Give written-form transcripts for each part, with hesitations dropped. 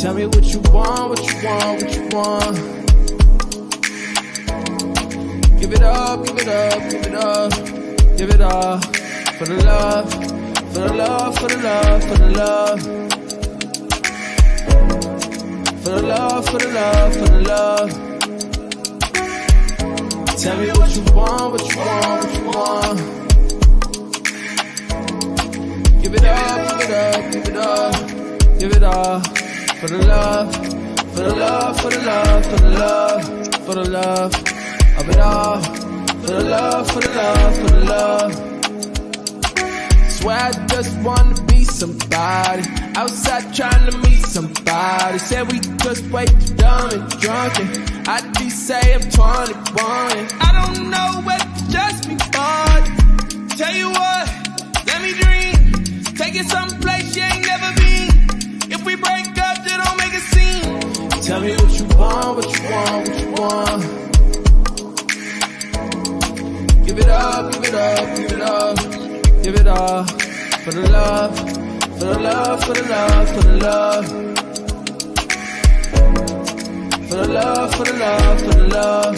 Tell me what you want, what you want, what you want. Give it up, give it up, give it up, give it up. For the love, for the love, for the love, for the love. For the love, for the love, for the love. Tell me what you want, what you want, what you want. Give it up, give it up, give it up, give it up. For the love, for the love, for the love, for the love, for the love of it all. For the love, for the love, for the love. Swear I just wanna be somebody. Outside trying to meet somebody. Said we just way too dumb and drunk. And I do say I'm 21. And I don't know what to just be born. Tell you what, let me dream. Take it someplace you ain't never been. If we break up, just don't make a scene. Tell me what you want, what you want, what you want. Give it up, give it up, give it up, give it up. For the love, for the love, for the love, for the love. For the love, for the love, for the love.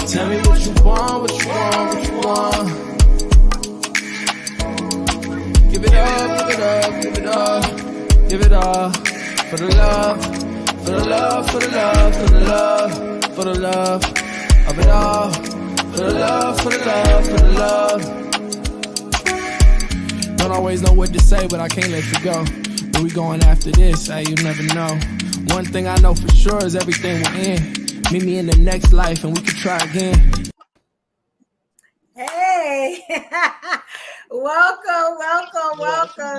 Tell me what you want, what you want, what you want. Give it up, give it up, give it up, give it up. For the love, for the love, for the love, for the love, for the love of it all. For the love, for the love, for the love. Don't always know what to say, but I can't let you go. Where we going after this? Hey, you never know. One thing I know for sure is everything will end. Meet me in the next life and we can try again. Hey, welcome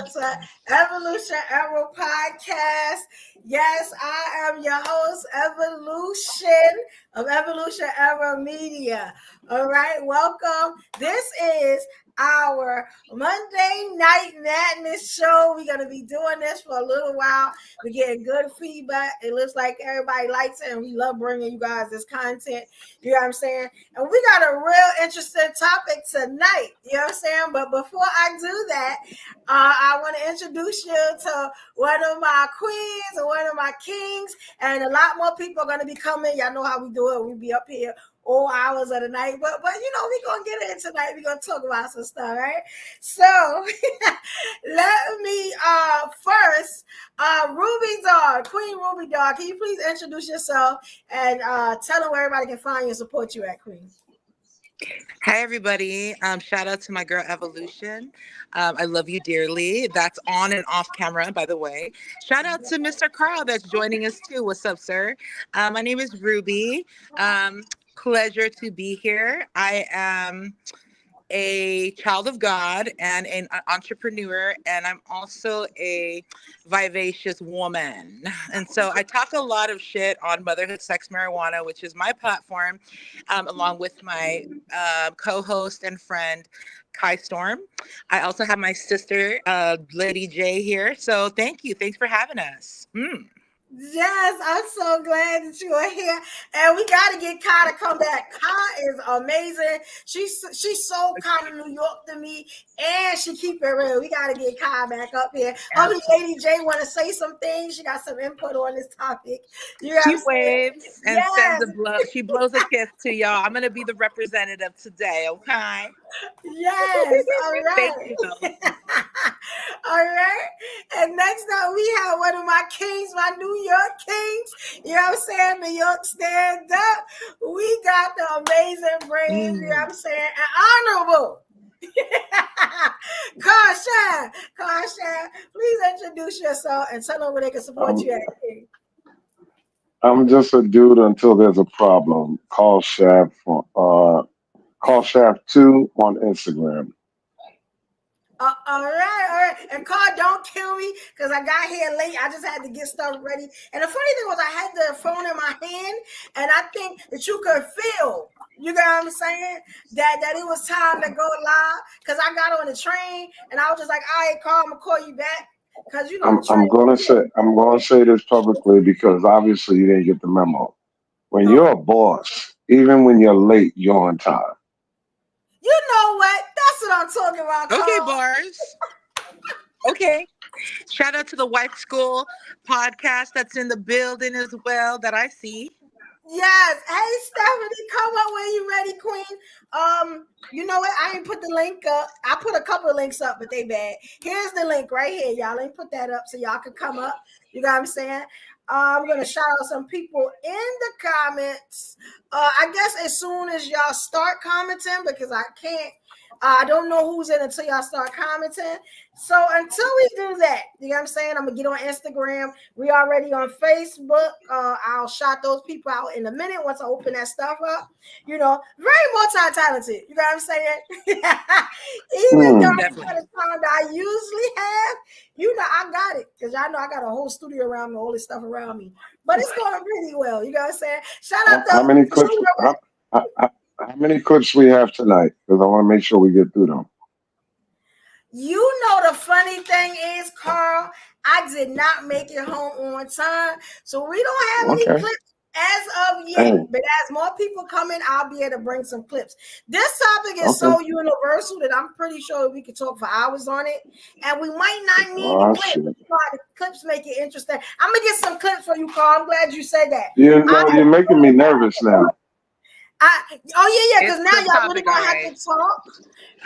to Evolution Era Podcast. Yes, I am your host, Evolution of Evolution Era Media. All right, welcome. This is our Monday Night Madness show. We're going to be doing this for a little while. We're getting good feedback. It looks like everybody likes it, and we love bringing you guys this content. You know what I'm saying? And we got a real interesting topic tonight. You know what I'm saying? But before I do that, I want to introduce you to one of my queens and one of my kings, and a lot more people are going to be coming. Y'all know how we do it. We be up here all hours of the night, but you know, we're gonna get in tonight. We're gonna talk about some stuff, right? So let me first Ruby Dog, Queen Ruby Dog, can you please introduce yourself and tell them where everybody can find you and support you at, Queen? Hi everybody, shout out to my girl Evolution. I love you dearly. That's on and off camera, by the way. Shout out to Mr. Carl that's joining us too. What's up, sir? My name is Ruby. Pleasure to be here. I am a child of God and an entrepreneur, and I'm also a vivacious woman. And so I talk a lot of shit on motherhood, sex, marijuana, which is my platform, along with my co-host and friend, Kai Storm. I also have my sister, Lady J here. So thank you. Thanks for having us. Yes, I'm so glad that you are here, and we got to get Kai to come back. Kai is amazing. She's so kind of New York to me, and she keep it real. We got to get Kai back up here. Hopefully, Lady J want to say some things. She got some input on this topic. She waves and sends a blow. She blows a kiss to y'all. I'm gonna be the representative today. Okay. Yes. All right. Thank you. All right. And next up, we have one of my kings, my New York kings. You know what I'm saying? New York stand up. We got the amazing brains, you know what I'm saying? And honorable. Karshan, please introduce yourself and tell them where they can support you at, King. I'm just a dude until there's a problem. Call Shaft 2 on Instagram. All right. And Carl, don't kill me because I got here late. I just had to get stuff ready. And the funny thing was I had the phone in my hand, and I think that you could feel, you know what I'm saying, that it was time to go live because I got on the train, and I was just like, all right, Carl, I'm going to call you back. Because you know, I'm gonna say this publicly because obviously you didn't get the memo. When you're a boss, even when you're late, you're on time. You know what? That's what I'm talking about. Okay, bars. Okay. Shout out to the Wife School podcast that's in the building as well that I see. Yes. Hey, Stephanie, come up when you ready, Queen. You know what? I ain't put the link up. I put a couple of links up, but they bad. Here's the link right here, y'all. Let me put that up so y'all can come up. You got what I'm saying? I'm gonna shout out some people in the comments. I guess as soon as y'all start commenting, because I can't. I don't know who's in until y'all start commenting. So until we do that, you know what I'm saying? I'm gonna get on Instagram. We already on Facebook. I'll shout those people out in a minute once I open that stuff up. You know, very multi-talented. You know what I'm saying? Even though it's Definitely. not the time that I usually have, you know, I got it because y'all know I got a whole studio around me, all this stuff around me. But it's going pretty well. You know what I'm saying? Shout out How to many clips? How many clips we have tonight? Because I want to make sure we get through them. You know, the funny thing is, Carl, I did not make it home on time. So we don't have any Okay. clips as of yet. Hey, But as more people come in, I'll be able to bring some clips. This topic is okay. so universal that I'm pretty sure we could talk for hours on it. And we might not need the Oh, clips. shit. The clips make it interesting. I'm going to get some clips for you, Carl. I'm glad you said that. You know, you're making me nervous now. Yeah, because It's now the y'all really topic, gonna all have to right. talk.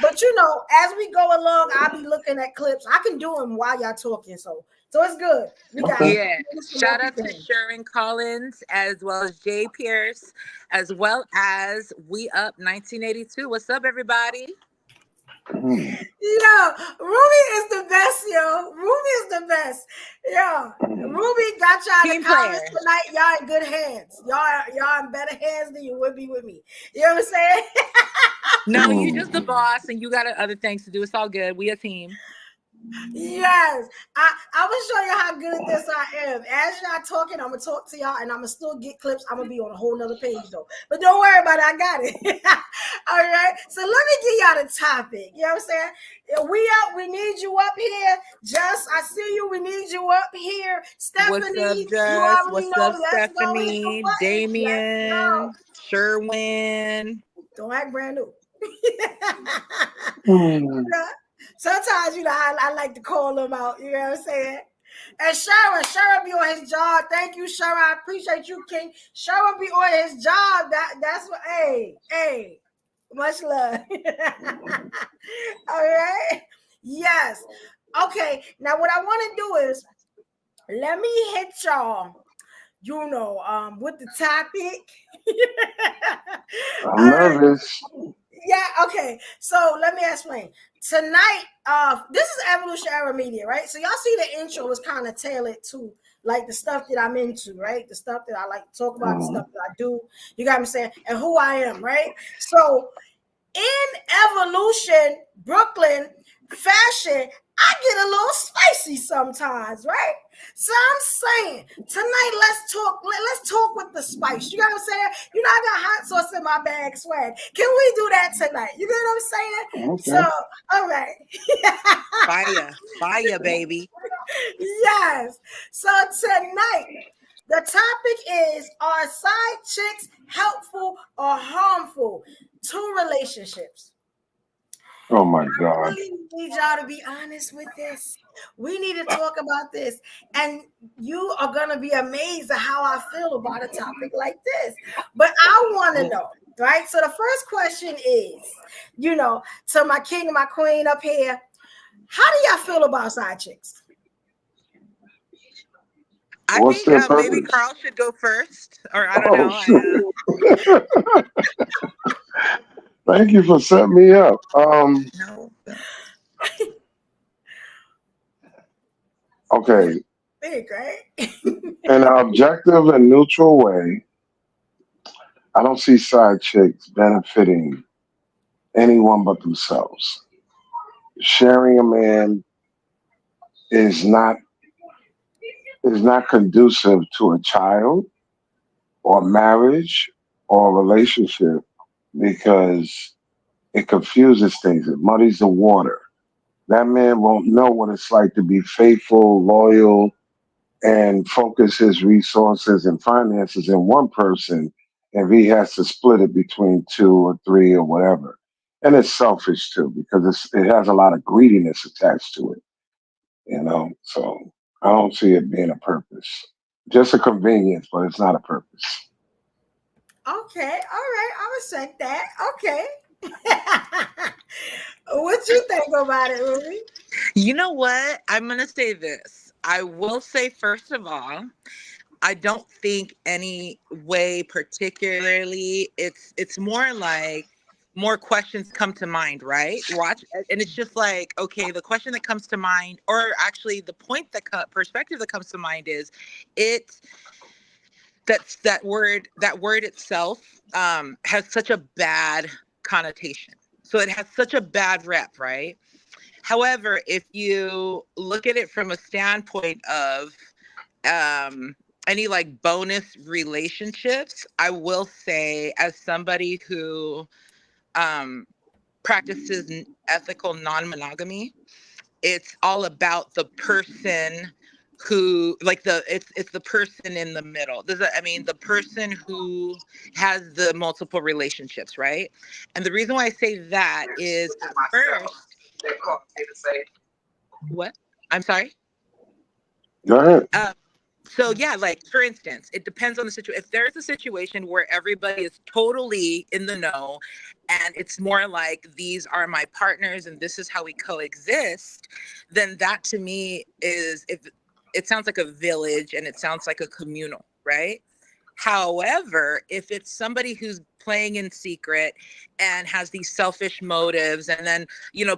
But you know, as we go along, I'll be looking at clips. I can do them while y'all talking, so it's good. We got Okay. Yeah. some more Shout out people to in. Sharon Collins as well as Jay Pierce, as well as We Up 1982. What's up, everybody? Mm, Yo, Ruby is the best, yo. Ruby is the best. Yo, mm, Ruby got y'all in Team the comments player. tonight. Y'all in good hands. Y'all in better hands than you would be with me. You know what I'm saying? No, you just the mm. boss and you got other things to do. It's all good. We a team. Yes, I will show you how good at this I am. As y'all talking, I'm gonna talk to y'all, and I'm gonna still get clips. I'm gonna be on a whole nother page though, but don't worry about it. I got it. All right. So let me give y'all the topic. You know what I'm saying? We up. We need you up here. Just I see you. We need you up here. What's up, Stephanie, you Jess? already What's up, know. Let's go hit the Stephanie? button. Let's Damian? go. Sherwin? Don't act brand new. Mm. Sometimes, you know, I like to call them out. You know what I'm saying? And Sharon be on his job. Thank you, Sharon. I appreciate you, King. Sharon be on his job. That's what. Hey, much love. All right. Yes. Okay. Now, what I want to do is let me hit y'all. You know, with the topic. I'm All right. nervous. Yeah, okay. So let me explain. Tonight, this is Evolution Era Media, right? So y'all see the intro is kind of tailored to like the stuff that I'm into, right? The stuff that I like to talk about, the Mm. stuff that I do, you got what I'm saying, and who I am, right? So in Evolution, Brooklyn, fashion, I get a little spicy sometimes, right? So I'm saying tonight, let's talk. Let's talk with the spice. You know what I'm saying? You know, I got hot sauce in my bag, swag. Can we do that tonight? You know what I'm saying? So, Okay. all right. Fire. Fire, baby. Yes. So tonight, the topic is: are side chicks helpful or harmful to relationships? Oh my God. Really need y'all to be honest with this. We need to talk about this. And you are going to be amazed at how I feel about a topic like this. But I want to know, right? So the first question is, you know, to my king and my queen up here, how do y'all feel about side chicks? I What's think their maybe purpose? Carl should go first, or I don't Oh, know. shoot. Thank you for setting me up. No. Okay. Big, right? In an objective and neutral way, I don't see side chicks benefiting anyone but themselves. Sharing a man is not conducive to a child or marriage or relationship because it confuses things. It muddies the water. That man won't know what it's like to be faithful, loyal, and focus his resources and finances in one person if he has to split it between two or three or whatever. And it's selfish too because it has a lot of greediness attached to it. So I don't see it being a purpose. Just a convenience, but it's not a purpose. Okay, all right, I respect that. Okay. What you think about it, Ruby? You know what? I'm going to say this. I will say, first of all, I don't think any way particularly. It's more like more questions come to mind, right? Watch, and it's just like, okay, the question that comes to mind, or actually the point perspective that comes to mind is, it that word itself has such a bad connotation. So it has such a bad rep, right? However, if you look at it from a standpoint of any like bonus relationships, I will say, as somebody who um, practices ethical non-monogamy, it's all about the person who, like, it's the person in the middle. The person who has the multiple relationships, right? And the reason why I say that is, at first, what? I'm sorry. Go ahead. So yeah, like, for instance, it depends on the situation. If there's a situation where everybody is totally in the know, and it's more like, these are my partners and this is how we coexist, then that to me is, if it sounds like a village and it sounds like a communal, right? However, if it's somebody who's playing in secret and has these selfish motives, and then,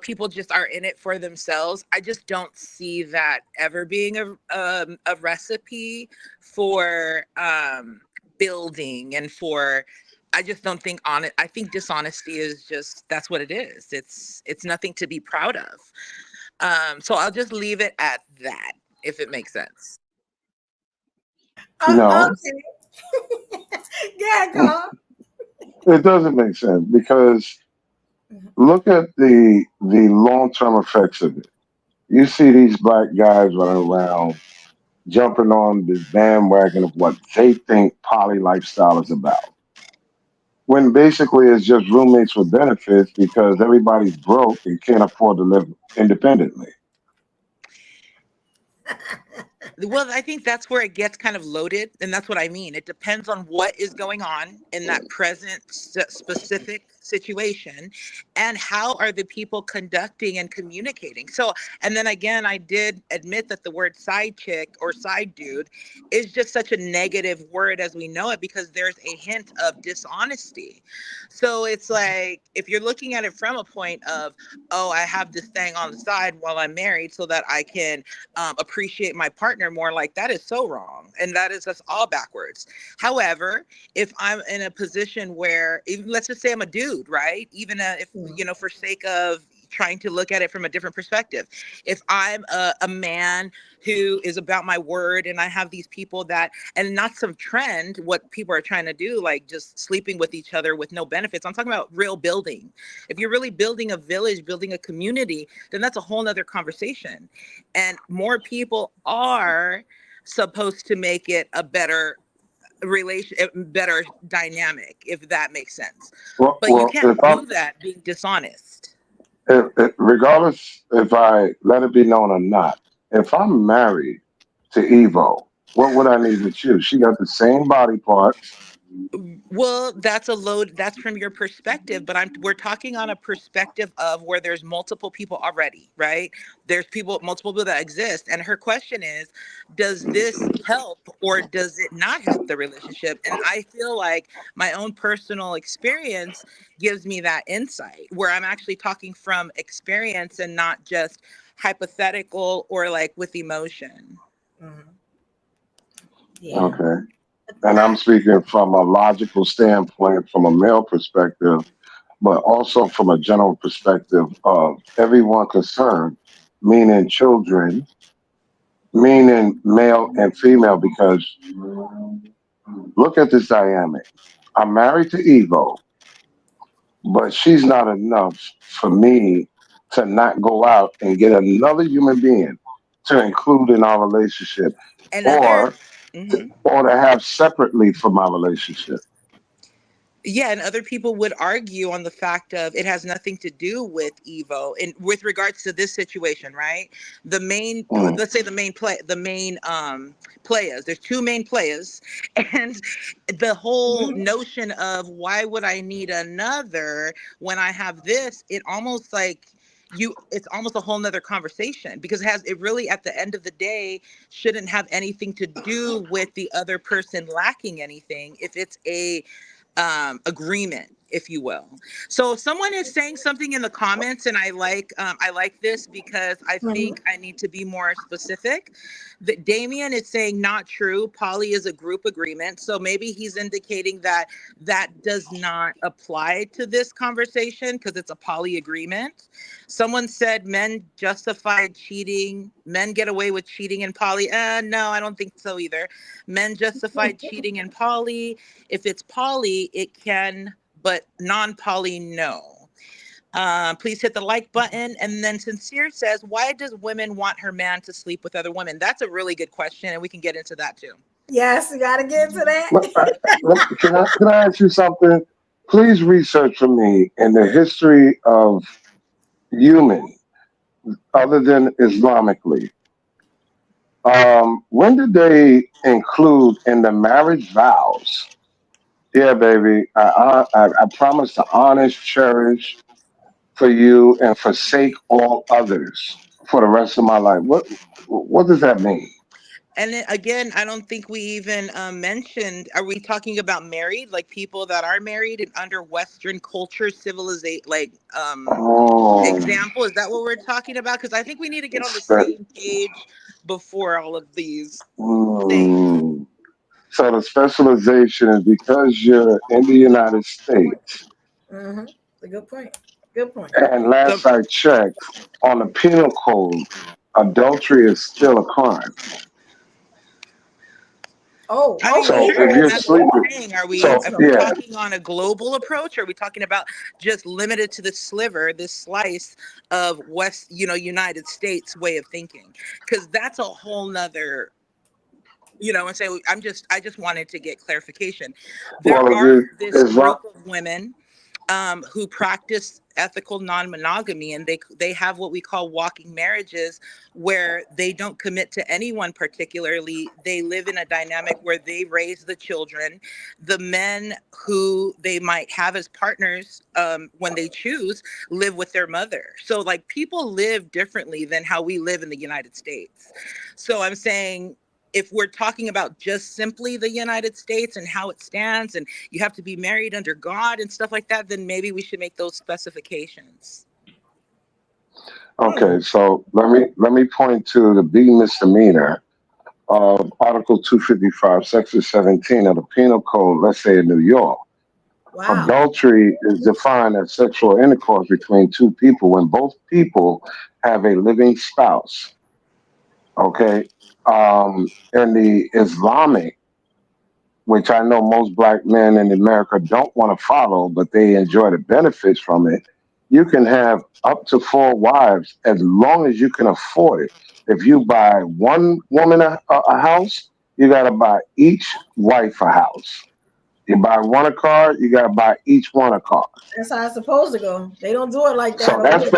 people just are in it for themselves, I just don't see that ever being a recipe for building, and for, I just don't think on it. I think dishonesty is just, that's what it is. It's nothing to be proud of. So I'll just leave it at that, if it makes sense. No, Okay. Yeah, go. it doesn't make sense because look at the long term effects of it. You see these black guys running around jumping on this bandwagon of what they think poly lifestyle is about. When basically it's just roommates with benefits because everybody's broke and can't afford to live independently. Well, I think that's where it gets kind of loaded, and that's what I mean. It depends on what is going on in that present specific situation, and how are the people conducting and communicating. So, and then again, I did admit that the word side chick or side dude is just such a negative word as we know it, because there's a hint of dishonesty. So it's like, if you're looking at it from a point of, oh, I have this thing on the side while I'm married so that I can appreciate my partner more, like, that is so wrong, and that is us all backwards. However, if I'm in a position where, even, let's just say I'm a dude, right? Even if, for sake of trying to look at it from a different perspective, if I'm a man who is about my word, and I have these people that, and not some trend, what people are trying to do, like just sleeping with each other with no benefits. I'm talking about real building. If you're really building a village, building a community, then that's a whole nother conversation. And more people are supposed to make it a better relation, better dynamic, if that makes sense. But you Well, can't do that being dishonest. regardless if I let it be known or not, if I'm married to Evo, what would I need to choose? She got the same body parts. Well, that's a load. That's from your perspective, but we're talking on a perspective of where there's multiple people already, right? There's multiple people that exist, and her question is, does this help or does it not help the relationship? And I feel like my own personal experience gives me that insight, where I'm actually talking from experience and not just hypothetical or like with emotion. Mhm. Yeah. Okay. And I'm speaking from a logical standpoint, from a male perspective, but also from a general perspective of everyone concerned, meaning children, meaning male and female, because look at this dynamic. I'm married to Evo, but she's not enough for me to not go out and get another human being to include in our relationship, Another. or Mhm. or to have separately for my relationship. Yeah, and other people would argue on the fact of it has nothing to do with Evo and with regards to this situation, right? The main, Mm, let's say the main players. There's two main players, and the whole Mhm. notion of why would I need another when I have this? It almost like it's almost a whole nother conversation because it really at the end of the day shouldn't have anything to do with the other person lacking anything if it's a agreement, if you will. So if someone is saying something in the comments, and I like this because I Mhm. think I need to be more specific. That Damien is saying not true. Poly is a group agreement, so maybe he's indicating that that does not apply to this conversation because it's a poly agreement. Someone said men justified cheating. Men get away with cheating in poly. No, I don't think so either. Men justified cheating in poly. If it's poly, it can, but non-poly, no. Please hit the like button. And then Sincere says, why does women want her man to sleep with other women? That's a really good question, and we can get into that too. Yes, you got to get into that. can I ask you something? Please research for me in the history of human, other than Islamically. When did they include in the marriage vows? Yeah, baby, I promise to honest, cherish for you, and forsake all others for the rest of my life. What does that mean? And then again, I don't think we even mentioned, are we talking about married, like people that are married and under Western culture, civilization, like Oh, example? Is that what we're talking about? Because I think we need to get on the spe- same page before all of these things. mm. So the specialization is because you're in the United States. Mm-hmm. A good point. Good point. And So last I checked, on the penal code, adultery is still a crime. Oh, I mean, So sure, if and you're that's what I'm sleeping, saying. Are we, so if we're personal. yeah, talking on a global approach, or are we talking about just limited to this sliver, this slice of West, United States way of thinking? Because that's a whole nother, and say, I just wanted to get clarification. There well, if are you this Islam, group of women who practice ethical non-monogamy, and they have what we call walking marriages, where they don't commit to anyone particularly. They live in a dynamic where they raise the children. The men who they might have as partners, when they choose, live with their mother. So like people live differently than how we live in the United States. So I'm saying, if we're talking about just simply the United States and how it stands, and you have to be married under God and stuff like that, then maybe we should make those specifications. Hmm. okay. So let me point to the B misdemeanor of Article 255, Section 17 of the Penal Code. Let's say in New York. Wow. Adultery is defined as sexual intercourse between two people when both people have a living spouse. Okay. In the Islamic, which I know most black men in America don't want to follow, but they enjoy the benefits from it, you can have up to four wives as long as you can afford it. If you buy one woman a house, you got to buy each wife a house. You buy one a car, you got to buy each one a car. That's how it's supposed to go. They don't do it like that So over here.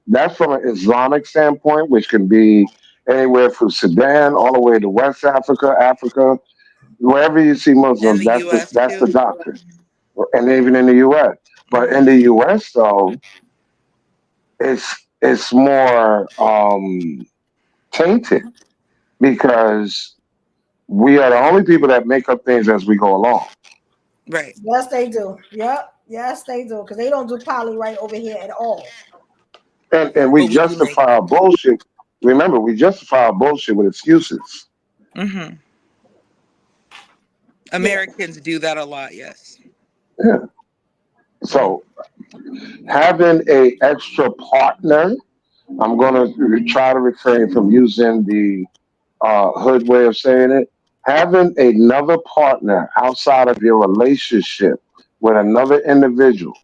that's from an Islamic standpoint, which can be anywhere from Sudan all the way to West Africa, Africa, wherever you see And Muslims. the US That's the too. doctrine, and even in the U.S. But in Hmm. the U.S. though, it's more tainted because we are the only people that make up things as we go along. Right. Yes, they do. Yep. Yes, they do. Because they don't do poly right over here at all. And we But we do make justify our bullshit. Remember, we justify our bullshit with excuses. it. Yeah. Americans do that a lot, yes. Yeah. So having a extra partner, I'm going to try to refrain from using the hood way of saying it. Having another partner outside of your relationship with another individual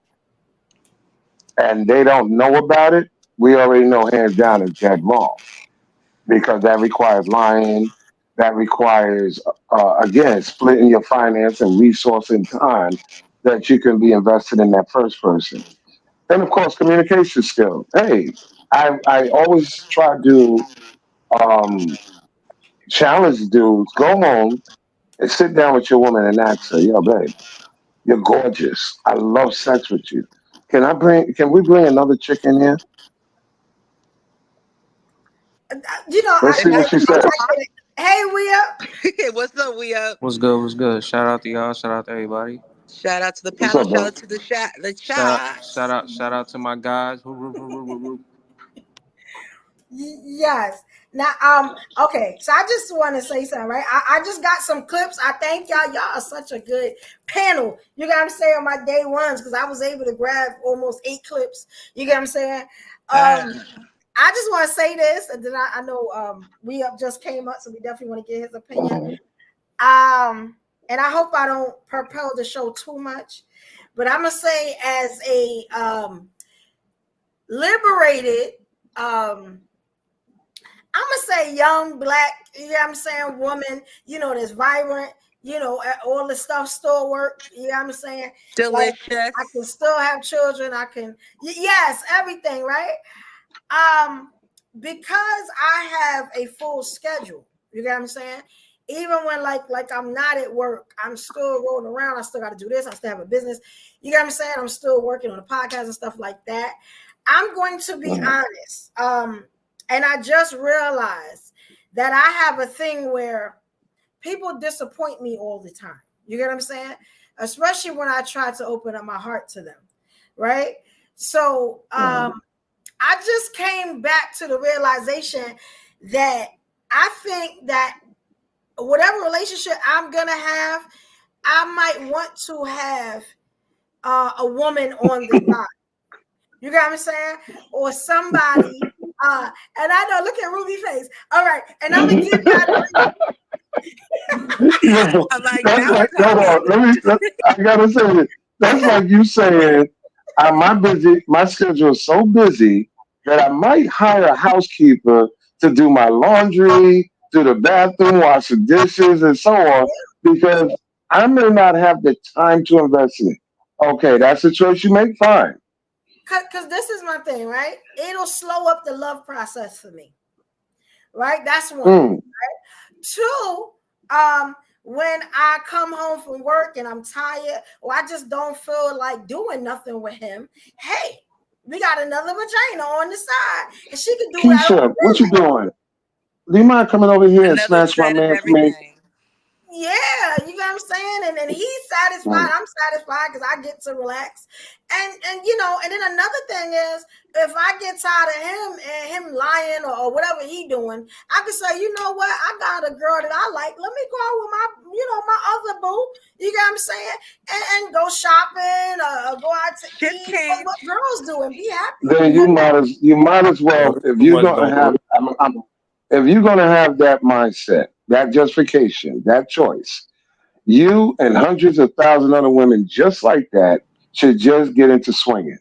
and they don't know about it, we already know hands down is dead wrong because that requires lying. That requires, again, splitting your finance and resource and time. that you can be invested in that first person. And of course, communication skill. Hey, I always try to um, challenge dudes. Go home and sit down with your woman and ask her, "Yo, babe, you're gorgeous. I love sex with you. Can we bring another chick in here? You know, Let's see If what that's she what you says." want. hey, we up. What's up, we up? What's good? What's good? Shout out to y'all. Shout out to everybody. Shout out to the What's panel. up, Shout bro? out to the chat. The Shout chats. out, shout out to my guys. Woo, woo, woo, woo, woo, woo. Yes. Now, okay. So I just want to say something, right? I just got some clips. I thank y'all. Y'all are such a good panel. You got what I'm saying? On my day ones, because I was able to grab almost 8 clips. You get what I'm saying? Uh, I just want to say this, and then I know we up just came up, so we definitely want to get his opinion. And I hope I don't propel the show too much, but I'm gonna say as a liberated I'm gonna say young black, you know what I'm saying, woman, that's vibrant, all the stuff still work, you know what I'm saying? Like I can delicious. still have children, I can yes, everything, right? Because I have a full schedule, you know what I'm saying? Even when like I'm not at work, I'm still rolling around, I still gotta do this, I still have a business, you know what I'm saying? I'm still working on a podcast and stuff like that. I'm going to be honest. And I just realized that I have a thing where people disappoint me all the time. You get what I'm saying? Especially when I try to open up my heart to them. Right. So I just came back to the realization that I think that whatever relationship I'm going to have, I might want to have a woman on the side. You got what I'm saying? Or somebody. And I know, look at Ruby's face. All right. And I'm going to give Yo, I'm like, that's now we're like, hold talking. on. I gotta say this. That's like you saying, my schedule is so busy that I might hire a housekeeper to do my laundry, do the bathroom, wash the dishes, and so on, because I may not have the time to invest in it. Okay, that's the choice you make. Fine. because this is my thing, right? It'll slow up the love process for me. Right? That's one. Mm. Right? 2, when I come home from work and I'm tired or I just don't feel like doing nothing with him, hey, we got another vagina on the side and she can do whatever. Keisha, what you doing? Do you mind coming over here and Another snatch my side of man for me? everything. Yeah, you know what I'm saying? And he's satisfied. Mm. I'm satisfied because I get to relax. And and then another thing is if I get tired of him and him lying or whatever he doing, I can say, you know what, I got a girl that I like. Let me go out with my other boo. You know what I'm saying? And go shopping or go out to Shift eat. What change. girls do and be happy. Then you might as well if Too you're much gonna don't have work. if you're gonna have that mindset, that justification, that choice, you and hundreds of thousands of other women just like that should just get into swinging.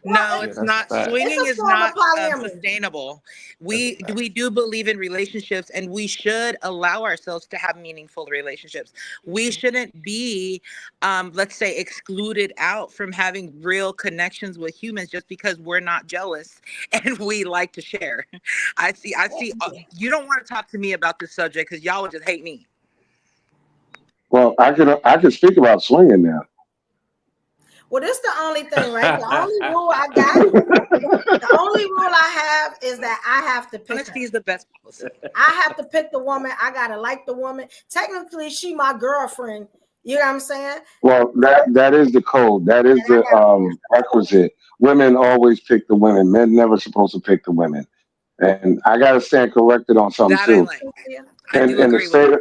Well, No, Yeah, it's that's a not. fact. it's Swinging a is form of not polyamory. sustainable. That's a fact. We do believe in relationships, and we should allow ourselves to have meaningful relationships. We shouldn't be, let's say, excluded out from having real connections with humans just because we're not jealous and we like to share. I see. I see. You don't want to talk to me about this subject because y'all would just hate me. Well, I can speak about swinging now. Well, this is the only thing, right? The only rule I got, the only rule I have is that I have to pick Honesty her. is the best policy. I have to pick the woman. I gotta like the woman. Technically, she my girlfriend. You know what I'm saying? Well, that is the code. That is And I the gotta pick requisite. Women always pick the women. Men never supposed to pick the women. And I gotta stand corrected on something That I too. like. her. I In do in the agree with state of,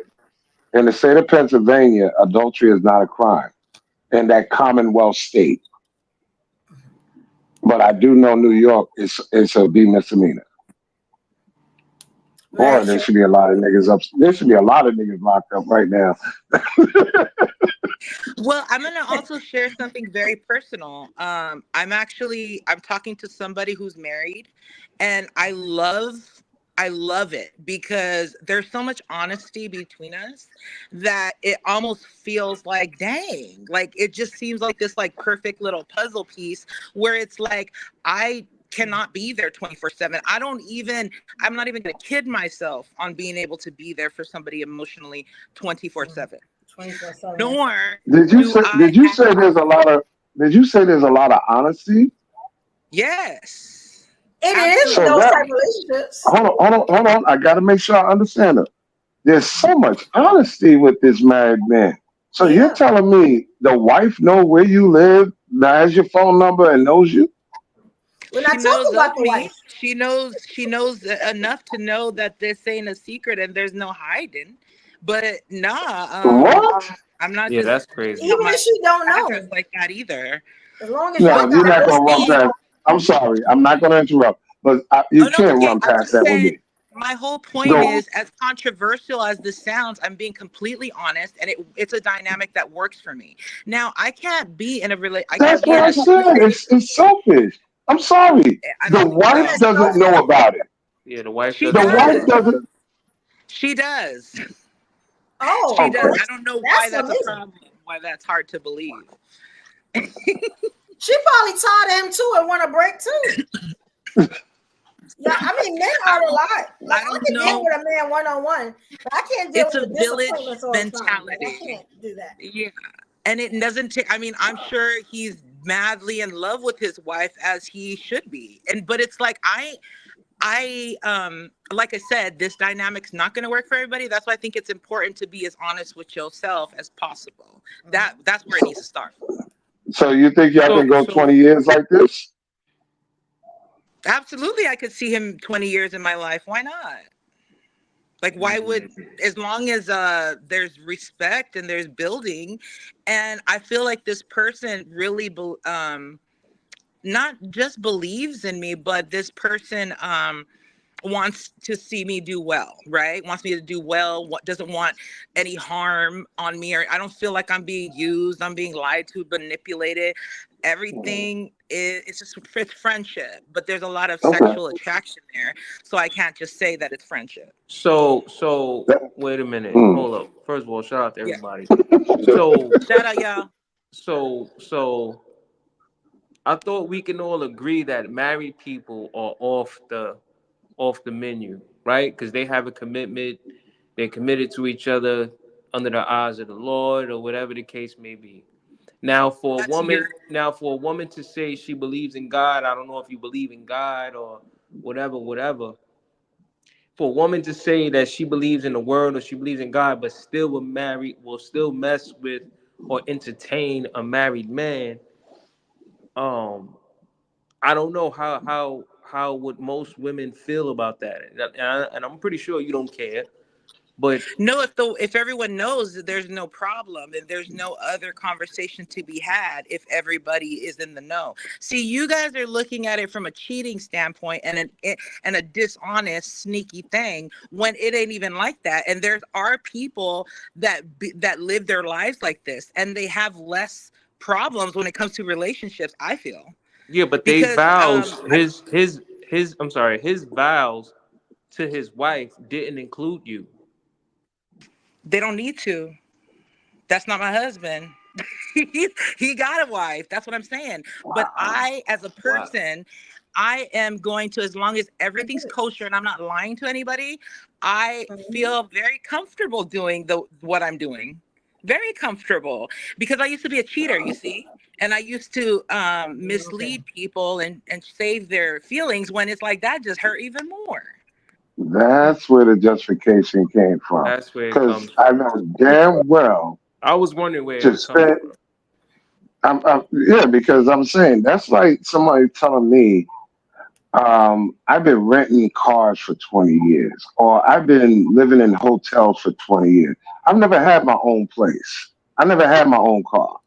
in the state of Pennsylvania, adultery is not a crime in that Commonwealth state. But I do know New York is a B misdemeanor. Very Boy, there true. should be a lot of niggas up. There should be a lot of niggas locked up right now. Well, I'm gonna also share something very personal. I'm talking to somebody who's married, and I love I love it because there's so much honesty between us that it almost feels like, dang, like it just seems like this like perfect little puzzle piece where it's like I cannot be there 24/7. I'm not even going to kid myself on being able to be there for somebody emotionally 24/7. 24/7. Nor Did you do say? I Did you have, say there's a lot of? Did you say there's a lot of honesty? yes, It is So those absolutely. that type of relationships. hold on. I got to make sure I understand it. There's so much honesty with this married man. So you're Yeah. telling me the wife know where you live, has your phone number, and knows you? We're She not knows talking about of the me. wife. She knows enough to know that this ain't a secret and there's no hiding. But nah, What? I'm not Yeah, just that's crazy. out Even my if she don't address know. like that either. As long as No, y'all But you're got the not whole gonna run thing, past. I'm sorry. I'm not gonna interrupt, but oh you no, it's can't okay. run I'm past just that with saying me. my whole point Go. is, as controversial as this sounds, I'm being completely honest, and it's a dynamic that works for me. Now, I can't That's be what in I a said. situation. It's selfish. I'm sorry. I The don't think you wife said so. doesn't know selfish. about it. Yeah, the wife She The doesn't know wife does. about it. doesn't. She does. She Oh, does. Okay. I don't know why that's that's a amazing. problem. Why that's hard to believe. She probably tired of him too and want a break too. Yeah, I mean, men I are a don't. lot. Like I I don't can deal know. with a man one on one, but I can't deal It's with a the village disappointments all the time. Like I mentality. can't do that. Yeah. And it doesn't take, I mean, I'm sure he's madly in love with his wife as he should be. But it's like, like I said, this dynamic's not going to work for everybody. That's why I think it's important to be as honest with yourself as possible. That's where it needs So, to start. so you think y'all So can go so 20 years like this? Absolutely. I could see him 20 years in my life. Why not? Like, why would, mm, as long as there's respect and there's building, and I feel like this person really not just believes in me, but this person wants to see me do well, right? Wants me to do well, what doesn't want any harm on me, or I don't feel like I'm being used, I'm being lied to, manipulated. Everything is, it's friendship, but there's a lot of Okay. sexual attraction there. So I can't just say that it's friendship. so That- wait a minute. mm. Hold up. First of all, shout out to Yeah. everybody. So Shout out, y'all. so I thought we can all agree that married people are off the menu, right? Because they have a commitment. They're committed to each other under the eyes of the Lord, or whatever the case may be. Now, for a That's your. woman, now for a woman to say she believes in God, I don't know if you believe in God or whatever. For a woman to say that she believes in the world or she believes in God, but still will still mess with or entertain a married man. Um, I don't know how would most women feel about that, and I'm pretty sure you don't care. But No, if everyone knows that there's no problem and there's no other conversation to be had if everybody is in the know. See, you guys are looking at it from a cheating standpoint and a dishonest, sneaky thing when it ain't even like that. And there are people that live their lives like this, and they have less problems when it comes to relationships, I feel. yeah, but they Because vows his I'm sorry, his vows to his wife didn't include you. they don't need to. That's not my husband. he got a wife. That's what I'm saying. But Wow. I, as a Wow. person, I am going to, as long as everything's kosher and I'm not lying to anybody, I Mhm. feel very comfortable doing the what I'm doing. Very comfortable because I used to be a cheater, you see, and I used to Okay. mislead people and save their feelings when it's like that just hurt even more. That's where the justification came from. That's where it Because comes I from. know damn well I was wondering where it to was coming spend. from. Yeah, because I'm saying that's like somebody telling me I've been renting cars for 20 years, or I've been living in hotels for 20 years. I've never had my own place. I never had my own car,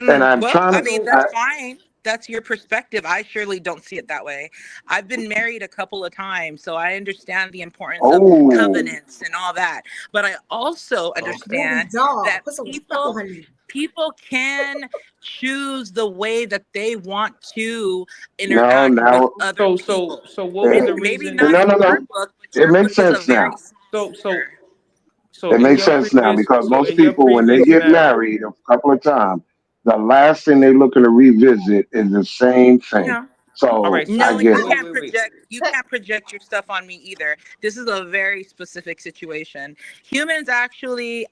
and I'm Well, trying I to. mean, So that's fine. that's your perspective. I surely don't see it that way. I've been married a couple of times, so I understand the importance of Oh, covenants and all that. But I also okay. Maybe understand dog. that Put some respect people on you. people can choose the way that they want to No, interact with now, other people. What was eh, the Maybe reason? not no, in no, your no. book, but It your makes book is a sense very now. small So so sliver. so It makes sense now because most in your people, when they previous get marriage. married a couple of times, the last thing they're looking to revisit is the same thing. No. All So right, I No, so and get you it. can't project your stuff on me either. This is a very specific situation. Humans actually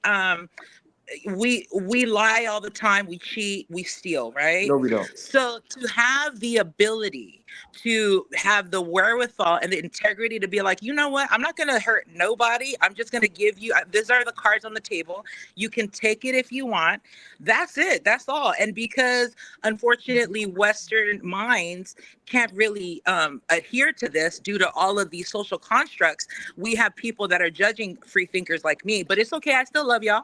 we lie all the time, we cheat, we steal, right? No, we don't. So to have the ability to have the wherewithal and the integrity to be like, you know what, I'm not going to hurt nobody, I'm just going to give you these are the cards on the table, you can take it if you want, that's it, that's all. And because unfortunately Western minds can't really adhere to this due to all of these social constructs, we have people that are judging free thinkers like me, but it's okay, I still love y'all.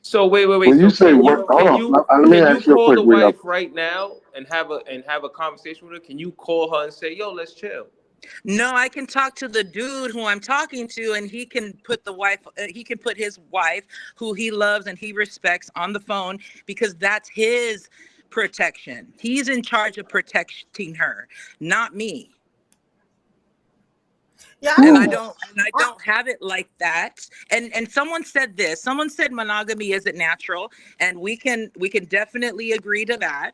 So wait. When you So say what, hold on, let me can you ask you a call quick the real. wife right now and have a conversation with her? Can you call her and say, "Yo, let's chill"? No, I can talk to the dude who I'm talking to, and he can put he can put his wife, who he loves and he respects, on the phone because that's his protection. He's in charge of protecting her, not me. Yeah, And I, I Whew. don't have it like that. And someone said this. Someone said monogamy isn't natural, and we can definitely agree to that.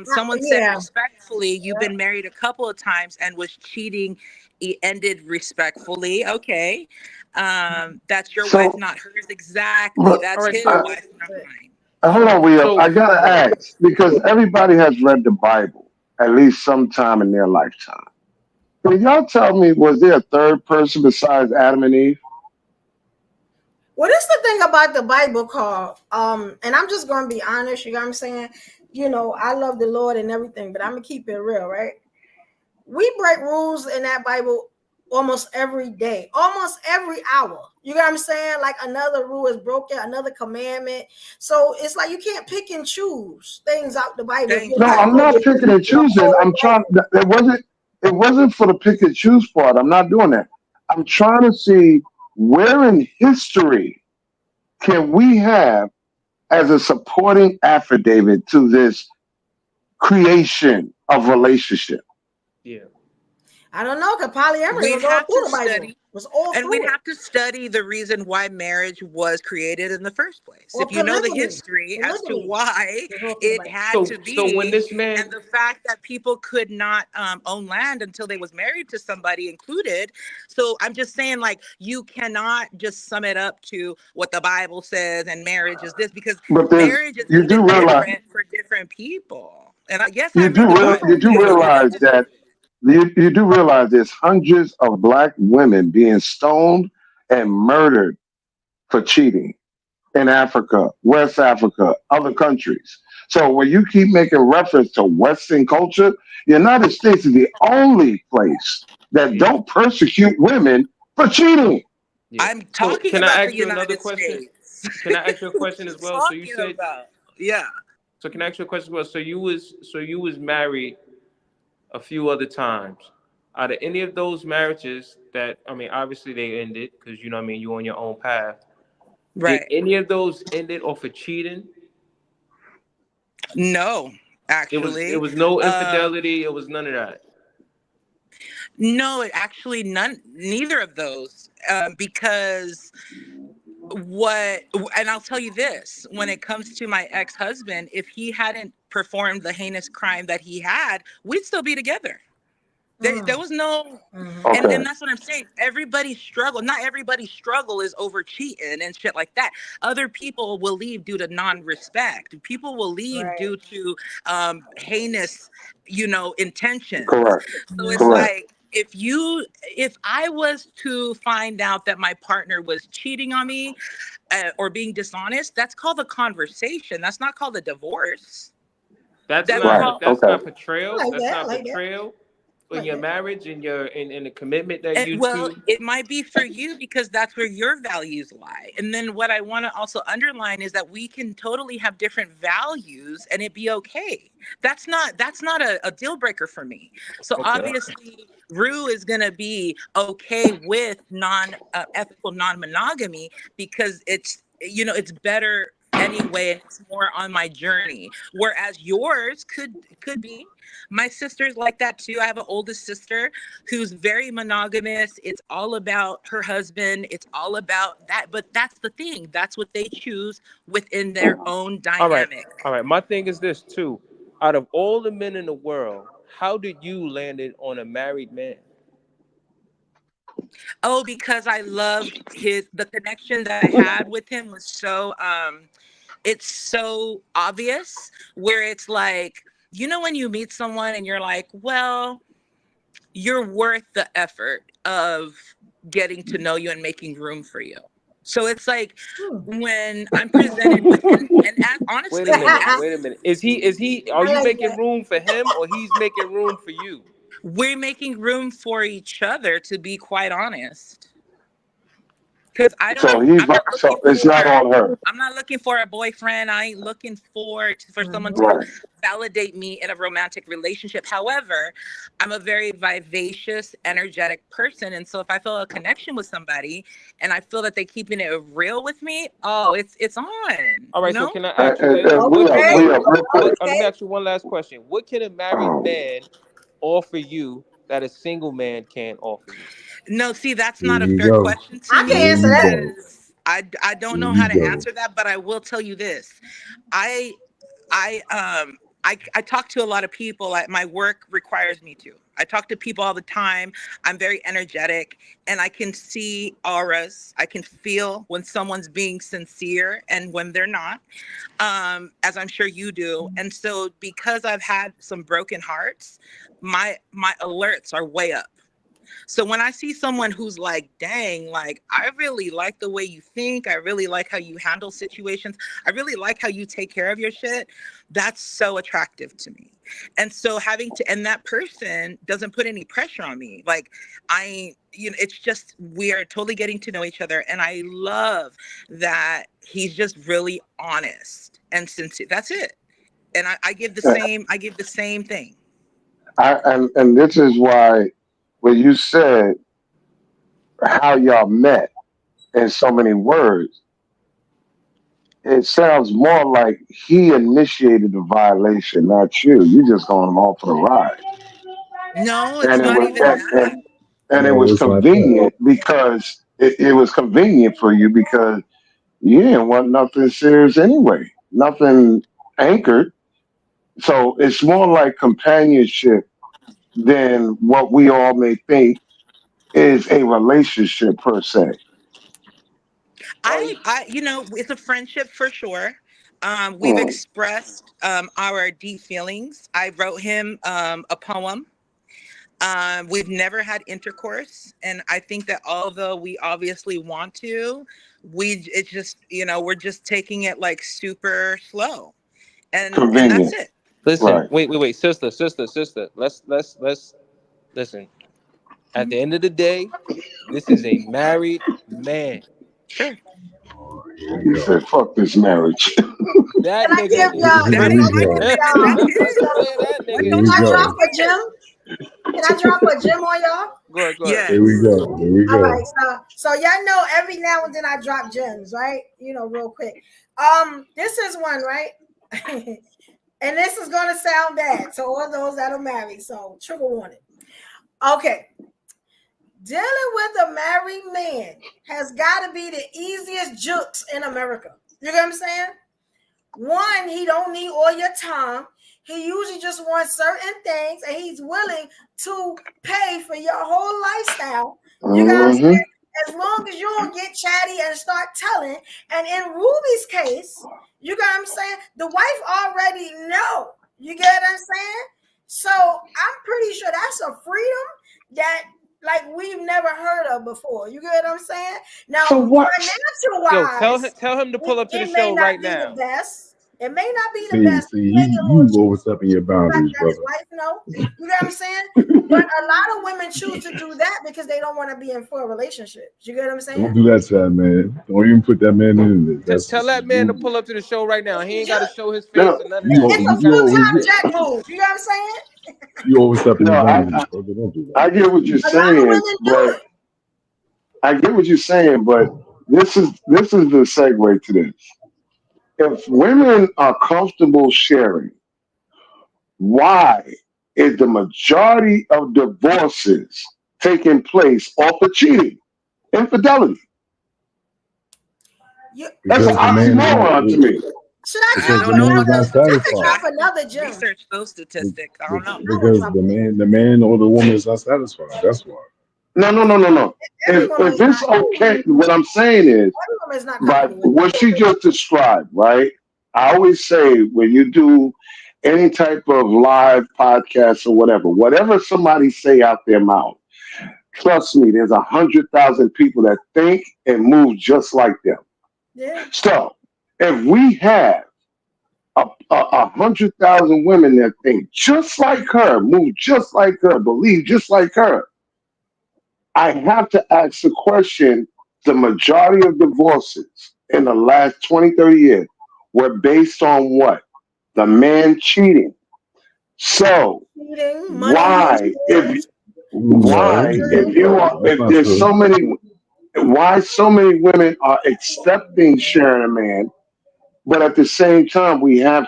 Someone said yeah. respectfully, you've been married a couple of times and was cheating. It ended respectfully. Okay, that's your wife, So, not hers. Exactly. but All That's right, his so wife, not mine. hold on, Will. I so gotta go ahead. ask because everybody has read the Bible at least sometime in their lifetime. Can y'all tell me, was there a third person besides Adam and Eve? What is the thing about the Bible called? And I'm just gonna be honest, you know what I'm saying? You know, I love the Lord and everything, but I'm gonna keep it real, right? We break rules in that Bible almost every day, almost every hour. You know what I'm saying? Like another rule is broken, another commandment. So it's like you can't pick and choose things out the Bible. If Thank you're No, not I'm you. not following picking and the choosing. whole I'm trying. It wasn't. It wasn't for the pick and choose part. I'm not doing that. I'm trying to see where in history can we have as a supporting affidavit to this creation of relationship. Yeah. I don't know, because polyamory We'd was all have through to the Bible. study. It was all And we'd through it. have to study the reason why marriage was created in the first place. Or If you know the polygamy. history as to Polygamy why was all through the it Bible. had to So when be, this man, and the fact that people could not own land until they was married to somebody included. So I'm just saying, like, you cannot just sum it up to what the Bible says and marriage is this, because But there's marriage is you do even realize different for different people. And I guess I read the you Bible. do Maybe we need realize to do that it. you do realize there's hundreds of black women being stoned and murdered for cheating in Africa, West Africa, other countries. So when you keep making reference to Western culture, the United States is the only place that yeah, don't persecute women for cheating. yeah. I'm So talking can I about the ask you another United question? States. Can I ask you a What question you as well? So you talking said, about? Yeah. so can I ask you a question as well? So you was married a few other times. Out of any of those marriages that, I mean, obviously they ended because you know what I mean, you on your own path. Did Right. any of those ended off of cheating? No, It actually. was no Um, infidelity. It was none of that. no, actually neither of those. Because what, and I'll tell you this, when it comes to my ex-husband, if he hadn't performed the heinous crime that he had, we'd still be together. There Mm, was no, mhm. and Okay, that's what I'm saying. Everybody's struggle, not everybody's struggle is over cheating and shit like that. Other people will leave due to non-respect. People will leave Right. due to heinous, intentions. correct, So it's Mhm. correct. like, if I was to find out that my partner was cheating on me or being dishonest, that's called a conversation. That's not called a divorce. That's That's not Right. called that's Okay. not I betrayal. like That's that. I not like that. betrayal. in your marriage and your in the commitment that And you well, two. it might be for you because that's where your values lie. And then what I want to also underline is that we can totally have different values and it be okay. That's not a deal breaker for me. So Okay. obviously, Rue is gonna be okay with non ethical non-monogamy because it's better anyway and it's more on my journey. Whereas yours could be. My sister's like that too. I have an oldest sister who's very monogamous. It's all about her husband. It's all about that. But that's the thing. That's what they choose within their own All right. dynamic. All right. My thing is this too. Out of all the men in the world, how did you land it on a married man? Oh, because I loved the connection that I had with him was it's so obvious where it's like, when you meet someone and you're like, well, you're worth the effort of getting to know you and making room for you. So it's like when I'm presented with, and Wait honestly, a and minute. as Wait a minute. Are I you like making that. room for him or he's making room for you? we're making room for each other, to be quite honest. Because So he's so it's not on her. I'm not looking for a boyfriend. I ain't looking for someone Mhm. to Right. validate me in a romantic relationship. However, I'm a very vivacious, energetic person. And so if I feel a connection with somebody and I feel that they're keeping it real with me, oh, it's on, All you right, so know? can I ask you this? And What can Okay. we are real quick. let me Okay. ask you one last question. What can a married Um, man offer you that a single man can't offer you? No, see, that's Here not a we fair go. question to I can me Here answer we that. go. because I don't Here know we how to go. answer that, but I will tell you this. I I I talk to a lot of people. My work requires me to. I talk to people all the time. I'm very energetic and I can see auras. I can feel when someone's being sincere and when they're not, as I'm sure you do. And so because I've had some broken hearts, my alerts are way up. So when I see someone who's like, dang, like, I really like the way you think. I really like how you handle situations. I really like how you take care of your shit. That's so attractive to me. And so and that person doesn't put any pressure on me. Like, it's just, we are totally getting to know each other. And I love that he's just really honest and sincere. That's it. And I give the same thing. and this is why when you said how y'all met in so many words, it sounds more like he initiated the violation, not you. You just going along for the ride, No, it's and it not was even that. and it No, was it's like that. convenient because it was convenient for you because you didn't want nothing serious anyway, nothing anchored. So it's more like companionship than what we all may think is a relationship per se. Are you, It's a friendship for sure. We've Mm, expressed our deep feelings. I wrote him a poem. We've never had intercourse, and I think that although we obviously want to, it's just we're just taking it like super slow, and that's convenient, it. listen, right? wait, sister. Let's listen. At the end of the day, this is a married man. Sure, Here we He go. said, "Fuck this marriage." That Can I nigga give is y'all? Here that Can we is I my go. give commitment. y'all That's it. some? that I Here nigga we Can told I you drop go. a that's it. gem? Can I drop a gem on y'all? go ahead. Here we Yes. go. Here we All right, go. so y'all know every now and then I drop gems, right? Real quick. This is one, right? And this is gonna sound bad to all those that are married, so trigger warning. Okay, dealing with a married man has got to be the easiest jukes in America. You know what I'm saying? One, he don't need all your time. He usually just wants certain things, and he's willing to pay for your whole lifestyle. You got what I'm Hmm. saying? As long as you don't get chatty and start telling. And in Ruby's case, you got what I'm saying? The wife already know. You get what I'm saying? So I'm pretty sure that's a freedom that like we've never heard of before. You get what I'm saying? So Now, what? financial Yo, wise, tell him to pull up to the it may show not right be the now. best. It may not be the See, best. see, He may get a you little cheated. overstepping your boundaries, That his brother. wife know. You know what I'm saying? But a lot of women choose to do that because they don't want to be in full relationships. You get what I'm saying? Don't do that to that man. Don't even put that man in this. Tell that man to pull up to the show right now. He ain't got to show his face No, or none of You that. It's He a just got you to say full-time always yes. Jack move. You know what I'm saying? you overstepping your no, boundaries, brother. Don't do that. I get what you're A lot of saying, women do but it. I get what you're saying, but this is the segue to this. If women are comfortable sharing, why is the majority of divorces taking place off of cheating, infidelity? You, That's an Because the man is not oxymoron to me. should I I because drop the don't know man is about another? not those I could statistics. satisfied. drop I another haven't gem. researched those statistics. I don't know. I will Because drop the man or the woman is not satisfied. That's why. No, no, no, no, no. every woman If is not it's okay, what I'm saying is, every woman is not by comfortable with it. what she just described, right? I always say when you do any type of live podcast or whatever somebody say out their mouth, trust me, there's 100,000 people that think and move just like them. Yeah. So if we have 100,000 women that think just like her, move just like her, believe just like her, I have to ask the question: the majority of divorces in the last 20, 30 years were based on what? The man cheating. So Cheating, money why, mismatch, No, that's if not there's true. so many, why so many women are accepting sharing a man, but at the same time we have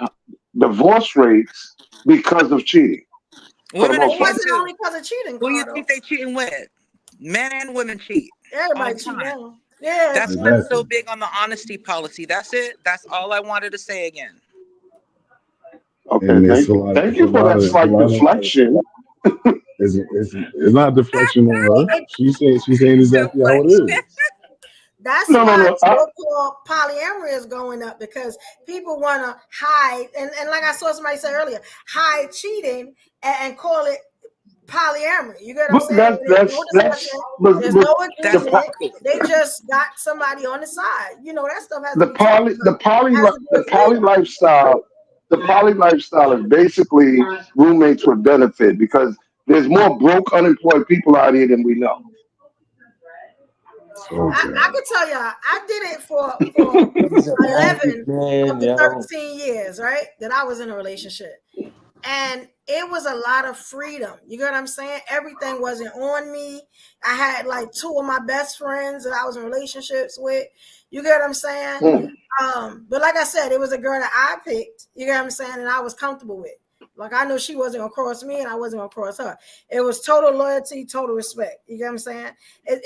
divorce rates because of cheating for the Women are it most part. cheating wasn't too. only because of cheating, Who you Cardo. think they cheating with? Men and women cheat all Everybody the cheat time. now. Yeah, That's it's why I'm true. so Exactly. big on the honesty policy. That's it. That's all I wanted to say again. Okay, And thank you for that it's a slight lot of deflection. it's not a deflection on her. She's saying exactly how it Deflection. is. That's No, no, why no. so-called polyamory is going up because people want to hide and like I saw somebody say earlier, hide cheating and call it polyamory. You get what I'm But saying? There's no discussion, there's but no That's the agreement. crazy. They just got somebody on the side. You know that stuff has to the be talked poly about. Has to be the poly agreed on. lifestyle the poly lifestyle is basically roommates with benefit because there's more broke unemployed people out here than we know. So I bad. can tell y'all, I did it for He's a married 11 of man, the yo. 13 years, right? That I was in a relationship. And it was a lot of freedom. You get what I'm saying? Everything wasn't on me. I had like two of my best friends that I was in relationships with. You get what I'm saying? Hmm. But like I said, it was a girl that I picked, you get what I'm saying, and I was comfortable with. Like I knew she wasn't gonna cross me and I wasn't gonna cross her. It was total loyalty, total respect. You get what I'm saying? There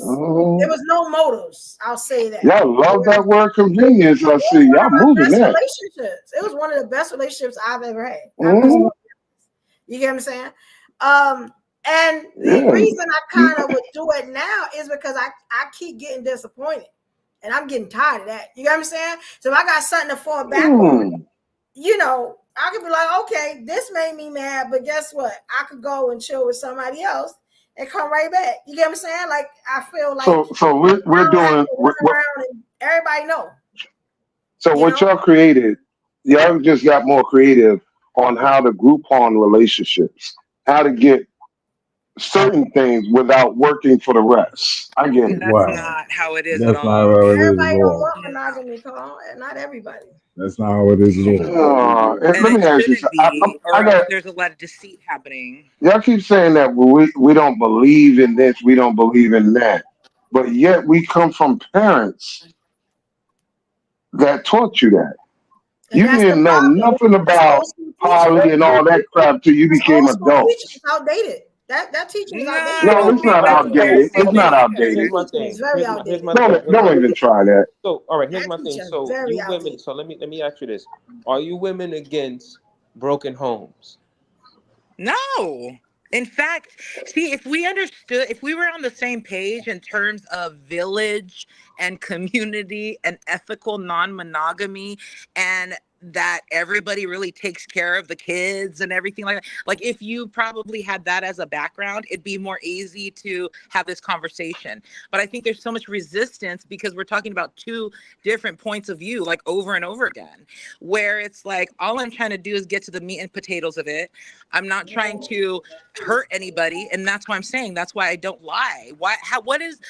Oh, was no motives. I'll say that. y'all love that word convenience. I It was see one y'all of my moving best that. relationships. It was one of the best relationships I've ever had. I'm just Hmm. you get what I'm saying? And the Yeah. reason I kind of would do it now is because I keep getting disappointed. And I'm getting tired of that. You get what I'm saying? So if I got something to fall back on, Hmm. I could be like, okay, this made me mad, but guess what? I could go and chill with somebody else and come right back. You get what I'm saying? Like I feel like So we're I don't have doing to run around and everybody know, so you what know? y'all created. Y'all just got more creative on how to Groupon relationships, how to get certain things without working for the rest. I get it. That's Wow. not how it is at That's not all. how it is at Everybody don't all. want No. monogamy, Carl. Not everybody. That's not how it is at all. And Let it me ask you shouldn't something. be, or I else got there's a lot of deceit happening. y'all keep saying that we don't believe in this, we don't believe in that, but yet we come from parents that taught you that. And You that's the didn't know problem. nothing That's about old school teaching. poly and all that crap till you That's became old school teaching. adults. It's outdated. That teaching is No, outdated. I No, don't it's think not that's That fair to outdated. say It's that not either. outdated. Here's my teaching is thing. very Here's outdated. my thing. Here's my Don't thing. even try that. So, all right, here's That my thing. teaching is So, very you women. outdated. So let me ask you this: are you women against broken homes? No. In fact, see, if we were on the same page in terms of village and community and ethical non monogamy and that everybody really takes care of the kids and everything like that. Like if you probably had that as a background, it'd be more easy to have this conversation. But I think there's so much resistance because we're talking about two different points of view, like over and over again, where it's like, all I'm trying to do is get to the meat and potatoes of it. I'm not trying to hurt anybody. And that's why I'm saying, that's why I don't lie. What is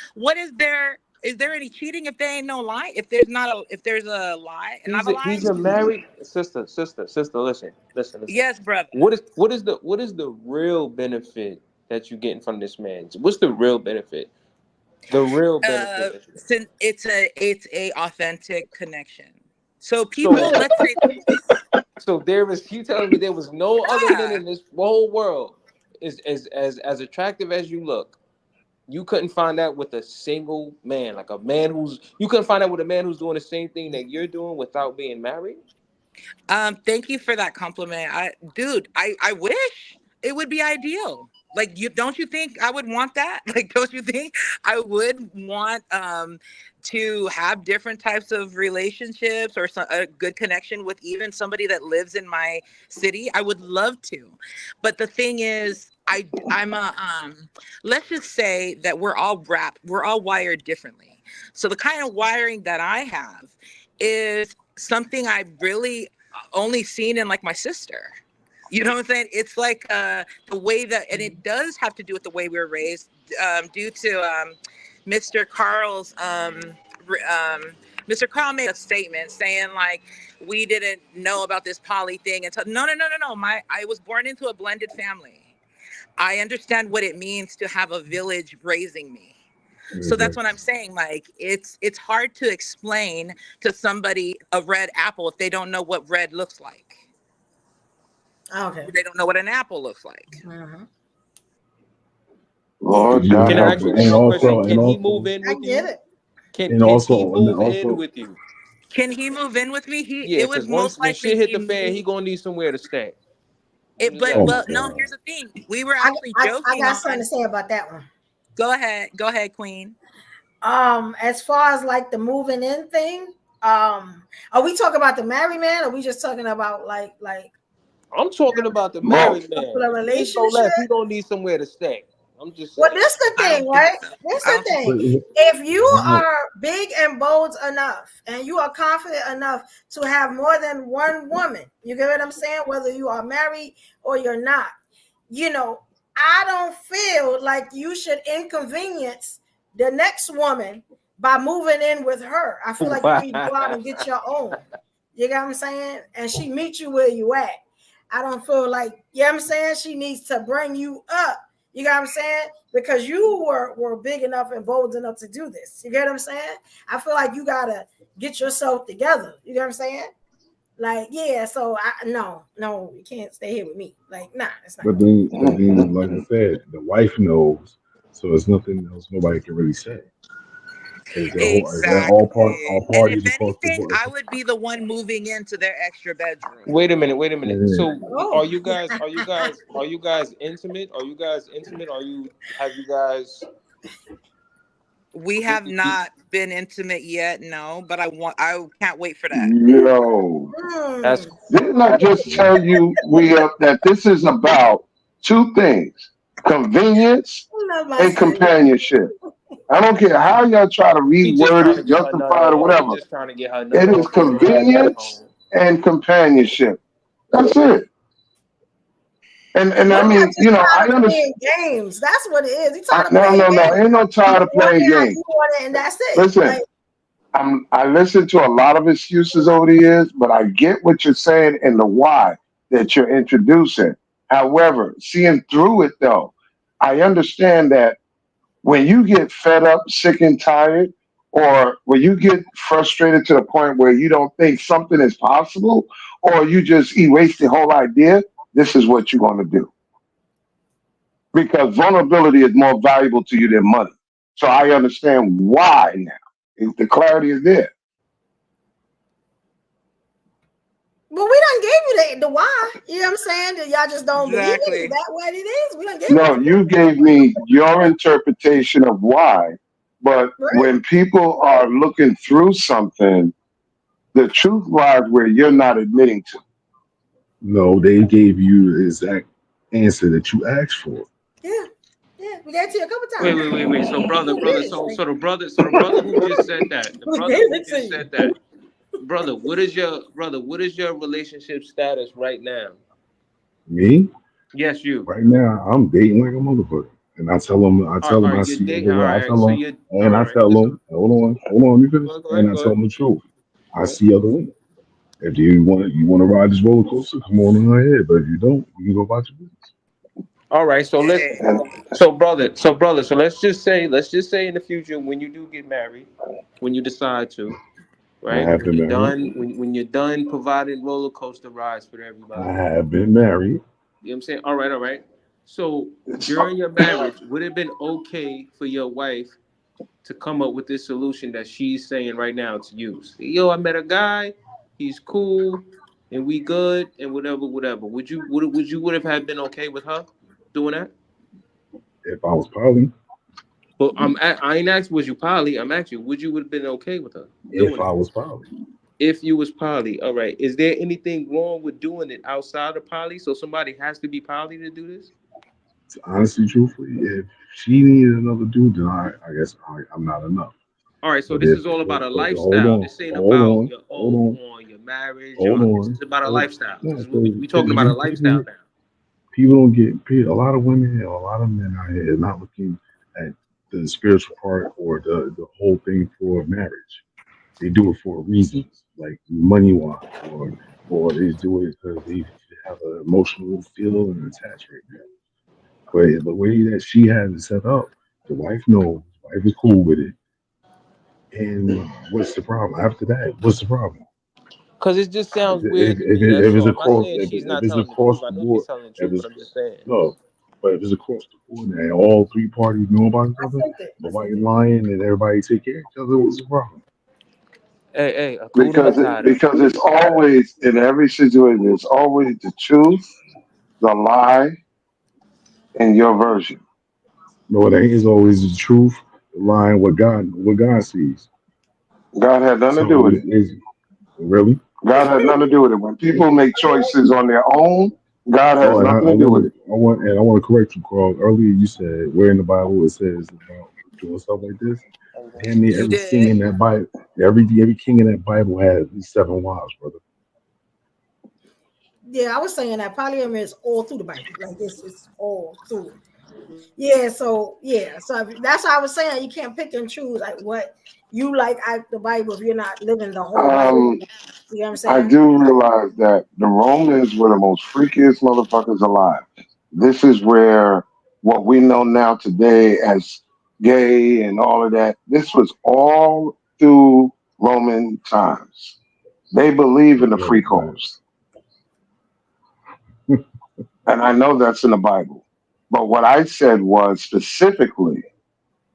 there? Is there any cheating if there ain't no lie? If there's a lie and not a lie? He's a married sister. Listen. Yes, brother. What is the real benefit that you getting from this man? What's the real benefit? The real benefit. Since it's a authentic connection. So people, let's say this. So you telling me there was no other men in this whole world is as attractive as you look. You couldn't find that with a single man, like a man you couldn't find that with a man who's doing the same thing that you're doing without being married? Thank you for that compliment. I wish it would be ideal. Like, don't you think I would want that? Like, don't you think I would want to have different types of relationships or a good connection with even somebody that lives in my city? I would love to. But the thing is, I'm let's just say that we're all wired differently. So the kind of wiring that I have is something I've really only seen in like my sister. You know what I'm saying? It's like the way that, and it does have to do with the way we were raised, due to Mr. Carl's. Mr. Carl made a statement saying like we didn't know about this poly thing until no. I was born into a blended family. I understand what it means to have a village raising me. So that's what I'm saying. Like it's hard to explain to somebody a red apple if they don't know what red looks like. Okay. They don't know what an apple looks like. Mm-hmm. Lord, Can I ask you one question? Can he also, move in with I get you? it. Can he move in with you? Can he move in with me? It would most likely when shit hit the fan, he gonna need somewhere to stay. No, here's the thing. We were actually joking. I got something to say about that one. Go ahead, Queen. As far as like the moving in thing, are we talking about the married man, or are we just talking about like? I'm talking about the married man. The relationship. He don't need somewhere to stay. I'm just saying. Well, this the thing, right? This the thing. If you are big and bold enough, and you are confident enough to have more than one woman, you get what I'm saying? Whether you are married or you're not, I don't feel like you should inconvenience the next woman by moving in with her. I feel like you need to go out and get your own. You get what I'm saying? And she meets you where you at. I don't feel like, you know what I'm saying? She needs to bring you up. You got what I'm saying? Because you were big enough and bold enough to do this. You get what I'm saying? I feel like you got to get yourself together. You get what I'm saying? Like, yeah, so no, you can't stay here with me. Like, nah, it's not. But then, like I said, the wife knows, so it's nothing else nobody can really say. Exactly. All parties. And if anything, I would be the one moving into their extra bedroom. Wait a minute. So, are you guys intimate? Have you guys? We have not been intimate yet, no. But I can't wait for that. Yo, didn't I just tell you that this is about two things: convenience and companionship. I don't care how y'all try to reword it, justify it, or whatever. It is convenience and companionship. That's it. And I mean, I understand. Games. That's what it is. He's talking No. Ain't no tired of playing games. And that's it. Listen, I listened to a lot of excuses over the years, but I get what you're saying and the why that you're introducing. However, seeing through it though, I understand that when you get fed up, sick and tired, or when you get frustrated to the point where you don't think something is possible, or you just erase the whole idea, this is what you're going to do. Because vulnerability is more valuable to you than money. So I understand why now. The clarity is there. But we done gave you the why. You know what I'm saying? That y'all just don't believe it. Is that what it is? We done gave you gave me your interpretation of why. But when people are looking through something, The truth lies where you're not admitting to. No, they gave you the exact answer that you asked for. Yeah, we gave it to you a couple Wait, times. wait, wait, wait. So brother, You brother, did, so Shay. so the brother, so the brother who just said that, the We brother gave who it to just you. said that, brother, what is your relationship status right now? Me, Yes, you. right now, I'm dating like a motherfucker. And I All right, tell all them right, I you're see dating. other All women. I right, tell so them, you're and all I right. tell Listen, them, hold on, let me finish. go And ahead, I go tell ahead. them the truth. I Go ahead. see other women. If you want to ride this roller coaster, come on ahead. But if you don't, you can go about your business. All right, so let's Hey, And so let's just say in the future when you do get married, when you decide to, I right? have When been you're married. done, when you're done providing roller coaster rides for everybody. I have been married. You know what I'm saying? All right, all right. So it's during your marriage, would it have been okay for your wife to come up with this solution that she's saying right now to use? Yo, I met a guy, he's cool, and we good, and whatever, whatever. Would you would have had been okay with her doing that? If I was poly, But I ain't asked was you poly. I'm asking you, would you would have been okay with her if doing I that was poly, if you was poly? All right. Is there anything wrong with doing it outside of poly? So somebody has to be poly to do this. honestly, truthfully, if she needed another dude, then I guess I'm not enough. All right. So But this if, is all about a but hold lifestyle. on, This ain't hold about on, your hold oh on, on your marriage. hold This on, is about a hold. lifestyle. This No, is what we talking because about a lifestyle now. people don't a lot of women and a lot of men out here not looking at the spiritual part or the whole thing for marriage. They do it for reasons like money wise, or they do it because they have an emotional feel and attached right now. But the way that she has it set up, the wife knows, the wife is cool with it. And what's the problem? After that, what's the problem? Cause it just sounds weird to me. If That's it's all. I'm not across saying she's if not it's telling the across truth. I the know she's board, telling the if truth, but it's I'm just saying. no, but if it's across the board and all three parties know about each I other, sent it. the white lion and everybody take care of each other, what's the problem? Hey, hey, Akuda because Matata. because it's always in every situation. It's always the truth, the lie, and your version. No, it ain't. It's always the truth, the line, what God sees. God had nothing to do So with it. it's really. God had nothing to do with it. When people make choices on their own, God Oh, has and nothing to do with it. I want to correct you, Carl. Earlier, you said where in the Bible it says about doing stuff like this. Damn near you every king did. in that Bible, every king in that Bible had at least 7 wives, brother. Yeah, I was saying that polyamory is all through the Bible. Like it's all through. Yeah, so that's why I was saying you can't pick and choose like what you like out the Bible if you're not living the whole Bible. Um, You know what I'm I saying? do realize that the Romans were the most freakiest motherfuckers alive. This is where what we know now today as gay and all of that, this was all through Roman times. They believe in the Right, free right. coast. And I know that's in the Bible. But what I said was specifically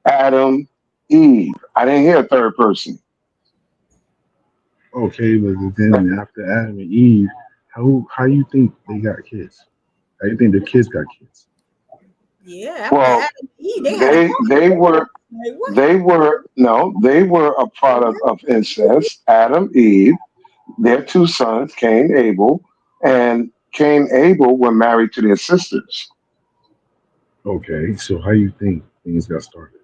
Adam, Eve. I didn't hear a third person. Okay, but then after Adam and Eve, how you think they got kids? How you think the kids got kids? Yeah, after Adam Well, and Eve, they had a they couple. they were Like what? they were no, they were a product of incest. Adam, Eve, their two sons, Cain, Abel, and Cain, Abel were married to their sisters. Okay, so how you think things got started?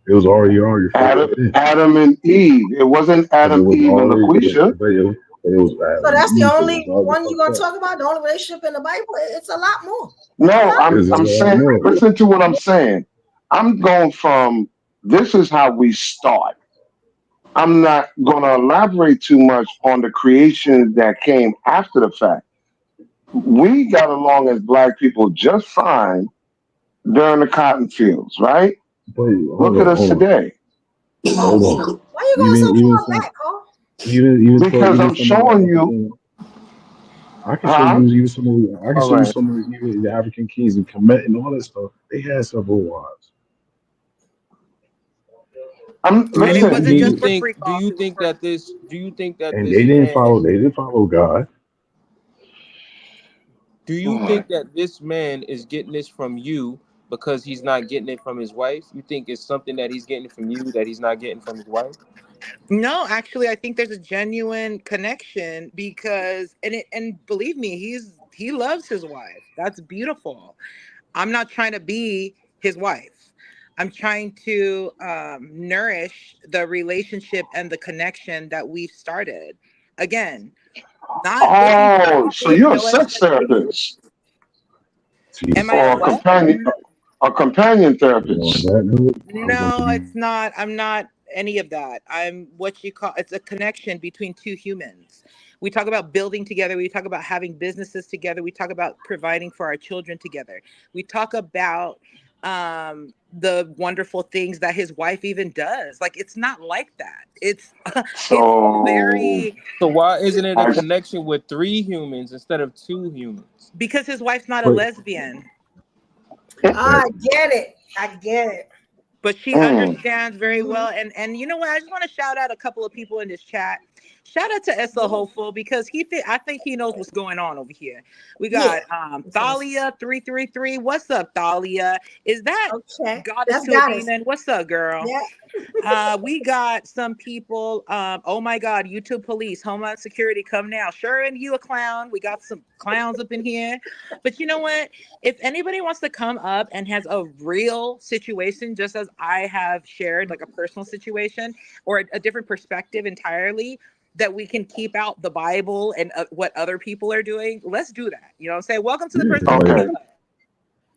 It was already from back then, Adam and Eve. It wasn't but it Adam, was Eve, and already, LaQuisha. but it was So Adam and that's the Eve, so it was only already one you're fucked gonna up. talk about. The only relationship in the Bible. It's a lot more. A No, lot I'm There's a I'm lot saying more. listen to what I'm saying. I'm going from this is how we start. I'm not gonna elaborate too much on the creation that came after the fact. We got along as black people just fine during the cotton fields, right? But Look at us hold on, today. hold on. Why you going Even so even far some back, Cole? Because even I'm some of the showing you, African. I can show huh? you even some of I can All show you right. some of even the African kings and Kemet and all that stuff. They had several wives. I'm And it Do listen. wasn't you just for think? freak Do off, you it was think for that this? Do you think that And this man? they didn't follow God. Do you think that this man is getting this from you because he's not getting it from his wife? You think it's something that he's getting from you that he's not getting from his wife? No, actually, I think there's a genuine connection because, and believe me, he loves his wife. That's beautiful. I'm not trying to be his wife. I'm trying to nourish the relationship and the connection that we've started. Again, not looking for Oh, so marriage, you're a no sex therapist Am Jesus I a or a what? Christ. companion Well, on therapist. that note, I'm going to No, be it's not. I'm not any of that. I'm what you call it's a connection between two humans. We talk about building together. We talk about having businesses together. We talk about providing for our children together. We talk about the wonderful things that his wife even does. Like it's not like that. It's So very So why isn't it a I connection with 3 humans instead of 2 humans? because his wife's not a but lesbian. I get it. I get it. But she mm, understands very well. And you know what? I just want to shout out a couple of people in this chat. Shout out to S01 Hopeful because I think he knows what's going on over here. We Yeah. got Thalia 333. What's up, Thalia? Is that Okay. goddess That's to a goddess. demon? What's up, girl? Yeah. We got some people. Oh my God, YouTube police, Homeland Security, come now. Sure, and you a clown. We got some clowns up in here. But you know what? If anybody wants to come up and has a real situation, just as I have shared, like a personal situation or a different perspective entirely, that we can keep out the Bible and what other people are doing, let's do that. You know what I'm saying? Welcome to the yeah, Persecuted like okay. Club.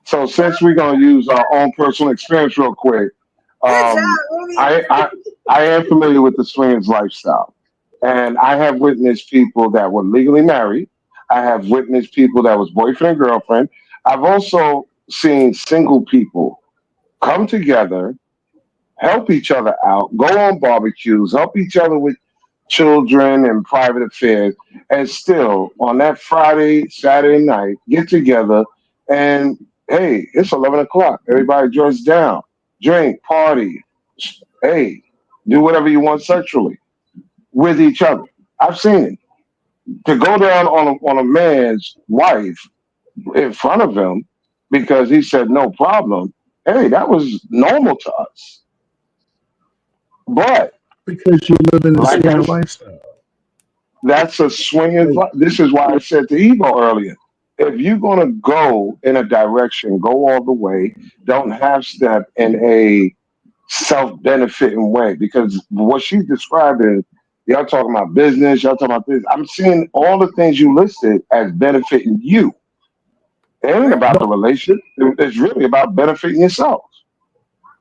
So since we're gonna use our own personal experience real quick, Good job, um, Ruby. I am familiar with the swingers lifestyle, and I have witnessed people that were legally married. I have witnessed people that was boyfriend and girlfriend. I've also seen single people come together, help each other out, go on barbecues, help each other with children and private affairs, and still on that Friday, Saturday night, get together and hey, it's 11 o'clock. Everybody joins down, drink, party, hey, do whatever you want sexually with each other. I've seen it. To go down on a man's wife in front of him because he said no problem. Hey, that was normal to us. But because you live in the like swinger lifestyle. that's a swingers. Like, This is why I said to Evo earlier. If you're gonna go in a direction, go all the way. Don't half step in a self-benefiting way because what she's describing, y'all talking about business, y'all talking about this. I'm seeing all the things you listed as benefiting you. It ain't Right. about no, the relationship. It's really about benefiting yourself.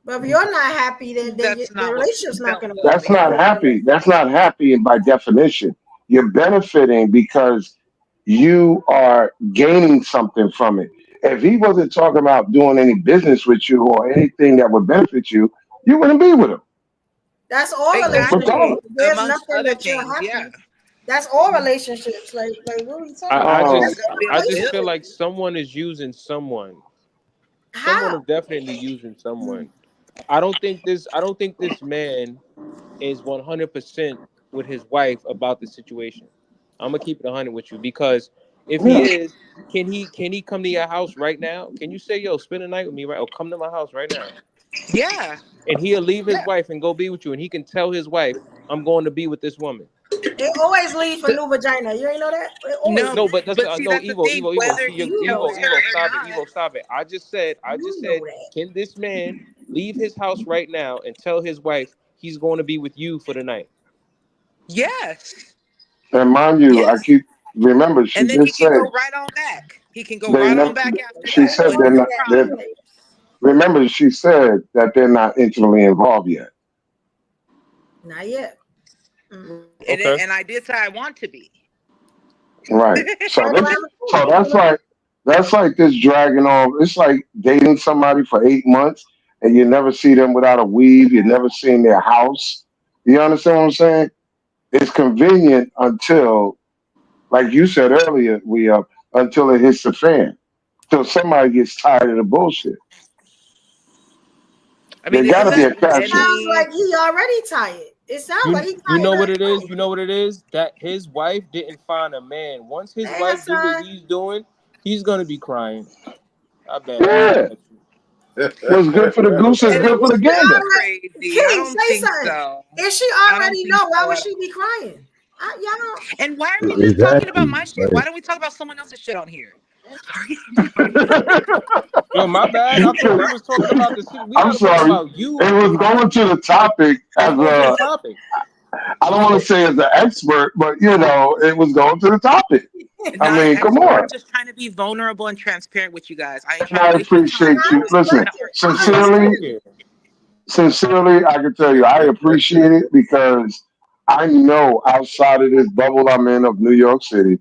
But if you're not happy, then That's the not what relationship's not felt going to good. That's go Yeah. not forward. happy. That's not happy by definition. You're benefiting because you are gaining something from it. If he wasn't talking about doing any business with you or anything that would benefit you, you wouldn't be with him. That's all relationships. Exactly. Regardless. There's Amongst nothing other that you're things. Yeah. happy. That's all relationships. Like what are we talking I, about? I Um, That's just It's all I built just feel relationships. like someone is using someone. Someone How? is definitely using someone. I don't think this man is 100% with his wife about the situation. I'm gonna keep it 100 with you because if he yeah. is, can he come to your house right now? Can you say, yo, spend the night with me, right? Or come to my house right now? Yeah. And he'll leave his Yeah. wife and go be with you, and he can tell his wife, I'm going to be with this woman. It always leads for The- new vagina. You ain't know that? It always no, No, leads. but that's but see, no that's the Evo, thing. Evo, Evo. Whether See, you You know Evo, that. Evo, know it stop it, or not, Evo, stop it. I just You know said, that. can this man leave his house right now and tell his wife he's going to be with you for the night? yes. And mind you, I Yes. keep remember she And then he just can said go right on back. He can go they right on never. back after She that. It said Wouldn't they're be wasn't a not. that They're, problem. serious. remember, she said that they're not intimately involved yet. Not yet. Mm. Okay. And I did say I want to be. Right. So Turn this. around and So prove it. that's like this dragging on. It's like dating somebody for 8 months and you never see them without a weave. You never seen their house. You understand what I'm saying? It's convenient until, like you said earlier, until it hits the fan. Till somebody gets tired of the bullshit. I mean, There got isn't to be that a It catch. sounds any? like he already tired. It sounds like You he you tired know of what it is? that. You know what it is? That his wife didn't find a man. Once his Hey, wife do what Hassan. he's doing, he's gonna be crying. I bet Yeah. you. What's good for the goose is And good for the She gander. already, crazy. I King, don't say think something. so. If she I don't already think know, why so would at she all. be crying? Y'all don't. And why are we just talking about Exactly. my shit? Like, Why don't we talk about someone else's shit on here? Yo, my bad. I thought we was talking about the shit. We I'm gotta talk sorry. about you. It was going to the topic Let's as go to the a, topic. I don't want to say as an expert, but it was going to the topic. I Not an mean, come expert. on. I'm just trying to be vulnerable and transparent with you guys. I ain't And trying I to waste your appreciate time. I you. I'm just trying Listen, to respect it. articulate I Yeah, my respect sincerely, shit. yeah. sincerely, I can tell you, I appreciate it because I know outside of this bubble I'm in of New York City,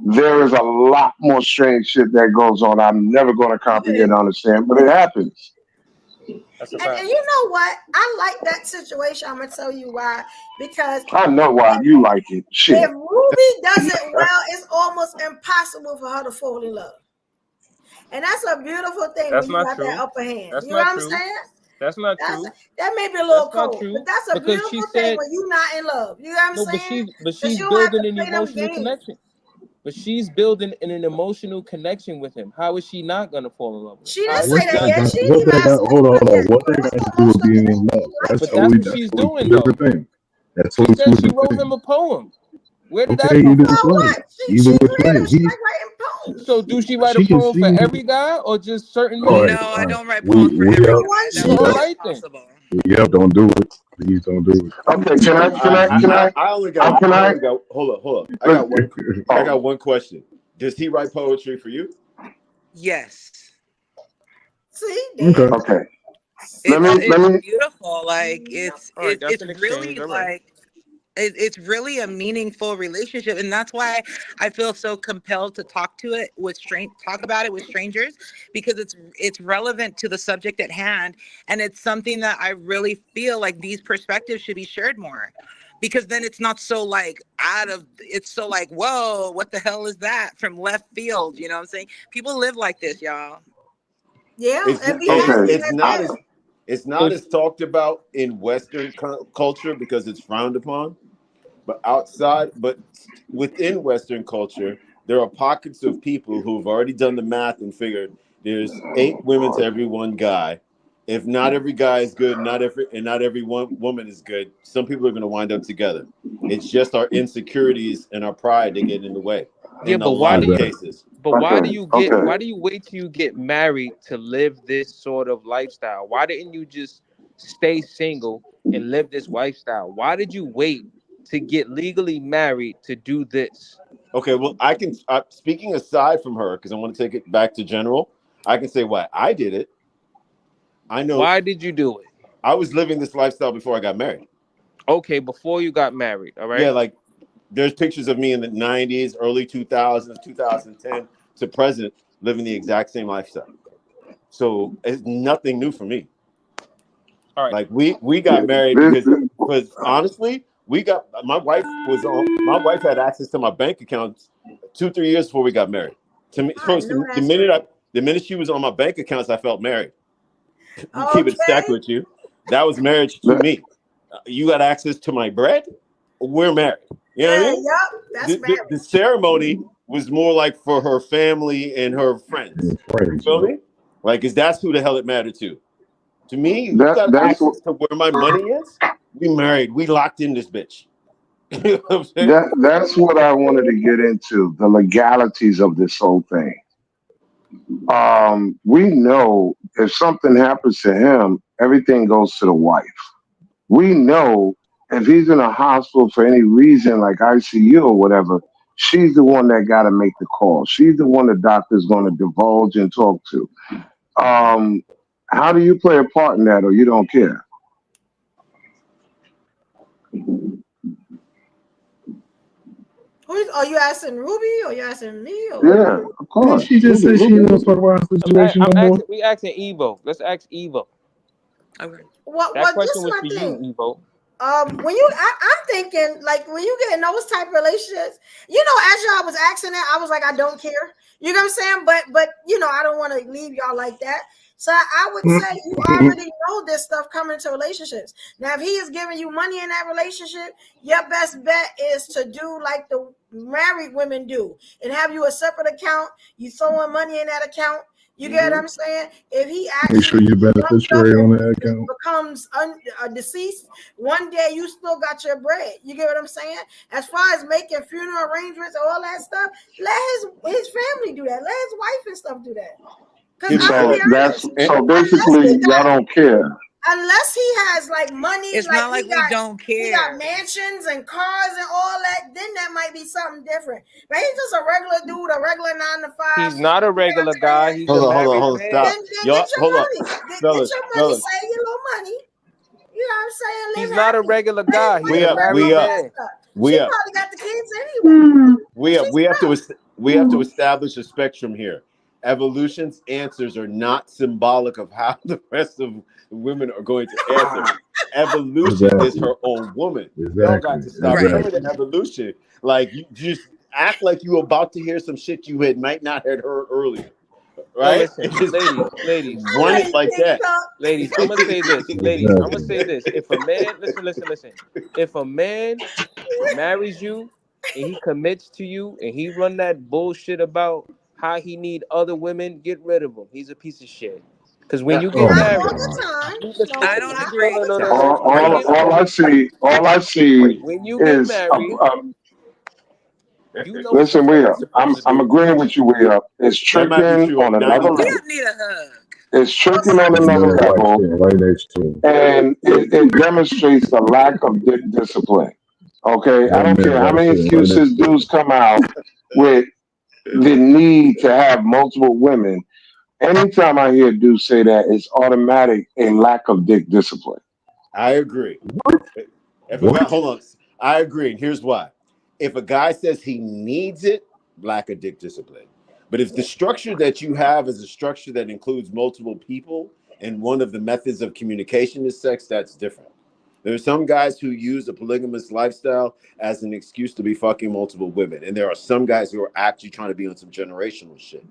there is a lot more strange shit that goes on. I'm never going to comprehend it. and understand, but it happens. That's a And fact. you know what? I like that situation. I'm gonna tell you why. Because I know why you like it. if Shit. Ruby does it well, it's almost impossible for her to fall in love. And that's a beautiful thing That's when you not got that true. upper hand. That's You know what not I'm true. saying? That's not That's true. that may be a little That's not cold, but true. that's a Because she beautiful thing said when you're not in love. You know what I'm no, saying? but Because she's you don't have to building an play them emotional games. connection. But she's building an emotional connection with him. How is she not gonna fall in love with him? She How didn't is say what she that that not? yet. got? She didn't What even that have got? sex Hold on, with hold her on. yet. What So that let's got to not do go with stuff being that in she love? didn't like That's But yet. that's totally what that's she's totally doing two though. different things. That's She totally two said she different wrote him things. a poem. Where did that Okay, come either from? which Well, way, what? either She's which way, real. She like writing So poems. do she write a she can poem for see. every guy or just certain All men? right, No, all I right. don't write We poems for we She's every up, the guy. one That she would we All be up, like. right then. impossible. we up. Don't do it. Please don't do it. Okay, can I, only got hold up. I oh, got one question. Does he write poetry for you? Yes. See, there. Okay. okay. It's Let it's me, beautiful. Like All right, that's it's an really exchange. All right. like it's really a meaningful relationship, and that's why I feel so compelled to talk about it with strangers, because it's relevant to the subject at hand, and it's something that I really feel like these perspectives should be shared more, because then it's not so like it's so like, whoa, what the hell is that from left field? You know what I'm saying? People live like this, y'all. Yeah, It's and be it's happy okay. it's at not that. as it's not If as talked about in Western culture because it's frowned upon. But within Western culture, there are pockets of people who've already done the math and figured there's 8 women to every one guy. If not every guy is good, not every one woman is good, some people are going to wind up together. It's just our insecurities and our pride that get in the way yeah, in a but why lot do of you? Exactly. cases. But Okay. Okay. why do you wait till you get married to live this sort of lifestyle? Why didn't you just stay single and live this lifestyle? Why did you wait to get legally married to do this? Okay, well, speaking aside from her, because I want to take it back to general, I can say why I did it. I know Why did you do it? I was living this lifestyle before I got married. Okay, before you got married, all Yeah, right? like there's pictures of me in the 90s, early 2000s, 2010 to present living the exact same lifestyle. So it's nothing new for me. All right. Like we got married This, because honestly, we got my wife had access to my bank accounts 2-3 years before we got married. To me, I first know the that's minute right. she was on my bank accounts, I felt married. Keep it stacked Okay. with you. That was marriage to me. You got access to my bread. We're married. You know what I Yeah, mean? yup. That's The marriage. ceremony was more like for her family and her friends. And You friends, feel yeah. me? Like, is that's who the hell it mattered to? To me, you that got that's what access to where my money is. We married. We locked in this bitch. You know what I'm saying? that's what I wanted to get into, the legalities of this whole thing. We know if something happens to him, everything goes to the wife. We know if he's in a hospital for any reason, like ICU or whatever, she's the one that got to make the call. She's the one the doctor's going to divulge and talk to. Um, how do you play a part in that, or you don't care? Are you asking Ruby or you asking me or what? Yeah, of Didn't course. she just Ruby, say she Ruby, ain't gonna talk about her situation I'm no more? asking. We asking Evo. Let's ask Evo. Okay. That This question is was my for you, thing. Evo. I'm thinking like when you get in those type of relationships, as y'all was asking that, I was like, I don't care. You know what I'm saying? But I don't want to leave y'all like that. So I would say you already know this stuff coming into relationships. Now, if he is giving you money in that relationship, your best bet is to do like the married women do and have you a separate account. You throw in money in that account. You get what I'm saying? If he Make sure actually you runs up beneficiary on and that account. becomes deceased, one day you still got your bread. You get what I'm saying? As far as making funeral arrangements, all that stuff, let his family do that. Let his wife and stuff do that. Because I'll be honest, so basically y'all don't care. Unless he has like money, It's like not like we don't he got care. mansions and cars and all that, then that might be something different. But he's just a regular dude, a regular 9 to 5. He's not a regular guy. He's a married man. Stop. Then Y'all, get your hold money. up. Get Fellas, your money, fellas. save your little money. You know what I'm saying? He's Live not a happy. regular guy. He's We a up, married we up. man. We She up. probably got the kids anyway. We have to establish a spectrum here. Evolution's answers are not symbolic of how the rest of women are going to answer. Evolution is her own woman. Y'all got to stop Right. coming to evolution. Like you just act like you about to hear some shit you might not have heard earlier. Right? So listen, ladies, run it like that. ladies, I'm gonna say this. Ladies, I'm gonna say this. If a man, listen. If a man marries you and he commits to you and he run that bullshit about how he need other women, get rid of him. He's a piece of shit. Because when you get married, I don't agree. no. All I see When you get is married, you know what listen, the fuck we you're up. supposed to I'm do. agreeing with you, we up. It's That might be tricking true on of another 90%. level. We need a hug. It's tricking on And another then wife level, sitting right next to him. and it demonstrates the lack of discipline. Okay, I That don't man care how wife many sitting right excuses next to dudes him. come out with the need to have multiple women. Anytime I hear dudes say that, it's automatic a lack of dick discipline. I agree. If a guy, What? hold on, I agree. And here's why: if a guy says he needs it, lack of dick discipline. But if the structure that you have is a structure that includes multiple people, and one of the methods of communication is sex, that's different. There are some guys who use a polygamous lifestyle as an excuse to be fucking multiple women, and there are some guys who are actually trying to be on some generational shit.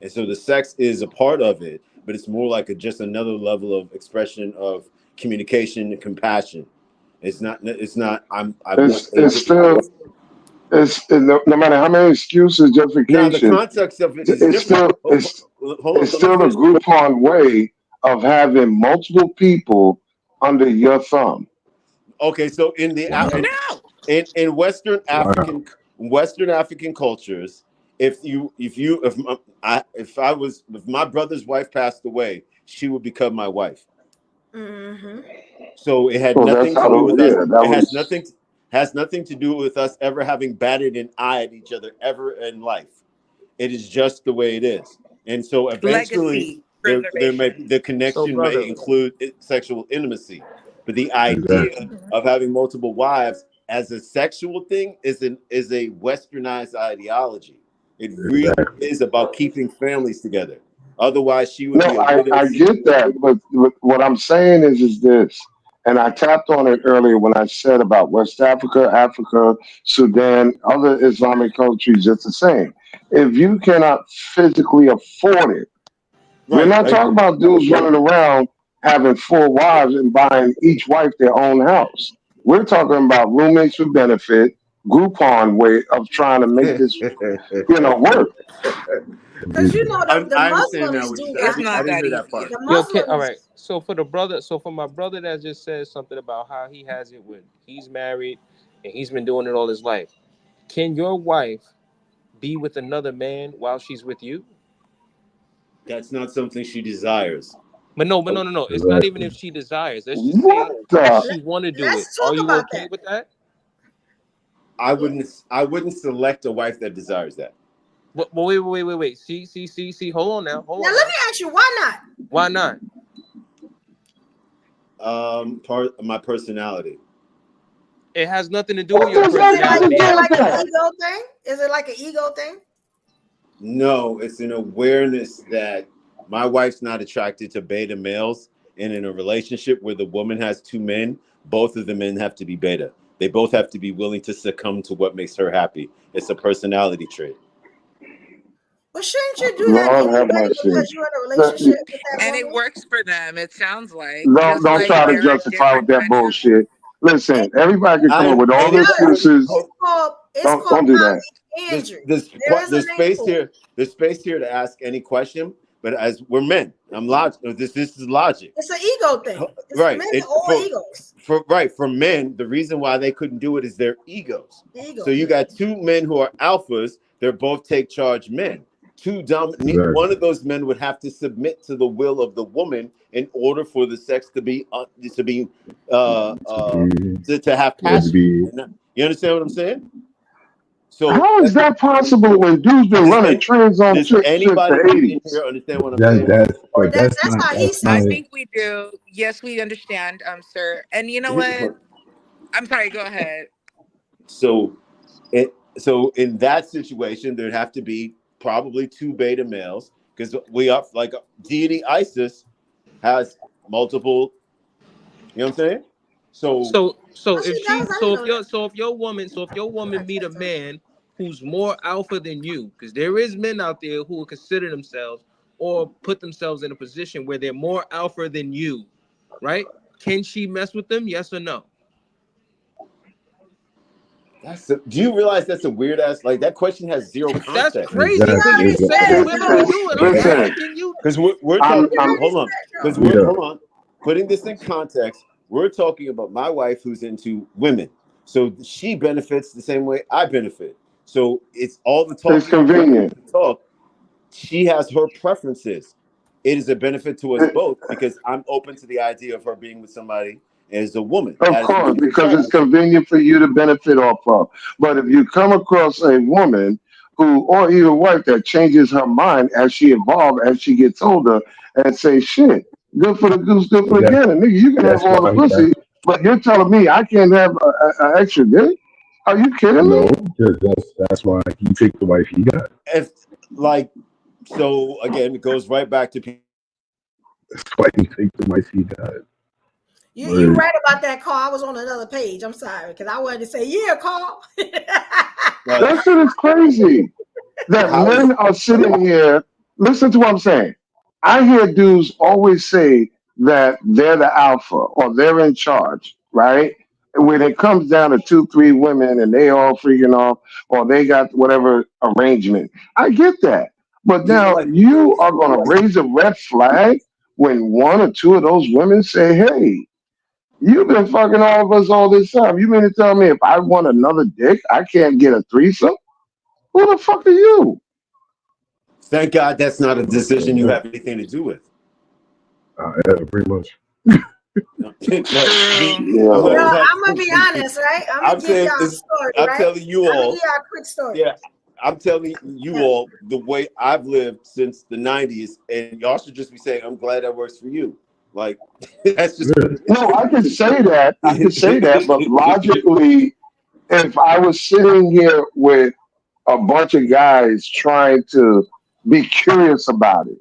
And so the sex is a part of it, but it's more like just another level of expression of communication and compassion. It's not. It's not. I want a It's different. still no matter how many excuses, Now the justification. context of it is It's different. still Hold on. it's Let me still a finish. Groupon way of having multiple people under your thumb. Okay, so in the Wow. No. in Wow. Western African cultures, if my brother's wife passed away, she would become my wife. Mm-hmm. So it had So that's nothing to how do with us. that It was. has nothing to do with us ever having batted an eye at each other ever in life. It is just the way it is. And so eventually Legacy the preservation. So, connection may brother, include sexual intimacy. But the idea Exactly. of having multiple wives as a sexual thing is a westernized ideology. It really Exactly. is about keeping families together. Otherwise, she would No, be a widow. I get that, but what I'm saying is this, and I tapped on it earlier when I said about West Africa, Africa, Sudan, other Islamic countries, it's the same. If you cannot physically afford it, we're Right. not talking about dudes running around having 4 wives and buying each wife their own house. We're talking about roommates with benefit, Groupon way of trying to make this, work. Because the I understand now Muslims what you do said. It's that. I not didn't that hear that easy. part. The yo, all Muslims. right. So for my brother that just said something about how he has it when he's married and he's been doing it all his life. Can your wife be with another man while she's with you? That's not something she desires. But no. It's not even Exactly. if she desires. Let's just What say the? she want to do it. Let's Are talk you about okay that. with that? I wouldn't select a wife that desires that. But wait. See. Hold on now. Now let me ask you, why not? Why not? Part of my personality. It has nothing to do with What your does that got to personality. do Is it with like an that? ego thing? Is it like an ego thing? No, it's an awareness that my wife's not attracted to beta males, and in a relationship where the woman has 2 men, both of the men have to be beta. They both have to be willing to succumb to what makes her happy. It's a personality trait. Well, shouldn't you do that Lord have anyway mercy. because you're in a relationship with that And it woman? works for them, it sounds like. Just Don't like try to there are justify with different that kinds of bullshit. Listen, everybody can come up with all It the does. excuses. It's called Don't do that. polyandry. There's There is a there's name space for it. here. There's space here to ask any question, But as we're men, I'm logic. This is logic. It's an ego thing. It's Right. Men are all egos. For men, the reason why they couldn't do it is their egos. So you got two men who are alphas. They're both take charge men. Neither one of those men would have to submit to the will of the woman in order for the sex to have passion. You understand what I'm saying? So how is that possible when dudes been running trains on does chicks since anybody the in 80s? here understand what I'm saying? That's how he said. I think we do. Yes, we understand, sir. And you know what? I'm sorry. Go ahead. So in that situation, there'd have to be probably 2 beta males, because we are like deity Isis has multiple. You know what I'm saying? If your woman meet a man who's more alpha than you, because there is men out there who will consider themselves or put themselves in a position where they're more alpha than you, right? Can she mess with them? Yes or no? Do you realize that's a weird ass, like, that question has zero context? That's crazy, because you said women will do it. I'm asking you. Because we're talking, hold on. Putting this in context, we're talking about my wife who's into women. So she benefits the same way I benefit. So it's all the talk. It's convenient. She has her preferences. It is a benefit to us both, because I'm open to the idea of her being with somebody as a woman. Of course, because it's convenient for you to benefit off of. But if you come across a woman or even a wife that changes her mind as she evolves, as she gets older, and say, shit, good for the goose, good for the gander. Nigga, you can have all the pussy, but you're telling me I can't have an extra dick? Are you kidding me? No, that's why he take the wife he got. So again, it goes right back to people. That's why he take the wife he got. You right about that, Carl. I was on another page. I'm sorry, because I wanted to say, yeah, Carl. That shit is crazy. That men are sitting here. Listen to what I'm saying. I hear dudes always say that they're the alpha or they're in charge, right? When it comes down to 2, 3 women and they all freaking off, or they got whatever arrangement. I get that. But now you are going to raise a red flag when 1 or 2 of those women say, hey, you've been fucking all of us all this time. You mean to tell me if I want another dick, I can't get a threesome? Who the fuck are you? Thank God that's not a decision you have anything to do with. Yeah, pretty much. I'm gonna be honest, right? I'm gonna give y'all a story, right? I'm telling you all. I'm gonna give y'all a quick story. Yeah, I'm telling you all the way I've lived since the 90s, and y'all should just be saying, I'm glad that works for you. Like, that's just no, I can say that. I can say that, but logically, if I was sitting here with a bunch of guys trying to be curious about it,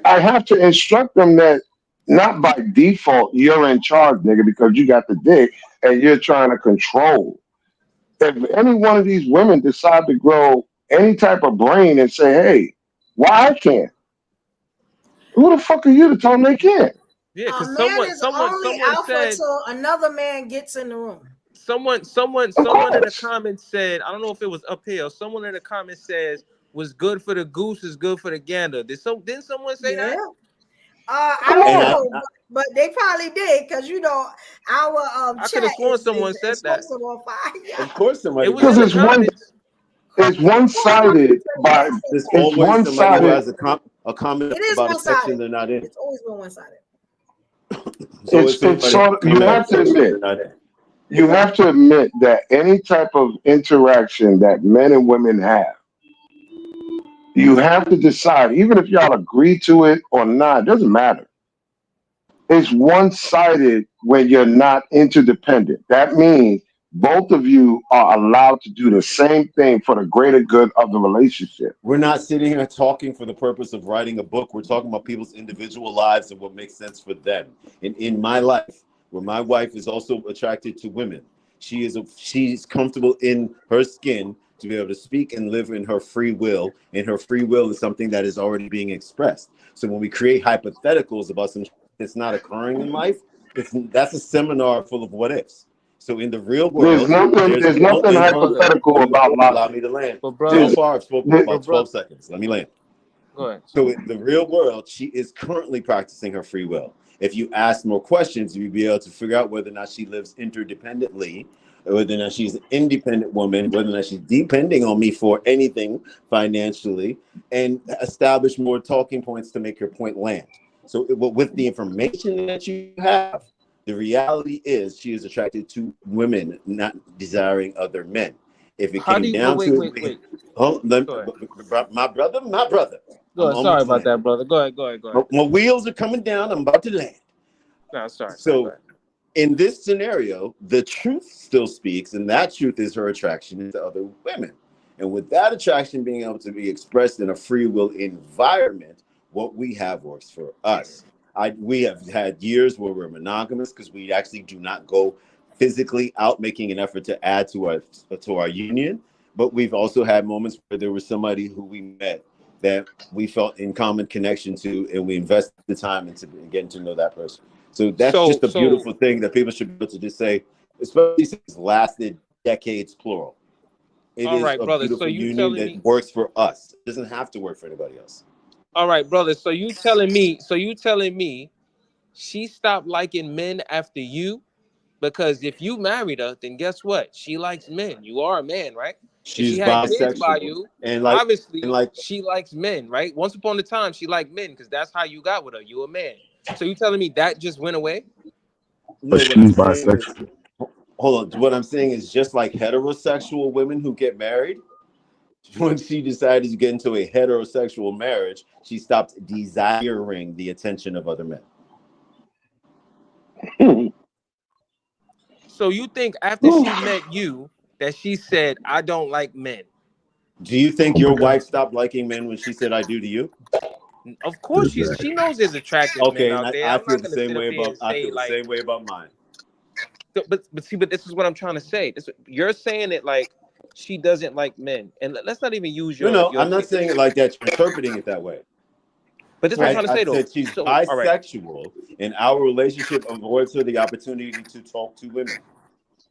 I have to instruct them that not by default you're in charge, nigga, because you got the dick and you're trying to control. If any one of these women decide to grow any type of brain and say, hey, why I can't? Who the fuck are you to tell them they can't? Yeah, because someone alpha said, so another man gets in the room. Someone in the comments said, I don't know if it was up here, someone in the comments says, what's good for the goose is good for the gander. Didn't someone say that? I don't know, but they probably did, because our I could have sworn someone said that. Of course, somebody. Because it's one-sided. There's always somebody who has a comment about a section they're not in. It's always been one-sided. You have to admit that any type of interaction that men and women have, you have to decide, even if y'all agree to it or not, it doesn't matter. It's one-sided when you're not interdependent. That means both of you are allowed to do the same thing for the greater good of the relationship. We're not sitting here talking for the purpose of writing a book. We're talking about people's individual lives and what makes sense for them. And in my life, where my wife is also attracted to women, she's comfortable in her skin to be able to speak and live in her free will, and her free will is something that is already being expressed. So when we create hypotheticals about some that's not occurring in life, that's a seminar full of what ifs. So in the real world, there's nothing hypothetical about life. Allow me to land. So far, I've spoken for about 12 seconds. Let me land. Go ahead. So in the real world, she is currently practicing her free will. If you ask more questions, you'll be able to figure out whether or not she lives interdependently, or whether or not she's an independent woman, whether or not she's depending on me for anything financially, and establish more talking points to make your point land. So with the information that you have, the reality is she is attracted to women, not desiring other men. If it How do came you down to wait. it, hold, let, Go ahead. my brother, Go I'm ahead. Sorry almost about landing. that, brother. Go ahead. My wheels are coming down. I'm about to land. No, sorry. Go So ahead. in this scenario, the truth still speaks, and that truth is her attraction to other women. And with that attraction being able to be expressed in a free will environment, what we have works for us. We have had years where we're monogamous because we actually do not go physically out making an effort to add to our union. But we've also had moments where there was somebody who we met that we felt in common connection to, and we invested the time into getting to know that person. So that's just a beautiful thing that people should be able to just say, especially since it's lasted decades, plural. It All is right, a brother. So beautiful you union telling that me? works for us. It doesn't have to work for anybody else. All right, brother. So you telling me? She stopped liking men after you? Because if you married her, then guess what? She likes men. You are a man, right? If she She's had kids by bisexual, you, and obviously like she likes men, right? Once upon a time, she liked men because that's how you got with her. You a man. So you telling me that just went away? no, But what I'm she's saying is, bisexual. hold on. What I'm saying is, just like heterosexual women who get married, when she decided to get into a heterosexual marriage, she stopped desiring the attention of other men. So you think after she met you that she said, "I don't like men"? Do you think Oh my your God. wife stopped liking men when she said "I do" to you? Of course, she Exactly. knows there's attractive men Okay, and out there. I I'm feel not the gonna same sit up way here about and say like, mine. but this is what I'm trying to say. You're saying it like she doesn't like men, and let's not even use No, your I'm not case. saying it like that. You're interpreting it that way. But this is what I'm trying to I say though. said she's So all right. bisexual, and our relationship affords her the opportunity to talk to women.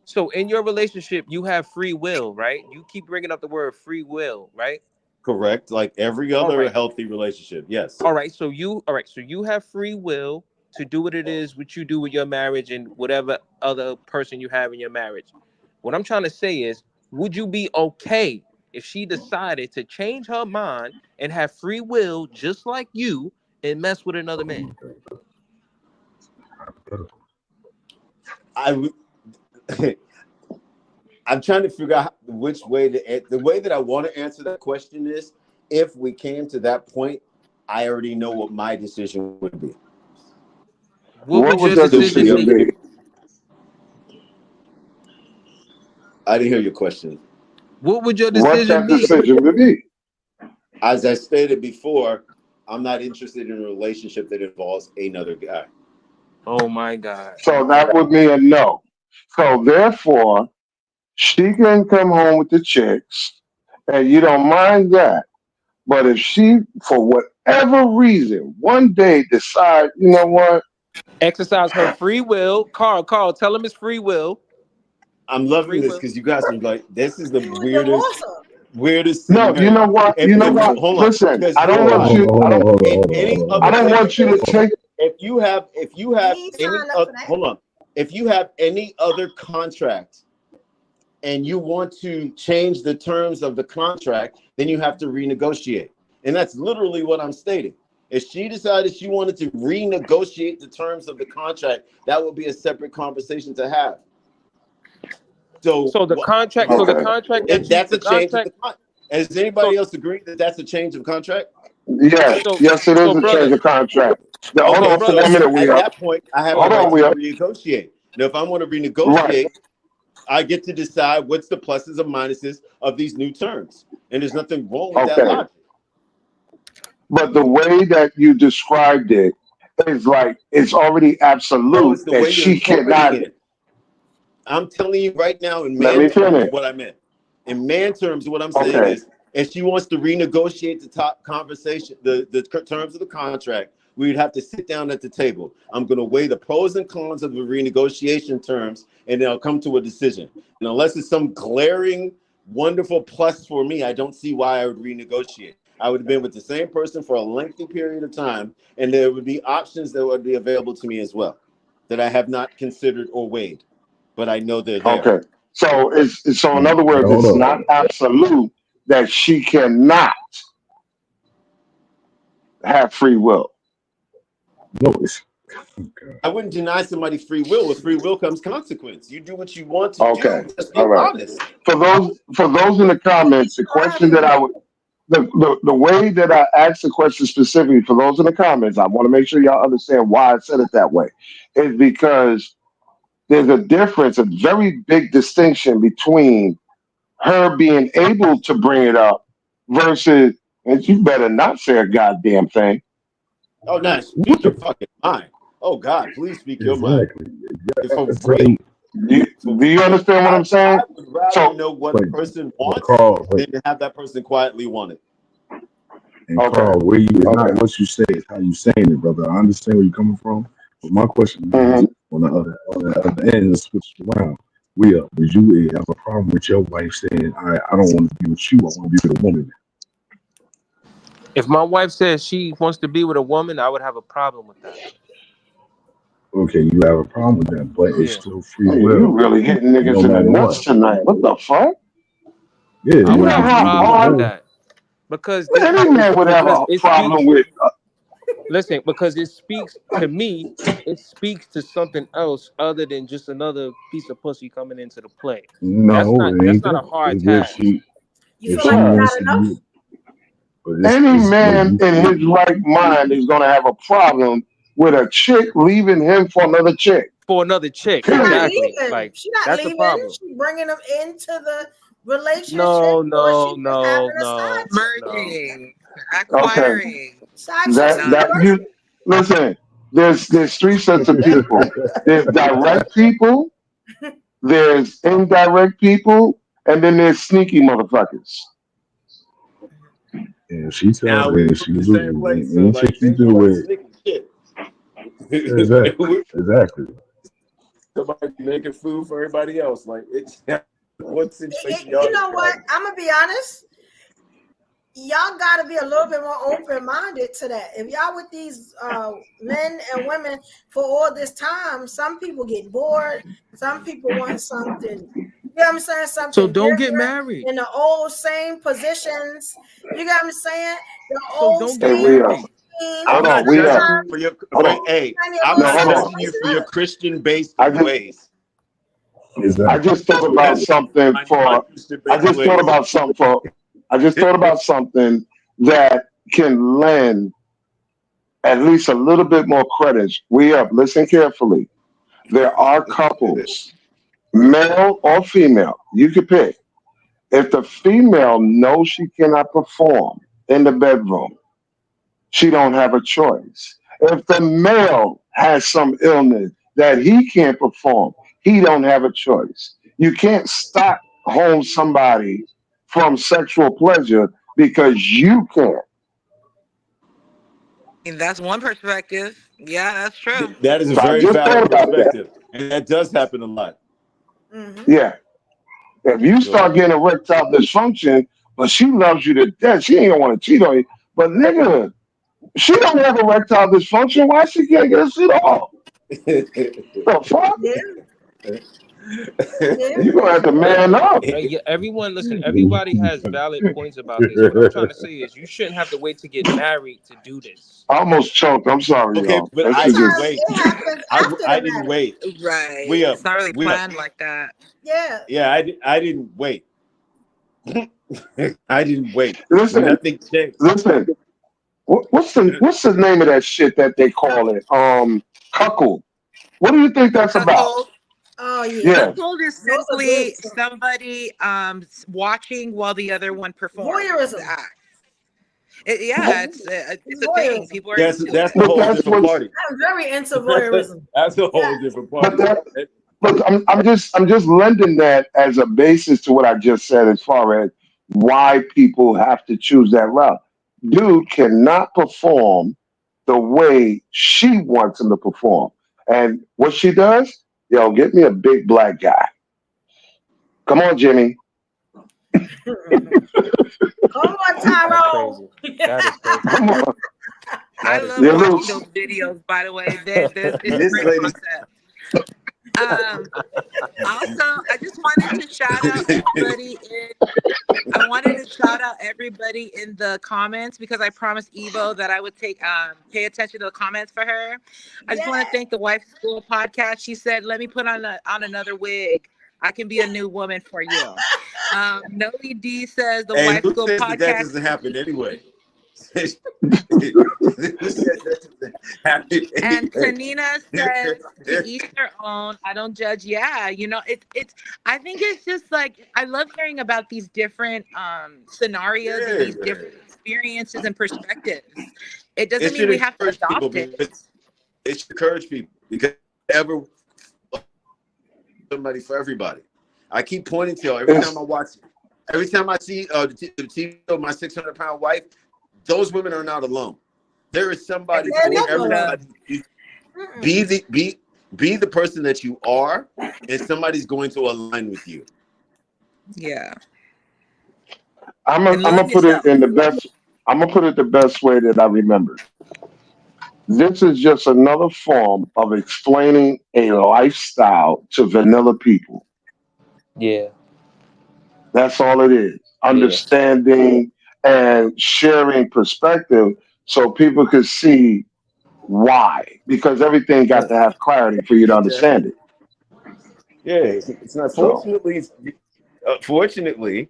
So in your relationship, you have free will, right? You keep bringing up the word free will, right? Correct, like every All other right. healthy relationship. Yes. All right. So you have free will to do what it is what you do with your marriage and whatever other person you have in your marriage. What I'm trying to say is, would you be okay if she decided to change her mind and have free will just like you and mess with another man? I w- I'm trying to figure out which way the way that I want to answer that question is, if we came to that point, I already know what my decision would be. What would your your So we decision are, decision be? be? I didn't hear your question. What would your What's decision that be? decision to be? As I stated before, I'm not interested in a relationship that involves another guy. Oh my God. So that would be a no. So therefore, she can come home with the chicks, and you don't mind that. But if she, for whatever reason, one day decide, you know what? Exercise her free will. Carl, tell him it's free will. I'm Free loving this will. because you guys are like, this is the He would divorce her. weirdest No, you scenario. know what? You know If what? hold on, Listen, because I hear don't me Hold on, want out. hold on, you. hold on, hold on, hold on, Any hold I other on. don't want you to situation, take. if you have He any signed up for that. hold on, if you have any other contract and you want to change the terms of the contract, then you have to renegotiate. And that's literally what I'm stating. If she decided she wanted to renegotiate the terms of the contract, that would be a separate conversation to have. So So the what? contract, so the Okay. contract If that you, that's the a change of contract, the contract. Does so anybody else agree that that's a change of contract? Yes, so yes, it is so a change brother, of contract. Hold Okay, on for brother, 1 minute, we at up. that point, I have the go Hold ahead, right on, brother. to we up. renegotiate. Now, if I want to Right. renegotiate, I get to decide what's the pluses and minuses of these new terms. And there's nothing wrong with that Okay. logic. But the way that you described it is like it's already Bro, absolute it's the that way you're she interpreting cannot. it. I'm telling you right now in Let man me terms finish. what I meant. In man terms, what I'm saying Okay. is if she wants to renegotiate the top conversation, the terms of the contract, we would have to sit down at the table. I'm going to weigh the pros and cons of the renegotiation terms, and then I'll come to a decision. And unless it's some glaring, wonderful plus for me, I don't see why I would renegotiate. I would have been with the same person for a lengthy period of time, and there would be options that would be available to me as well that I have not considered or weighed, but I know they're there. Okay. So so in other words, Hold it's up. not absolute that she cannot have free will. No, it's okay. I wouldn't deny somebody free will. With free will comes consequence. You do what you want to Okay. do. Just be All right. honest. For those in the comments, the question that I would the way that I asked the question specifically for those in the comments, I want to make sure y'all understand why I said it that way. Is because there's a difference, a very big distinction between her being able to bring it up versus, and you better not say a goddamn thing. Oh, nice. Speak your fucking mind. Oh God, please speak your mind. Exactly. For It's real. like, Do you understand what I'm saying? I would rather So, know what but, a person but wants Carl, than to have that person quietly want it. and okay. Carl, where you it's not Okay. what you say, it's how you saying it, brother. I understand where you're coming from, but my question is Mhm. on the other end, let's switch it around. Would you have a problem with your wife saying, I don't want to be with you, I want to be with a woman? If my wife says she wants to be with a woman, I would have a problem with that. Okay, you have a problem with that, but it's Yeah. still free Hey, you will, really hitting no niggas in the matter nuts what. tonight. What the fuck? Yeah, I You would know have a how problem with hard that because any man would have a it problem speaks. with. Listen, because it speaks to me. It speaks to something else other than just another piece of pussy coming into the play. No, it That's ain't not a that. hard If task. she You if feel she like you Yeah. wants got to enough? be, but Any it's but man you in his right mind is going to have a problem with a chick leaving him for another chick. For another chick, She not exactly. leaving. Like She not that's a leaving. problem. She bringing them into the relationship, No, or she no, just having no, a side no, chick. no. Merging, Okay. acquiring. Side chicks That is Nah. that worse. you listen. There's three sets of people. There's direct people. There's indirect people, and then there's sneaky motherfuckers. and she Now tells we and from she the do same place, so any like chick they you ain't do nobody with sneaking shit. exactly. Somebody making food for everybody else. Like it's what situation You y'all know what? describing? I'm gonna be honest. Y'all got to be a little bit more open-minded to that. If y'all with these men and women for all this time, some people get bored. Some people want something. You know what I'm saying? So Something don't get different married. in the old same positions. You got what I'm saying? The So old don't Hey, get same we up. married. routine. I'm Hold on. not We up. judging you Sometimes for your Hold on. hey. I need a I'm little No, not hold on. judging you spice for it your up. Christian-based I just ways. I Exactly. just thought about That's something my for. I non-Christian-based just thought ways. about something for. I just thought about something that can lend at least a little bit more credit. We up. Listen carefully. There are couples, male or female. You can pick. If the female knows she cannot perform in the bedroom, she don't have a choice. If the male has some illness that he can't perform, he don't have a choice. You can't stop home somebody from sexual pleasure because you can't. And that's one perspective. Yeah, that's true. That is a So I very just thought valid about that. perspective, and that does happen a lot. Mm-hmm. Yeah. If you Go start ahead. getting erectile dysfunction, but she loves you to death, she ain't gonna want to cheat on you. But nigga, she don't have erectile dysfunction. Why she can't get a shit off? The fuck? Yeah, yeah. You gonna have to man up. Yeah, everyone, listen. Everybody has valid points about this. What I'm trying to say is, you shouldn't have to wait to get married to do this. I almost choked. I'm sorry, Okay, y'all. but That I shit didn't Sometimes just wait. it happens after I the didn't marriage. wait. Right. We up. It's not really We up. planned like that. Yeah. Yeah, I didn't wait. I didn't wait. listen, Nothing changed. listen. What's the name of that shit that they call it? Cuckold. What do you think that's about? Cuckold. Oh yeah. Yeah. Cuckold is Those are good. simply somebody watching while the other one performs the Voyeurism. act. Yeah, it's It's a thing. voyeurism. People are That's into that's it. the But whole that's different what's party. I'm very into voyeurism. That's a Yeah. whole different but party. that but I'm just lending that as a basis to what I just said as far as why people have to choose that route. Dude cannot perform the way she wants him to perform. And what she does, yo, get me a big black guy. Come on, Jimmy. Come on, That's Tyrone. crazy. That is crazy. Come on. I That is love Yeah, crazy. watching look. those videos, by the way. It's a This great lady. concept. Um, Also, I just wanted to shout out everybody I wanted to shout out everybody in the comments because I promised Evo that I would pay attention to the comments for her. I just Yeah. want to thank the Wife School podcast. She said, "Let me put on another wig. I can be a new woman for you." Noe D says the And Wife who School says that podcast. doesn't happen anyway? Who says that doesn't happen And anyway? Tanina says, "To each their own. I don't judge." Yeah, it's. I think it's just like I love hearing about these different scenarios and Yeah, these man. different experiences and perspectives. It doesn't It mean should we have to encourage people adopt it. because it should encourage people because ever somebody for everybody. I keep pointing to y'all every time I watch, every time I see the TV of my 600-pound wife. Those women are not alone. There is somebody They're for never alone. everybody. Be the person that you are, and somebody's going to align with you. Yeah, I'm and gonna love put it yourself. in the best. I'm gonna put it the best way that I remember. This is just another form of explaining a lifestyle to vanilla people. Yeah, That's all it is. yeah. Understanding and sharing perspective so people could see why. Because everything got to have clarity for you to Exactly. understand it. Yeah, it's not. So, Fortunately,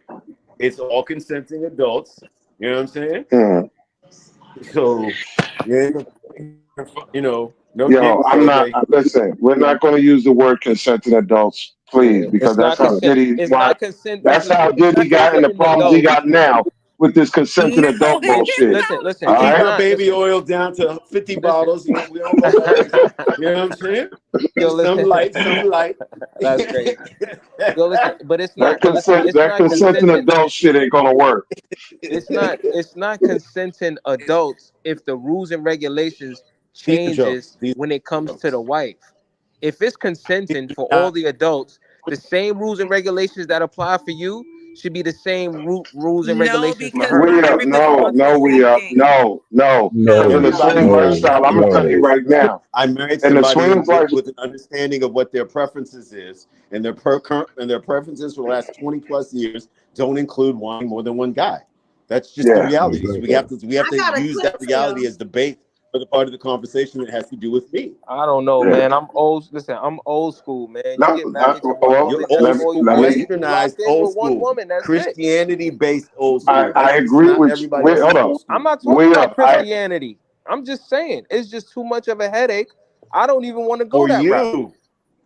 it's all consenting adults. You know what I'm saying? mm. So, yeah, no Yo, Diego I'm not. Sobe. Listen, we're not going to use the word consenting adults, please, Yeah. because It's that's not how consent. Diddy. It's Why? not consent. That's Listen, how it's Diddy not got in the consenting problems he adults. got now with this consenting No, adult it's bullshit. Listen, not. listen. He All It's keep right. her not. baby Listen, oil down to 50 listen. bottles. We don't go crazy. You know what I'm saying? Yo, Some listen. light, some light. That's crazy. Yo, listen. But it's That not. But listen. consent, It's that not consenting consenting. adult shit ain't gonna work. It's not. It's not consenting adults if the rules and regulations These are jokes. changes These when it are comes to jokes. the wife. If it's consenting for all Not the adults, the same rules and regulations that apply for you should be the same rules and No, regulations for because her. not We up, everybody no, wants the no, we same up, thing. no, no. No, In the No, no, everybody. swingers no, lifestyle, I'm gonna tell you no. right now. I married In the somebody swingers life, with an understanding of what their preferences is, and their preferences for the last 20 plus years don't include wanting more than one guy. That's just the yeah, reality. So Exactly. we have I to got a use clip that for y'all. reality as debate for the part of the conversation that has to do with me. I don't know, yeah. man. I'm old. Listen, I'm old school, man. You No, get married to one You're woman. old That's let, all you school, let want. me. You locked westernized in old with one school, woman. That's it. Christianity based old I, school. I It's agree not with you. everybody Wait, else's hold up. old I'm school. not talking We about up. Christianity. I'm just saying it's just too much of a headache. I don't even want to go For that route. you,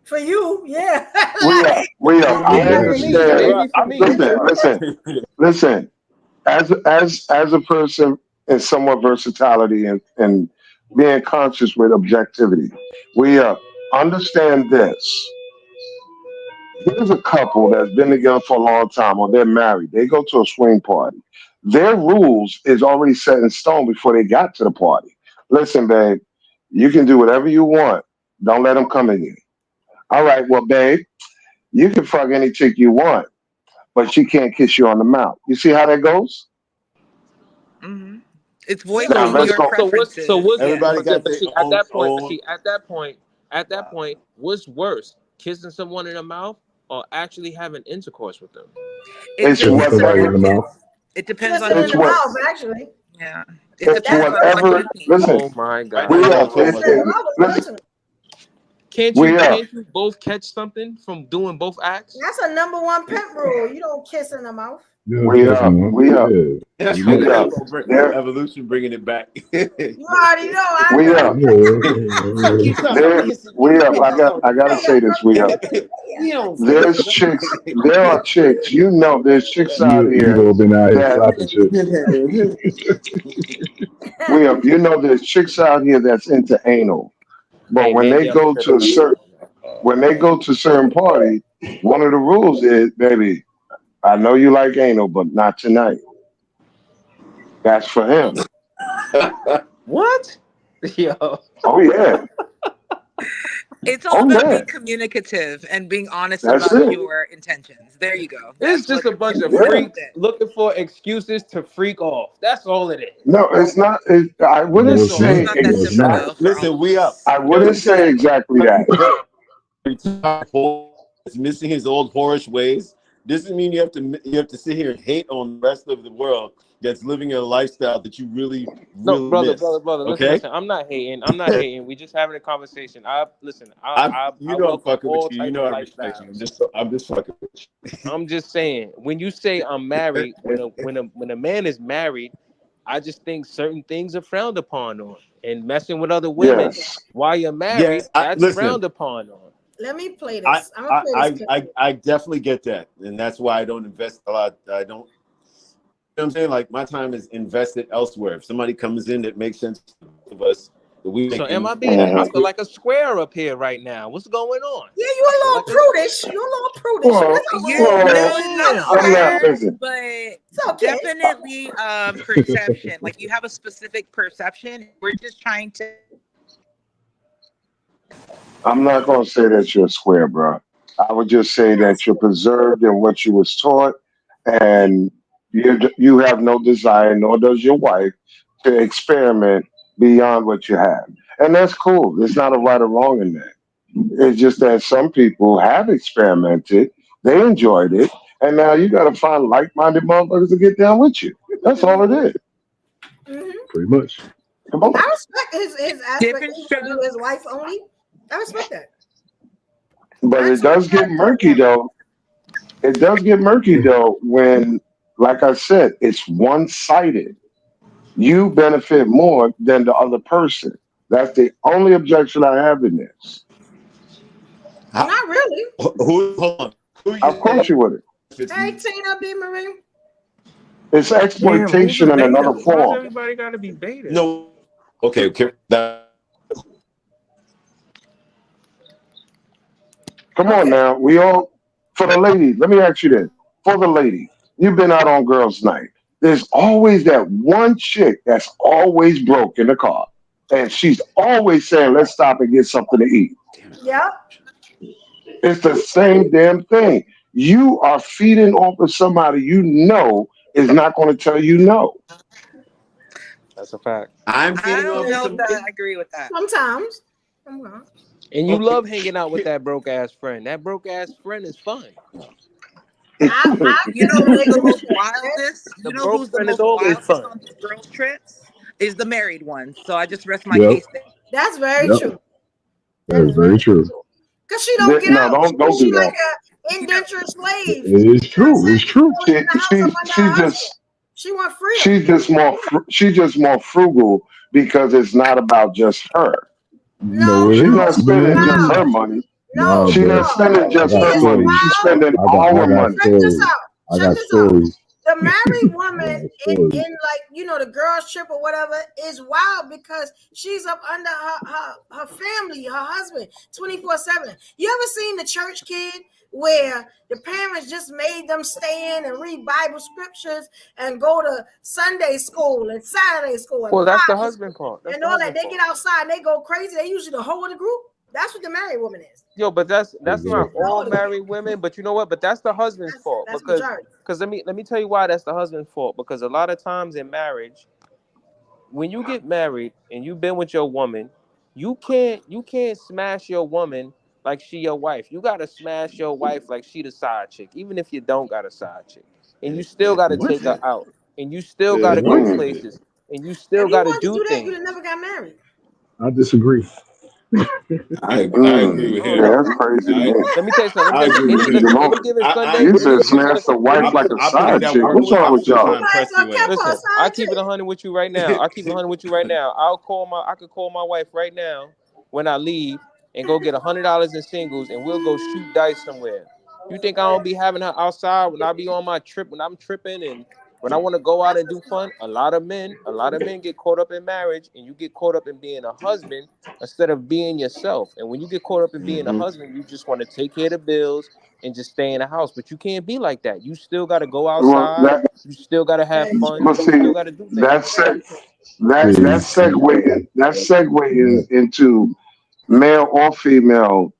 For you, yeah. We up. We up. for I Maybe for me, me. understand. Maybe for me. Listen. As a person in somewhat versatility and being conscious with objectivity, we understand this. Here's a couple that's been together for a long time, or they're married. They go to a swing party. Their rules is already set in stone before they got to the party. Listen, babe, you can do whatever you want. Don't let them come in you. All right, well, babe, you can fuck any chick you want, but she can't kiss you on the mouth. You see how that goes? hmm It's Yeah, Now but voicing let's your go. So what's preferences. everybody Yes. got but their see own own. at that point, what's worse? Kissing someone in the mouth or actually having intercourse with them? It It's Kissing depends on somebody what in the whatever. you. mouth. It depends on kissing who in It's the you. what. mouth, actually. Yeah. It It's depends That's on what whatever. you need. Listen, Oh my Right god. now, we y'all up. talking kissing about in the that. mouth is Listen, personal. we up. Can't you both catch something from doing both acts? That's a number one pimp rule. You don't kiss in the mouth. Yeah, We that's up. one. We up. Yeah. You Oh We know. yeah. up. There. Evolution bringing it back. You already know I We know. up. Keep Yeah. talking about There. kissing. We up. We ain't talking I about gotta Hey, say this. We up. we don't. There's chicks. There are chicks. You know, there's chicks out You here Evo been out here that slapping chicks. we up. You know, there's chicks out here that's into anal. But Hey, maybe I'm tripping. when they go to certain party, one of the rules is, baby, I know you like anal, but not tonight. That's for him. What? Yo. Oh yeah. It's all Oh about being man, communicative and being honest that's about it. your intentions. There you go. It's That's just what a bunch of Yeah. that's freaks it. looking for excuses to freak off. That's all it is. No, it's not. I wouldn't No, That's it's all. It's not. say not that No, it's simple not. though for all Listen, of we up. us. I Yo, wouldn't say exactly that. Is missing his old whorish ways doesn't mean you have to sit here and hate on the rest of the world that's living a lifestyle that you really No, really brother, miss. brother, brother. Listen, Okay, listen. I'm not hating. I'm not hating. We just having a conversation. I listen. I I'm welcome fucking with all you. You type know of I respect you. lifestyles. I'm just fucking with I'm just saying. When you say I'm married, when a man is married, I just think certain things are frowned upon on, and messing with other women Yes. while you're you. married, Yes, that's listen. frowned upon on. Let me play this. I'm gonna play this clip. I definitely get that, and that's why I don't invest a lot. I don't. You know what I'm saying? Like my time is invested elsewhere. If somebody comes in that makes sense to us, that we So am making, I being? I Mhm. feel like a square up here right now. What's going on? Yeah, I you're a feel little like prudish. You're a little prudish. Well, It's all right. You well, no, not damn. I'm not. square, Listen, but It's okay. definitely perception. Like you have a specific perception. We're just trying to I'm not going to say that you're a square, bro. I would just say that you're preserved in what you was taught, and you have no desire, nor does your wife, to experiment beyond what you have, and that's cool. There's not a right or wrong in that. It's just that some people have experimented, they enjoyed it, and now you got to find like-minded motherfuckers to get down with you. That's all it is. Mm-hmm. Pretty much. Come on. I respect his aspect. different He want to do his strokes. wife only. I respect that. But I it too does get have done murky though. It does get murky though when, like I said, it's one-sided. You benefit more than the other person. That's the only objection I have in this. that. how, Not really. who hold on, who you Of course saying you would. fits Hey, me? Tina B. Marie. It's Damn, who's a exploitation in another beta? Why's form. everybody got to be betas? No, okay, that Come on Okay. now. We all, for the lady, let me ask you this. For the lady, you've been out on girls' night. There's always that one chick that's always broke in the car. And she's always saying, let's stop and get something to eat. Yep. It's the same damn thing. You are feeding off of somebody you know is not going to tell you no. That's a fact. I'm I feeding don't off of know if that somebody. I agree with that. Sometimes. Well, And you Okay, love hanging out with that broke ass friend. That broke ass friend is fun. I You know can who's the relate to most that. wildest? The You know broke who's the friend is most always wildest fun. on these girls' trips? Is the married one. So I just rest my Yep. case there. That's very Yep. true. That That is is very very true. true. Cause she don't get No, out. don't She do like that. a You know, indentured slave. You It is know what I'm true. saying? It's true. Always in the house up under her She husband. just She want freedom. she's just more frugal because it's not about just her. No, No, it She's no, not ain't. No, spending it just no, her ain't. money. Nah, no, She's not bro. no. spending I just got her It's money. stories. She's wild. spending I our got money. Check this stories. out. I Check got this out. stories. The married I woman got in stories. like the girls trip or whatever is wild because she's up under her family, her husband, 24/7. You ever seen the church kid where the parents just made them stand and read Bible scriptures and go to Sunday school and Saturday school and Well, that's the Bible husband school part. That's and the all that? husband They part. get outside and they go crazy. They usually the whole of the group. That's what the married woman is. Yo, but that's not Exactly. The whole all of the group. married women. But you know what? But that's the husband's fault That's because majority. let me tell you why that's the husband's fault. Because a lot of times in marriage, when you get married and you've been with your woman, you can't smash your woman like she your wife. You gotta smash your wife like she the side chick, even if you don't got a side chick. And you still gotta What? take her out. And you still gotta go What? Mm. places. And you If still you gotta wanted to do do that, you'd have things. never got married. I disagree. I agree with Oh him. Yeah, no. that's crazy to I me. Let me tell you something. I agree with him. Let me Lord, give it Sunday. I you Let me said give you smash Sunday. the Let wife me like give a I put it side that chick. way. What's listen. wrong I with still try y'all? to You might as impress well you kept her Listen, I side keep it chick. 100 with you right now. I keep it 100 with you right now. I could call my wife right now when I leave and go get $100 in singles and we'll go shoot dice somewhere. You think I don't be having her outside when I be on my trip, when I'm tripping and when I want to go out That's and for do sure. fun? A lot of men get caught up in marriage and you get caught up in being a husband instead of being yourself. And when you get caught up in being a Hmm. husband, you just want to take care of the bills and just stay in the house. But you can't be like that. You still got to go Well, outside. that You still got to have fun. but You see still got to do things. that seg that See, segue that, into male or female,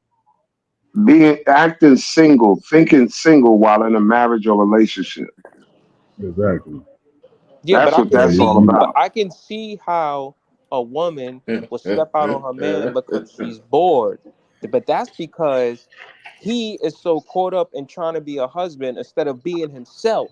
acting single, thinking single while in a marriage or relationship. Exactly. Yeah, That's what Yeah, that's all but about. I can see how a woman will step out on her man because you she's bored. But that's because he is so caught up in trying to be a husband instead of being himself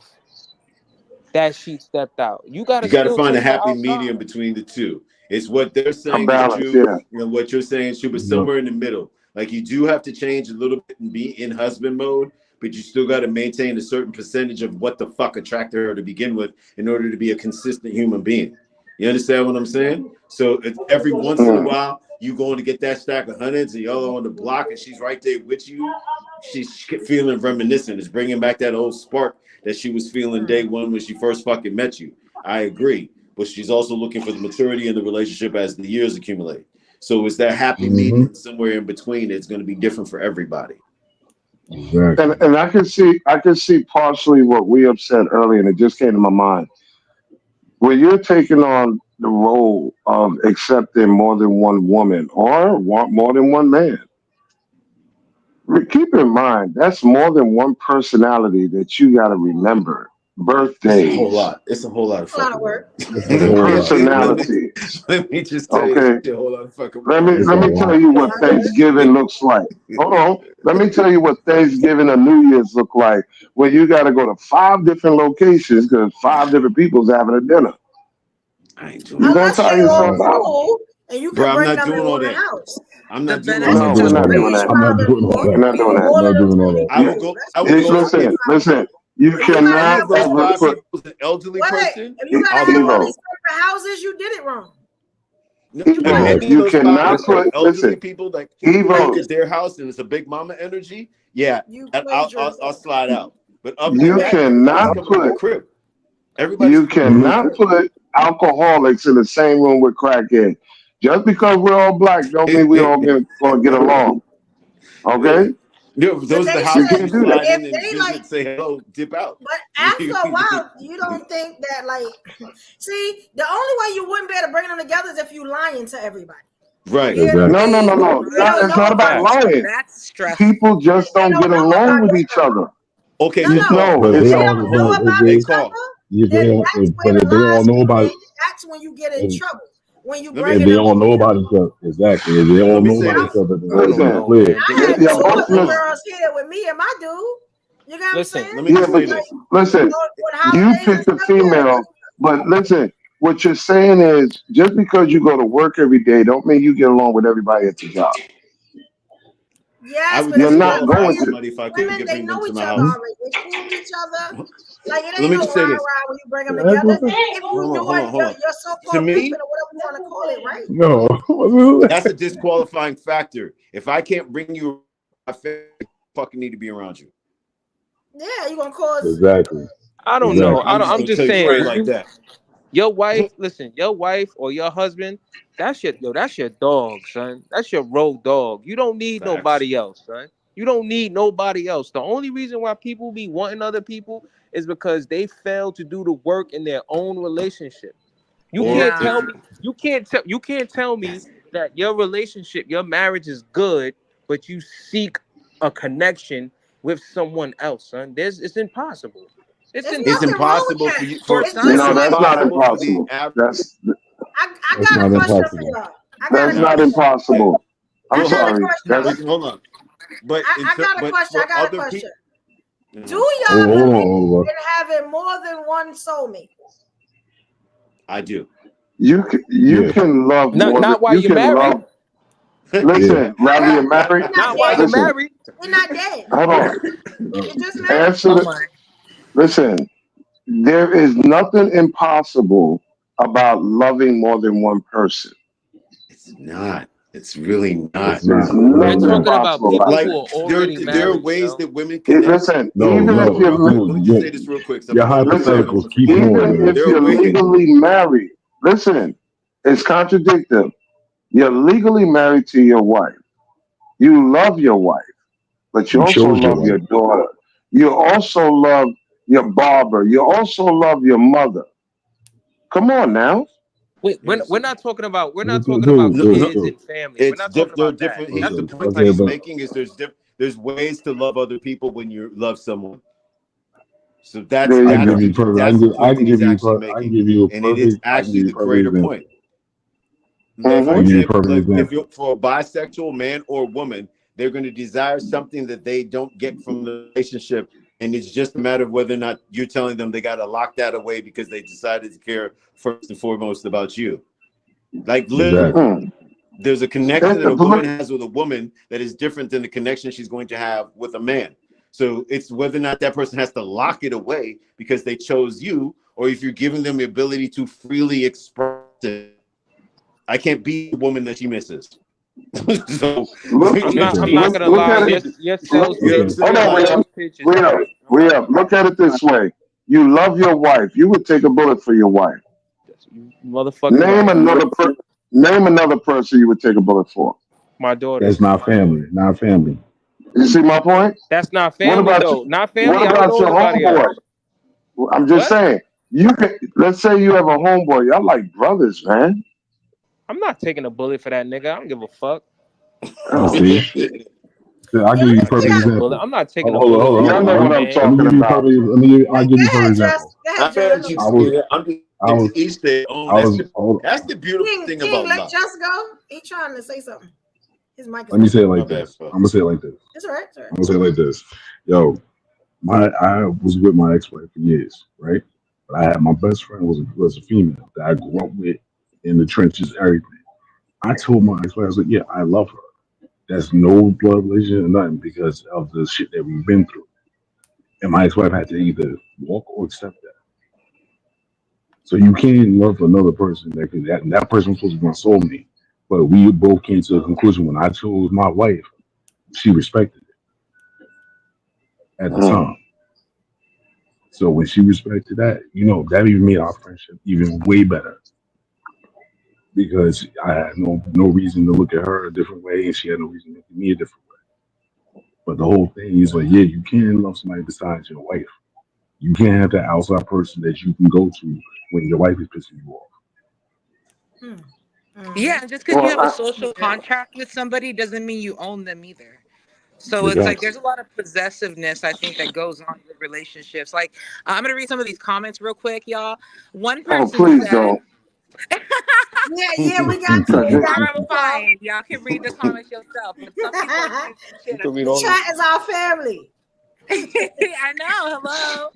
that she stepped out. You gotta got to still find a take her happy medium outside. between the two. It's what they're A saying is balance, true, yeah. and what you're saying is true, but yeah. somewhere in the middle. Like you do have to change a little bit and be in husband mode, but you still got to maintain a certain percentage of what the fuck attracted her to begin with in order to be a consistent human being. You understand what I'm saying? So it's every once in a Mm. while you going to get that stack of hundreds and y'all are on the block and she's right there with you. She's feeling reminiscent. It's bringing back that old spark that she was feeling day one when she first fucking met you. I agree, but she's also looking for the maturity in the relationship as the years accumulate. So it's that happy Mm-hmm. medium somewhere in between. It's going to be different for everybody. Exactly. And I can see partially what we have said earlier, and it just came to my mind. When you're taking on the role of accepting more than one woman or want more than one man, keep in mind that's more than one personality that you got to remember. It's a whole Birthdays, lot. It's a whole lot of It's a lot of fucking work. work. It's a whole lot. personalities. Let me just tell you, Okay, it's a whole lot of fucking let work. me It's a let me tell lot. you It's a what lot of work. Thanksgiving looks like. Hold on. Let me tell you what Thanksgiving or New Year's look like when you got to go to 5 different locations because 5 different people's having a dinner. I ain't doing You're all gonna that Unless tire shit. they all yourself out. cool and you Bro, can I'm bring not them in doing all one that. house. I'm The not doing If all you that. No, can we're just not No, bring doing each that. I'm not round of doing all four, that. We're not doing that. I'm all not of them doing all can be that. I would cool. go. That's I would cool. go I for ain't Listen, if got a problem. listen. You If you gotta any cannot have of those like, five overput people is an elderly wait, person. if you gotta I'll have go all with these it. Evo. separate houses, you did it wrong. No, You if played Evo. it. any of You those five cannot Listen, are put. elderly Listen, people, like You make Evo. it their plagiarism. house and it's a big mama energy, yeah, You I'll plagiarism. slide out. But other than You that, Plagiarism. everybody's cannot coming to my put. crib. Everybody's You coming to my cannot crib. put alcoholics in the same room with crackheads. Just because we're all black, don't mean we all gonna get along. Okay? Yeah, But those are the they You houses should, you can't do that. slide if in and they like, visit, say hello, dip out. but after a while, you don't think that like, see, the only way you wouldn't be able to bring them together is if you lying to everybody. Right. You hear me? No, Exactly. no, no, Baby, no. They Not, don't it's bro. know not about about each facts. other. lying. That's People stressful. just They don't don't get know along about with each each other. other. Okay, No, so no. look, No, But if If they it's they not. all don't know no, about hey each Carl, other, if they then don't that's where but the if they all lies know come about in. That's when you get in if, trouble. When you let me if bringing they them all know together. about each other, exactly. If they all let me know say about each this. other, then I it's don't gonna be Listen, know, clear. man. They I just had yeah, want two to of them listen, girls here with me and my dude. You know what I'm listen. saying? Let me yeah, just but say Like this. listen. on You holidays and pick the stuff. Yeah, female, but listen. What you're saying is just because you go to work every day, don't mean you get along with everybody at the job. I yes, would but if You're you got not disqualify going women, to. somebody if I couldn't women get they bring them know to each my other house. already. They cool with each other. Like it Let ain't me no just rah say this. rah when you bring them That's together. what the, If you Hold on, hold doing on, hold on. your To so-called pimping me, or whatever you want to call it, right? no. that's a disqualifying factor. If I can't bring you, I fucking need to be around you. Yeah, you gonna cause. Exactly. I don't know. Exactly. I I'm don't, just I'm gonna just tell you saying. straight If like Word. you that. your wife, listen, your wife or your husband, that's your dog, son. That's your road dog. You don't need Facts. nobody else, son. You don't need nobody else. The only reason why people be wanting other people is because they fail to do the work in their own relationship. You Or can't if tell Yeah. me, you can't tell me yes, that your relationship, your marriage is good, but you seek a connection with someone else, son. It's impossible. It's There's it's nothing wrong impossible. with impossible that. for you For for It's some, just it's No, it that's is. not impossible for the impossible. average. I That's got a not question for impossible. y'all. I got a That's not Now, question. impossible. I'm I hold got a on, sorry. question. but That's hold on. But I got a but question. I for got a other question. people, Do Oh, y'all hold on, believe Oliver. in having more than one soulmate? I do. you Yeah. can love Not more than not while you you're can married. love. Yeah. Listen, rather you're married. We're not Not while dead. you're Listen, married. We're not dead. hold on. Uh, You're just married. Answer Oh the. my. Listen, there is nothing impossible about loving more than one person. It's not. It's really it's not. There's not. It We're is nothing not. talking about impossible people about Like who that. are already there are married, ways yo. that women connect. Listen, No, even if no. Real quick, let me just say You, this real quick, because I'm your gonna land this plane. listen, I'm hypotheticals gonna keep forget it. going, even man. if There are you're ways. legally married, listen, it's contradictory. You're legally married to your wife. You love your wife, but you You also chose your love your wife. daughter. You also love your barber. You also love your mother. Come on now. Wait, Yeah, we're not talking about Dude, kids dude. and family. We're not talking They're about that. different. That's The a point different that type he's of making is there's ways to love other people when you love someone. So that's There you I can go. give you perfect. that's the I point that can he's give you. actually I can making, give you a and it is perfect. I can give actually you the a perfect greater example. point. I For can give you a example, perfect like if example. you're for a bisexual man or woman, they're going to desire something that they don't get from the relationship, and it's just a matter of whether or not you're telling them they got to lock that away because they decided to care first and foremost about you. Like literally, Exactly. Mm. there's a connection That's that the a woman blue. has with a woman that is different than the connection she's going to have with a man. So it's whether or not that person has to lock it away because they chose you, or if you're giving them the ability to freely express it. I can't be the woman that she misses. So Look, I'm not Okay. gonna look lie. at Your it. your Look, sales you know what I'm pitch, hold saying? your on, Like, sales pitch is Rhea. trash. I'm not gonna Look lie. at it this way. You love your wife. You would take a bullet for your wife. You motherfucking Name right. another name another person you would take a bullet for. My daughter. That's not family. Not family. You see my point? That's not What family about you? though. Not What family. I don't about know your nobody homeboy? else. I'm just What? saying. You can. Let's say you have a homeboy. Y'all like brothers, man. I'm not taking a bullet for that nigga. I don't give a fuck. Oh See, shit. I'll Yeah, give you a Not perfect taking a yeah. bullet. example. I'm not taking a Hold on, bullet hold for on, no hold Y'all on. know grown what I'm man. Let me talking give you a about. perfect. I'll give Go you a perfect ahead, Just. example. Go ahead, I'm Jay. just, I was, I it's was, each their own. I was. Hold That's on. the beautiful thing King, about let love. Just go. He trying to say something. His mic is Let me open. say it My like bad, this. bro. I'm gonna say it like this. It's all right. It's all I'm gonna say it like this. Yo, I was with my ex-wife for years, right? But I had my best friend was a female that I grew up with in the trenches, everything. I told my ex-wife, I was like, yeah, I love her. There's no blood relation or nothing because of the shit that we've been through. And my ex-wife had to either walk or accept that. So you can't love another person that person was supposed to be my soulmate. But we both came to a conclusion when I chose my wife, she respected it at the Mm. time. So when she respected that, that even made our friendship even way better because I had no reason to look at her a different way, and she had no reason to look at me a different way. But the whole thing is like, yeah, you can love somebody besides your wife. You can't have that outside person that you can go to when your wife is pissing you off. right. Yeah, and just because you Well, have a social Okay. contract with somebody doesn't mean you own them either. So it's like Exactly. there's a lot of possessiveness, I think, that goes on with relationships. Like I'm gonna read some of these comments real quick, y'all. One oh, person please said, don't. Yeah, we got you. Cause We it, got "All right, you, y'all. fine. Y'all can read the comments yourself." But some people are saying some You shit can up read The in all of them. chat is our family. here. I know. Hello.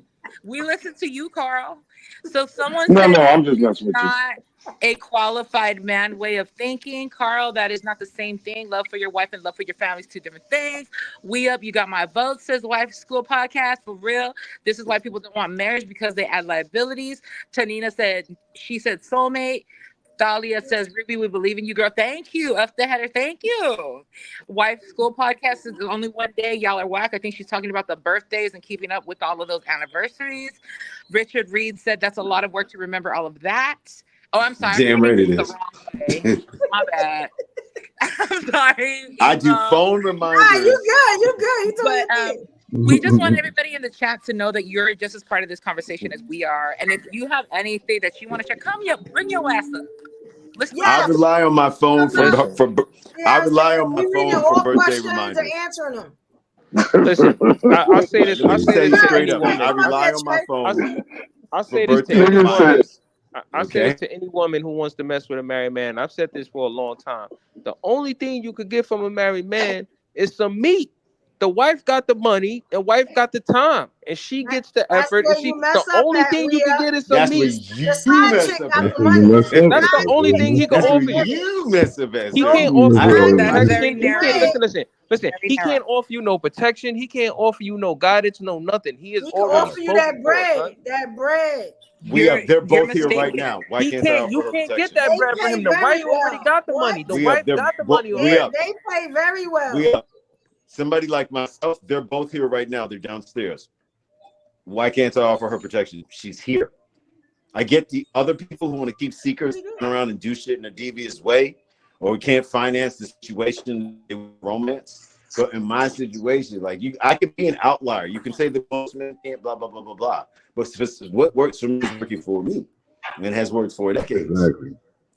We listen to you, Carl. So someone no, said no, I'm it just is messing with you. not a qualified man way of thinking. Carl, that is not the same thing. Love for your wife and love for your family is two different things. We up, you got my vote, says Wife School Podcast. For real. This is why people don't want marriage because they add liabilities. Tanina said, she said soulmate. Thalia says, Ruby, we believe in you, girl. Thank you. Up the header. Thank you. Wife School Podcast is only one day. Y'all are whack. I think she's talking about the birthdays and keeping up with all of those anniversaries. Richard Reed said that's a lot of work to remember all of that. Oh, I'm sorry. I'm Damn reading right it this the is. wrong way. My bad. I'm sorry, I do Emo. phone Ah, you reminders. good. You good. You doing But your thing. we just want everybody in the chat to know that you're just as part of this conversation as we are. And if you have anything that you want to share, come here, bring your ass up. Let's I talk. Yes. rely on my phone Come up. Listen, I Yeah, rely on we my reading phone for all birthday questions and reminders. answering them. listen. I say this. Let me I just say tell this you to Right. straight any up. Yeah, I woman. go rely ahead, on my Trey. I, phone I for say this to birthday any nigga said, woman. reminders. I say this Okay. to any woman who wants to mess with a married man. I've said this for a long time. The only thing you could get from a married man is some meat. The wife got the money, the wife got the time, and she gets the That's effort. And where she, you mess the up only at, thing you could Rhea. get is some That's where meat. The you side mess chick up got That's at. the where you money. mess up. That's the That's where only you thing he mess can up. That's where offer you. you mess up at, He sir. can't You offer mess you no up. That's Right. very protection. He can't narrow. Right. listen. Very He narrow. can't offer you no protection. He can't offer you no guidance, no nothing. He is He can already Uh, offer you spoken that for, bread. son. That bread. they're You're both here right mistaken. now. Why can't I offer You her can't get protection? that They bread for pay him. The wife very already well. got the What? money. The wife got the money We already. up. They pay very We well. up. Somebody like myself, they're both here right now. They're downstairs. Why can't I offer her protection? She's here. I get the other people who want to keep What secrets he doing? around and do shit in a devious way, or can't finance the situation in romance. But in my situation, like I could be an outlier. You can say the most men can't, blah blah blah blah blah. But what works for me is working for me, and has worked for decades. Exactly.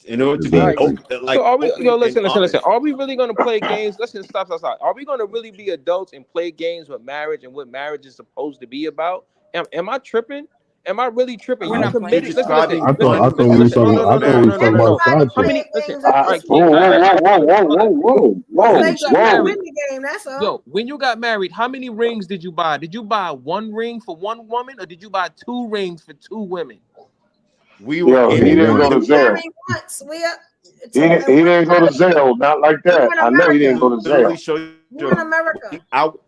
In order to be Exactly. like So are we? open Yo, and listen. honest. Are we really gonna play games? Listen, stop. Are we gonna really be adults and play games with marriage and what marriage is supposed to be about? Am I tripping? Am I really tripping? We're You not playing. You're committed. Listen. describing I Listen. thought one we was Listen. talking. No. I thought we was talking about Everybody side How chicks. many? playing Listen. games All at right, this King. point. Just When you make sure got you married, win the game. That's all. yo, when you got married, how many rings did you buy? Did you buy one ring for one woman, or did you buy two rings for two women? we were Yo, in he it. didn't go One. to We Zale. married once. We are He, to, and he didn't go to Zale. Not like we that. in I know he didn't America. go to Literally Zale. show you We in America. out.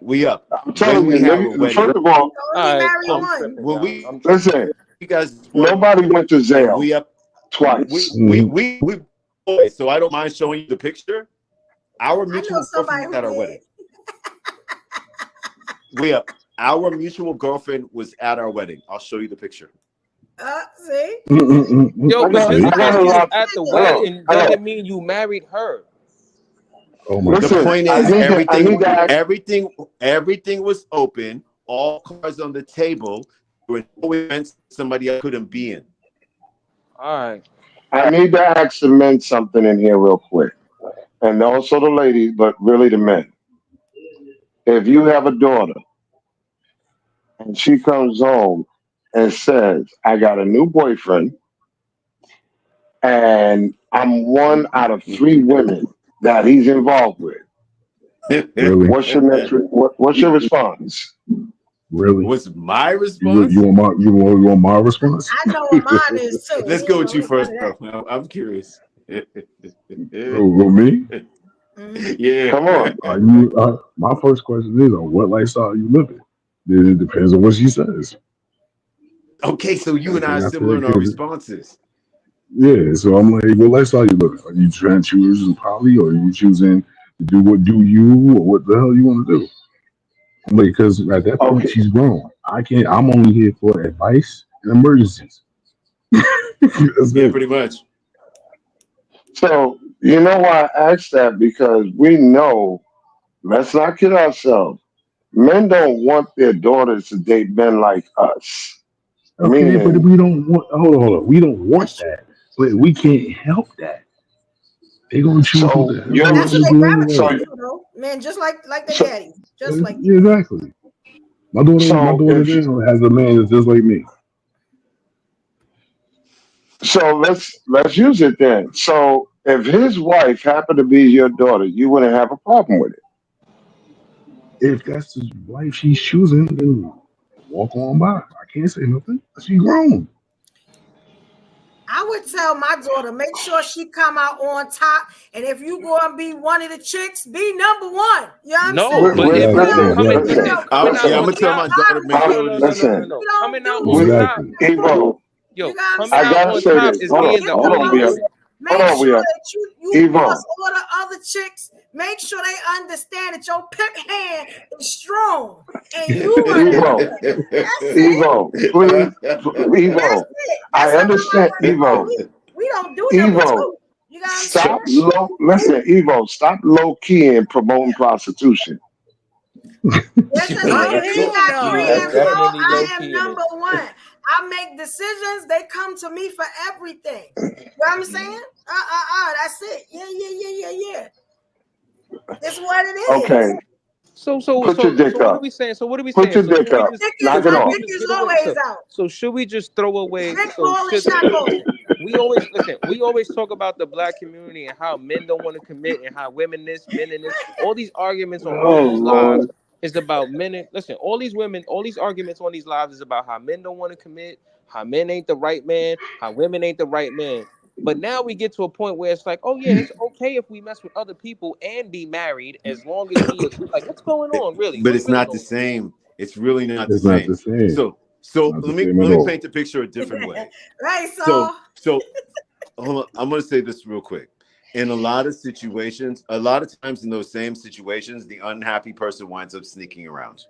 We up. I'm When telling we you, have a nigga, wedding. first of all, So only All right, married I'm one. tripping, When y'all. we I'm tripping. listen, you guys nobody went to and Zale we up. twice. We boys. So I don't mind showing you the picture. Our I know mutual somebody girlfriend who at our did. wedding. We up. Our mutual girlfriend was at our wedding. I'll show you the picture. See? Yo, I but got, just I got because a she was lot. at the Hello, wedding hello. doesn't mean you married her. Oh my The god. Listen, point I is need to ask. everything was open, all cards on the table. There were no events somebody else couldn't be in. All right. I need to ask the men something in here real quick, and also the ladies, but really the men. If you have a daughter and she comes home and says, "I got a new boyfriend, and I'm one out of three women that he's involved with," Really? what's your response? Really? Was my You response? you want my response? I know what mine is too. Let's He go ain't with you gonna let first, none bro. I'm curious. With me? of that. Yeah. Come on. My first question is, on what lifestyle are you living? Then it depends on what she says. Okay, so you and I are Okay, I similar said, in our 'cause responses. yeah, so I'm like, what lifestyle you living? Are you trying to choose poly, or are you choosing to do what do you, or what the hell you want to do? I'm like, because at that point Okay. she's grown. I can't. I'm only here for advice and emergencies. That's Yeah, it. pretty much. So, you know why I asked that? Because we know, let's not kid ourselves, men don't want their daughters to date men like us. Okay, but Meaning, we don't want. Hold on. We don't want That's true. that, but we can't help that. They gonna choose what so the hell they That's want what to you're, they do so, anyway. gravitate to, though. Man, just like their so, daddy. Just like their Yeah, daddy. exactly. My so daughter if, now has a man that's just like me. so let's use it then. So if his wife happened to be your daughter, you wouldn't have a problem with it. If that's the life she's choosing, then walk on by. I can't say nothing. She grown. I would tell my daughter, make sure she come out on top. And if you go and be one of the chicks, be number one. You know what I'm No, saying? but if Exactly. you coming, Exactly. listen, We coming out Yeah, I'm don't on gonna tell do my top. daughter make bottom sure No, to no, no, no, bitches. no, Listen, no. We don't Coming out do on straight top. Exactly. people. Evo, You Yo, know what I'm coming I out saying? gotta on say top this. is You being get the Hold with on, only we those, woman. hold make on, sure we that you Evo, boss all the other chicks. Make sure they understand that your pick hand is strong and you are that Evo, one. That's it. Evo, please, That's Evo. it. That's I how my understand, wife is. Evo. We don't do number Evo, two. You know what I'm so, stop saying? low. Listen, Evo, stop low key and promoting prostitution. Listen, Oh homie, we hell got three That's and no. four. definitely low I am key in it. number one. I make decisions. They come to me for everything. You know what I'm saying? That's it. Yeah. That's what it is. Okay, put your So dick what are up. we saying? So what are we Put saying? your So dick should we up. just Knock it should we off. Dick just is get away? always out. So should we just throw away? Dick So ball and should shot ball. we always listen? We always talk about the black community and how men don't want to commit and how women this, men in this. All these arguments on all Oh these lives Lord. is about men. Listen, all these women, all these arguments on these lives is about how men don't want to commit, how men ain't the right man, how women ain't the right man. But now we get to a point where it's like, oh yeah, it's okay if we mess with other people and be married as long as we agree. Like, what's going on, really? but What's it's really not the going on? same. It's really not the It's not same. the same. So Not the let me same at all. paint the picture a different way. Right, So so so hold on, I'm gonna say this real quick. In a lot of situations, a lot of times in those same situations, the unhappy person winds up sneaking around.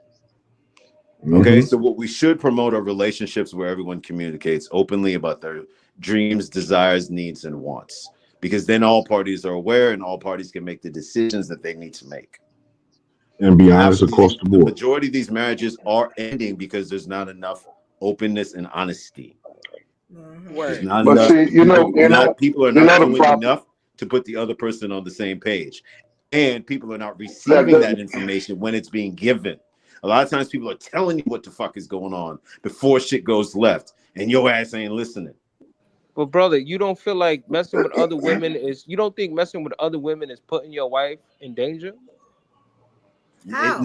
Okay, Hmm. so what we should promote are relationships where everyone communicates openly about their dreams, desires, needs, and wants, because then all parties are aware and all parties can make the decisions that they need to make. And be honest across Absolutely, the the board. majority of these marriages are ending because there's not enough openness and honesty. There's Word. not But enough. see, People are you not know the doing problem enough to put the other person on the same page, and people are not that receiving that information when it's being given. A lot of times, people are telling you what the fuck is going on before shit goes left, and your ass ain't listening. But brother, you don't feel like messing with other women is? You don't think messing with other women is putting your wife in danger? How?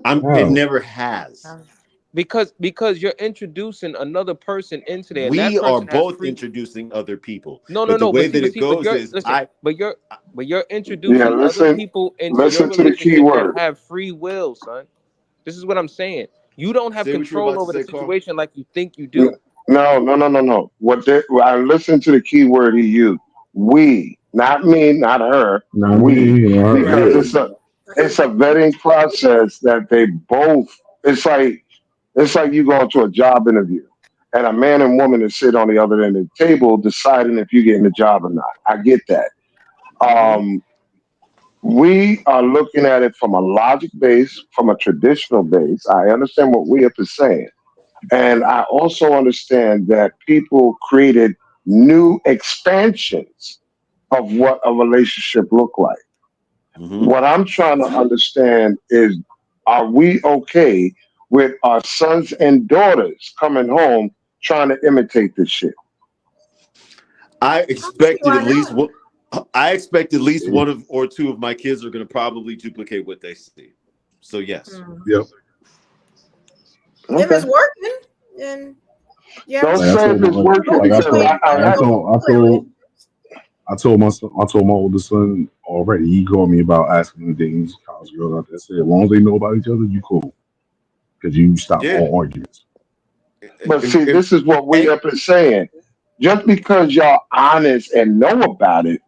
It never has. Because you're introducing another person into there, and that We are person has both free. introducing other people, No, no, but the no. way But that it see, but goes you're is listen. But you're yeah, introducing other people into your listen to the key relationship that word. have free will, son. This is what I'm saying. You don't have say what you were control about to over the say, Carl. situation like you think you N- do. No. I listened to the key word he used. We, not me, not her. Not We, me. because Yeah. it's a vetting process that they both. It's like you going to a job interview, and a man and woman is sit on the other end of the table deciding if you're getting the job or not. I get that. Mm-hmm. We are looking at it from a logic base, from a traditional base. I understand what we is saying. And I also understand that people created new expansions of what a relationship looked like. Mm-hmm. What I'm trying to understand is, are we okay with our sons and daughters coming home trying to imitate this shit? I expected Why at least not? one. I expect at least one of or two of my kids are going to probably duplicate what they see. So yes. Yep. If Okay. it's working, then you have Don't to Like I say if told it's my working like I because told I go told I with it. told I told my son, I told my oldest son already. He called me about asking him things, college girls out there. I said, as long as they know about each other, you cool. Because you stop Yeah. all arguments. But see, If this is what we and up is saying. Just because y'all honest and know about it,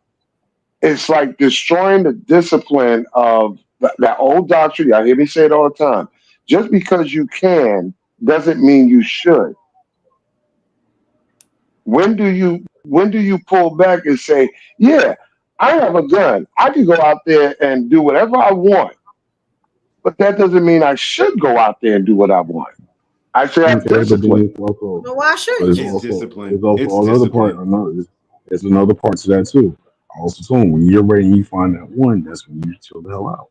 it's like destroying the discipline of that old doctrine. Y'all hear me say it all the time. Just because you can doesn't mean you should. When do you pull back and say, yeah, I have a gun. I can go out there and do whatever I want, but that doesn't mean I should go out there and do what I want. I should have Okay, but then discipline. But why shouldn't you? it's discipline. there's also It's another part. discipline. There's another part to that too. I also told him when you're ready and you find that one, that's when you chill the hell out.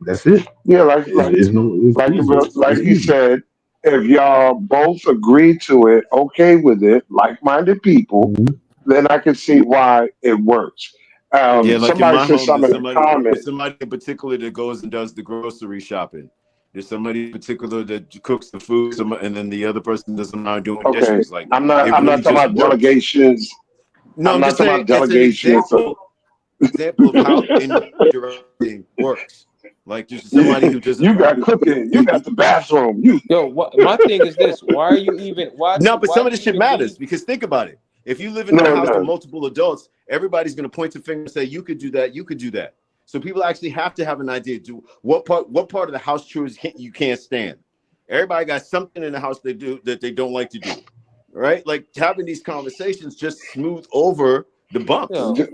That's it. Yeah, like like It's like easy. like It's he easy. said, if y'all both agree to it, okay with it, like-minded people, Mhm. then I can see why it works. Yeah, like in Somebody my said home, something in the there's comments. somebody in particular that goes and does the grocery shopping. There's somebody in particular that cooks the food, and then the other person doesn't mind doing Okay, dishes. Like I'm not. it I'm really not talking just about works. delegations. No, I'm I'm not just talking saying about it's an delegations. example of how indirecting works. Like there's somebody you who doesn't you want got to. cooking. You got the bathroom. You Yo, what my thing is this? Why are you even? No, but Why some do of you this shit even matters need? because think about it. If you live in a no, house with no. multiple adults, everybody's going to point a finger and say, "You could do that. You could do that." So people actually have to have an idea. Do what part of the house chores you can't stand? Everybody got something in the house they do that they don't like to do, right? Like having these conversations just smooth over the bumps. Yo, It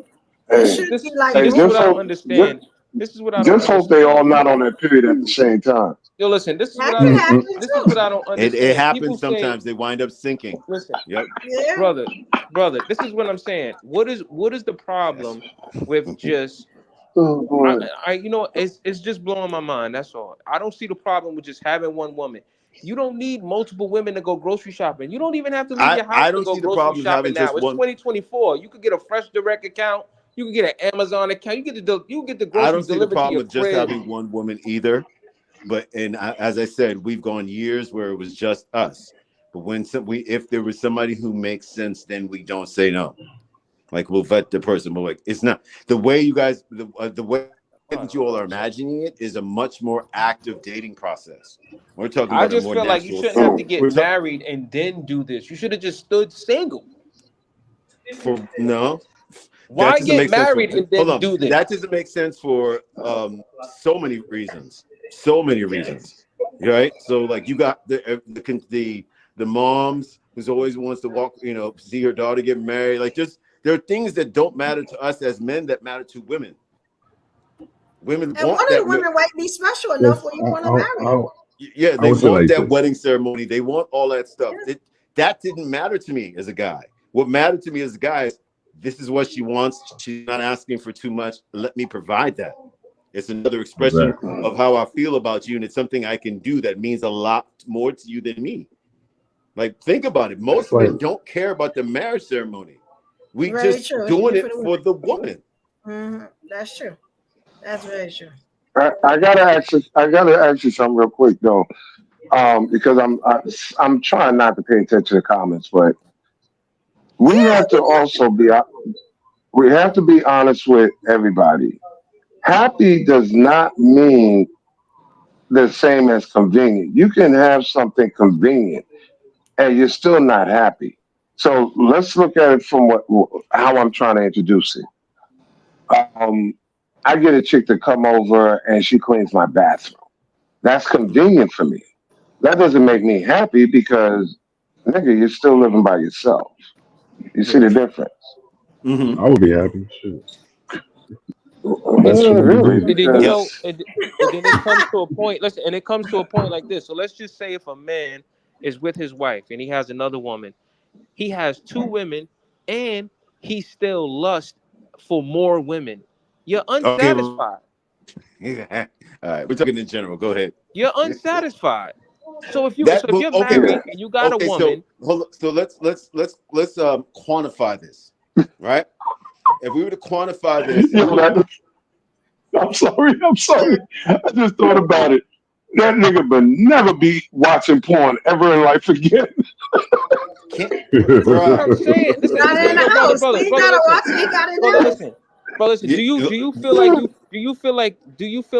Hey, should be see, like hey, this is what just I don't boom. hope, just, understand. This is what I don't just hope they all understand. not on that period at the same time. Yo, listen, That can happen this is what too. I don't It understand. People happens say, sometimes. They wind up sinking. listen, Yep. Yeah. brother, this is what I'm saying. What is the Yes. problem with just Oh boy. it's just blowing my mind. That's all. I don't see the problem with just having one woman. You don't need multiple women to go grocery shopping. You don't even have to leave your house I to don't go see the grocery problem shopping having now. just It's one. 2024. You could get a Fresh Direct account. You can get an Amazon account. You get the I groceries don't see the delivered to problem your with just crib. having one woman either. But as I said, we've gone years where it was just us. But if there was somebody who makes sense, then we don't say no. Like we'll vet the person. But like it's not the way you guys the way I that you don't all know, are son. imagining it is a much more active dating process. We're talking I about a just more feel like you natural shouldn't have thing. to get married and then do this. You should have just stood single. For no, that Why doesn't get make sense for. married and Hold then on, do that this? doesn't make sense for so many reasons. So many reasons, right? So like you got the moms who's always wants to walk, see her daughter get married. Like just there are things that don't matter to us as men that matter to women. Women And one want of the that. women might be special enough If where you want to marry her. Yeah, I they would say want like that this. wedding ceremony. They want all that stuff. Yeah. that didn't matter to me as a guy. What mattered to me as a guy is this is what she wants. She's not asking for too much. Let me provide that. It's another expression of how I feel about you, and it's something I can do that means a lot more to you than me. Like, think about it. Most men don't care about the marriage ceremony. We just doing it for the woman. Mm-hmm. That's true. That's very true. I gotta ask you something real quick though, because I'm trying not to pay attention to the comments, but we have to also be honest with everybody. Happy does not mean the same as convenient. You can have something convenient and you're still not happy. So let's look at it from how I'm trying to introduce it. I get a chick to come over and she cleans my bathroom. That's convenient for me. That doesn't make me happy because, nigga, you're still living by yourself. You see the difference? Mm-hmm. I would be happy. Sure. Really? And then, you know, and then it comes to a point. Listen, and it comes to a point like this. So let's just say if a man is with his wife and he has another woman, he has two women, and he still lusts for more women. You're unsatisfied. Yeah. All right, we're talking in general. Go ahead. You're unsatisfied. So if you're married and you got a woman, so let's quantify this, right? If we were to quantify this, I'm sorry. I just thought about it. That nigga would never be watching porn ever in life again. That's what I'm saying. Listen, not in the house. He gotta watch it. He got it now. Listen. But listen, do you feel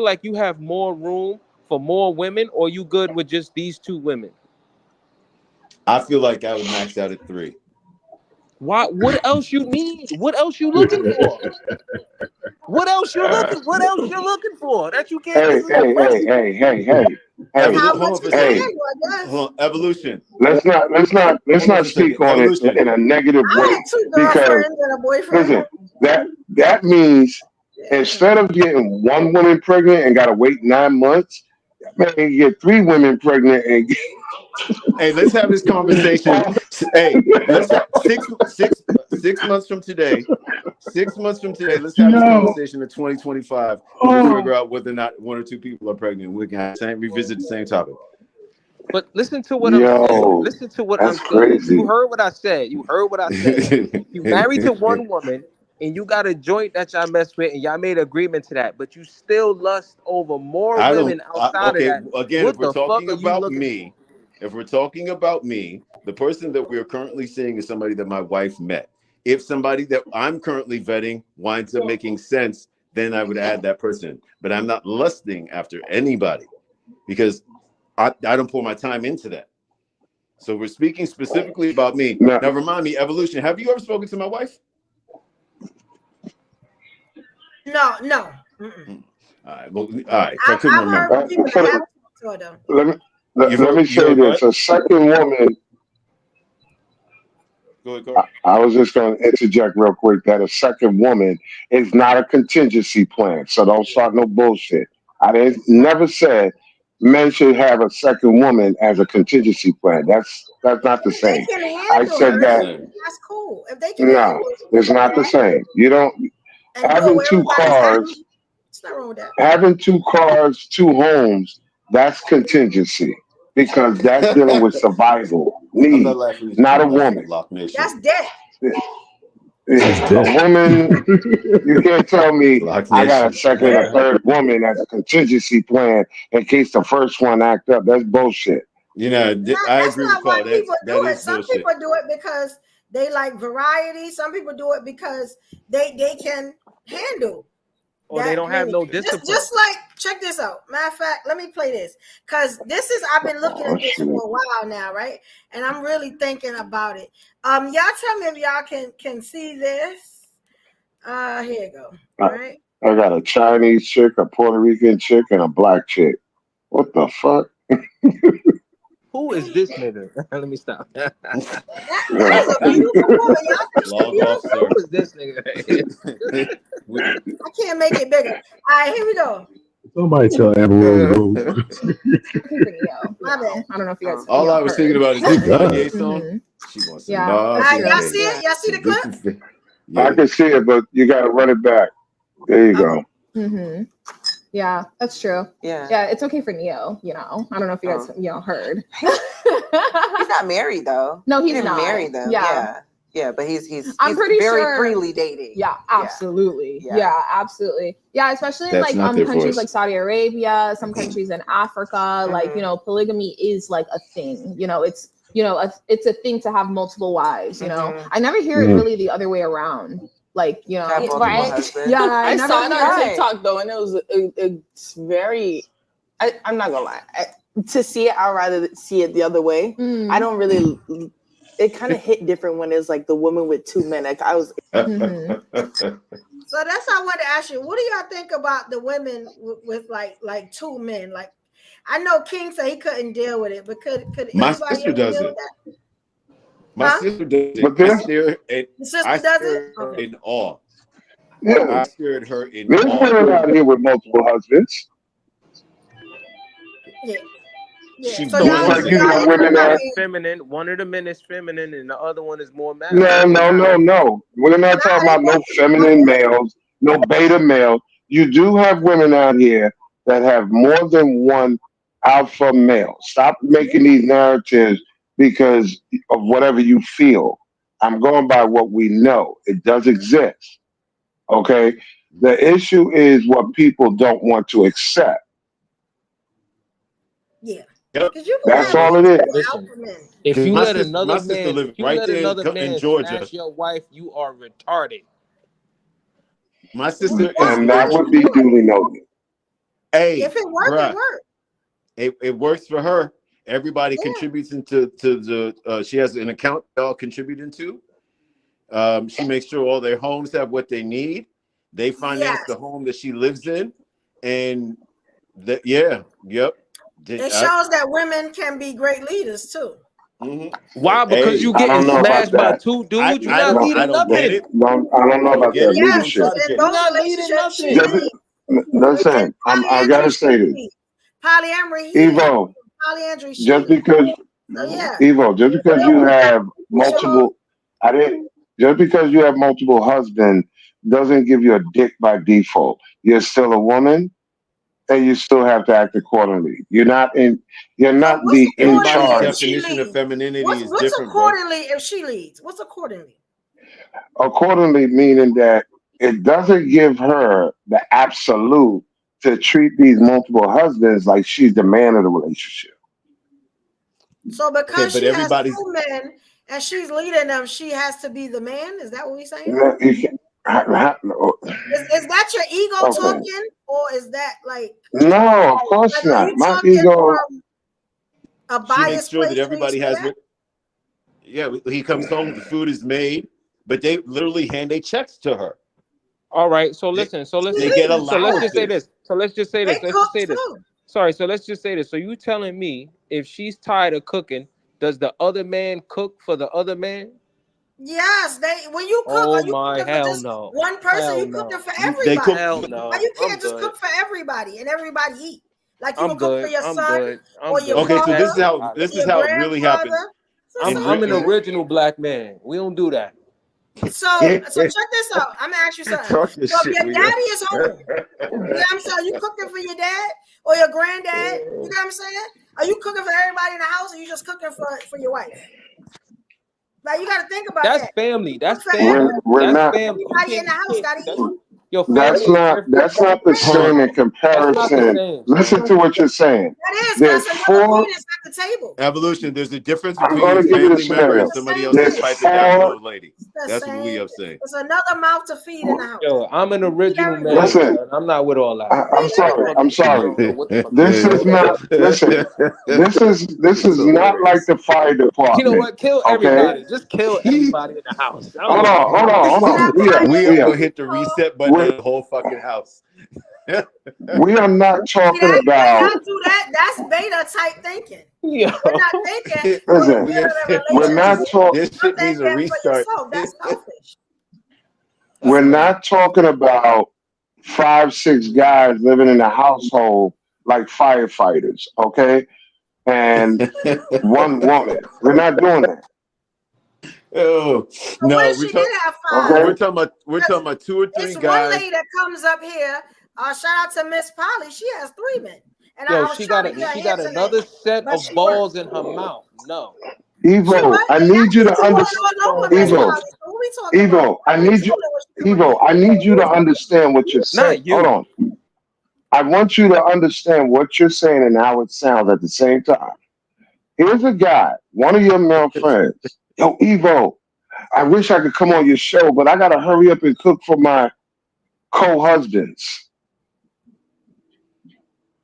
like you have more room for more women, or you good with just these two women? I feel like I would max out at 3. Why? What else you need? What else you looking for? What else you looking for that you can't? Hey. Evolution. Let's not speak on it in a negative way, because listen, that means instead of getting one woman pregnant and gotta wait 9 months, man, you get 3 women pregnant and hey, let's have this conversation. Hey, let's have 6 months from today. 6 months from today, let's have this conversation in 2025. We'll figure out whether or not 1 or 2 people are pregnant. We can revisit the same topic. But listen to what I'm saying. Listen to what I'm saying. Crazy. You heard what I said. You married to one woman, and you got a joint that y'all mess with, and y'all made agreement to that, but you still lust over more women outside of that. Again, if we're talking about me, the person that we're currently seeing is somebody that my wife met. If somebody that I'm currently vetting winds up making sense, then I would add that person. But I'm not lusting after anybody because I don't pour my time into that. So we're speaking specifically about me. Now, remind me, Evolution, have you ever spoken to my wife? No. All right. Well, all right. I couldn't remember. Let me say this. A second woman. Go ahead. I was just going to interject real quick that a second woman is not a contingency plan. So don't start no bullshit. I never said men should have a second woman as a contingency plan. That's not the same. I said that. That's cool. If they can it's not the same. You don't having 2 cars. Having 2 cars, 2 homes. That's contingency because that's dealing with survival need, not a woman. That's debt. A woman, you can't tell me I got a second or third woman as a contingency plan in case the first one act up. That's bullshit. You know, I agree with Paul. Some people do it because they like variety. Some people do it because they can handle. Or they don't have no discipline. Just like, check this out. Matter of fact, let me play this. Because I've been looking at this for a while now, right? And I'm really thinking about it. Y'all tell me if y'all can see this. Here you go. All right. I got a Chinese chick, a Puerto Rican chick, and a black chick. What the fuck? Who is this nigga? Let me stop. That is a beautiful woman. Who is this nigga? I can't make it bigger. All right, here we go. Somebody tell Amber. My bad. I don't know if you guys. All I was thinking about is this Kanye song. She wants some Yeah, love. that's Y'all true. see it? Y'all see the This clip? is the- I yeah. can see it, but you got to run it back. There you go. Mm-hmm. Yeah, that's true. Yeah. Yeah, it's okay for Neo. You know, I don't know if you guys heard. He's not married though. No, he's He didn't not. marry them. Yeah. Yeah, but he's I'm pretty very sure freely dating. Yeah, absolutely. Yeah. Yeah, absolutely. Yeah, especially in That's like not their countries voice. like Saudi Arabia, some countries in Africa, like polygamy is like a thing. It's it's a thing to have multiple wives. I never hear it really the other way around. Like Have multiple right? husbands. yeah, I never saw it hear on it. TikTok though, and it's very. I'm not gonna lie. To see it, I'd rather see it the other way. I don't really. It kind of hit different when it's like the woman with two men. Like I was. Mhm. So that's how I wanted to ask you. What do y'all think about the women with like two men? Like, I know King said he couldn't deal with it, but could My anybody sister else does deal it. with that? My Huh? sister does it. But I this- stare at, The sister I does stare it? at her Okay. in awe. Yeah. I stare at her in There's awe. women out here with multiple husbands. Yeah. Yeah. She So don't y'all, Just like listen. you got y'all women that. Feminine. One of the men is feminine, and the other one is more masculine. No. We're not talking about no feminine males, no beta male. You do have women out here that have more than one alpha male. Stop making these narratives because of whatever you feel. I'm going by what we know. It does exist. Okay? The issue is what people don't want to accept. Yeah. Yep. Because you can That's have all it is. Listen, alpha men. if you My let sister- another my sister man, live if you right let there another in man Georgia. smash your wife, you are retarded. My sister And that would be duly noted. hey, If it works, bruh, it works. it works for her. Everybody Yeah. contributes into the. She has an account they all contributing to. She makes sure all their homes have what they need. They finance the home that she lives in, and yep. It shows that women can be great leaders too. Why? Because you I getting don't know about smashed by that. two dudes. You're I not don't leading get nothing. it. I don't know I don't about get that it. Yes, leadership. Don't try to in get You're those not leading relationships, she nothing. leads. Listen, I gotta say this, Polyamory, he leads. Evo. Polyandry, she Just leads. because So yeah. Evo, just because you have multiple, just because you have multiple husbands doesn't give you a dick by default. You're still a woman, and you still have to act accordingly. You're not So the what's in accordingly Everybody's if charge. she definition of leads? femininity is What's different, bro. accordingly if she leads? What's accordingly? Accordingly, meaning that it doesn't give her the absolute to treat these multiple husbands like she's the man of the relationship. So because but she has everybody's two men and she's leading them, she has to be the man? Is that what we're saying? Is that your ego Okay. talking? Or is that like No, of course are not. you My talking ego. from a she makes biased sure place that when you everybody say has that? what. Yeah, he comes home, the food is made, but they literally hand their checks to her. All right. So listen. They get So let's just say allowances. this. So let's just say They this. Let's cook just say this. too. Sorry. So let's just say this. So you telling me if she's tired of cooking, does the other man cook for the other man? Yes, when you cook, Oh are you my cooking for hell just no. one person? Hell You no. cooking for They everybody. cook. Hell Why no. you I'm can't just good. cook for everybody and everybody eat? Like you I'm would cook for good. your I'm son good. I'm or good. your Okay, so brother, this is how or this is your how it really happens. grandfather. So, I'm an original black man. We don't do that. so check this out. I'm gonna ask you something. Talk your So if shit, your Leo. daddy is home, you know what I'm saying? Are you cooking for your dad or your granddad? You know what I'm saying? Are you cooking for everybody in the house or you just cooking for your wife? Like you gotta think about That's that. family. That's For family. We're That's not. family. You everybody in can't. the house gotta eat. Your family is different. That's not the same in That's not the comparison. same. Listen to what you're saying. That is There's because another four. meat is at the table. Evolution. There's a difference I'm between going your to give you the family member and scenario. It's the somebody same else There's just thing. piping down to four. a lady. It's the That's what same Leo's thing. saying. It's another mouth to feed in the house. Yo, I'm an original man. Listen. Man. I'm not with all that. I'm sorry. I'm sorry. I don't know what the fuck This you're is doing. not. Listen. This is not like the fire You know department. what? Kill Okay. everybody. Just kill everybody in the house. I don't Hold give a on. fuck. Hold on. We are Leah. gonna hit the reset button on the whole fucking house. We are not See, talking that, about. y'all do that. That's beta type thinking. Yo. You're not thinking for the Listen. good of the We're not relationship. talking. This You're shit needs a thinking for restart. yourself. That's selfish. We're not talking about 5, 6 guys living in a household like firefighters. Okay. And one woman. We're not doing that. Oh So no, what if she did have five? Okay. we're talking about 2 or 3 It's one guys. lady that comes up here. Shout out to Miss Polly. She has 3 men, and Yo, I was she got trying to get she her got answer name, another set but of she balls worked. in her mouth. No. She Evo, might. I Y'all need you keep to going understand. on with Miss Evo, Polly. So who we talking about? Evo, I need you. Evo, I need you to understand what you're saying. Not Hold you. on. I want you to understand what you're saying and how it sounds at the same time. Here's a guy, one of your male friends. Yo, Evo, I wish I could come on your show, but I gotta hurry up and cook for my co-husbands.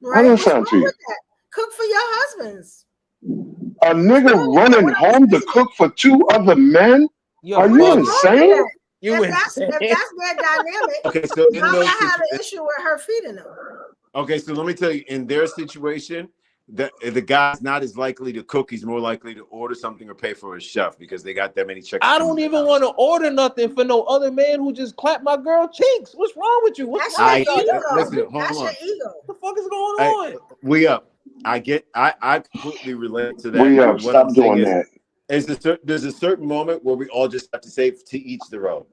How Right? does that What's sound to wrong you? with that? Cook for your husbands. A What's nigga wrong with that? running What are we home to missing? cook for 2 other men? You're Are What you is bugging. wrong with insane? that? You If that's insane. their dynamic, Okay, so in why would those I have an situations, issue with her feeding them? okay, so let me tell you, in their situation, the guy's not as likely to cook. He's more likely to order something or pay for a chef because they got that many checks. I don't even want to order nothing for no other man who just clapped my girl cheeks. What's wrong with you? What's That's wrong your with y'all? ego. Listen. Hold That's on. your ego. What the fuck is going on? I completely relate to that. We And what I'm stop saying doing that. there's a certain moment where we all just have to say to each their own.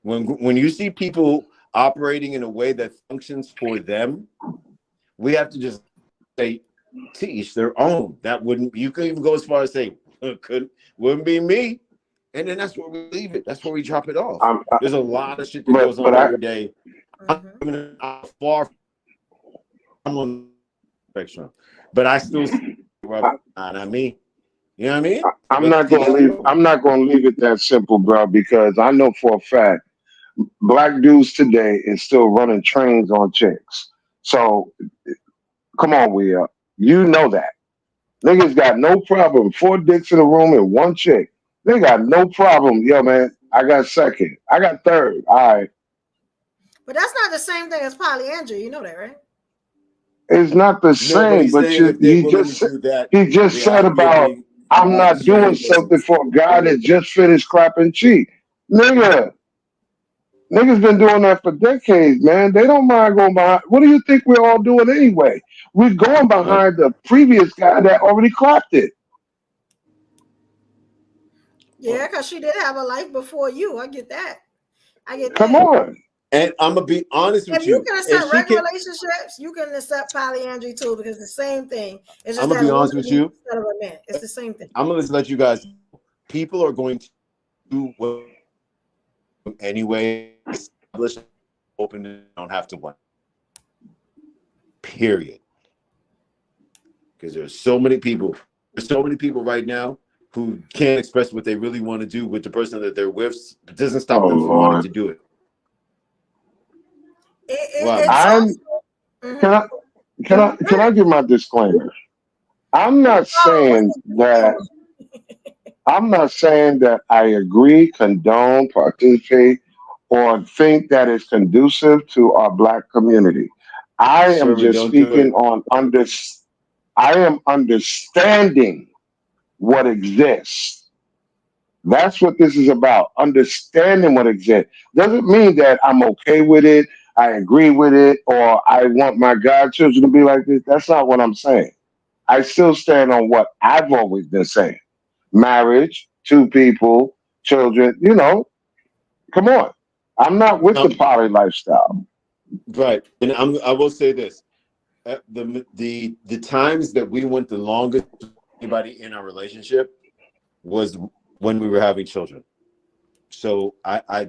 When you see people operating in a way that functions for them, we have to just say to each their own. That wouldn't, you could even go as far as say wouldn't be me, and then that's where we leave it. That's where we drop it off. There's a lot of shit that goes on every day. I'm far from on the spectrum, but I still not me. You know what I mean? I'm not gonna leave it that simple, bro, because I know for a fact black dudes today is still running trains on chicks. So come on, we up. You know that. Niggas got no problem. 4 dicks in a room and 1 chick. They got no problem. Yo, man, I got second. I got third. All right. But that's not the same thing as polyandry. You know that, right? It's not the No, but same, he's but saying if they're willing to do that, he just they said have to about be I'm not doing something for a guy that just finished clapping cheek. Niggas been doing that for decades, man. They don't mind going behind. What do you think we're all doing anyway? We're going behind the previous guy that already clapped it. Yeah, because she did have a life before you. I get that. Come on. And I'm gonna be honest with If you you. can accept regular relationships, you can accept polyandry too, because it's the same thing. It's just I'm gonna that be a honest woman with you. instead of a man. It's the same thing. I'm gonna just let you guys. People are going to do what anyway. Establish open and don't have to win. Period. Because there's so many people. There's so many people right now who can't express what they really want to do with the person that they're with. It doesn't stop them from wanting to do it. Can I give my disclaimer? I'm not saying that I agree, condone, participate, or think that it's conducive to our black community. I am just speaking on I am understanding what exists. That's what this is about. Understanding what exists. Doesn't mean that I'm okay with it, I agree with it, or I want my godchildren to be like this. That's not what I'm saying. I still stand on what I've always been saying. Marriage, 2 people, children, come on. I'm not with the poly lifestyle. Right. And I will say this. The times that we went the longest with anybody in our relationship was when we were having children. So I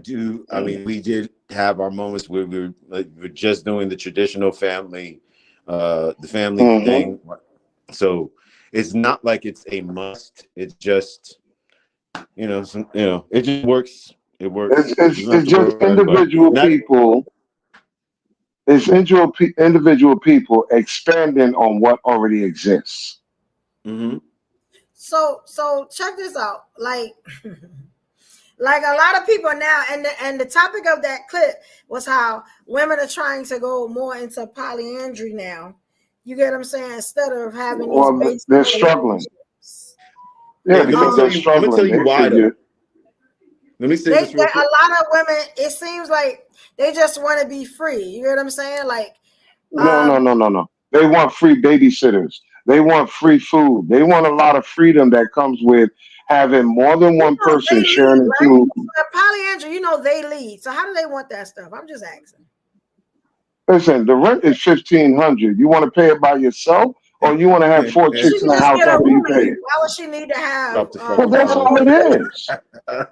mean, we did have our moments where we were just doing the traditional family, the family thing. So it's not like it's a must. It's just, it just works. It works. It's just individual people. It's individual people expanding on what already exists. Mm-hmm. So check this out. Like a lot of people now, and the topic of that clip was how women are trying to go more into polyandry now. You get what I'm saying? Instead of having these basic they're struggling. Yeah, because they're struggling. I'm gonna tell you why though. Let me say this real quick. A lot of women, it seems like they just want to be free. You know what I'm saying? Like no. They want free babysitters. They want free food. They want a lot of freedom that comes with having more than one person They sharing lead, into. right? Polyandry, they lead. So how do they want that stuff? I'm just asking. Listen, the rent is $1,500. You want to pay it by yourself, or you want to have four She chicks in can the just house get a after you pay roommate. it? Why would she need to have? Drop the Well, fucking that's all phone. it is. I'm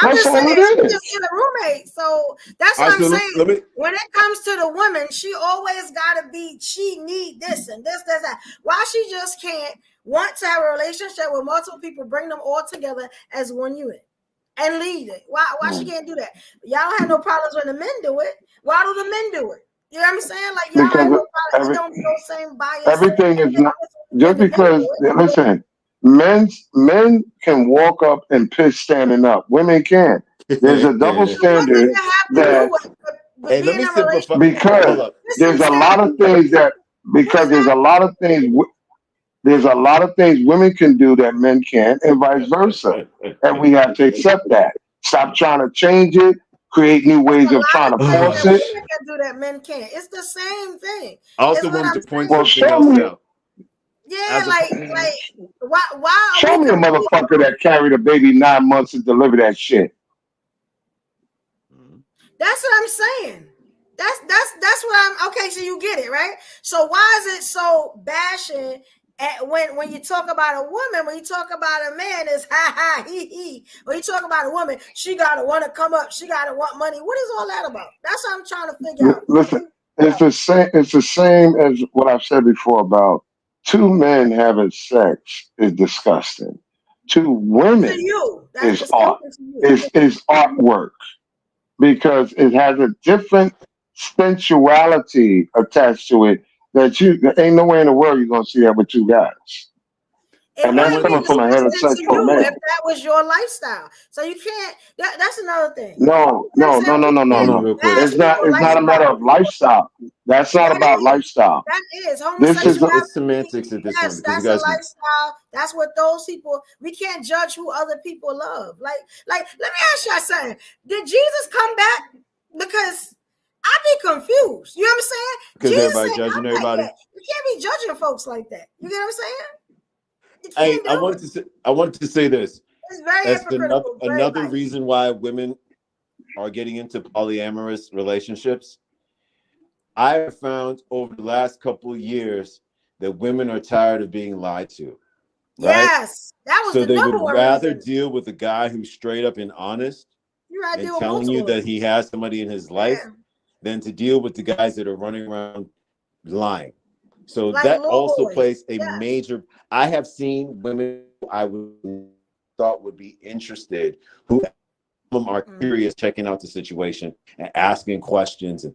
That's just all saying, it she just is. get a roommate. So that's All what right, I'm so saying. let me. When it comes to the woman, she always got to be, she need this and this, that. Why she just can't want to have a relationship with multiple people, bring them all together as one unit and lead it? Why she can't do that? Y'all don't have no problems when the men do it. Why do the men do it? You know what I'm saying? Like, y'all have no problems. It don't be no same bias. Everything is not just because. Listen, men can walk up and piss standing up. Women can't. There's a double standard that Hey, let me simplify. because Hold up. there's a lot of things that because there's a lot of things women can do that men can't, and vice versa, and we have to accept that. Stop trying to change it. Create new ways of trying to force it. Women can do that, men can't. It's the same thing. I also It's what wanted I'm to point Well, something show else me. out. Yeah, As a- why are Show we me a motherfucker that carried a baby 9 months to deliver that shit. That's what I'm saying. That's what I'm okay. So you get it, right? So why is it so bashing when you talk about a woman? When you talk about a man, it's ha ha he he. When you talk about a woman, she gotta want to come up. She gotta want money. What is all that about? That's what I'm trying to figure out. Listen, it's the same. It's the same as what I've said before about two men having sex is disgusting. Two To women you, that's is art. disgusting to you. Is artwork because it has a different sensuality attached to it that there ain't no way in the world you're gonna see that with two guys. It And that's might be coming from a disgusting to heterosexual you if man. that was your lifestyle. So you can't. That's another thing. No. Hold It's not a matter of lifestyle. That's not about lifestyle. That is This is homosexuality. It's semantics at this point because you That's a guys. lifestyle. That's what those people. We can't judge who other people love. Like. Let me ask y'all something. Did Jesus come back? Because I be confused. You know what I'm saying? Because Jesus everybody said, judging "Come back." everybody. Yeah. You can't be judging folks like that. You get what I'm saying? You Hey, can't I do wanted it. to say this. It's very That's hypocritical. Very another biased. reason why women are getting into polyamorous relationships. I have found over the last couple of years that women are tired of being lied to. Right? Yes, that was So the they number would one rather reason. deal with a guy who's straight up and honest You rather and deal with telling you multiple. that he has somebody in his life Yeah. than to deal with the guys that are running around lying. So Like that little also boys. plays a Yes. major. I have seen women I would thought would be interested who are curious, checking out the situation and asking questions and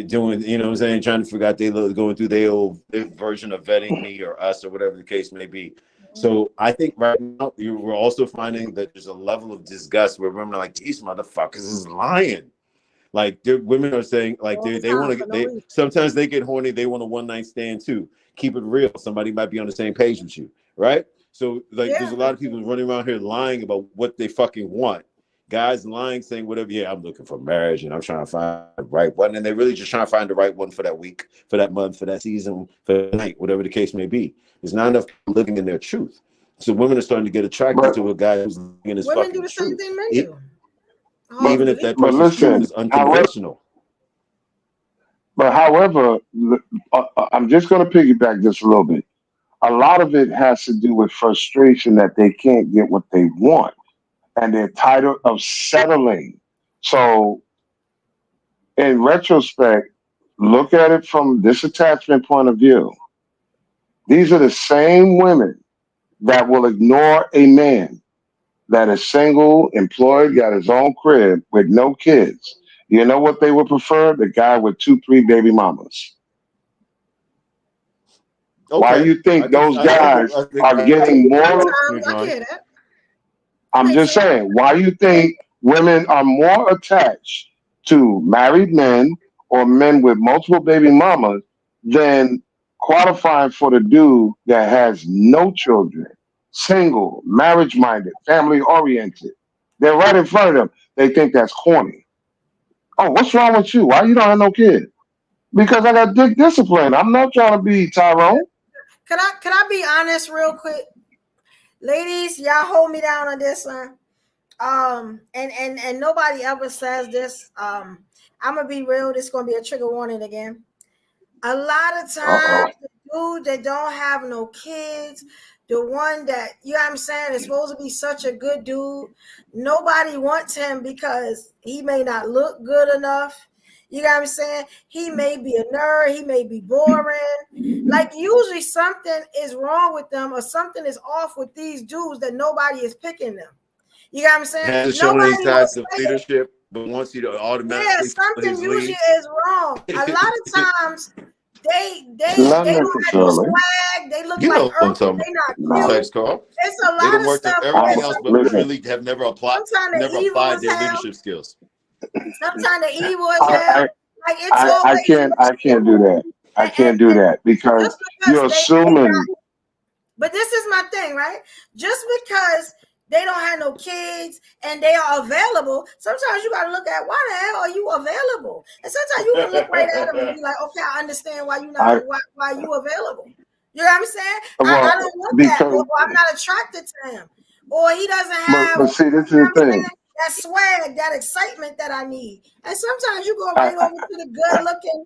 doing, you know what I'm saying, trying to figure out going through their version of vetting me or us or whatever the case may be. So I think right now we're also finding that there's a level of disgust where women are like, these motherfuckers is lying. Like women are saying, like they want to. Sometimes they get horny. They want a one night stand too. Keep it real. Somebody might be on the same page with you, right? So like, there's a lot of people running around here lying about what they fucking want. Guys lying, saying whatever. Yeah, I'm looking for marriage and I'm trying to find the right one, and they're really just trying to find the right one for that week, for that month, for that season, for that night, whatever the case may be. There's not enough living in their truth. So women are starting to get attracted to a guy who's living in his Women fucking do the same truth. thing men do. Even if that person's truth is unconventional. However, I'm just going to piggyback just a little bit. A lot of it has to do with frustration that they can't get what they want, and they're tired of settling. So, in retrospect, look at it from this attachment point of view. These are the same women that will ignore a man that is single, employed, got his own crib with no kids. You know what they would prefer? The guy with 2, 3 baby mamas. Okay. Why you think those guys are getting more? I'm just saying, why you think women are more attached to married men or men with multiple baby mamas than qualifying for the dude that has no children, single, marriage minded, family oriented? They're right in front of them. They think that's corny. Oh, what's wrong with you? Why you don't have no kid? Because I got dick discipline. I'm not trying to be Tyrone. Could I be honest real quick? Ladies, y'all hold me down on this one. And nobody ever says this. I'm gonna be real. This is gonna be a trigger warning again. A lot of times, the dude that don't have no kids, the one that, you know what I'm saying, is supposed to be such a good dude, nobody wants him because he may not look good enough. You know what I'm saying? He may be a nerd. He may be boring. Like, usually something is wrong with them or something is off with these dudes that nobody is picking them. You know what I'm saying? Hasn't shown any signs of leadership, but wants you to automatically something usually is wrong. A lot of times they Not don't have no necessarily. swag. They look You like know what I'm Earth. talking They not about, cute. types, Carl. It's a They lot done of worked on stuff. everything else, but Listen, really have never applied Sometimes their leadership skills. Sometimes the evil as hell. Like, it's I always can't do that. I can't do that because just you're because assuming. But this is my thing, right? Just because they don't have no kids and they are available, sometimes you gotta look at, why the hell are you available? And sometimes you can look right at them and be like, okay, I understand why you not why you available. You know what I'm saying? I don't want that, or I'm not attracted to him, or he doesn't have. But see, this is the thing. That swag, that excitement that I need. And sometimes you go right over to the good looking,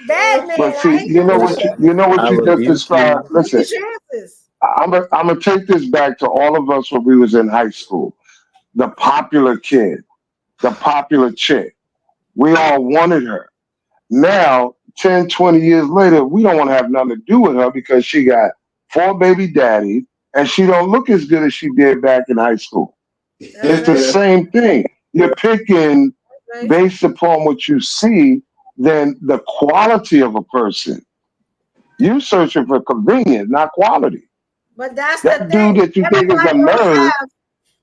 bad man. But see, Right? you know what you just described. Listen, chances. I'm gonna take this back to all of us when we was in high school. The popular kid, the popular chick. We all wanted her. Now, 10, 20 years later, we don't want to have nothing to do with her because she got 4 baby daddies and she don't look as good as she did back in high school. It's the same thing. You're picking based upon what you see than the quality of a person. You searching for convenience, not quality. But that's that dude that you think is a nerd.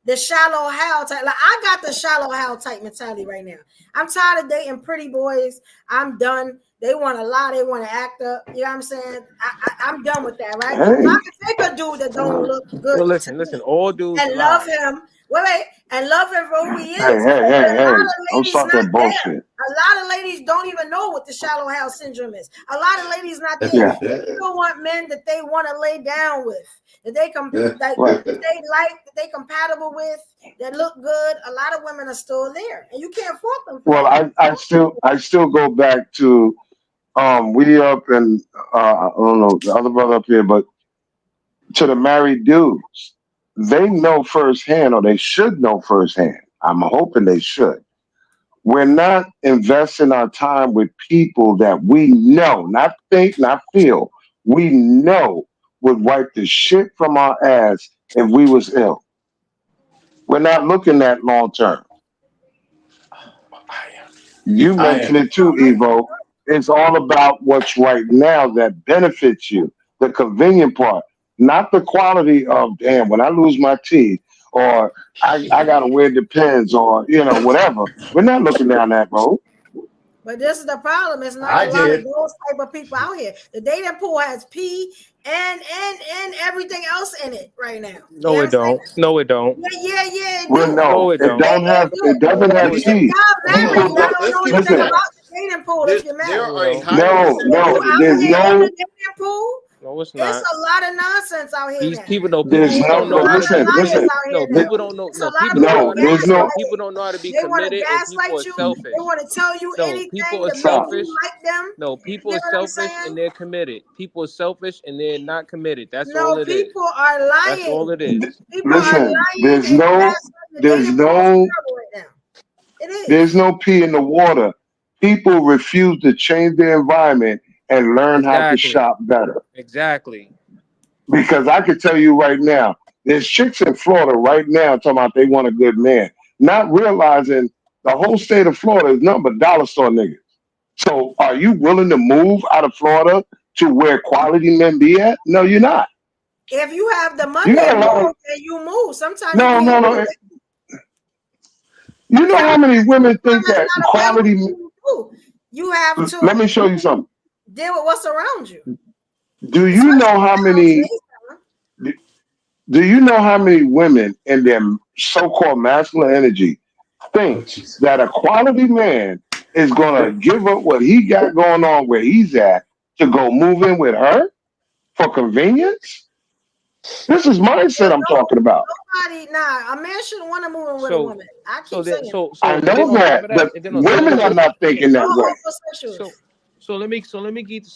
The shallow Hal type. Like, I got the shallow Hal type mentality right now. I'm tired of dating pretty boys. I'm done. They want to lie. They want to act up. You know what I'm saying? I'm done with that, right? Hey. So I can take a dude that don't look good. Well, listen. All dudes and love him. Wait, and love him for who he is. Hey. Don't start that bullshit. A lot of ladies don't even know what the shallow Hal syndrome is. A lot of ladies not there. They don't want men that they want to lay down with, that they that they compatible with, that look good. A lot of women are still there, and you can't fault them for that. I still go back to we up and I don't know the other brother up here, but to the married dudes, they know firsthand, or they should know firsthand. I'm hoping they should. We're not investing our time with people that we know, not think, not feel, we know would wipe the shit from our ass if we was ill. We're not looking at long term. You mentioned it too, Evo. It's all about what's right now that benefits you, the convenient part, not the quality of, damn, when I lose my teeth, or I got to wear Depends, or, whatever. We're not looking down that road. But this is the problem. It's not a lot of those type of people out here. The dating pool has pee and everything else in it right now. No, it don't. No, it don't. Yeah. No, it doesn't have. It doesn't have pee. Y'all don't know anything about the dating pool if you're married. No. There's no. No, it's not. It's a lot of nonsense out here. These now. people don't know how to be. Listen. No, people don't know. People don't know how to be committed, and people are selfish. They want to tell you anything. People are selfish. No, people are selfish and they're committed. People are selfish and they're not committed. That's all it is. People are lying. That's all it is. Listen, there's no pee in the water. People refuse to change their environment and learn how to shop better. Exactly. Because I can tell you right now, there's chicks in Florida right now talking about they want a good man, not realizing the whole state of Florida is nothing but dollar store niggas. So are you willing to move out of Florida to where quality men be at? No, you're not. If you have the money and you move, sometimes no. You know how many women think that quality? You have to. Let me show you something. Deal with what's around you. Do you know how many? Do you know how many women in their so-called masculine energy think that a quality man is gonna give up what he got going on where he's at to go move in with her for convenience? This is mindset I'm talking about. Nobody, nah, a man shouldn't want to move in with a So woman. I so keep that saying. I and then know on top that, of that, but and then on top of women that, are not thinking that No way. homosexuals. so let me get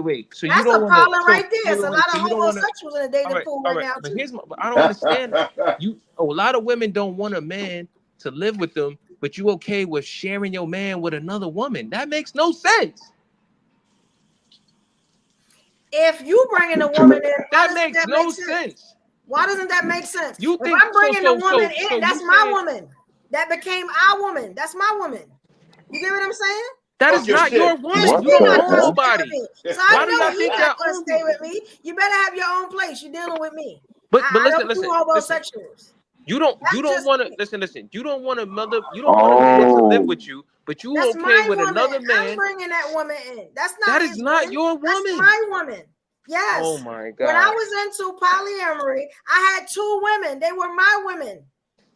wait. So you That's a don't want to problem right there. It's a lot so of you don't want to homosexuals in the dating pool all right right. now But too. but I don't understand you. A lot of women don't want a man to live with them, but you okay with sharing your man with another woman? That makes no sense. If you bringing a To me, woman in, why That doesn't makes that make no sense? sense. Why doesn't that make sense? You If think I'm bringing a woman so in, you that's my saying woman. That became our woman. That's my woman. You get what I'm saying? that Talk is your not your shit. Yes, woman? what You you're don't not the own gonna hell? stay with nobody. me. So I Why do know y'all you're think not y'all gonna own stay with people? me. You better have your own place. You're dealing with me. But I don't do listen. homosexuals. You That's don't just want to me. listen. You don't want a man to live Oh, with you, but you That's okay my with woman. another I'm man. bringing that woman in. That's not That is his not woman. your That's woman. my woman. Oh Yes. my When I God. was into polyamory, I had two women. They were my women.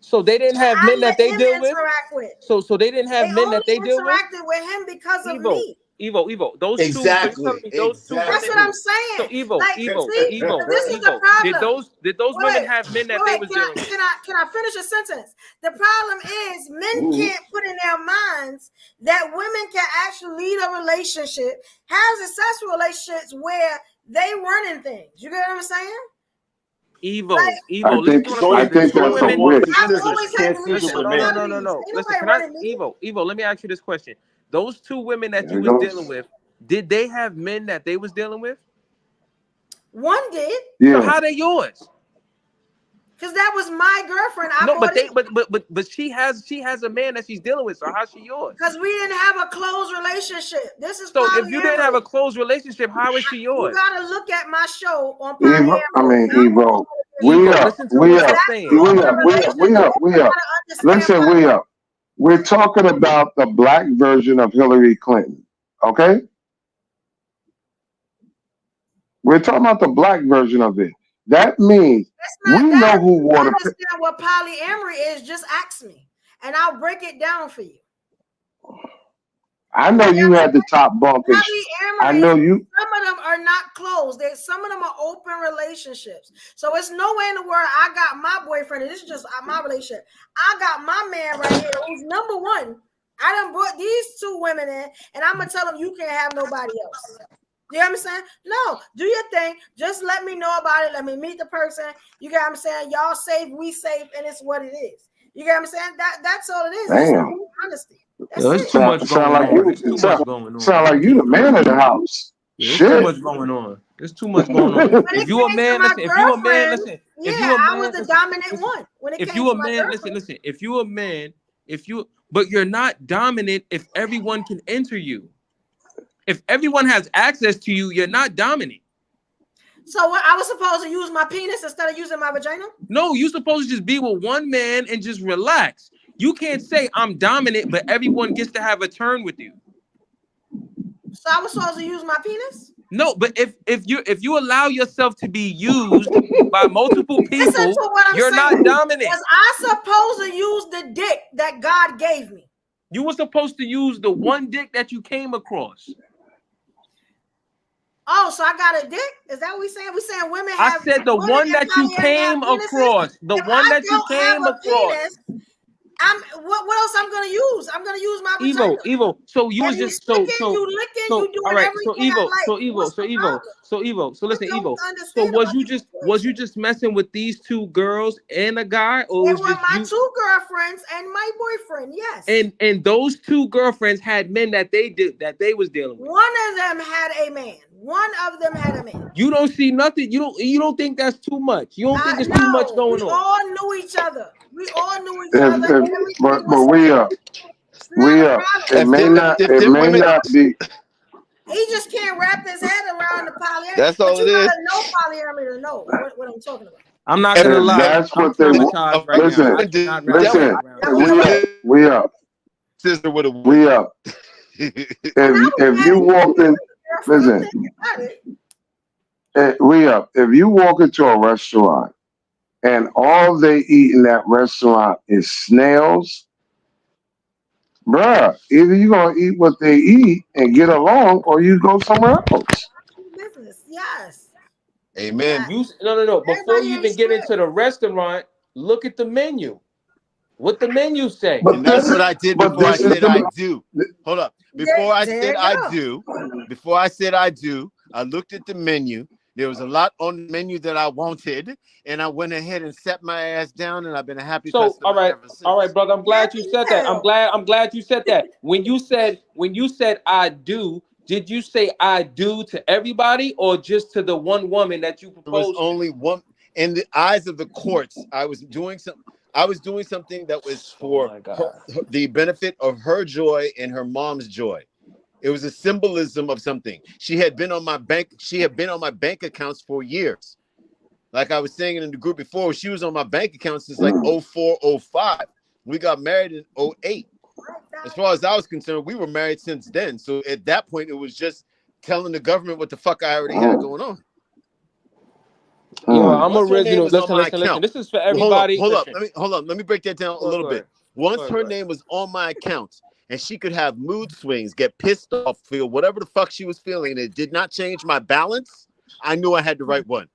So they didn't have I men that let they him deal with. interact with. So they didn't have They men that only they deal with. interacted with him because of Evo, me. Evo. Those two. So you telling Exactly. me those two That's women? what I'm Exactly. So saying. Like, see, this is the Evo. problem. Did those women Wait, have men that they wait. was dealing with? Can I finish a sentence? The problem is men Mhm. can't put in their minds that women can actually lead a relationship, have successful relationships where they running things. You get what I'm saying? Like, I Listen think to what It's I'm only I saying. the think Two that's a toilet women. woman with wish. the I've scissors. always She had can't the scissor leadership the man. qualities. No. Ain't Listen, nobody can I, running me. Evo? Let me ask you this question. Those two women that There you it was dealing goes. with, did they have men that they was dealing with? One did, So Yeah. how they yours? because that was my girlfriend. I No, bought in. but she has a man that she's dealing with. So how's she yours? Because we didn't have a close relationship. This is So if you didn't have polyamory. a close relationship, how is she You yours? gotta look at my show on Evo, I polyamory. mean I don't know Evo. what it is. We Evo, up. listen to We what Because I'm up. that's saying. We open up. We up. We relationship. up. We You up. gotta understand Listen, we polyamory. up. We're talking about the black version of Hillary Clinton. Okay? We're talking about the black version of it. That means It's we not know that. who If you wore the. understand what polyamory is, just ask me. And I'll break it down for you. I know You you had the top bunk, and I polyamory is know you. some of them are not closed. Some of them are open relationships. So it's no way in the world I got my boyfriend, and this is just my relationship. I got my man right here who's number one. I done brought these two women in, and I'm gonna tell them you can't have nobody else. You know what I'm saying? No, do your thing. Just let me know about it. Let me meet the person. You get what I'm saying? Y'all safe, we safe, and it's what it is. You get what I'm saying? That's all it is. It's Damn. honesty. That's Yo, it's it. too much Sound going like on. you. It's too much Sound, going on. sound like you the man of the house. Yeah, it's too Shit. much going on. It's too much going on. When If it you a came to man, my listen. If you a man, girlfriend, listen. If yeah, you a I was man, the listen. dominant Listen. one when it If came you to a my man, girlfriend. listen. If you a man, but you're not dominant. If everyone can enter you, if everyone has access to you, you're not dominant. So what? I was supposed to use my penis instead of using my vagina? No, you're supposed to just be with one man and just relax. You can't say I'm dominant, but everyone gets to have a turn with you. So I was supposed to use my penis? No, but if you allow yourself to be used by multiple Listen people, to what I'm you're not saying. dominant. Was I supposed to use the dick that God gave me? You were supposed to use the one dick that you came across. Oh, so I got a dick? Is that what we saying? We saying women I have said the women one in that you polyamory have came penises? across. The If one I that you don't have came a across. penis, what else I'm gonna use? I'm gonna use my vagina. Evo. So you And was you just sticking, you licking, you all doing right. So everything I Evo, like. What's the problem? So I listen, don't Evo. So understand about this was you situation. just messing with these two girls and a guy, or They was were just my you? two girlfriends and my boyfriend. Yes. And those two girlfriends had men that they was dealing with. One of them had a man. One of them had a man. You don't see nothing. You don't think that's too much. You don't think it's too much No, going we on. all knew each other. We all knew each other. But Everything was we safe. up. It's not We a up. problem. It If may them, not. if It them may women, not be. He just can't wrap his head around the polyamory. that's But all you it is. gotta know polyamory to know what I'm talking about. I'm not gonna If lie. that's I'm what they traumatized right now. listen. I Women cannot do wrap my head Listen. around That that. was We never up. We up. scissor with a We up. and I was If mad you at walked in, your girlfriend. I'm listen. thinking about it. We up. If you walk into a restaurant and all they eat in that restaurant is snails, bruh, either you gonna eat what they eat and get along, or you go somewhere else. Business, yes. Amen. No. Before Everybody you ain't even get into straight. the restaurant, look at the menu. What the menu say? But And that's what I did before I this is said I the do. Hold up. Before I There said you I go. do, I looked at the menu. There was a lot on the menu that I wanted, and I went ahead and set my ass down, and I've been a happy So, customer ever since. all right, brother. I'm glad you Happy said that. hell. I'm glad you said that. When you said I do, did you say I do to everybody or just to the one woman that you There was proposed to? only one in the eyes of the courts. I was doing something that was Oh for my God. the benefit of her joy and her mom's joy. It was a symbolism of something. She had been on my bank accounts for years. Like I was saying in the group before, she was on my bank account since like 04, 05. We got married in 08. As far as I was concerned, we were married since then. So at that point, it was just telling the government what the fuck I already had going on. Yo, I'm Once her name original. was on my Listen. account. This is for Well, everybody. hold up. Listen. Let me break that down a little bit. Once her name was on my account and she could have mood swings, get pissed off, feel whatever the fuck she was feeling, and it did not change my balance, I knew I had the right one.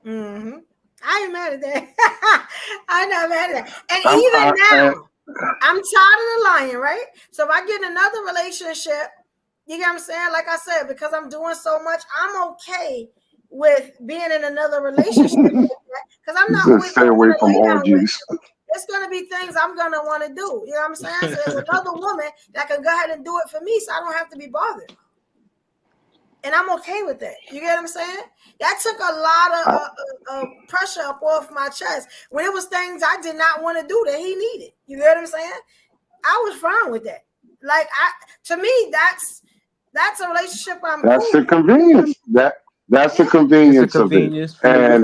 Mm-hmm. I ain't mad at that. I'm not mad at that. And even now, I'm tired of the lying, right? So if I get another relationship, you get what I'm saying? Like I said, because I'm doing so much, I'm okay with being in another relationship because I'm not Just stay away from orgies. It's gonna be things I'm gonna want to do. You know what I'm saying? So there's another woman that can go ahead and do it for me, so I don't have to be bothered. And I'm okay with that. You get what I'm saying? That took a lot of pressure up off my chest when it was things I did not want to do that he needed. You get what I'm saying? I was fine with that. Like to me, that's a relationship I'm That's cool the convenience. That's the convenience of it.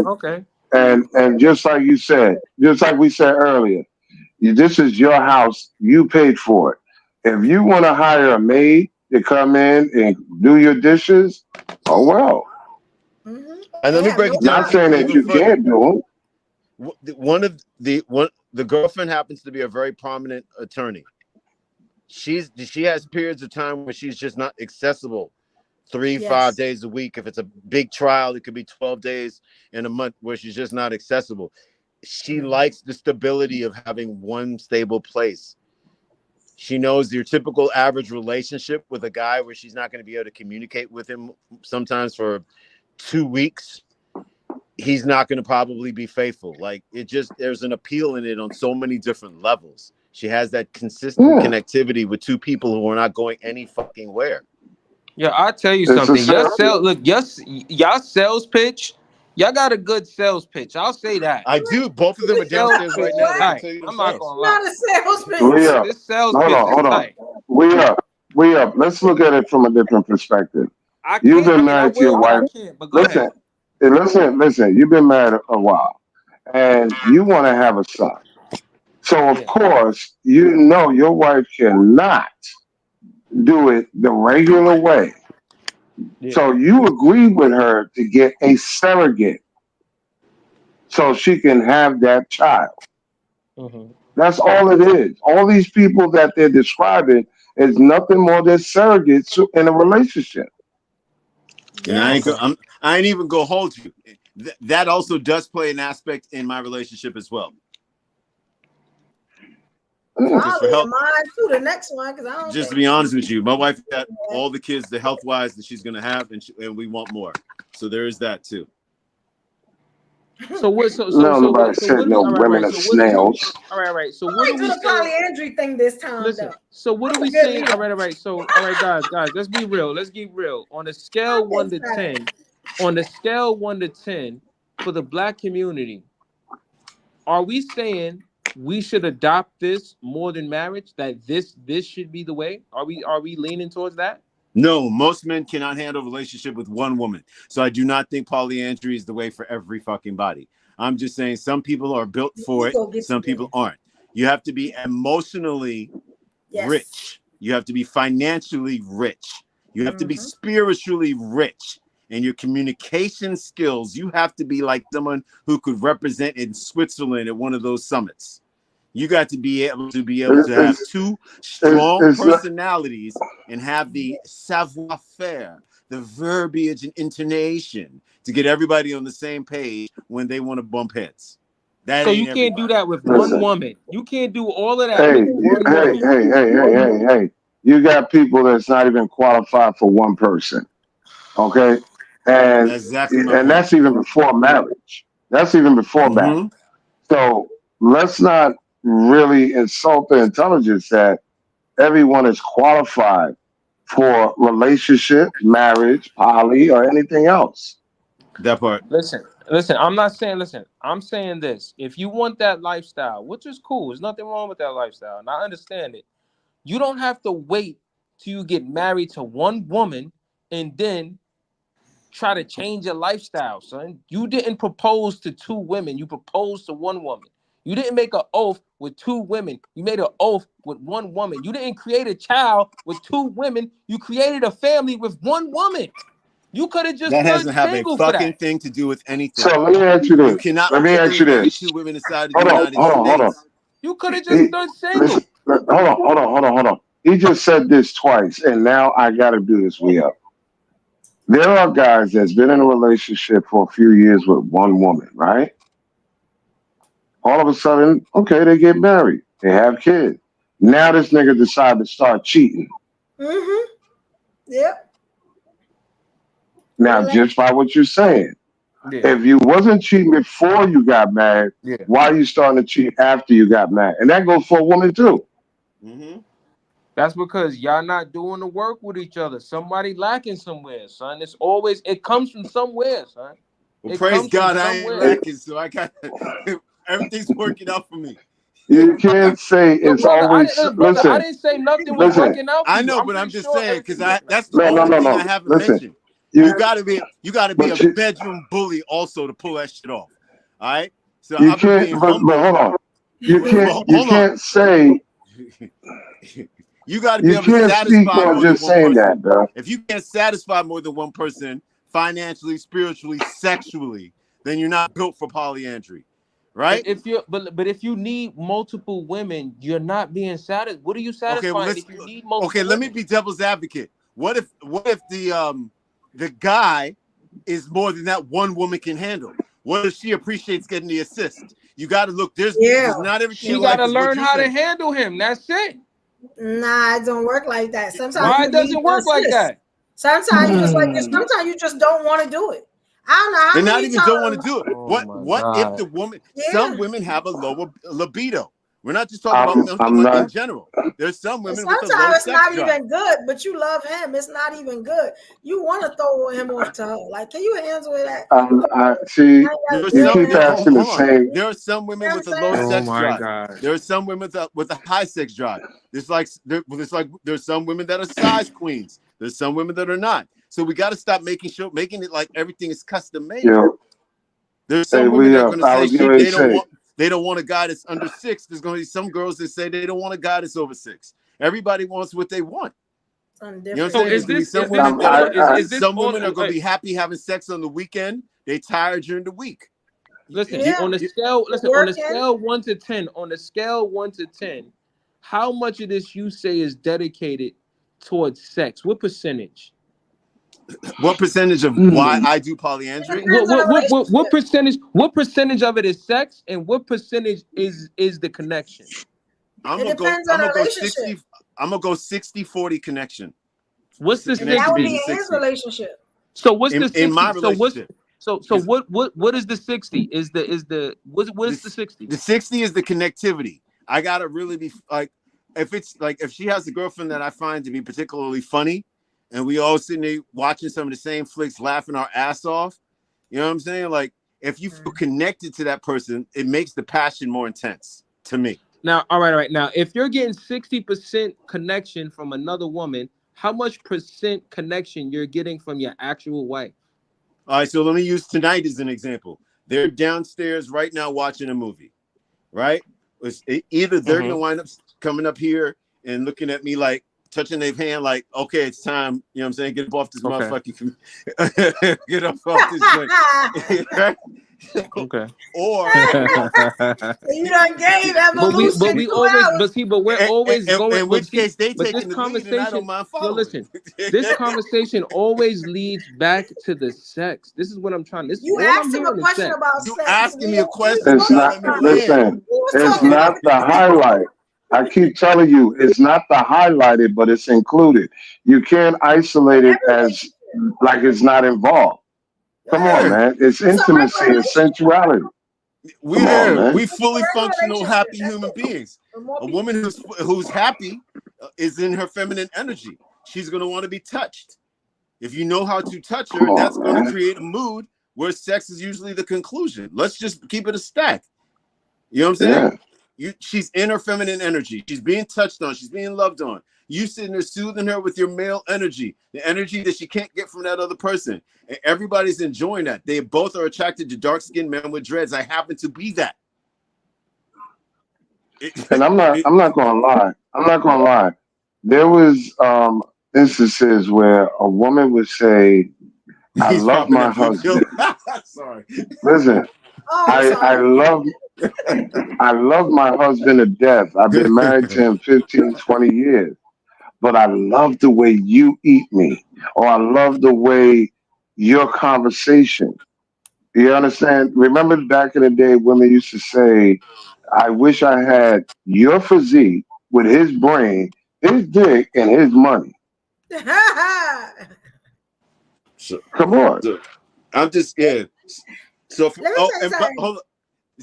Okay. And just like you said, just like we said earlier, this is your house. You paid for it. If you want to hire a maid to come in and do your dishes, oh well. Mm-hmm. And let me break it down Not saying that even you further. can't do The girlfriend happens to be a very prominent attorney. She has periods of time where she's just not accessible 5 days a week. If it's a big trial, it could be 12 days in a month where she's just not accessible. She likes the stability of having one stable place. She knows your typical average relationship with a guy where she's not going to be able to communicate with him sometimes for 2 weeks. He's not going to probably be faithful. Like there's an appeal in it on so many different levels. She has that consistent connectivity with two people who are not going any fucking where. Yeah, I'll tell you It's a something. sales- Y'all sales pitch. Y'all got a good sales pitch. I'll say that. I do. Both of them are downstairs right now. They can tell you I'm not themselves. gonna lie. Not a salesman. We up. This sales Hold pitch on, is hold on. tight. We up. Let's look at it from a different perspective. I You've can't. been I mean, I married to your will, but I wife. can't. But go ahead. Listen. You've been married a while, and you want to have a son. So of course, you know your wife cannot do it the regular way. Yeah. So you agree with her to get a surrogate so she can have that child. Mm-hmm. That's all it is. All these people that they're describing is nothing more than surrogates in a relationship. And I ain't even gonna hold you. That also does play an aspect in my relationship as well. I'll leave mine to the next one because I don't. Just to be honest with you, my wife got all the kids, the health wise that she's gonna have, and we want more. So there is that too. So what? So nobody said no women are snails. All right. So I what might are do we the polyandry thing this time, Listen. though. So what are we saying? All right. So all right, guys. Let's be real. Let's get real. On a scale 1 to 10, for the Black community, are we saying we should adopt this more than marriage? That this should be the way? Are we leaning towards that? No, most men cannot handle a relationship with one woman. So I do not think polyandry is the way for every fucking body. I'm just saying some people are built for it. Some people aren't. You have to be emotionally rich. You have to be financially rich. You have to be spiritually rich. And your communication skills, you have to be like someone who could represent in Switzerland at one of those summits. You got to be able to have two strong personalities and have the savoir-faire the verbiage and intonation to get everybody on the same page when they want to bump heads. That So ain't you can't do everybody. that with Listen. one woman. You can't do all of that Hey, with one hey. You got people that's not even qualified for one person. Okay. And That's exactly my and point. that's even before marriage. That's even before marriage. Mm-hmm. So let's not really insult the intelligence that everyone is qualified for relationship, marriage, poly, or anything else. That part. Listen. I'm not saying. Listen, I'm saying this. If you want that lifestyle, which is cool, there's nothing wrong with that lifestyle, and I understand it. You don't have to wait till you get married to one woman and then try to change your lifestyle, son. You didn't propose to two women. You proposed to one woman. You didn't make an oath with two women. You made an oath with one woman. You didn't create a child with two women. You created a family with one woman. You could have just That stood doesn't have a single for fucking that. thing to do with anything. So let me ask you You this. cannot Let me ask you legally marry this. two women inside of the Hold on, United hold on, hold on. States. You could have just stood single. Listen, hold on. He just said this twice, and now I got to do this re-up. There are guys that's been in a relationship for a few years with one woman, right? All of a sudden, okay, they get married, they have kids. Now this nigga decided to start cheating. Mm-hmm. Yep. Now, just by what you're saying, Yeah. if you wasn't cheating before you got married, Yeah. why are you starting to cheat after you got married? And that goes for a woman too. Mm-hmm. That's because y'all not doing the work with each other. Somebody lacking somewhere, son. It comes from somewhere, son. Well, It praise comes from God, I ain't somewhere. lacking, so I got everything's working out for me. You can't say Yo, it's brother, always. I Listen, didn't say nothing was listen. working out for I you. know, I'm but I'm pretty just sure saying because everything's working out. that's the only thing I No. haven't Listen, mentioned. You you, gotta be a but you, bedroom bully also to pull that shit off. All right. So you I've been can't. being But humble. hold on. But You hold on. can't say. You got to be You able to can't speak satisfy on more than just one saying that, person. bro. If you can't satisfy more than one person financially, spiritually, sexually, then you're not built for polyandry, right? But if you need multiple women, you're not being satisfied. What are you Okay, well satisfying if you need multiple let me women? be devil's advocate. What if the guy is more than that one woman can handle? What if she appreciates getting the assist? You got to look. There's Yeah. not everything She in life gotta is what learn you how to think. handle him. That's it. Nah, it don't work like that. Sometimes Why you it need doesn't the work like assist. that? Sometimes you just don't want to do it. I don't know how And not many even don't want to times. do it. Oh my What if God. the woman? Yeah. Some women have a lower libido. We're not just talking about I'm in not. general. There's some And women with a low sometimes it's sex not drive. even good, but you love him. It's not even good. You want to throw him off to her. Like, can you handle that? I see. I There are gotta You deal some. with keep him. asking the Hold on. same. There are some You know women what with a I'm low saying? Oh sex my drive. God. There are some women with a high sex drive. There's like there's some women that are size queens. There's some women that are not. So we got to stop making it like everything is custom made. You know, There's hey, some women that are going to I say was getting ready to say. they don't want a guy that's under 6. There's going to be some girls that say they don't want a guy that's over 6. Everybody wants what they want. On You know what I'm So saying? different There's is going to be this some women that are is this some all? women are going to be happy having sex on the weekend. They tired during the week. Listen, yeah, on the scale, on the working. scale 1 to 10, how much of this you say is dedicated towards sex? What percentage? What percentage of why Hmm. I do It polyandry? depends on the What relationship. percentage? What percentage of it is sex, and what percentage is the connection? It depends on the relationship. I'm gonna go 60-40 connection. What's the And that would Connection be is 60? a in his 60. relationship. So what's the In 60? my relationship. So Because what is the 60? What is the 60? the 60 is the connectivity. I gotta really be like, if she has a girlfriend that I find to be particularly funny, and we all sitting there watching some of the same flicks, laughing our ass off. You know what I'm saying? Like, if you feel connected to that person, it makes the passion more intense to me. Now, all right. Now, if you're getting 60% connection from another woman, how much percent connection you're getting from your actual wife? All right, so let me use tonight as an example. They're downstairs right now watching a movie, right? Either they're gonna wind up coming up here and looking at me like touching their hand, like, okay, it's time. You know what I'm saying? Get up off this Okay. motherfucking get up off this joint. Right? Okay. Or You done gave evolution but we 2 always hours. we're always going. in But which see, case they but this taking the lead, and I don't conversation, mind yo, following. listen, this conversation always leads back to the sex. This is what I'm trying. This You all I'm asked him a hearing is question sex. about You sex. asking me a question, We you was It's gotta not. let talking me about, land. Listen, we was it's talking not the highlight. I keep telling you, it's not the highlighted, but it's included. You can't isolate it every as relationship. like it's not involved. Come on, Yeah. Yeah, man. It's It's a intimacy regular and sensuality. Come on, we man. It's a fully regular functional, relationship. happy That's human it. beings. For more A people. woman who's happy is in her feminine energy. She's gonna want to be touched. If you know how to touch Come her, that's on, going to man. create a mood where sex is usually the conclusion. Let's just keep it a stack. You know what I'm saying? Yeah. She's in her feminine energy. She's being touched on. She's being loved on. You sitting there soothing her with your male energy, the energy that she can't get from that other person. And everybody's enjoying that. They both are attracted to dark-skinned men with dreads. I happen to be that. And I'm not gonna lie. I'm not gonna lie. There was instances where a woman would say, I He's love popping my that blue pill. husband. Sorry. Listen, Oh, I'm I sorry. love my husband to death. I've been married to him 15, 20 years. But I love the way you eat me, or I love the way your conversation. You understand? Remember back in the day, women used to say, I wish I had your physique with his brain, his dick, and his money. So, Come on. so I'm just So Let me tell you and but something. hold on.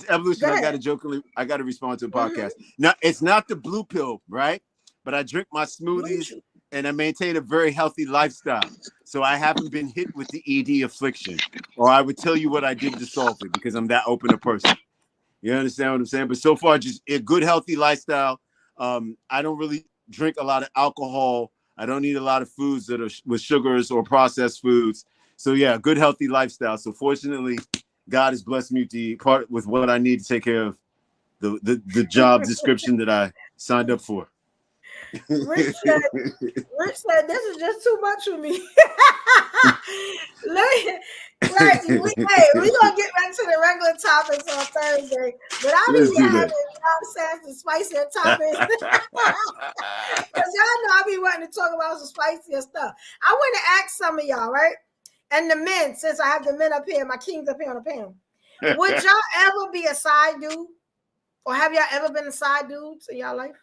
Evolution, Go I got to ahead. jokingly, I got to respond to the Mm-hmm. podcast. Now, it's not the blue pill, right? But I drink my smoothies and I maintain a very healthy lifestyle. So I haven't been hit with the ED affliction, or I would tell you what I did to solve it because I'm that open a person. You understand what I'm saying? But so far, just a good, healthy lifestyle. I don't really drink a lot of alcohol. I don't eat a lot of foods that are with sugars or processed foods. So yeah, good, healthy lifestyle. So fortunately, God has blessed me to part with what I need to take care of the job description that I signed up for. Rich said, this is just too much for me. We gonna get back to the regular topics on Thursday, but I'll Let's be do having, that. some spicier topics. Because y'all know I be wanting to talk about some spicier stuff. I want to ask some of y'all, right? And the men, since I have the men up here, my kings up here on the panel, would y'all ever be a side dude? Or have y'all ever been a side dude in y'all life?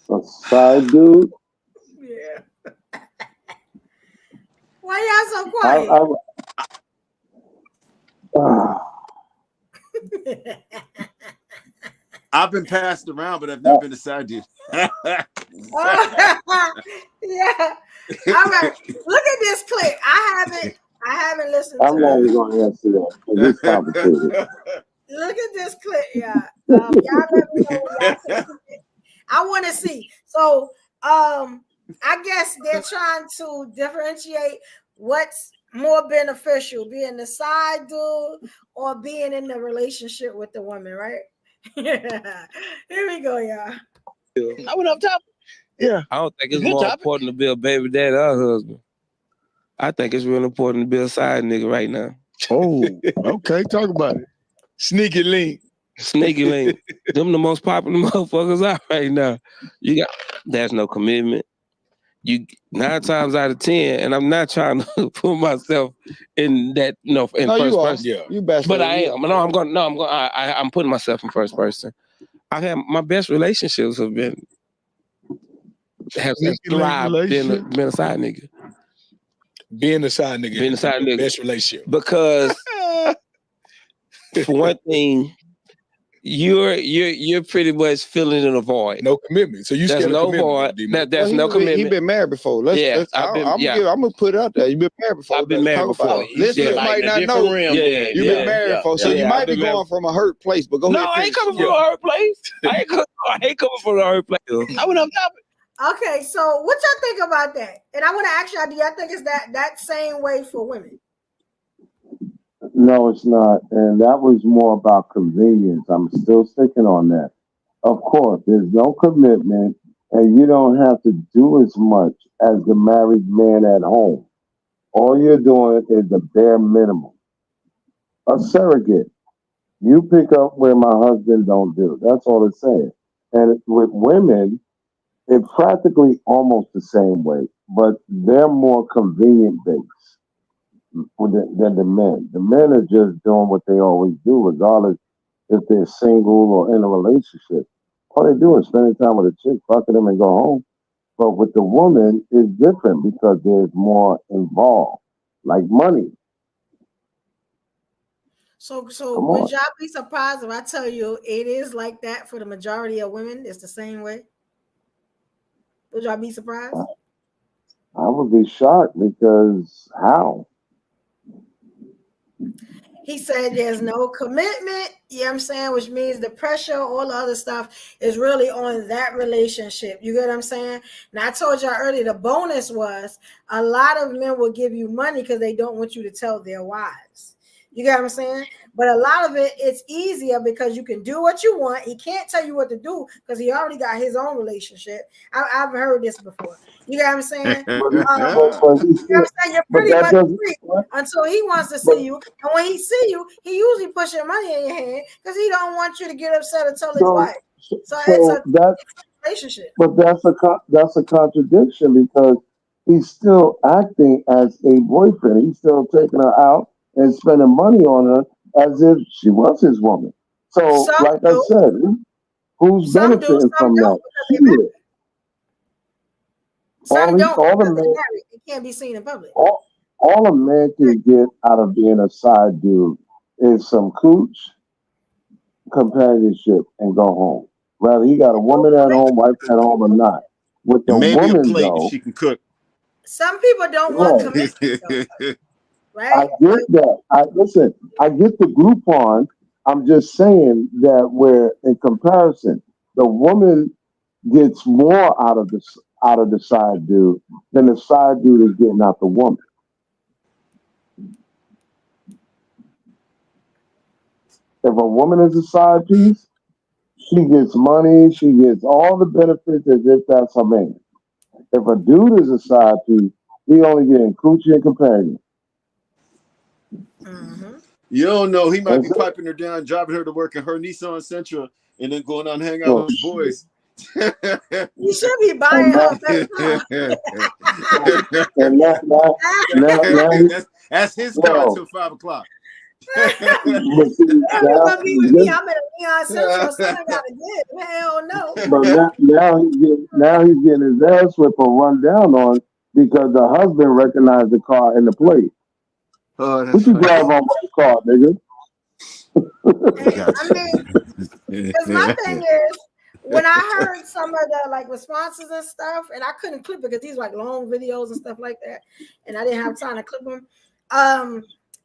A side dude? Yeah. Why y'all so quiet? I've been passed around, but I've never been a side dude. Yeah. All right. Look at this clip. I haven't listened I'm to not it. even going to answer that because it's complicated. Look at this clip, yeah. Y'all let me know when y'all can see it. I want to see. So, I guess they're trying to differentiate what's more beneficial, being the side dude or being in the relationship with the woman, right? Here we go, y'all. I went up top. Yeah. I don't think it's Good more topic. important to be a baby daddy or husband. I think it's real important to be a side nigga right now. Oh, okay. Talk about it. Sneaky link. Sneaky link. Them the most popular motherfuckers out right now. There's no commitment. You 9 times out of 10, and I'm not trying to put myself in that, in first person. Yeah, you best. But I am. I'm putting myself in first person. I have my best relationships have thrived being a side nigga. Being a side nigga. Being a side nigga. Best relationship. Because for one thing, you're pretty much filling in a void. No commitment. So you scared of commitment. There's no commitment. He been married before. I'm gonna put it out there. You been married before. I've been married before. Listeners might not know. You've been married before, so you might be going from a hurt place. But go ahead. No, I ain't coming from a hurt place. I ain't coming from a hurt place. I went up top. Okay, so what y'all think about that? And I want to ask y'all, do y'all think it's that same way for women? No, it's not. And that was more about convenience. I'm still sticking on that. Of course, there's no commitment, and you don't have to do as much as the married man at home all you're doing is the bare minimum. A surrogate. You pick up where my husband don't do. That's all it's saying. And with women, it's practically almost the same way, but they're more convenient based than the men. The men are just doing what they always do, regardless if they're single or in a relationship. All they do is spending time with a chick, fucking them, and go home. But with the woman, it's different because there's more involved, like money. So Come would on. y'all be surprised if I tell you it is like that for the majority of women? It's the same way. Would y'all be surprised? I would be shocked because how? He said there's no commitment, you know what I'm saying, which means the pressure, all the other stuff is really on that relationship. You get what I'm saying? Now, I told y'all earlier, the bonus was a lot of men will give you money because they don't want you to tell their wives. You get what I'm saying? But a lot of it, it's easier because you can do what you want. He can't tell you what to do because he already got his own relationship. I've heard this before. You get what I'm saying? But You know what I'm saying? You're pretty that much doesn't. free until he wants to But see you. And when he see you, he usually pushing money in your hand because he don't want you to get upset and tell his wife. So it's a that. relationship. But that's a contradiction because he's still acting as a boyfriend. He's still taking her out and spending money on her as if she was his woman. So, Some like I do, said, who's some do, benefiting some from don't that? because She they married. is. All Some he, don't all the because they man, married. It can't be seen in public. all a man can get out of being a side dude is some cooch, companionship, and go home. Whether he got a woman at home, wife at home, or not. With the And maybe a woman, plate if though, she can cook. Some people don't want right? commitment though, I right? get that. I get the Groupon. I'm just saying that where in comparison, the woman gets more out of the side dude than the side dude is getting out the woman. If a woman is a side piece, she gets money, she gets all the benefits as if that's her man. If a dude is a side piece, he only getting coochie and companion. Mm-hmm. You don't know. He might be That's it. piping her down, driving her to work in her Nissan Sentra, and then going on and hang out So, with his boys. You should be buying and her a that, better car. and that's his car yo, until 5 o'clock. but see, You're now, gonna be with me. I'm in a Neon Central, so I gotta get. Hell no. but now he's getting his ass whipped or run down on because the husband recognized the car in the plate. Oh, What that's you funny. drive on my car, nigga? I mean, because my thing is, when I heard some of the like responses and stuff, and I couldn't clip it because these were like long videos and stuff like that, and I didn't have time to clip them.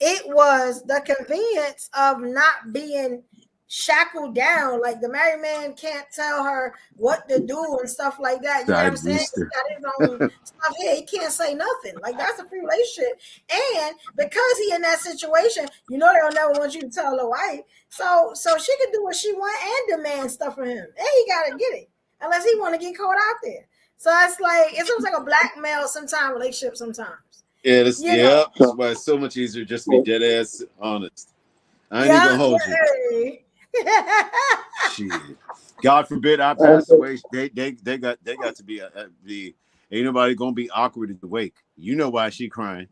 It was the convenience of not being shackled down. Like the married man can't tell her what to do and stuff like that. You know what I'm Side saying? He booster. got his own stuff here. He can't say nothing. Like that's a free relationship. And because he in that situation, you know they'll never want you to tell the wife. So she can do what she want and demand stuff from him. And he gotta get it. Unless he want to get caught out there. So it's like it seems like a blackmail sometimes relationship sometimes. Yeah, that's, You know. that's why it's so much easier just to be dead ass honest. I ain't Yeah, even hold you. yeah. Shit. God forbid I pass away. They got to be the ain't nobody gonna be awkward at the wake. You know why she crying.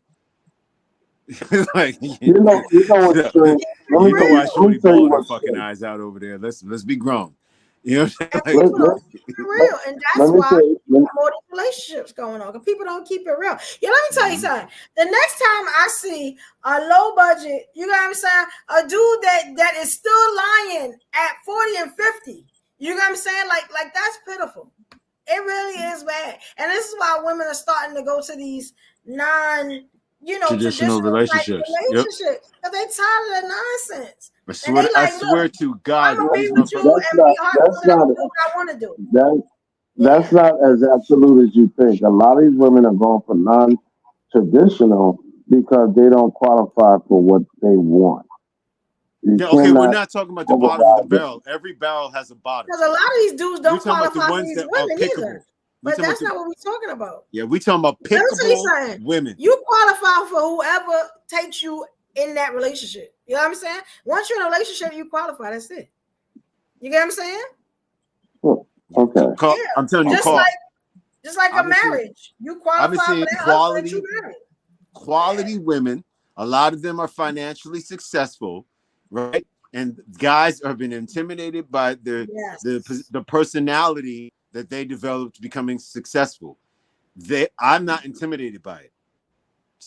Like You know what's strange? you know why Let me Shorty tell you bawling her what's fucking strange. eyes out over there. Let's be grown. You know what I'm And saying? people Let, don't keep it real, and let that's me why tell you. you got more relationships going on. Because people don't keep it real. Yeah, let me tell you something. The next time I see a low budget, you know what I'm saying, a dude that is still lying at 40 and 50. You know what I'm saying? Like that's pitiful. It really is bad. And this is why women are starting to go to these Traditional traditional type relationships. Yep. relationships. Because they tired of the nonsense. I And they like, swear look, to I'm God, gonna be these with you motherfuckers. and be heartbroken and do what I want to do. That's not as absolute as you think. A lot of these women are going for non-traditional because they don't qualify for what they want. You Yeah, okay, we're cannot not talking about the bottom of the override them. barrel. Every barrel has a bottom. Because a lot of these dudes We're don't talking about the qualify for ones these that are women pickable. either. But that's not what we're talking about. Yeah, we're talking about pickable women. You qualify for whoever takes you in that relationship. You know what I'm saying? Once you're in a relationship, you qualify. That's it. You get what I'm saying? Okay. Yeah. I'm telling you, just like a marriage. You qualify for that quality women. A lot of them are financially successful, right? And guys have been intimidated by the personality that they developed becoming successful. I'm not intimidated by it.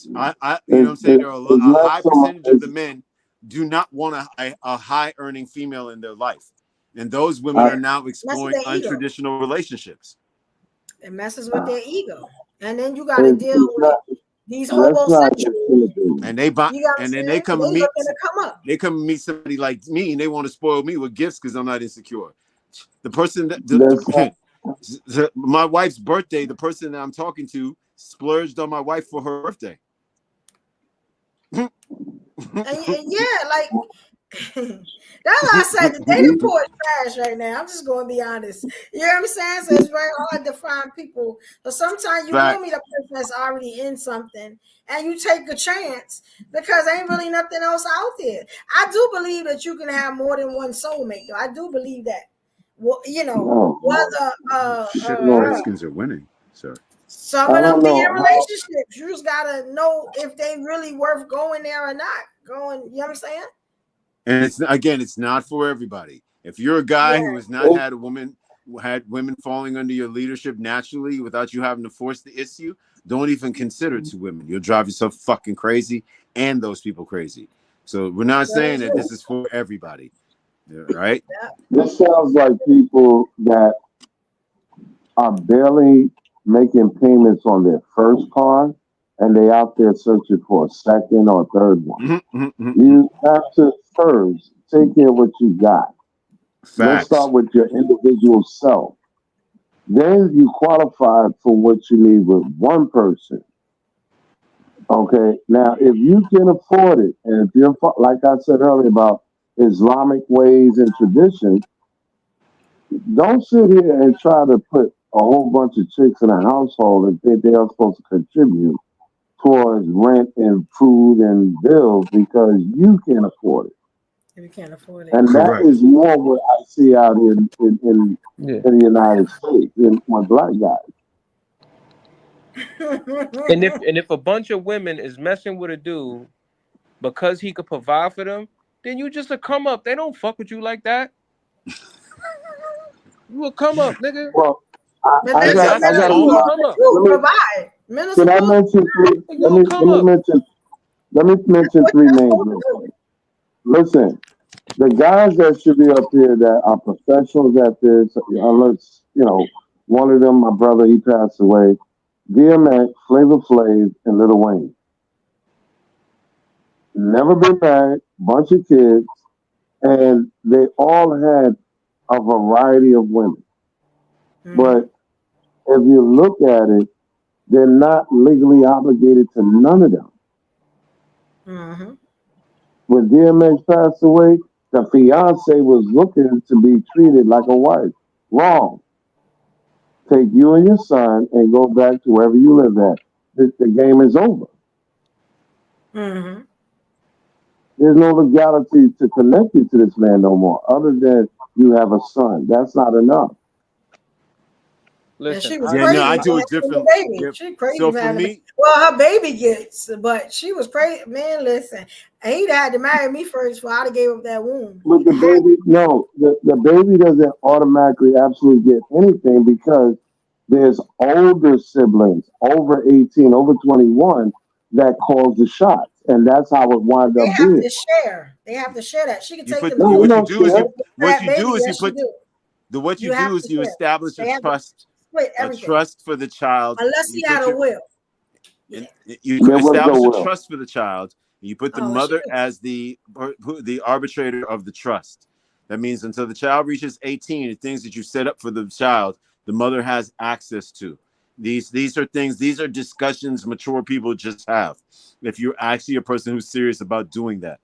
You know what I'm saying? There are a high percentage of the men do not want a high earning female in their life. And those women are now exploring untraditional relationships. It messes with their ego. And then you got to deal with these homosexuals. And they come meet somebody like me, and they want to spoil me with gifts because I'm not insecure. The person my wife's birthday, the person that I'm talking to splurged on my wife for her birthday. and like that's why I said the dating pool is trash right now. I'm just going to be honest. You know what I'm saying? So it's very hard to find people. But sometimes you will meet a person that's already in something, and you take a chance because ain't really nothing else out there. I do believe that you can have more than one soulmate, though. I do believe that. Well, you know, whether Redskins are winning, sir. Some of them be in relationships. You just gotta know if they really worth going there or not. You know what I'm saying? And it's not for everybody. If you're a guy who has not had women falling under your leadership naturally without you having to force the issue, don't even consider 2 women. You'll drive yourself fucking crazy and those people crazy. So we're not saying that this is for everybody. Right? This sounds like people that are barely making payments on their first car and they out there searching for a second or third one. You have to first take care of what you got. Facts. Let's start with your individual self. Then you qualify for what you need with one person. Okay. Now, if you can afford it, and if you're, like I said earlier about Islamic ways and traditions, don't sit here and try to put a whole bunch of chicks in a household and think they are supposed to contribute towards rent and food and bills because you can't afford it. You can't afford it. And that is more what I see out in the United States with black guys. And if a bunch of women is messing with a dude because he could provide for them, then you just a come up. They don't fuck with you like that. You a come up, nigga. Well, Can I mention three? Let me mention 3 names real quick. Listen, the guys that should be up here that are professionals at this, unless one of them, my brother, he passed away. DMX, Flavor Flav, and Lil Wayne. Never been married, bunch of kids, and they all had a variety of women. But if you look at it, they're not legally obligated to none of them. When DMX passed away, the fiance was looking to be treated like a wife. Wrong. Take you and your son and go back to wherever you live at. The game is over. There's no legality to connect you to this man no more, other than you have a son. That's not enough. Listen, she was crazy. I do it differently. She crazy. So for me, her baby gets, but she was crazy. Man, listen, he'd had to marry me first before I'd have gave up that womb. But the baby, the baby doesn't automatically absolutely get anything because there's older siblings, over 18, over 21, that calls the shots, and that's how it winds up being. They have to share that. She can take them. What you do is you establish a trust for the child. Unless he had a will. You establish a trust for the child. You put the mother as the arbitrator of the trust. That means until the child reaches 18, the things that you set up for the child, the mother has access to. These are discussions mature people just have. If you're actually a person who's serious about doing that,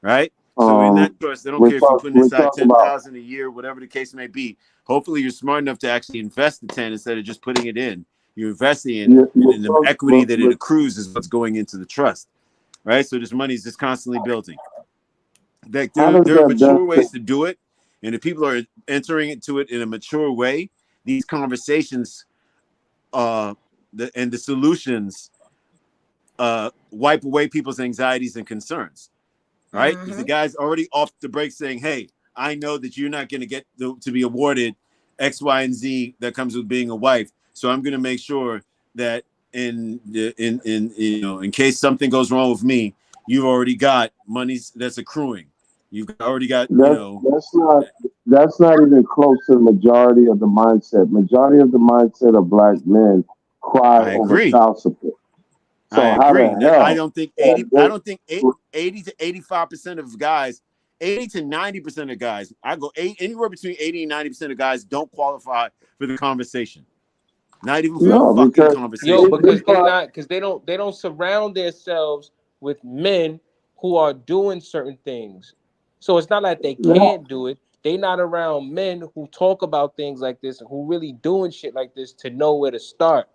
right? So in that trust, they don't care if you're putting aside $10,000 a year, whatever the case may be. Hopefully, you're smart enough to actually invest the 10 instead of just putting it in. You're investing in the equity that it accrues is what's going into the trust, right? So this money is just constantly building. Like there are mature ways to do it, and if people are entering into it in a mature way, these conversations, and the solutions, wipe away people's anxieties and concerns. Right? If the guy's already off the break saying, "Hey, I know that you're not going to get to be awarded X, Y, and Z that comes with being a wife, so I'm going to make sure that in case something goes wrong with me, you've already got money that's accruing. You've already got That's not even close to the majority of the mindset. Majority of the mindset of black men cry over child support. So I how agree. the hell? I don't think 80 to 85% of guys, 80 to 90% of guys, I go anywhere between 80 and 90% of guys don't qualify for the conversation. Not even for the fucking conversation. Because they don't surround themselves with men who are doing certain things. So it's not like they can't do it. They not around men who talk about things like this and who really doing shit like this to know where to start.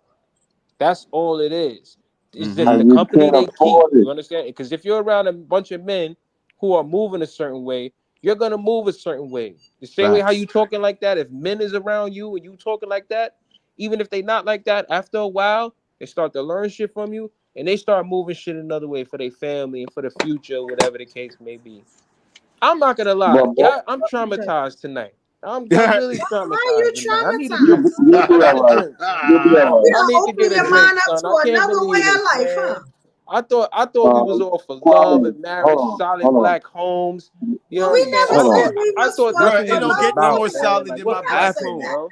That's all it is. It's just the company they keep. You understand? Because if you're around a bunch of men who are moving a certain way, you're gonna move a certain way. The same way how you talking like that. If men is around you and you talking like that, even if they not like that, after a while they start to learn shit from you and they start moving shit another way for their family and for the future, whatever the case may be. I'm not gonna lie, I'm traumatized tonight. I'm really traumatized. Why are you tonight. I need a traumatized? drink. I need a drink. I need to get a drink, son. I can't believe this, life, man. huh? I thought we was all for love and marriage, solid black homes. You know what I'm saying? I thought Bro, that's it what don't was get no about, more man. solid Like, than what my black happened, home. bro?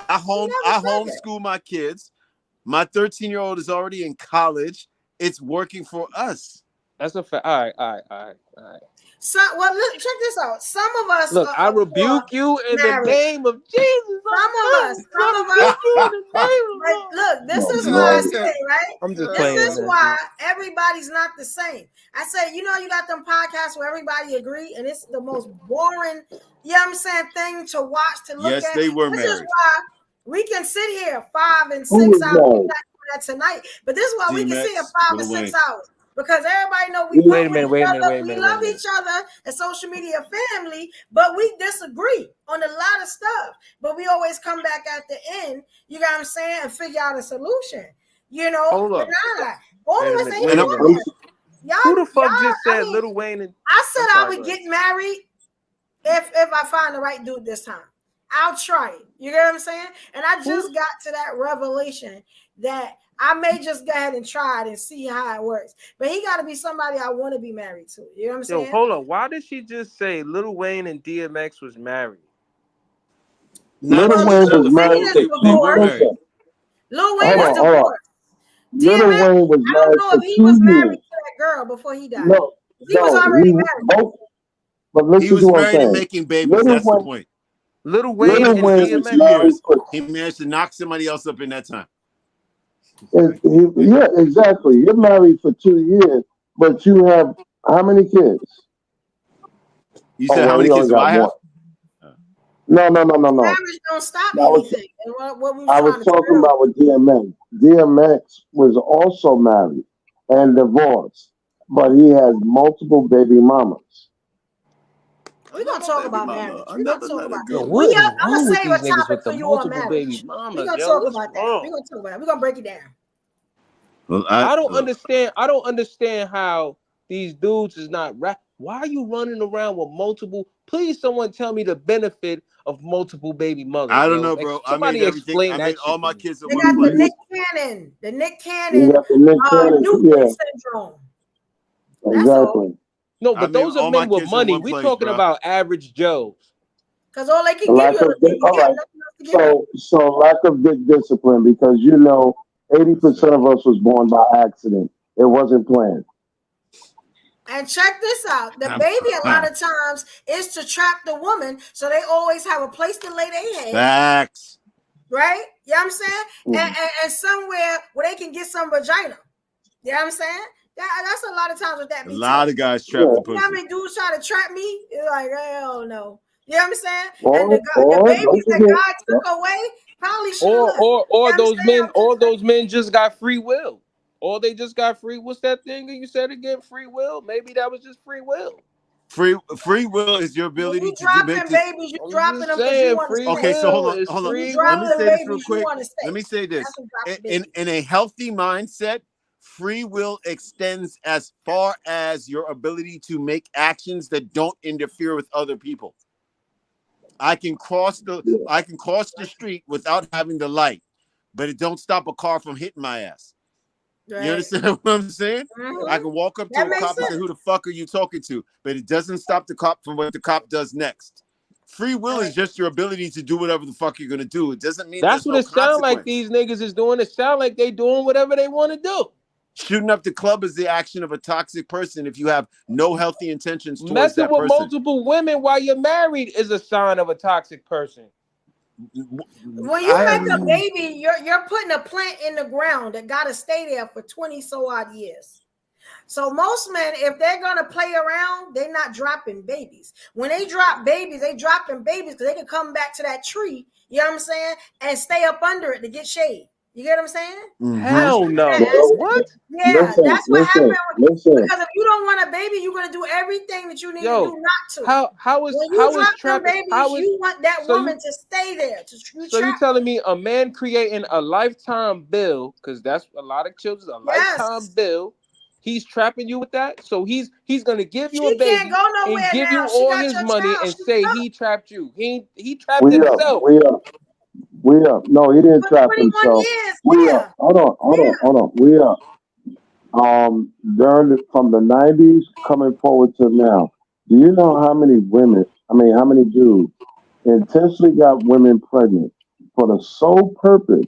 I homeschool my kids. My 13-year-old is already in college. It's working for us. That's a fact. All right. So, well, look, check this out. Some of us look. I rebuke you in the name of Jesus. Some of us. Look, this is why I say, right? I'm just this is why everybody's not the same. I say, you got them podcasts where everybody agree, and it's the most boring, you know what I'm saying, thing to watch, to look at. Yes, they were this married. Is why we can sit here 5 and 6 hours. We're not doing that tonight, but this is why we can sit here 5 or 6 hours. Because everybody know we wait a minute. We love each other and social media family, but we disagree on a lot of stuff. But we always come back at the end, you know what I'm saying, and figure out a solution. Hold up. All of us ain't doing that. Who the fuck just said Lil Wayne? I said I would get married if I find the right dude this time. I'll try it. You get what I'm saying? And I just got to that revelation that I may just go ahead and try it and see how it works. But he got to be somebody I want to be married to. You know what I'm saying? Hold on. Why did she just say Lil Wayne and DMX was married? Lil Wayne was married. They were married. Lil Wayne was divorced. Lil Wayne was married. I don't know if he was married to that girl before he died. He was already married. But listen he was married and making babies. That's the point. Lil Wayne and DMX. He managed to knock somebody else up in that time. Yeah, exactly. You're married for 2 years, but you have how many kids? You said how many kids do I have? No. Marriage don't stop anything. I was talking about with DMX. DMX was also married and divorced, but he has multiple baby mamas. We're going to talk about marriage. We're going to talk about that. I'm going to save a topic for you on marriage. We're going to talk about that. We're going to talk about it. We're going to break it down. Well, I don't understand. I don't understand how these dudes is not rap. Why are you running around with multiple? Please, someone tell me the benefit of multiple baby mothers. I don't know, bro. Somebody explain that. I made all my kids. They got the Nick Cannon. The Nick Cannon Newton syndrome. Exactly. No, but those are men with money. We're talking about average Joes. Because all they can give you is so lack of discipline, because 80% of us was born by accident. It wasn't planned. And check this out. The baby a lot of times is to trap the woman, so they always have a place to lay their head. Facts. Right? You know what I'm saying? And somewhere where they can get some vagina. You know what I'm saying? That's a lot of times what that A be. lot of guys trap the pussy. You know how many dudes try to trap me? It's like, hell no. You know what I'm saying? Or, and the babies that God took away probably should. Or those men just got free will. Or they just got free. What's that thing that you said again? Free will? Maybe that was just free will. Free will is your ability when you to dropping babies, you dropping them because you want to stay. Okay, so hold on. Let me say this real quick. Let me say this. In a healthy mindset, free will extends as far as your ability to make actions that don't interfere with other people. I can cross the street without having the light, but it don't stop a car from hitting my ass. Right. You understand what I'm saying? Mm-hmm. I can walk up to a cop and say, "Who the fuck are you talking to?" But it doesn't stop the cop from what the cop does next. Free will is just your ability to do whatever the fuck you're gonna do. It doesn't mean that's what it sounds like. These niggas is doing. It sound like they doing whatever they want to do. Shooting up the club is the action of a toxic person if you have no healthy intentions towards messing that person. With multiple women while you're married is a sign of a toxic person. When you make a baby, you're putting a plant in the ground that got to stay there for 20 so odd years. So most men, if they're gonna play around, they're not dropping babies. When they drop babies, they dropping babies because they can come back to that tree. You know what I'm saying? And stay up under it to get shade. You get what I'm saying? Mm-hmm. Hell no. What? Yeah, that's what happened. Because if you don't want a baby, you're gonna do everything that you need to do not to. When you drop them babies, you want that woman to stay there. So you're telling me a man creating a lifetime bill, because that's a lot of children, lifetime bill. He's trapping you with that, so he's gonna give you a baby and give you all his money and say he trapped you. He trapped himself. We up. No, he didn't trap himself. We up. Hold on. We up. From the 90s coming forward to now, do you know how many dudes intentionally got women pregnant for the sole purpose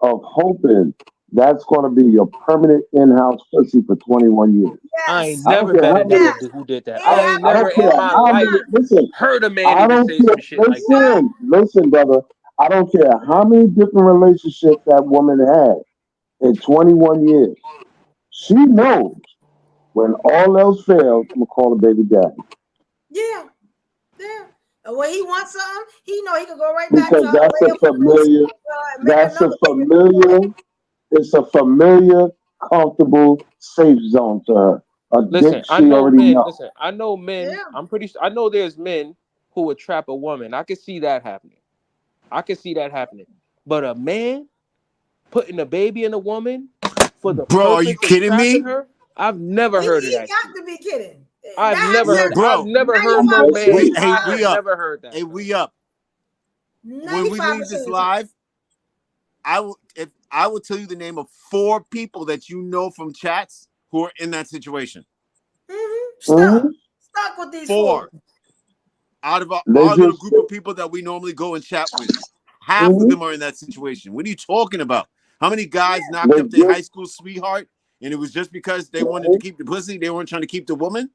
of hoping that's going to be your permanent in-house pussy for 21 years? Yes. I ain't never met a nigga who did that. I ain't never in my life heard a man even say some shit like that. Listen, brother. I don't care how many different relationships that woman had in 21 years. She knows when all else fails, I'm going to call the baby daddy. Yeah. When he wants something, he know he can go right back to because that's a familiar, comfortable, safe zone to her. Listen, I know men. I know there's men who would trap a woman. I can see that happening. But a man putting a baby in a woman for the purpose are you kidding me? Her, I've never heard of that. You got to be kidding. I've never heard no man. Hey, I've never heard that. Hey, we up. When we leave this live, I will tell you the name of 4 people that you know from chats who are in that situation. Mm-hmm. Stuck with these 4. Out of our little group of people that we normally go and chat with, half of them are in that situation. What are you talking about? How many guys knocked up their high school sweetheart, and it was just because they wanted to keep the pussy? They weren't trying to keep the woman?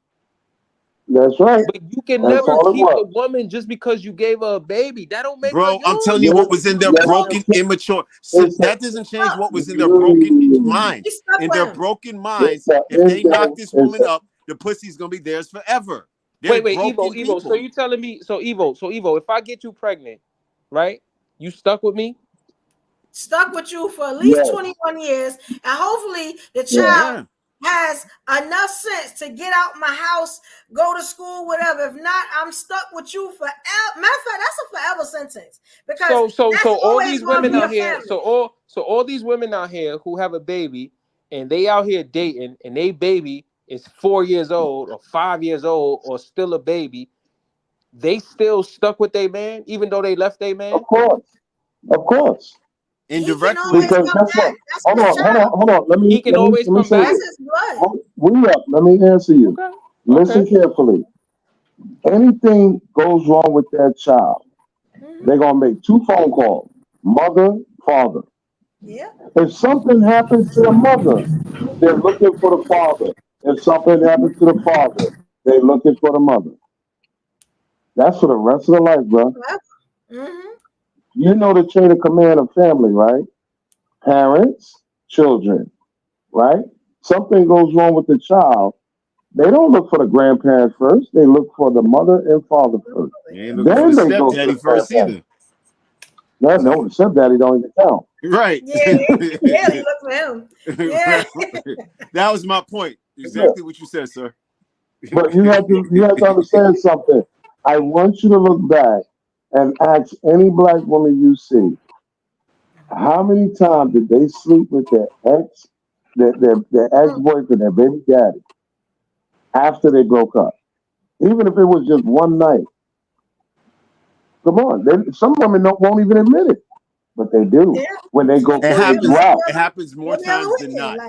That's right. But you can never keep a woman just because you gave her a baby. That don't make her yours. I'm telling you what was in their broken, immature. So that doesn't change what was in their broken mind. In their broken minds, if they knock this woman up, the pussy's gonna be theirs forever. Wait, Evo. So you telling me? So Evo, if I get you pregnant, right? You stuck with me? Stuck with you for at least 21 years, and hopefully the child has enough sense to get out my house, go to school, whatever. If not, I'm stuck with you forever. Matter of fact, that's a forever sentence. Because so all these women out here, so all these women out here who have a baby and they out here dating and they baby is 4 years old or 5 years old or still a baby, they still stuck with their man even though they left their man? Of course. Indirectly. Because guess what? Hold on. Let me come back. Let me answer you. Okay. Listen carefully. Anything goes wrong with that child, they're gonna make 2 phone calls: mother, father. Yeah. If something happens to the mother, they're looking for the father. If something happens to the father, they're looking for the mother. That's for the rest of their life, bro. You know the chain of command of family, right? Parents, children, right? something goes wrong with the child, they don't look for the grandparents first. They look for the mother and father first. They ain't looking for Then the they go to stepdaddy the first grandparents. either. No, the stepdaddy don't even count. Right. Yeah, look for him. Yeah. That was my point. Exactly what you said, sir. But you have to understand something. I want you to look back and ask any black woman you see, how many times did they sleep with their ex-boyfriend, their baby daddy, after they broke up? Even if it was just one night. Come on. Some women won't even admit it, but they do. Yeah. When they go through their drought. It happens more times than not.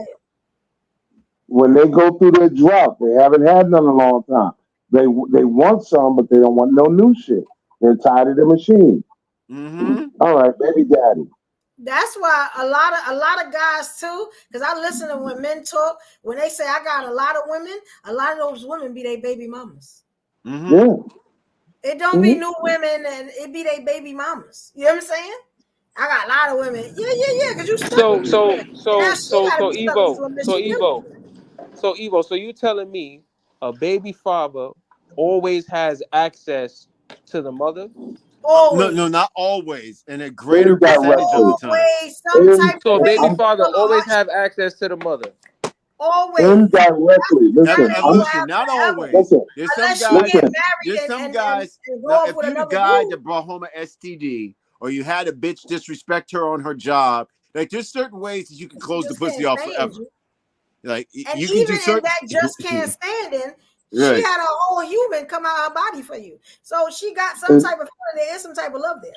When they go through their drought, they haven't had none in a long time. They want some, but they don't want no new shit. They're tired of the machine. Mm-hmm. All right, baby daddy. That's why a lot of guys too, because I listen to when men talk, when they say I got a lot of women, a lot of those women be their baby mamas. Mm-hmm. Yeah. It don't be new women and it be their baby mamas. You know what I'm saying? I got a lot of women. Yeah. Because you stuck So Evo, so you telling me a baby father always has access to the mother? Always. No, not always. And a greater percentage of the time. So a baby father always have access to the mother. Always. Indirectly. Listen. Evolution, not always. Listen. There's some guys. Now, if you're the guy that brought home an STD, or you had a bitch disrespect her on her job, like there's certain ways that you can close the pussy off forever. Like and you even can do certain. in that just can't stand in, she Right. had a whole human come out of her body for you. So she got some type of feeling. There is some type of love there.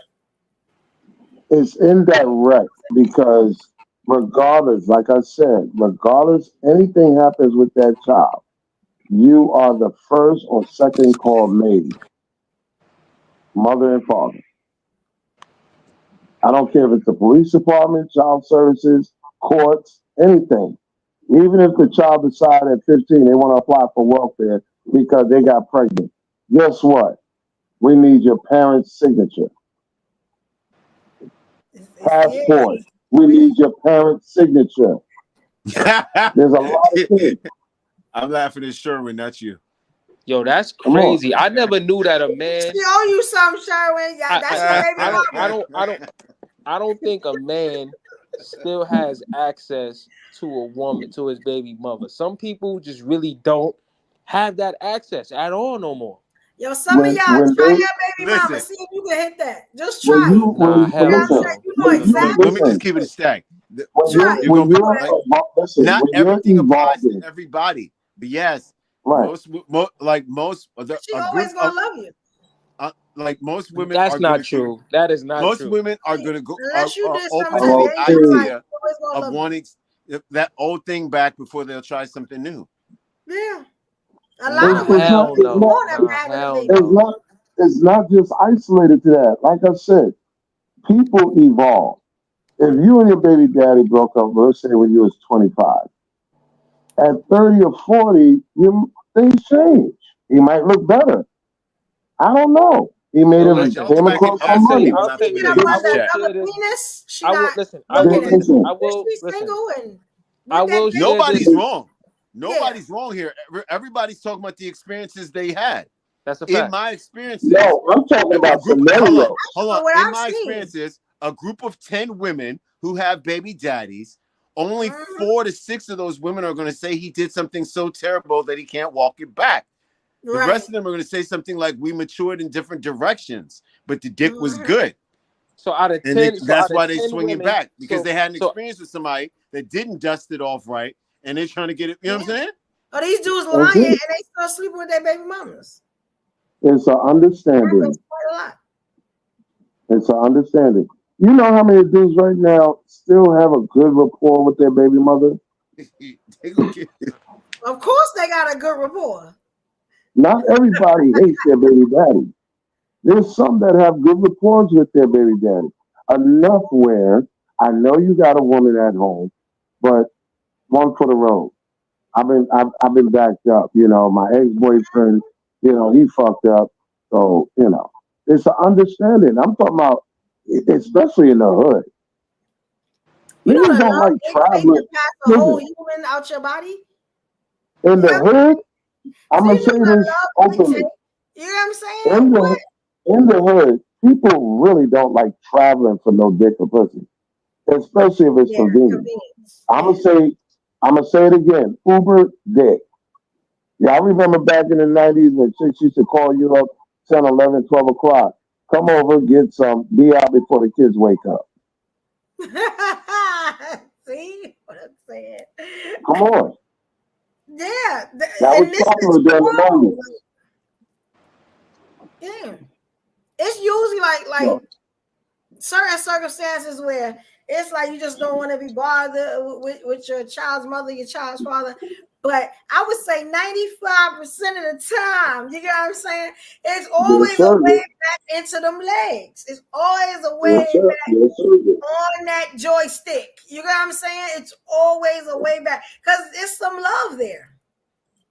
It's indirect because regardless, like I said, regardless anything happens with that child, you are the first or second call made. Mother and father. I don't care if it's the police department, child services, courts, anything. Even if the child decide at 15 they want to apply for welfare because they got pregnant. Guess what? We need your parents' signature. Passport. We need your parents' signature. There's a lot of things. I'm laughing at Sherwin, not you. Yo, that's crazy. I never knew that a man. She owe you some, Sherwin. Yeah, that's I don't think a man still has access to a woman, to his baby mother. Some people just really don't have that access at all no more. Yo, some of y'all try your baby mama. See if you can hit that. Just try it. Let me just keep it a stack. Not everything applies to everybody, but yes, most she always gonna love you. Like most women, that's not true. That is not most true. Women are going to go unless you did open something to the idea of wanting that old thing back before they'll try something new. Yeah, a lot of women it's not just isolated to that. Like I said, people evolve. If you and your baby daddy broke up, let's say when you was 25, at 30 or 40, things change. He might look better. I don't know. He may have came across some money. Nobody's wrong. Nobody's wrong here. Everybody's talking about the experiences they had. That's a fact. In my experiences, no, I'm talking about scenario. Hold on. In my experiences, a group of 10 women who have baby daddies, only 4 to 6 of those women are going to say he did something so terrible that he can't walk it back. The rest of them are going to say something like, we matured in different directions, but the dick was good. So out of 10, that's why they swing it back, because they had an experience with somebody that didn't dust it off right, and they're trying to get it. You know what I'm saying? Oh, these dudes lying and they still sleeping with their baby mamas. It's an understanding. It's an understanding. You know how many dudes right now still have a good rapport with their baby mother? Of course they got a good rapport. Not everybody hates their baby daddy. There's some that have good rapport with their baby daddy. Enough where I know you got a woman at home, but one for the road. I've been backed up. You know, my ex-boyfriend, you know, he fucked up. So, you know, it's an understanding. I'm talking about, especially in the hood. You know Niggas the don't love like it takes traveling. to pass a whole human out your body. In the hood, I'm So gonna you know say the this love it openly. takes. You know what I'm saying? In the hood, people really don't like traveling for no dick or pussy, especially if it's Yeah, convenient. convenience. I'm gonna say it again. Uber dick. Y'all remember back in the 90s when chicks used to call you up 10, 11, 12 o'clock. Come over, get some, be out before the kids wake up. See what I'm saying? Come on. Yeah, That was and this is popular during the true. 90s. Yeah, it's usually like certain circumstances where it's like you just don't want to be bothered with your child's mother, your child's father. But I would say 95% of the time, you get what I'm saying? It's always a way back into them legs. It's always a way back on that joystick. You get what I'm saying? It's always a way back because it's some love there.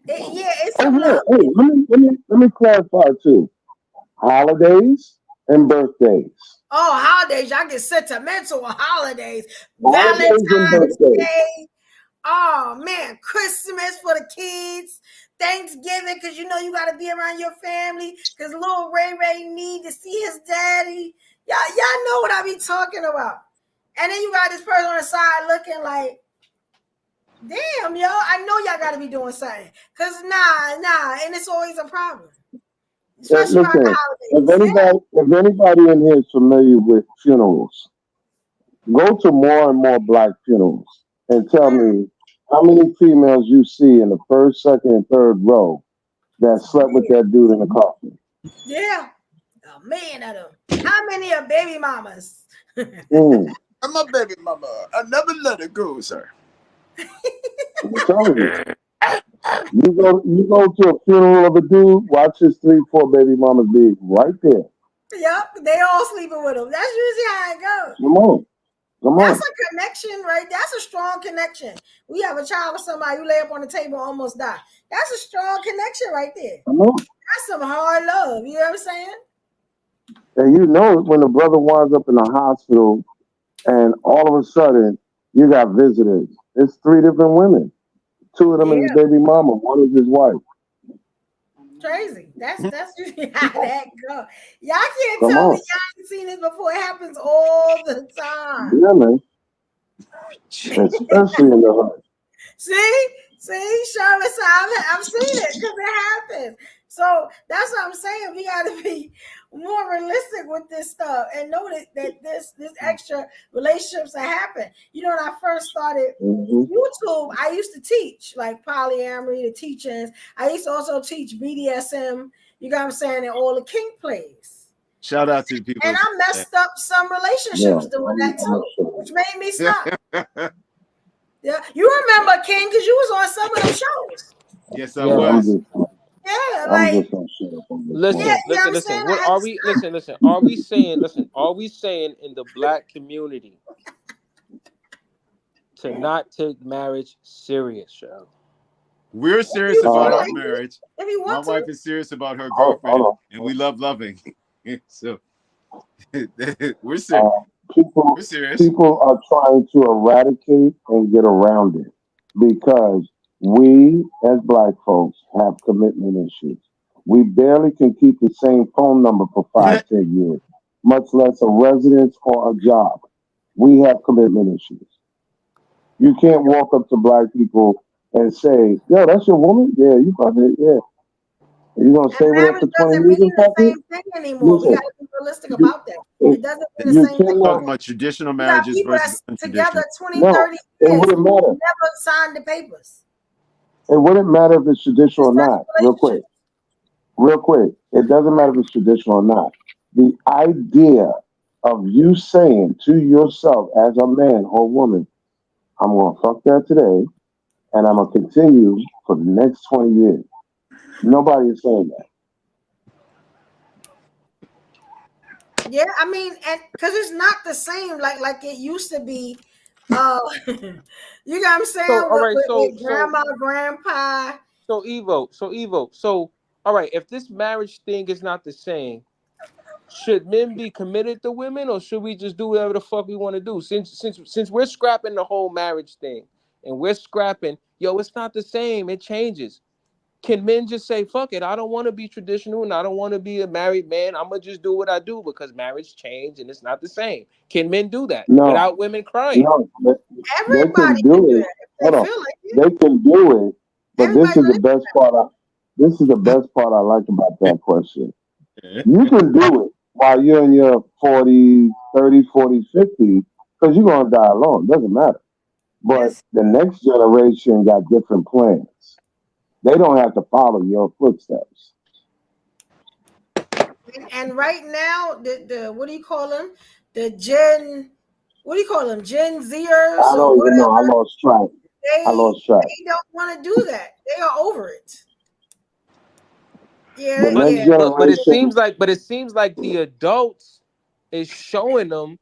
It's some love. Hey, let me clarify too. Holidays and birthdays. Oh, holidays. Y'all get sentimental on holidays. Holidays and Valentine's birthdays. Day. Oh, man. Christmas for the kids. Thanksgiving, because you know you got to be around your family. Because little Ray need to see his daddy. Y'all know what I be talking about. And then you got this person on the side looking like, damn, yo, I know y'all got to be doing something. Because nah. And it's always a problem. Especially around the holidays. If anybody in here is familiar with funerals, go to more and more black funerals and tell me how many females you see in the first, second, and third row that slept with that dude in the coffin. Yeah. A million of them. How many are baby mamas? I'm a baby mama. I never let it go, sir. I'm telling you. You go to a funeral of a dude, watch his 3, 4 baby mamas be right there. Yep, they all sleeping with him. That's usually how it goes. Come on. That's a connection, right? That's a strong connection. We have a child with somebody who lay up on the table and almost die. That's a strong connection right there. Come on. That's some hard love. You know what I'm saying? And you know when the brother winds up in the hospital and all of a sudden you got visitors. It's 3 different women. 2 of them is his baby mama. 1 is his wife. Crazy. That's usually how that goes. Y'all can't tell me y'all ain't seen this before. It happens all the time. Yeah, man. Especially in the hood. See, Sherman, I've seen it because it happens. So that's what I'm saying. We got to be more realistic with this stuff and know that this extra relationships that happen. You know, when I first started YouTube, I used to teach like polyamory, the teachings. I used to also teach BDSM. You got what I'm saying, and all the kink plays. Shout out to the people. And I messed up some relationships doing that too, which made me stop. Yeah, you remember King because you was on some of them shows. Yes, I was. Yeah, like listen. What are we? Listen. Are we saying? Listen. Are we saying in the black community to not take marriage serious, Cheryl? We're serious about our marriage. My wife is serious about her girlfriend, and we love loving. So we're serious. We're serious. People are trying to eradicate and get around it because we, as black folks, have commitment issues. We barely can keep the same phone number for 5, 10 years, much less a residence or a job. We have commitment issues. You can't walk up to black people and say, "Yo, that's your woman? Yeah, you probably yeah." You gonna stay with her for 20 years? Mean the same thing anymore. We gotta be realistic about that. It doesn't mean the same thing. Talking about traditional marriages versus together 20, 30 years. It wouldn't matter. Never signed the papers. It wouldn't matter if it's traditional or not. Real quick. It doesn't matter if it's traditional or not. The idea of you saying to yourself as a man or woman, I'm gonna fuck that today, and I'm gonna continue for the next 20 years. Nobody is saying that. Yeah, I mean, and because it's not the same like it used to be. You know what I'm saying? With grandma, grandpa. So Evo. So all right, if this marriage thing is not the same, should men be committed to women, or should we just do whatever the fuck we want to do? Since we're scrapping the whole marriage thing, and we're scrapping, it's not the same. It changes. Can men just say, fuck it, I don't want to be traditional and I don't want to be a married man. I'm going to just do what I do because marriage changed and it's not the same. Can men do that without women crying? No, Everybody can do do it. They feel like it. They can do it, but Everybody this is the best part. This is the best part I like about that question. You can do it while you're in your 40s, 30s, 40s, 50s, because you're going to die alone. Doesn't matter. But the next generation got different plans. They don't have to follow your footsteps. And right now, the what do you call them? The Gen, what do you call them? Gen Zers? I don't even know. I lost track. They don't want to do that. They are over it. Yeah, but it seems like the adults is showing them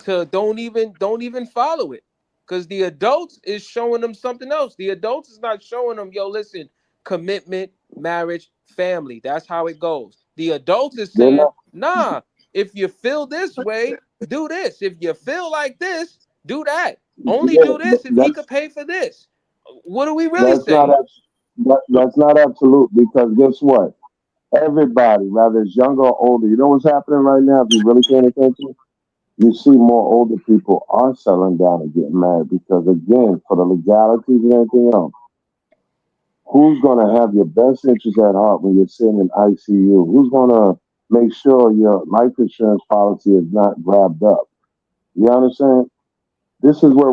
to don't even follow it, because the adults is showing them something else. The adults is not showing them, listen, commitment, marriage, family. That's how it goes. The adults is saying, nah, if you feel this way, do this. If you feel like this, do that. Only do this if he could pay for this. What are we really saying? That's not absolute, because guess what? Everybody, whether it's younger or older, you know what's happening right now? If you really paying attention, you see more older people are settling down and getting married because, again, for the legalities and everything else, who's going to have your best interest at heart when you're sitting in ICU? Who's going to make sure your life insurance policy is not grabbed up? You understand? This is where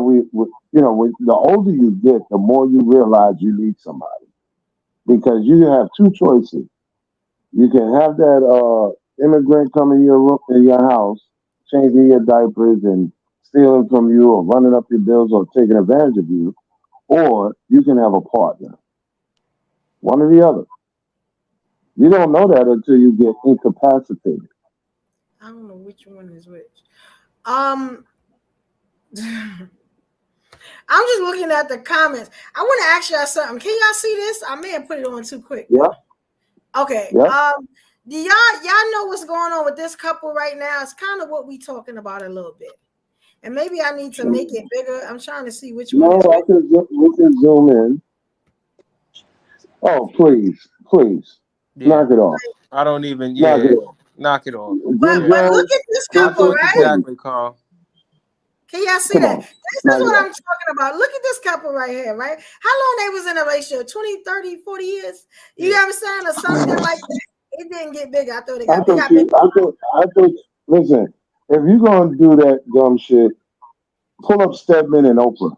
the older you get, the more you realize you need somebody, because you have two choices. You can have that immigrant come in your house, changing your diapers and stealing from you or running up your bills or taking advantage of you, or you can have a partner. One or the other. You don't know that until you get incapacitated. I don't know which one is which. I'm just looking at the comments. I want to ask y'all something. Can y'all see this? I may have put it on too quick. Yeah. Okay. Yeah. Do y'all know what's going on with this couple right now? It's kind of what we talking about a little bit. And maybe I need to make it bigger. I'm trying to see which one. No, we can zoom in. Oh, please. Knock it off. I don't even, knock it off. But look at this couple, right? Exactly, Carl. Can y'all see that? This is what I'm talking about. Look at this couple right here, right? How long they was in a relationship? 20, 30, 40 years? You know what I'm saying? Or something like that. It didn't get bigger. I thought it got bigger. I think, listen, if you're going to do that dumb shit, pull up Stedman and Oprah.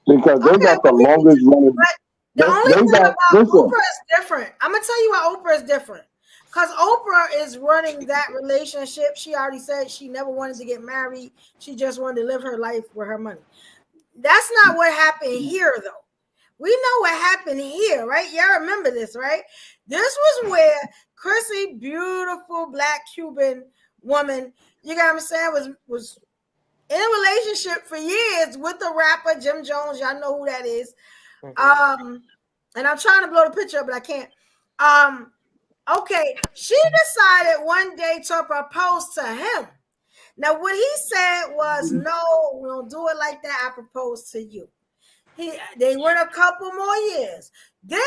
Because they got the longest running. The only thing about Oprah is different. I'm going to tell you why Oprah is different. Because Oprah is running that relationship. She already said she never wanted to get married. She just wanted to live her life with her money. That's not what happened here, though. We know what happened here, right? Y'all remember this, right? This was where Chrissy, beautiful Black Cuban woman, you know what I'm saying, was in a relationship for years with the rapper Jim Jones. Y'all know who that is. And I'm trying to blow the picture up, but I can't. Okay, she decided one day to propose to him. Now, what he said was, no, we don't do it like that. I propose to you. They went a couple more years. Then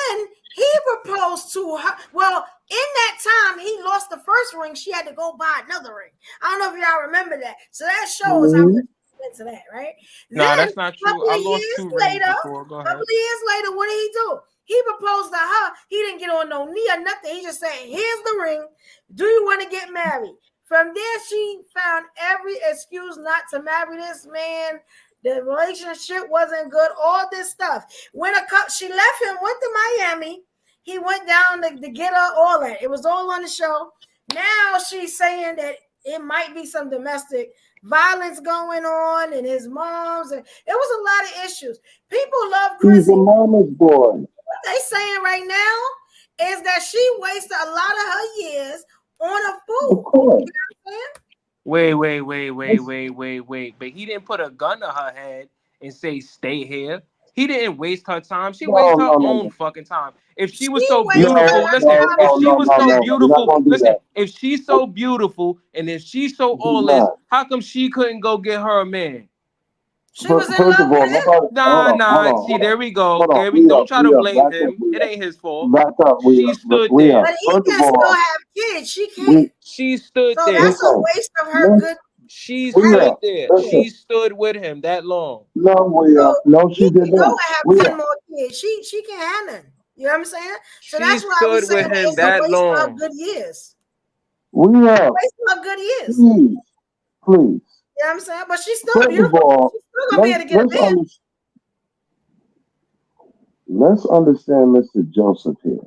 he proposed to her. Well, in that time, he lost the first ring. She had to go buy another ring. I don't know if y'all remember that. So that shows how much into that, right? No, that's not true. I lost 2 rings before. Go ahead. A couple of years later, what did he do? He proposed to her. He didn't get on no knee or nothing. He just said, here's the ring. Do you want to get married? From there, she found every excuse not to marry this man. The relationship wasn't good. All this stuff. She left him, went to Miami. He went down to get her, all that. It was all on the show. Now she's saying that it might be some domestic violence going on, and his mom's. And it was a lot of issues. People love Chrissy. He's a mama's boy. What they saying right now is that she wasted a lot of her years on a fool. You know what I'm saying? Wait. But he didn't put a gun to her head and say, stay here. He didn't waste her time. She No, wasted her no, no, own no. fucking time. If she She was so wasted beautiful, her listen, time if on she the was so No. You're not beautiful, gonna do listen, that. if she's so beautiful and if she's so You're all this, not. how come she couldn't go get her a man? She was in First love of all, with him. nobody. Nah. See, there we go. There we don't try to blame him. It ain't his fault. Back up, She stood we there. up. But he First of can still all, have kids. She can't. She stood So there. that's a listen, waste of her good. She we stood up. there. Listen, She stood with him that long. no, we So up. No, she he did can go not. and have We 10 up. more kids. She can't have none. You know what I'm saying? So She that's why I was stood saying with that him it's a that waste of her long. good years. We up. Waste of her good years. Please. You know what I'm saying? But she's still First of beautiful. all, She's still gonna be able to get a man. let's understand Mr. Joseph here.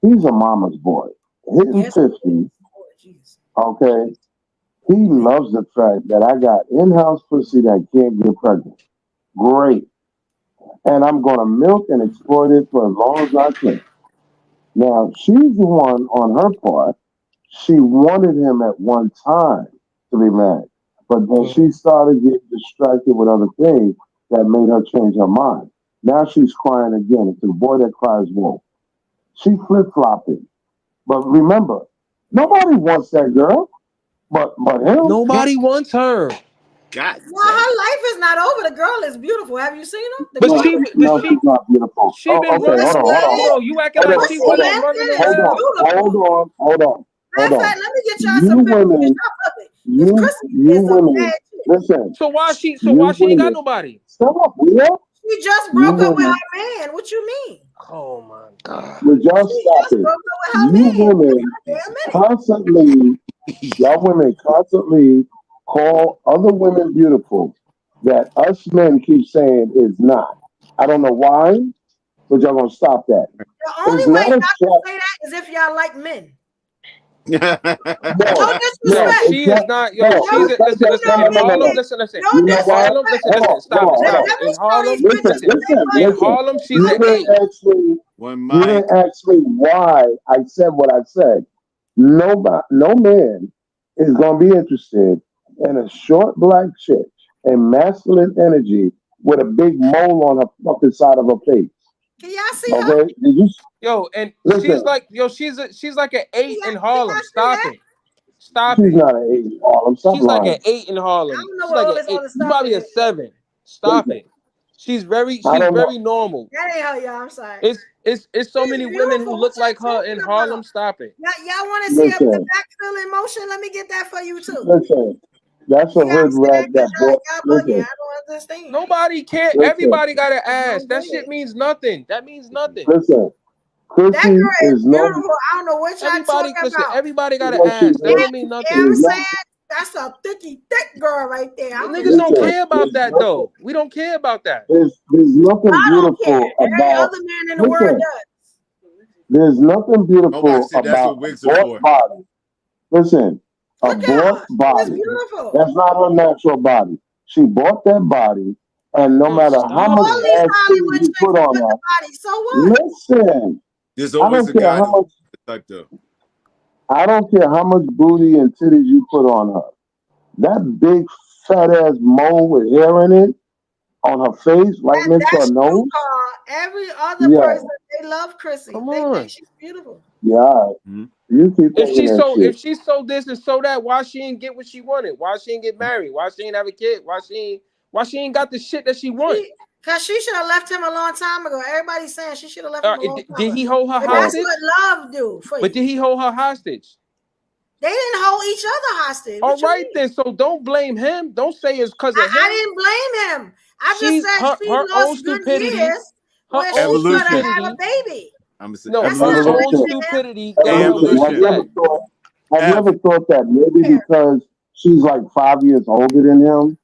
He's a mama's boy. Hitting Yes. 50, Oh, jeez. okay? He loves the fact that I got in-house pussy that can't get pregnant. Great. And I'm going to milk and exploit it for as long as I can. Now, she's the one on her part. She wanted him at one time to be married. But then she started getting distracted with other things that made her change her mind. Now she's crying again. It's the boy that cries wolf. She flip-flopping. But remember, nobody wants that girl but him. Nobody wants her. God. Well, her life is not over. The girl is beautiful. Have you seen her? The But girl she, is No, she's not beautiful. she been Okay, running. hold on. You acting like she Hold wasn't on. running Left-handed is around. beautiful. Hold on. Matter of fact, let me get y'all You some pictures. women, Y'all love it. If Chrissy you is a women, bad chick. listen. So why she You ain't got women, nobody? stop, Will. She just You broke up with women, her man. What you mean? Oh my God. would y'all She stop just it? broke up with her You man. women Damn minute. constantly, y'all women constantly call other women beautiful that us men keep saying is not. I don't know why, but y'all gonna stop that. The only It's way not y'all a can say that is if y'all like men. No no, disrespect. She is not. Yo, No, she's you listen. In Harlem, no. listen. No You know In what? Harlem, disrespect. listen. Stop it. Let In me show Harlem, these pictures. in Harlem, she's You an didn't 8. ask me. One You mic. didn't ask me why I said what I said. No man is gonna be interested in a short black chick and masculine energy with a big mole on her fucking side of her face. Can y'all see her? Okay? Did you Yo, and listen? she's like an 8 in Can Harlem. y'all see Stop that? it. Stop She's it. not an 8 in Harlem. Stop She's like an lying. 8 in I Harlem. don't know She's what like all an this 8. other She's stuff probably a is. 7. Stop Listen, it. She's very I don't know. normal. That ain't her, y'all. I'm sorry. It's so She's many women who beautiful. What look like y'all her in talking about? Harlem. Stop it. Y'all want to see the Listen, backfill in motion? Let me get that for you too. listen. That's You a know what I'm hood rat saying? that bought. Y'all bugging. Listen, I don't understand. Nobody care. listen, Everybody got an ass. I'm That good. shit means nothing. That means nothing. listen. That Chrissy girl is is no. beautiful. I don't know what y'all talking about. Everybody got an Yes, she ass. That is. don't mean You know nothing. what I'm There's no. saying? That's a thick girl right there. I'm Niggas don't Listen, care about there's that nothing. though. We don't care about that. There's nothing I don't care. beautiful Every about. other man in the world Listen, does. there's nothing My wife beautiful said that's about what a wigs are bought for. body. Listen, a Look at bought her. She's body. beautiful. That's not her natural body. She bought that body, and no matter how Stop much All it. these ass Hollywood you chicks put on put the her, body. So what? listen. There's I always don't a care guy how that much. wants the type though. I don't care how much booty and titties you put on her. That big fat ass mole with hair in it on her face, right next to her That's true, nose. Carl. Every other Yeah, person, they love Chrissy. Come They think on. she's beautiful. yeah. All right. Mm-hmm. You keep thinking that shit. If she sold this and sold that, why she ain't get what she wanted? Why she ain't get married? Why she ain't have a kid? Why she ain't got the shit that she want? Because she should have left him a long time ago. Everybody's saying she should have left him a long time Did ago. he hold her And that's hostage? what love do for But you. did he hold her hostage? They didn't hold each other hostage. All What you right mean? then. So don't blame him. Don't say it's because of him. I didn't blame him. I just She's said she her own lost good stupidity. years Her where own she could have Evolution. had a stupidity. baby. I'm gonna say No, That's her not evolution. own blaming him. stupidity got her Evolution. where Evolution. she's at. Have you ever thought that maybe Yeah. because she's like 5 years older than him?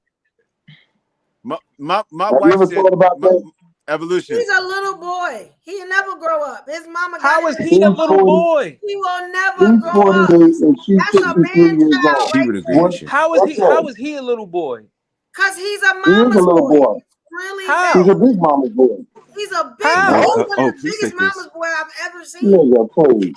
My Have you wife ever said thought about that? evolution. He's a little boy. He'll never grow up. His mama got How him. is he a He's little 40. boy? He will never He's grow up. 48 and she's That's a 63 man years child old. She right would agree there. with you. How Listen, is he a little boy? Because he's a he is a mama's little boy. boy. Really He's bad. a How? big mama's boy. He's a big boy. How? He's one of the Please biggest take this. mama's boy I've ever seen. Nigga, please.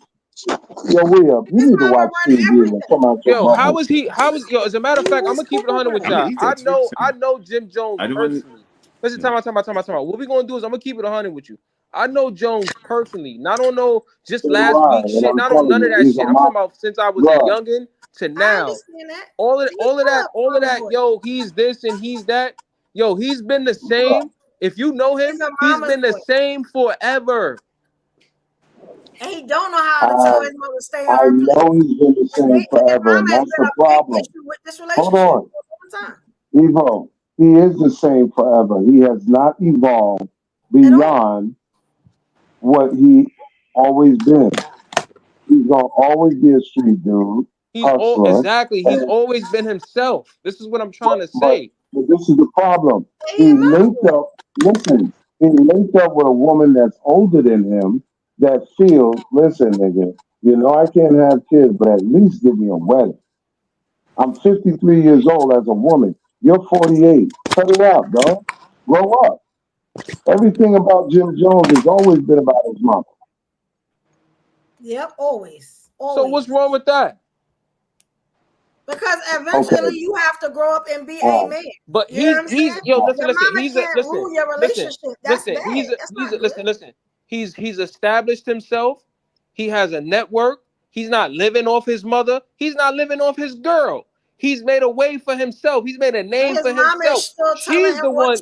Yo, Will, you His need to mama watch run TV and everything. come out your Yo, bubble. how is yo, as a matter of fact, I'm gonna keep it 100 with y'all. He's I expert. know Jim Jones I didn't. personally. Listen, time out. What we gonna do is I'm gonna keep it 100 with you. I know Jones personally. Not on no just last week shit. Not on none of that shit. I'm talking about since I was a youngin' to now. All of that. Yo, he's this and he's that. Yo, he's been the same. If you know him, he's been the same forever. And he don't know how to tell his mother to stay on I her place. know he's been the same forever, and that's the problem. With this relationship Hold on, Evo. He is the same forever. He has not evolved beyond what he always been. He's gonna always be a street dude. He's always been himself. This is what I'm trying to say. But this is the problem. He linked up. Listen, he linked up with a woman that's older than him that feels. Listen, nigga. You know I can't have kids, but at least give me a wedding. I'm 53 years old as a woman. You're 48. Cut it out, dog. Grow up. Everything about Jim Jones has always been about his mother. Yep, always. So what's wrong with that? Because eventually you have to grow up and be a man. But listen. He's established himself. He has a network. He's not living off his mother. He's not living off his girl. He's made a way for himself. He's made a name for himself. She's the one.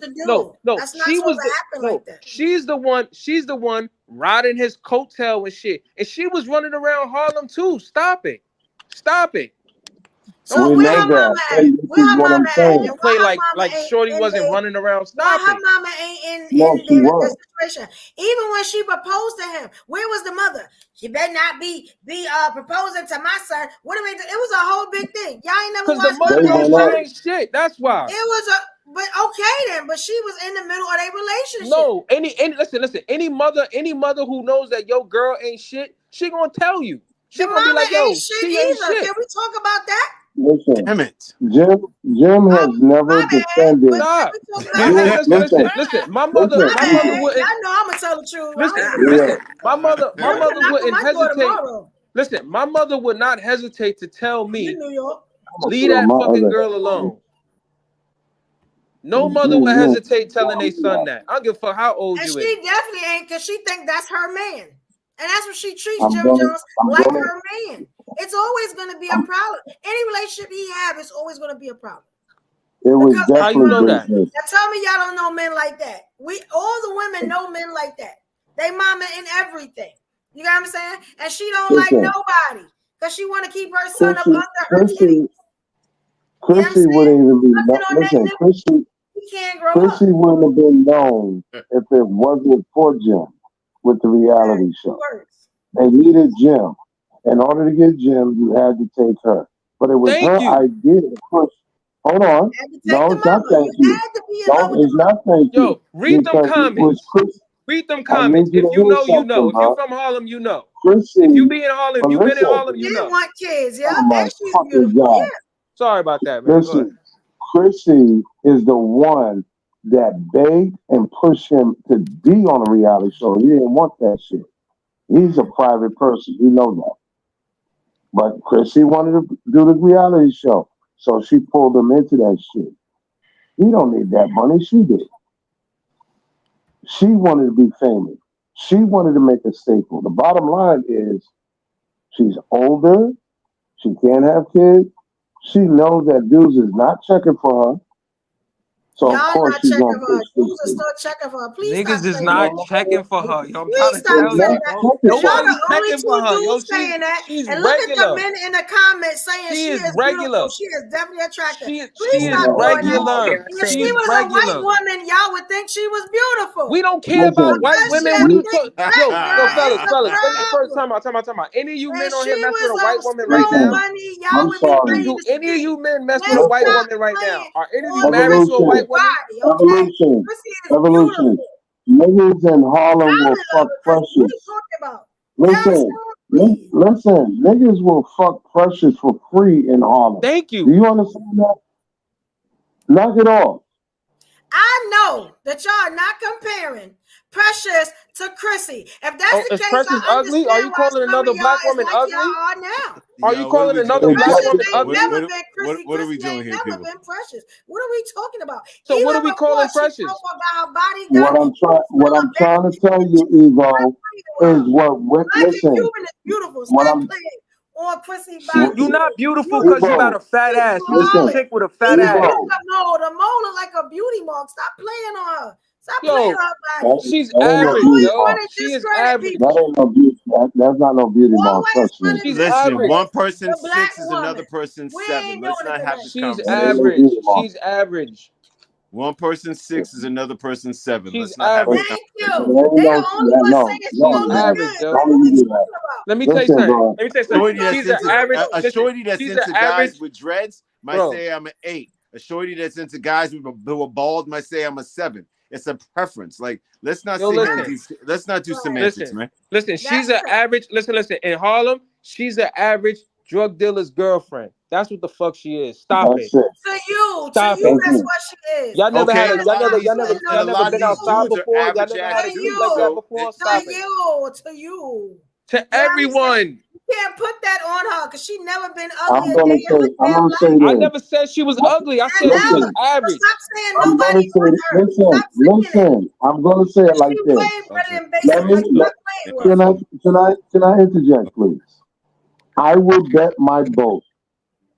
She's the one riding his coattail and shit. And she was running around Harlem too. Stop it. So where her mama at? Where her mama at? You play like Shorty wasn't running around. Stop it. Her mama ain't in the situation. Even when she proposed to him, where was the mother? She better not be proposing to my son. What do we do? It was a whole big thing. Y'all ain't never watched the mother ain't shit. That's why. It was but okay then. But she was in the middle of their relationship. No, listen. Any mother who knows that your girl ain't shit, she gonna tell you. She gonna be like, yo, ain't shit either. Can we talk about that? Listen, damn it. Jim has never defended. Listen. My mother wouldn't. I know I'm gonna tell the truth. Listen. My mother wouldn't hesitate. Listen, my mother would not hesitate to tell me, leave that fucking girl alone. No mother would hesitate telling their son that. I don't give a fuck how old you is. And she definitely ain't, because she think that's her man. And that's what she treats Jim Jones like her man. It's always going to be a problem. Any relationship he have is always going to be a problem. It was definitely how you know that? Now tell me y'all don't know men like that. All the women know men like that. They mama in everything. You know what I'm saying? And she don't like nobody because she want to keep her son up under her titties. Chrissy wouldn't even be Chrissy wouldn't have been known if it wasn't for Jim with the reality show. They needed Jim. In order to get Jim, you had to take her. But it was her idea to push. Hold on. No, it's not thank you. It's not thank you. Yo, read them comments. Read them comments. If you know, you know. If you're from Harlem, you know. If you be in Harlem, you've been in Harlem, you know. Want kids, yeah. And she's beautiful. Yeah. Sorry about that, man. Listen, Chrissy is the one that begged and pushed him to be on a reality show. He didn't want that shit. He's a private person. You know that. But Chrissy wanted to do the reality show. So she pulled him into that shit. He don't need that money. She did. She wanted to be famous. She wanted to make a staple. The bottom line is she's older. She can't have kids. She knows that dudes is not checking for her. So y'all of course she's going to push dudes are still checking for her. Please niggas is not checking for her. Yo, I'm trying to tell you. Nobody's checking for her. Yo, saying that. She's and look regular. At the men in the comments saying she is regular. Beautiful. She is definitely attractive. She is regular. If she was a white woman, y'all would think she was beautiful. We don't care about white women. What are you talking? Yo, fellas. Let me first time out. Any of you men on here mess with a white woman right now? I'm sorry. Do any of you men mess with a white woman right now? Are any of you married to a white woman? Evolution. Niggas in Harlem will fuck Precious. Listen. Niggas will fuck Precious for free in Harlem. Thank you. Do you understand that? Knock it off. I know that y'all are not comparing Precious to Chrissy. If that's the Is case, Precious I ugly? Are you understand why calling some another of y'all black is woman like ugly? y'all are now. Are you calling another black Precious woman ain't ugly? never been Chrissy. What are we Chrissy doing ain't here, never people? been Precious. What are we talking about? So Even what are we before calling she Precious? spoke about her body, What I'm trying to tell you, Evo, is Black and listen. Cuban is beautiful. What Stop I'm playing on Chrissy body. You're not beautiful because you got a fat ass. You need a chick with a fat ass. The mole look like a beauty mark. Stop playing on her. Stop playing on her body. She's average, yo. She is average. That ain't no beauty. That's not no beauty mark. Trust me. Listen, one person the black 6 is another person We 7. ain't Let's doing not it have today. this She's conversation. average. She's average. One person 6 is another person 7. She's Let's not have this average. conversation. They the only one saying she don't look Average, good. yo. What we talking about? Let me tell you something. Shorty that's She's an into average. a shorty that's she's into an guys average. with dreads might Bro. say I'm an 8. A shorty that's into guys with a bald might say I'm a 7. It's a preference. Like let's not sit here and let's not do semantics, man. Listen, she's an average. Listen. In Harlem, she's an average drug dealer's girlfriend. That's what the fuck she is. Stop it. To you, that's what she is. Y'all never had a lot of these outside dudes are before. Y'all average never ass had a dudes, dude like that so before. Stop it. To you. To everyone. You can't put that on her because she never been I'm ugly. gonna say this. I never said she was ugly. I said she was average. Stop saying I'm nobody gonna say, listen. I'm gonna say it like this. Let me. Can I interject, please? I will bet my boat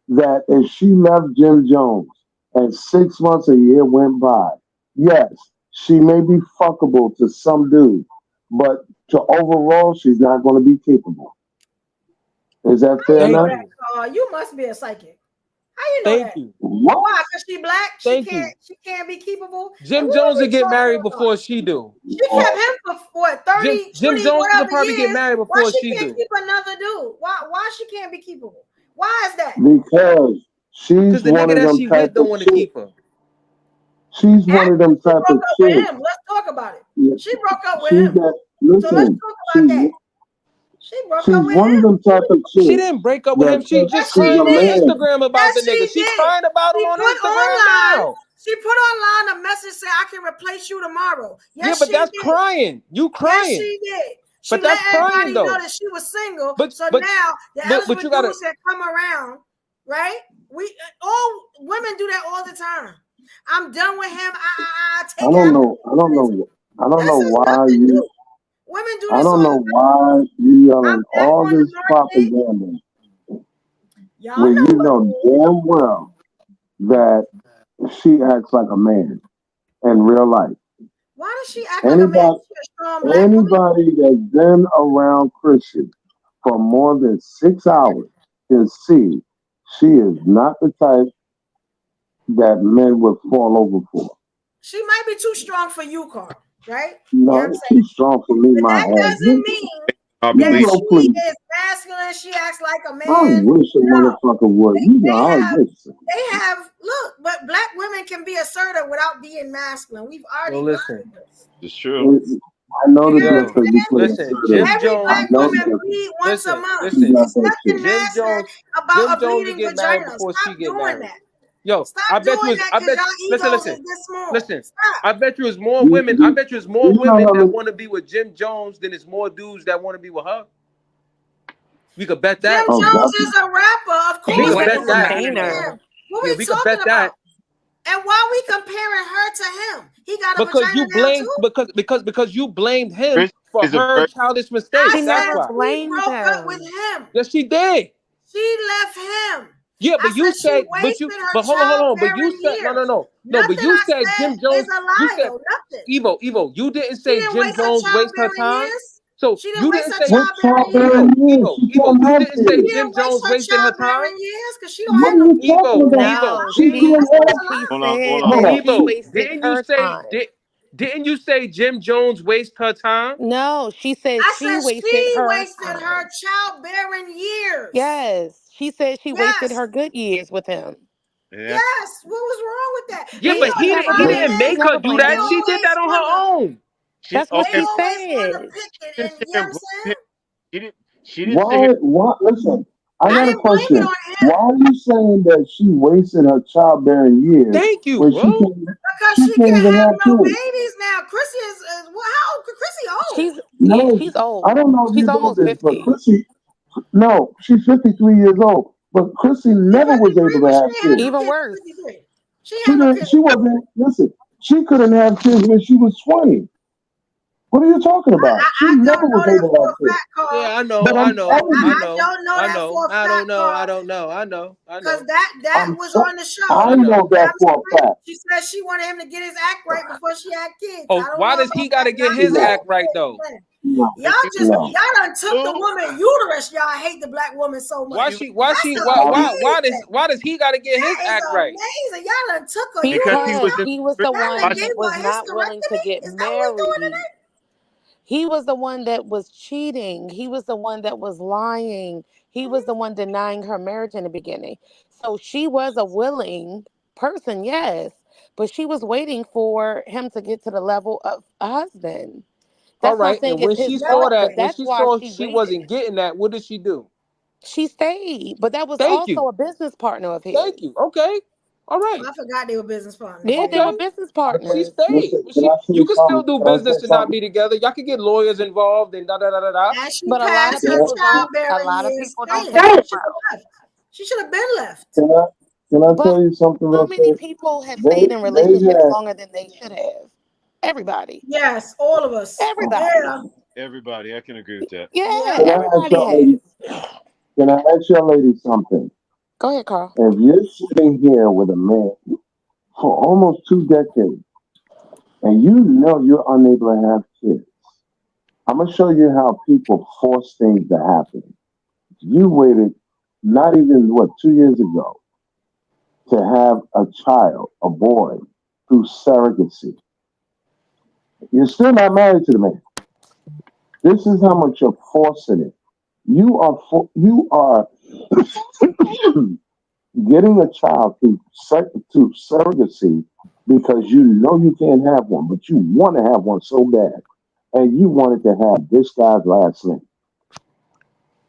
that if she left Jim Jones and 6 months, a year went by, yes, she may be fuckable to some dude, but to overall, she's not going to be capable. Is that fair enough? You must be a psychic. How you know that? What? Why? Because she black? She can't be keepable. Jim Jones would get married before she do. She kept him for what, 30, Jim 20, Jones whatever could probably years. get married before Why she can't do. keep another dude? Why she can't be keepable? Why is that? Because she's the one nigga of that them she type with don't of want to keep her. She's one of them type of chicks. Let's talk about it. Yeah. She broke up with She's him. that, listen, So let's talk about that. She broke up with one him. of them type of chicks. She didn't break up with him. She just she's crying a on man. Instagram about the nigga. She's crying about him on Instagram now. She put online a message saying, "I can replace you tomorrow." Yes, Yeah, but that's did. crying. You crying. Yes, she did. She But that's let everybody crying, though. know that she was single. But now the eligible dudes that come around, right? All women do that all the time. I'm done with him. I don't know why you. Women do this. I don't know why you yelling all this propaganda. When you know damn well that she acts like a man in real life. Why does she act like a man? Anybody that's been around Chrissy for more than 6 hours can see she is not the type that men would fall over for. She might be too strong for you, Carl, right? No, too strong for me, my ass. That doesn't mean that she is masculine. She acts like a man. I wish a motherfucker would. They have look, but black women can be assertive without being masculine. We've already listen. It's true. I know the difference between Jim every Jones. black woman bleed once a month. It's nothing masculine about a bleeding vagina. Stop doing that. Yo, I bet you. Listen. I bet you it's more women. I bet you it's more women that want to be with Jim Jones than it's more dudes that want to be with her. We could bet that. Jim Jones is a rapper, of course. We could bet that. What we talking about? And why we comparing her to him? He got a because vagina you blamed too? because you blamed him for her childish mistakes. She That's why. broke up with him. Yes, she did. She left him. Yeah, but you said, but hold on. But you said, no. But you said Jim Jones. You said, Evo, you didn't say Jim Jones waste her time. So you didn't say Evo, you didn't say Jim Jones wasted her time. Because she don't have no Didn't you say Jim Jones waste her time? No, she said she wasted her childbearing years. Yes, she said she wasted her good years with him. Yes, what was wrong with that? Yeah, but he didn't make her do that. She did that on her own. That's what she said. She didn't say. Why? Listen, I got a question. Why are you saying that she wasted her childbearing years? Thank you, when bro. Because She she can't can't even have have no kids. babies now. Chrissy is well, how old? Chrissy old. No, She's I old. don't know if She's you know almost this, but 50. Chrissy, no, she's 53 years old. But Chrissy She's never was 53, able to but she have ain't had no kids. Even kids worse. at 53. She ain't had no kids. She wasn't, listen, she couldn't have kids when she was 20. What are you talking about? She I never don't know was that able to for have a kids. fact, Carl. Yeah, I know, But I I'm know, telling I you, I know, don't know I that know, for a I fact, don't know, I Carl. don't know, I know, I Because know, that I'm was t- on the show. I I know. know that for a fact. She said she wanted him to get his act right before she had kids. Oh, I don't why know does about he got that. to get Now his she act No, right said though? that. no, Y'all no. done took the woman uterus. Y'all hate the black woman so much. Why does he got to get his That is act right? amazing. Y'all done took her Because she was uterus. Because just he was the Y'all done one gave that was her a not willing to hysterectomy. get Is that what we doing married. today? He was the one that was cheating. He was the one that was lying. He was the one denying her marriage in the beginning. So she was a willing person, yes, but she was waiting for him to get to the level of a husband. All That's not right, saying and it's when his she saw fault, that, but when that's she why saw she she waited. wasn't getting that, what did she do? She stayed, but that was Thank you, also a business partner of thank his. you. Okay, all right, I forgot they were business partners. Yeah, they Yeah. were okay. business She partners. stayed. Listen, can I You say can still something? do Can I business say and not something? be together. Y'all can get lawyers involved and da da da da da. As she But a lot of passed her Can people don't. A childbearing lot of years, people don't damn, think she that should route. have left. She should have been left. Can I, can I But tell you something how real many quick? people have stayed in relationships Deja, longer than they should have? Everybody. Yes, all of us. Everybody. Yeah. everybody. I can agree with that. Yeah, can Yeah. I ask everybody y'all has. ladies? Can I ask y'all ladies something? Go ahead, Carl. If you're sitting here with a man for almost 2 decades and you know you're unable to have kids, I'm gonna show you how people force things to happen. You waited not even 2 years ago to have a child, a boy, through surrogacy. You're still not married to the man. This is how much you're forcing it. You are getting a child through surrogacy because you know you can't have one, but you want to have one so bad, and you wanted to have this guy's last name,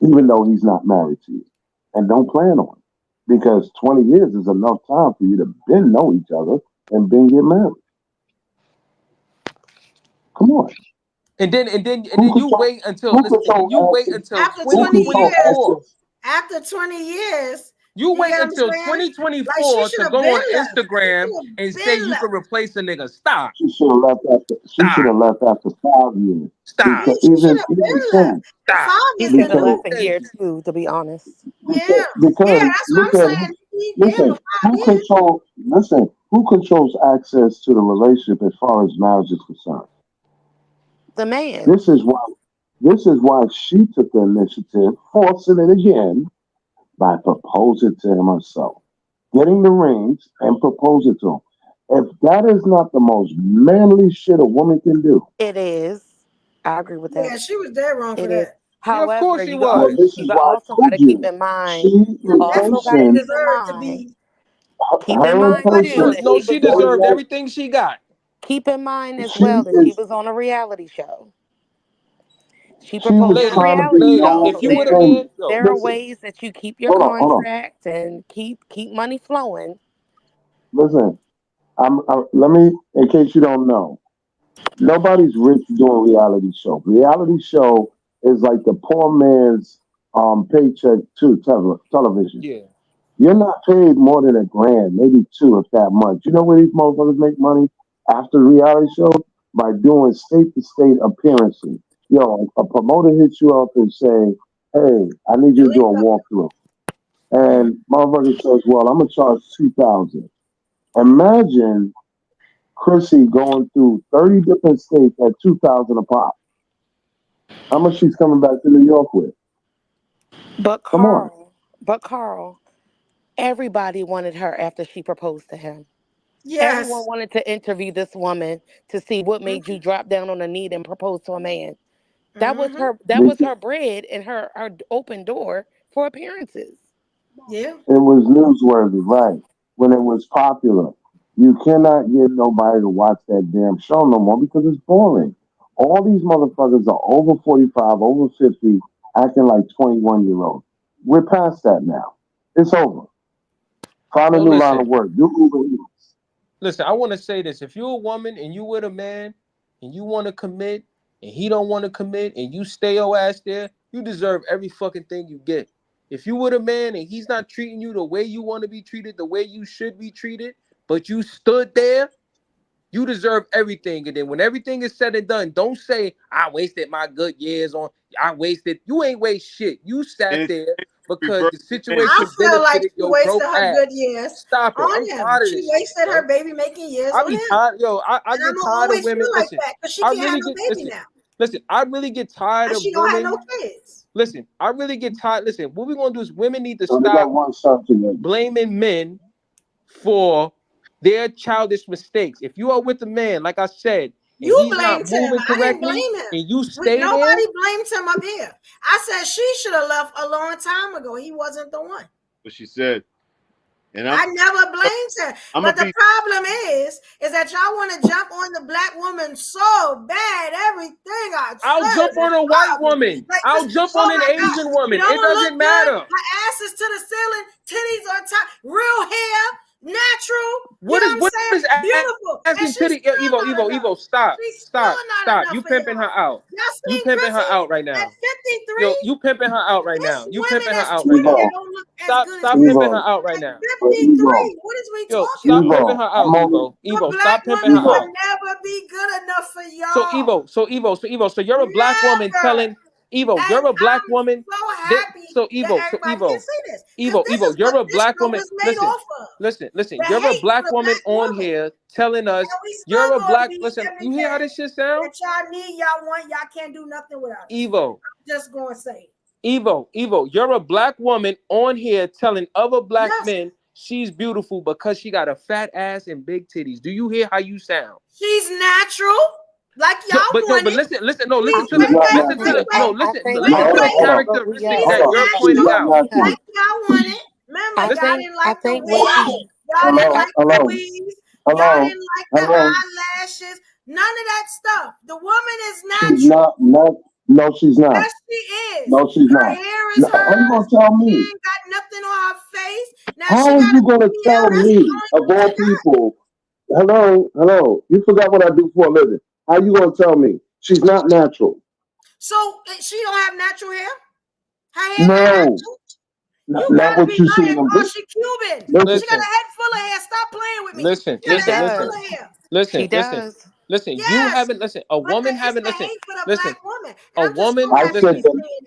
even though he's not married to you, and don't plan on it because 20 years is enough time for you to been know each other and been get married. Come on, And then you control wait until who listen, and then you control wait access? until After 20 Control years, 2024. access? after 20 years, You you wait get what I'm until saying? Like she 2024 should to have go been on left. She Instagram should have and say been you left. can replace a nigga. Stop. She should have left after. She should Stop. have left after 5 years Stop. because She should have even been left. 10 And Stop. five He is should have because left enough. a Thank year you. too, to be honest. Yeah. Yeah, because that's what I'm saying. He gave her listen 5 years. who controls access to the relationship as far as marriage is concerned? The man. This is why she took the initiative, forcing it again by proposing to him herself, getting the rings and proposing to him. If that is not the most manly shit a woman can do, It is. I agree with that. Yeah, she was dead wrong for It is. that. Yeah, of However, course she well, was. this you is got why I also got told to keep you in mind. she You in That's also what got to she person, keep in deserved to mind. be. Keep in her in mind Nobody too person, deserved that to No, she be she was killed. on. deserved every everything she got. Keep in mind as she well that she is was on a reality show. She she was proposed on a Lady, trying to be reality lady, show. known if So you and would have there, been, famous. yo, there are Listen, ways that you keep your hold on. contract and keep money flowing. Listen, let me, in case you don't know, nobody's rich doing reality show. Reality show is like the poor man's paycheck to television. yeah. You're not paid more than $1,000, maybe two, if that much. You know where these motherfuckers make money after reality show? By doing state to state appearances. Yo, a promoter hits you up and say, "Hey, I need you to do a Illegal. walkthrough," Mm. and motherfucker says, "Well, I'm gonna charge 2,000." Imagine Chrissy going through 30 different states at 2,000 a pop. How much she's coming back to New York with? But Come on. Carl, everybody wanted her after she proposed to him. Everyone Yes. wanted to interview this woman to see what made you Mm-hmm. drop down on a knee and propose to a man. That was Mm-hmm. her. That was her bread and her open door for appearances. Yeah. It was newsworthy, right? When it was popular. You cannot get nobody to watch that damn show no more because it's boring. All these motherfuckers are over 45, over 50, acting like 21-year-olds. We're past that now. It's over. Find a Well, new line of listen, work. Do Uber Eats. Listen, I want to say this. If you're a woman and you with a man and you want to commit and he don't want to commit and you stay your ass there, you deserve every fucking thing you get. If you with a man and he's not treating you the way you want to be treated, the way you should be treated, but you stood there, you deserve everything. And then when everything is said and done, don't say, I wasted my good years on, you ain't waste shit. You sat there because the situation I feel like benefited she your wasted broke her ass. good years Stop it. I'm on him. tired of She this wasted shit, her baby making years I on be him. tired, I And get I'm gonna tired of always women. feel like Listen, that because she I can't have really no get baby now. listen, I really get tired And of she don't have women. no kids. Listen, I really get tired. Listen, what we're gonna do is women need to So they got stop one son together. blaming men for their childish mistakes. If you are with a man, like I said, and You he's not blamed him. moving I didn't correctly, blame him. and you stay there, Nobody blamed him up here. I said she should have left a long time ago. He wasn't the one. What she said. And I never blamed her. But the problem is that y'all want to jump on the black woman so bad. Everything I'll jump on a white woman. Like I'll this, jump on an my God, Asian woman. don't It doesn't look matter. good. Her ass is to the ceiling, titties on top, real hair, natural. What you is know what I'm saying? Beautiful. ass and titty? Evo, stop. She's Stop. still not Stop. enough You for pimping y'all. her out. Y'all You seen pimping her Chrissy out right now. at 53? Yo, you pimping her out right now. You pimping her out right Women now. that don't look as good Stop as pimping her Chrissy. out right now. 53. What is we Yo, talking stop about? pimping her out, Evo. The Evo, black stop pimping woman her out. will never be good enough for y'all. So you're a black woman telling Evo, And you're a black I'm woman. so happy So that Evo, everybody can see this. Evo, you're a This black show woman. was made off of. Listen, The you're a hate for black the woman black on woman. here telling us And we still you're a gonna black. be Listen, every you hear how day this shit sound? that y'all need, y'all want, y'all can't do nothing without us. Evo, I'm just gonna say. Evo, you're a black woman on here telling other black men she's beautiful because she got a fat ass and big titties. Do you hear how you sound? She's natural, like y'all But listen to the characteristic that you're pointing out. Like y'all want it. Remember, y'all didn't like the weave. Y'all didn't like the weave. Y'all didn't like the eyelashes. None of that stuff. The woman is natural. She's not. No, she's not. Yes, she is. No, she's her not. hair is How you gonna tell me? She ain't got nothing on her face. Now How she are got you gonna tell me of all people? Hello. You forgot what I do for a living. How you gonna tell me she's not natural? So she don't have natural hair? Her hair No, natural? not what you see in them. She Cuban. Listen. She got a head full of hair. Stop playing with me. Listen. She does. Listen. You haven't listened. A woman haven't listened. Listen. A woman.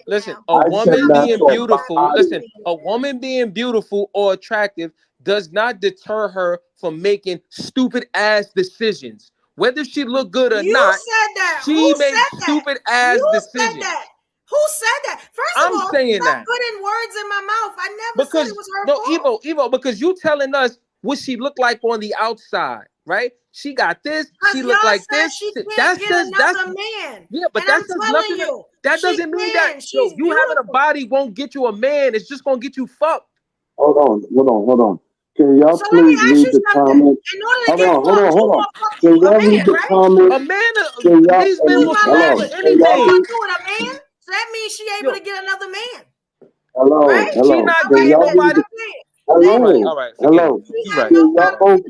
Listen. A woman being beautiful. Listen. A woman being beautiful or attractive does not deter her from making stupid ass decisions. Whether she look good or not, said that. she makes stupid ass decisions. Said that. Who said that? First I'm of all, saying stop that. putting words in my mouth. I never said it was her fault. Evo, because you telling us what she looked like on the outside, right? She got this. She looked like this. She can't get another man. Yeah, but and that says nothing. That doesn't mean that you having a body won't get you a man. It's just gonna get you fucked. Hold on. Can y'all please read the comment? Hold on. Can y'all read the comment? A man, these men will swallow anything. So that means she able to get another man. Hello. She not getting nobody. All right. Hello. You right. Can y'all both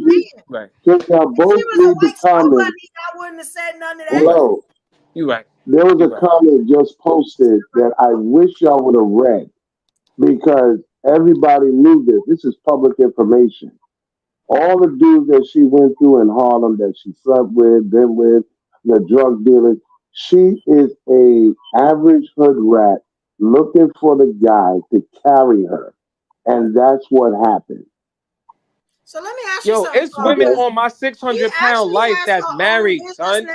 read the comment? I wouldn't have said none of that. Hello. You right. There was a comment just posted that I wish y'all would have read because everybody knew this. This is public information. All the dudes that she went through in Harlem that she slept with, been with, the drug dealers. She is a average hood rat looking for the guy to carry her. And that's what happened. So let me ask you something. It's women on my 600-pound life that's married, son. Now,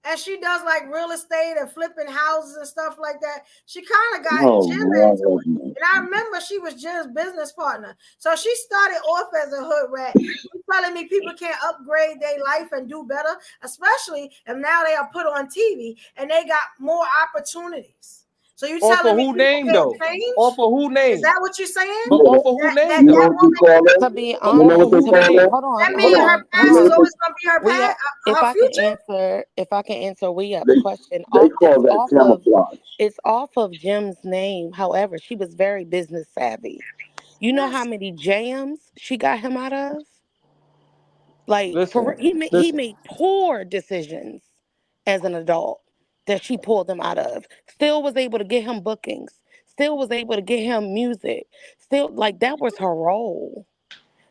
and she does like real estate and flipping houses and stuff like that. She kind of got Jim into it. And I remember she was Jim's business partner. So she started off as a hood rat. She's telling me people can't upgrade their life and do better, especially if now they are put on TV and they got more opportunities. So you telling me who name though? Off of who name? Is that what you're saying? But off of who name? To be honest, hold on. That means her past is always gonna be her past. If I can answer Weup's question, it's off of Jim's name. However, she was very business savvy. You know how many jams she got him out of? Like he listen. made poor decisions as an adult that she pulled him out of. Still was able to get him bookings. Still was able to get him music. Still, like, that was her role.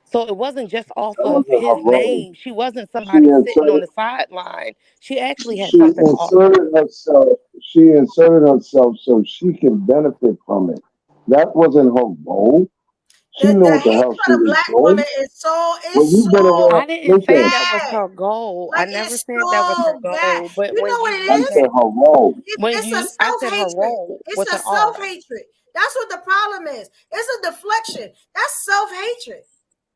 So it wasn't just off That of wasn't his her role. name. She wasn't She somebody sitting on inserted the sideline. She actually had she something to offer. inserted herself. She inserted herself so she can benefit from it. That wasn't her role. She knew The what the hate hell for she the was black woman doing. When is you've been so around, I didn't say listen, that was bad. her goal. I Like, never it's said that was her so bad. goal. But You know when what you it I is? said mention, her role. It's a I said her self-hatred. role It's was a an R. self-hatred. That's what the problem is. It's a deflection. That's self-hatred.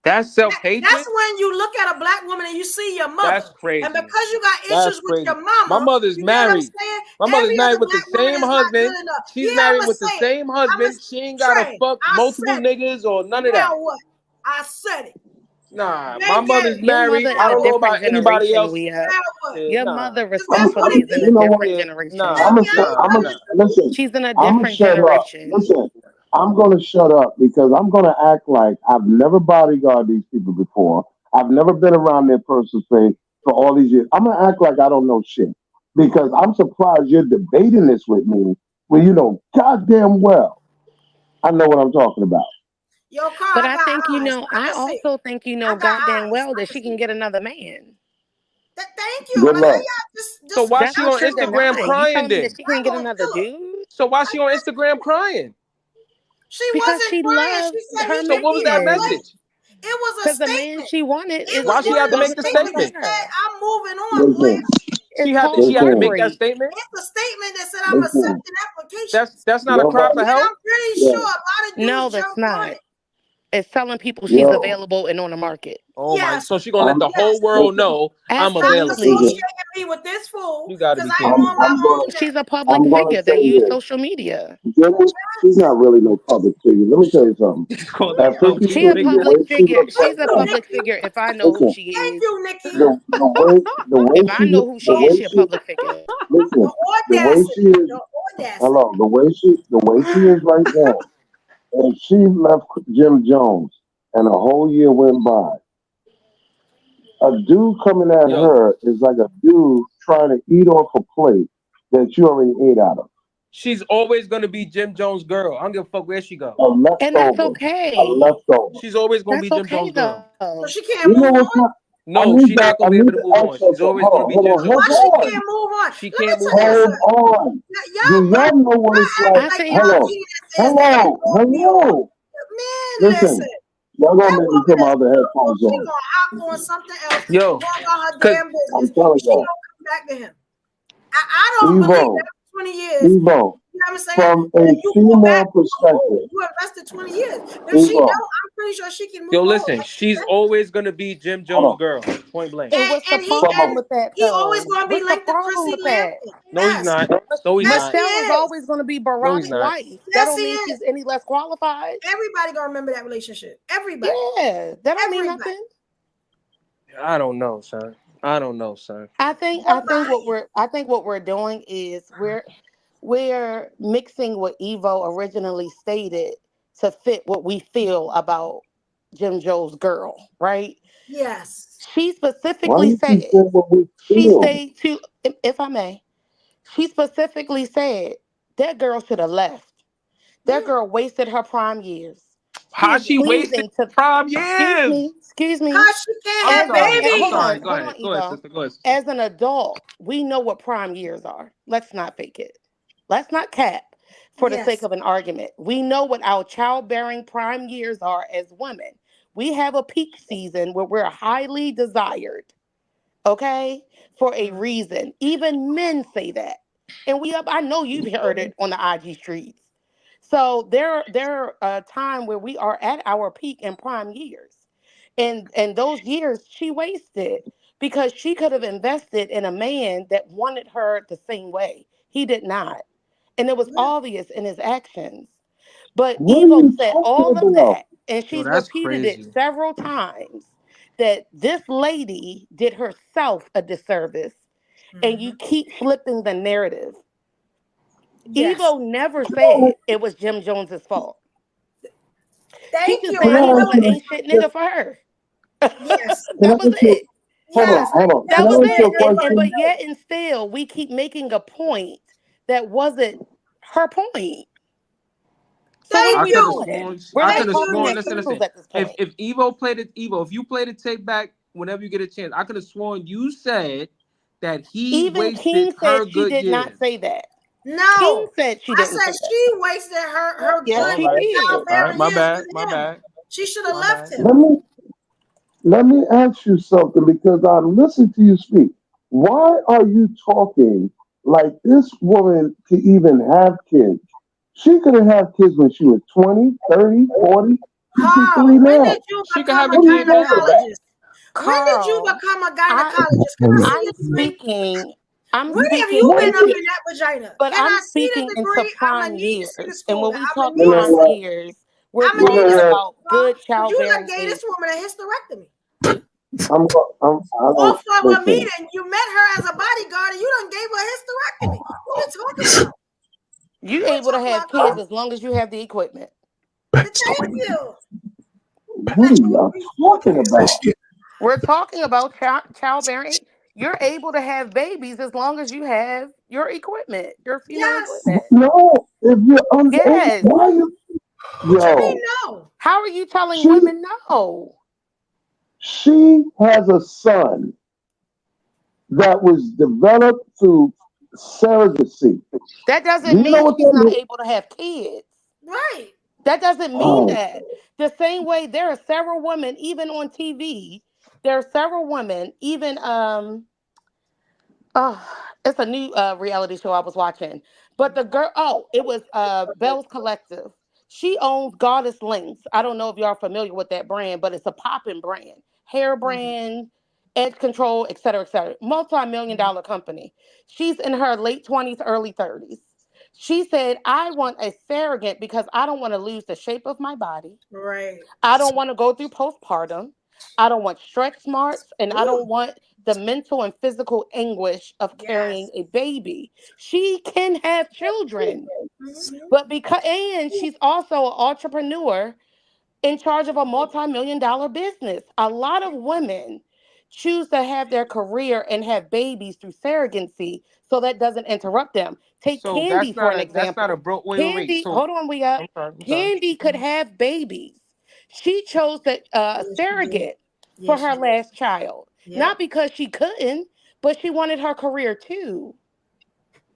That's That's self-hatred? when you look at a black woman and you see your That's mother. And crazy. because you got That's issues with crazy. your My mama, mother's you get what I'm married. saying? My mother's Every married other with the black woman same is not husband. good enough. She's Yeah, I'm married going to with the say it. same husband. She ain't gotta Trey, fuck I multiple said it. niggas or none of that. Now what? I said it. Nah, my They get mother's it. Your married. mother I in a don't know different about anybody generation, else. we up. Now what? Your Nah. mother Because that's what respectfully it is in is. a You know what? different Yeah, generation, nah, I'm we gonna Yeah, shut. up. I'm I'm gonna telling you. listen. She's in a I'm gonna different shut up. generation. Listen. I'm gonna shut up because I'm gonna act like I've never bodyguarded these people before. I've never been around their personal space for all these years. I'm gonna act like I don't know shit because I'm surprised you're debating this with me when you know goddamn well I know what I'm talking about. Yo, Carl, But I I got think eyes. I I can see it. also think I got goddamn eyes. well I that can she see can it. get another man. Thank you. Good Like, how luck. y'all So just why That's she jump on what you're to Instagram denying. You crying telling me that then? she I'm can't get gonna another kill her. dude? So why she on Instagram crying? She Because wasn't she crying. loved She said he her So can what be was that man. replaced. message? It was a Because the man statement. she wanted It is was Why she one had of to those make wasn't the the one statements for that statement? said, her. I'm moving on, Listen, player. It's She called had to listen, make that heartbreak. statement? It's a statement that said, I'm listen. accepting applications. That's not a cry for Nobody. And help? I'm pretty Yeah, sure a lot of No, dudes that's jumped on not. it. It's telling people she's yo, available and on the market. Oh my! Yes, So she gonna let I'm the yes. whole world listen, know I'm Stop available. listen. Absolutely. associating me with this fool You got to because be I ain't kidding on me. my I'm own gonna She's a now. public I'm gonna figure. They say use this. social media. Jimmy, she's not really no public figure. Let me tell you something. It's called a At public She a 52, the figure. way public she figure. looks Thank She's right a you, now, public Nikki. figure if I know who listen, she Thank is. you, Nikki. the way If I she know who the she is, way she a she public figure. The listen, the way she audacity. is. The audacity. Hello, the way she is right now. And she left Jim Jones, and a whole year went by. A dude coming at Yo, her is like a dude trying to eat off a plate that you already ate out of. she's always gonna be Jim Jones' girl. I don't give a fuck where she go. A And that's leftover. A okay. leftover. She's always gonna That's be Jim okay Jones' girl. So though. she can't You know move what's on? not? No, she's not I gonna be able need to to move on. ask her. She's always gonna be Jim Why Jones' she girl. can't move on? She Let me can't move tell you on. Hold something. on. Do Y'all y'all know what it's act like? I like think y'all Hello. geniuses and Hello. put me on. Hello. Man, Listen. listen. Y'all gonna That make me woman put my is other beautiful. headphones She on. gonna hop on something else and Yo, go about her cause damn business. I'm telling She y'all. gonna come back to him. I don't believe Evo. that for 20 years. Evo. You know what I'm saying? From And a you go back, female oh, perspective. you invested 20 years. If she Evo. don't, I'm pretty sure she can yo, move on. listen, Like you she's said. always gonna be Jim Hold Jones' on. girl. Point blank. and what's the And he From problem a with that he always though? gonna be What's the like the problem Chrissy with that? Lampton. No, he's Yes. not. No, he's Yes, not. he Michelle is is. always going to be No, he's Barack's not. wife. That Yes, he don't mean is. she's any less qualified. Everybody gonna remember that relationship. Everybody. Yeah, that don't mean Everybody. nothing. I don't know, son. I don't know, son. I think what we're doing is we're mixing what Evo originally stated to fit what we feel about Jim Joe's girl, right? Yes. She Why specifically you keep said, saying what we she feel? stayed to, if I may, she specifically said that girl should have left. That Yeah. girl wasted her prime years. She How is she wasted pleasing to, prime years? excuse me. Cause she can't I'm have sorry. I'm Hold babies. sorry. on, Go ahead. Go ahead, Evo. sister. Go ahead, sister. As an adult, we know what prime years are. Let's not fake it. Let's not cap for the sake Yes. of an argument. We know what our childbearing prime years are as women. We have a peak season where we're highly desired, okay, for a reason. Even men say that. And I know you've heard it on the IG streets. So there are a time where we are at our peak and prime years. And those years she wasted because she could have invested in a man that wanted her the same way. He did not. And it was Yeah. obvious in his actions. But What are Evo you said talking all of about? that, and Yo, she's that's repeated it crazy. several times that this lady did herself a disservice. And you keep flipping the narrative. Yes. Evo never said it was Jim Jones's fault. She Thank just you. Can said I he I was ask an love you? ain't shit Can, nigga for her. yes. can I That was ask you? it. Yes, hold on. That Can I was ask you a it. And question? but yet and still, we keep making a point that wasn't her point. So what thank are I we could have you. doing? sworn. We're I like could Thank have talking sworn. you. in Listen, circles listen. at this point. If Evo played it, if you played it, take back whenever you get a chance. I could have sworn you said that he Even wasted King said her she good did not years. say that. King No, said she I didn't said say that. she wasted her Yes, good All she right. did. All right. childbearing My years bad. with My him. bad. She should have My left bad. him. Let me ask you something because I listened to you speak. Why are you talking like this woman could even have kids? She could have had kids when she was 20, 30, 40, 53 Carl, when now. did you She could become have a a What are you kid now, talking right? gynecologist? When did you Carl, become a I gynecologist? Can I about? see I'm a degree? speaking. I'm When have you speaking been into, up in that vagina? but Can I'm I see speaking the into degree? I'm prime gonna need to see the years. And when schooling. we I'm gonna talk You need to know prime see. what? years, we're I'm gonna You need talking to know see. what? about Carl, good because you done childbearing gave age. this woman a hysterectomy. I Off don't of a listen. meeting, you met her as a bodyguard and you done gave her a hysterectomy. What are we talking about? You're What are we able to talking have about, kids Carl? as long as you have the equipment. Thank you. What are y'all talking about? We're talking about childbearing. You're able to have babies as long as you have your equipment, your female Yes. equipment. No, if you're unable, Yes. why you? What you mean Yo, no? How are you telling she women no? she has a son that was developed through surrogacy. That Do doesn't you know mean what she's that not means? able to have kids. Right. That doesn't mean Oh, that. The same way there are several women, even on TV, there are several women, even oh, it's a new reality show I was watching. But the girl, oh, it was Bell's Collective. She owns Goddess Links. I don't know if y'all are familiar with that brand, but it's a popping brand, hair brand, edge control, et cetera, et cetera. Multi-million-dollar company. She's in her late 20s, early 30s. She said, I want a surrogate because I don't want to lose the shape of my body. Right. I don't want to go through postpartum. I don't want stretch marks, and I Ooh, don't want the mental and physical anguish of carrying yes. a baby. She can have children, Mm-hmm. but and she's also an entrepreneur in charge of a multi-million-dollar business. A lot of women choose to have their career and have babies through surrogacy so that doesn't interrupt them. Take So Candy for an that's not a example. broke. Wait. Candy, So hold on, we up. I'm sorry. I'm sorry. Candy could have babies. She chose the Yes, she did. surrogate for Yes, she her did. last child, Yep. not because she couldn't, but she wanted her career too.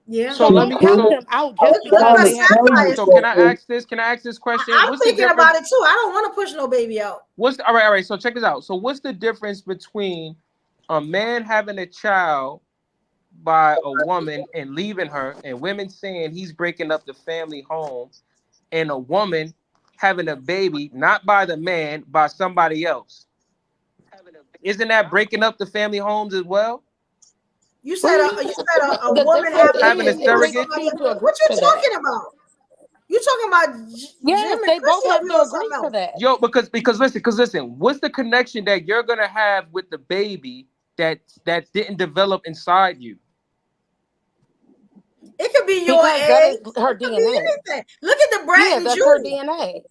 Yeah. So So let don't me. count So them out I'm just It's good because for trying to they have tell you sapphire so too. can I something. ask this? Can I ask this question? I'm What's the thinking difference? about it too. I don't want to push no baby out. All right? All right. So check this out. So what's the difference between a man having a child by a woman and leaving her, and women saying he's breaking up the family home, and a woman having a baby not by the man, by somebody else? Isn't that breaking up the family homes as well? What do you mean? A The woman difference having a Having a is baby it with takes surrogate? somebody two else. to agree What you to that. talking about? You talking about Jim Yes, and they both Chrissy, or have you to on agree something to else? that. Yo, because listen, what's the connection that you're gonna have with the baby that didn't develop inside you? It could be your Because that is eggs. her It could be DNA. anything. Look at the Brat Yeah, and that's her Judy. DNA.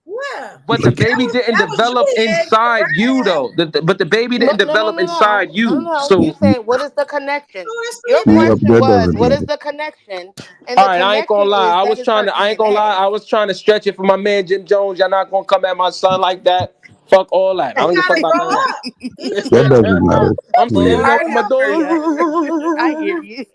Yeah. But the baby didn't That was develop Judy eggs. The inside Brat you eggs. though. But the baby No, didn't no, no, develop no, no, inside no, you. no. You So said, what is the connection? So it's Your still We baby. up, question that was, doesn't what is matter. the connection? And all the right, I ain't gonna connection lie. is that is her I ain't gonna lie. DNA. I was trying to stretch it for my man Jim Jones. Y'all not gonna come at my son like that. Fuck all that. I He don't give a fuck gotta about grow none of up. He just That gotta doesn't matter. I'm Yeah. standing All up for my that for dog. ya. I hear you.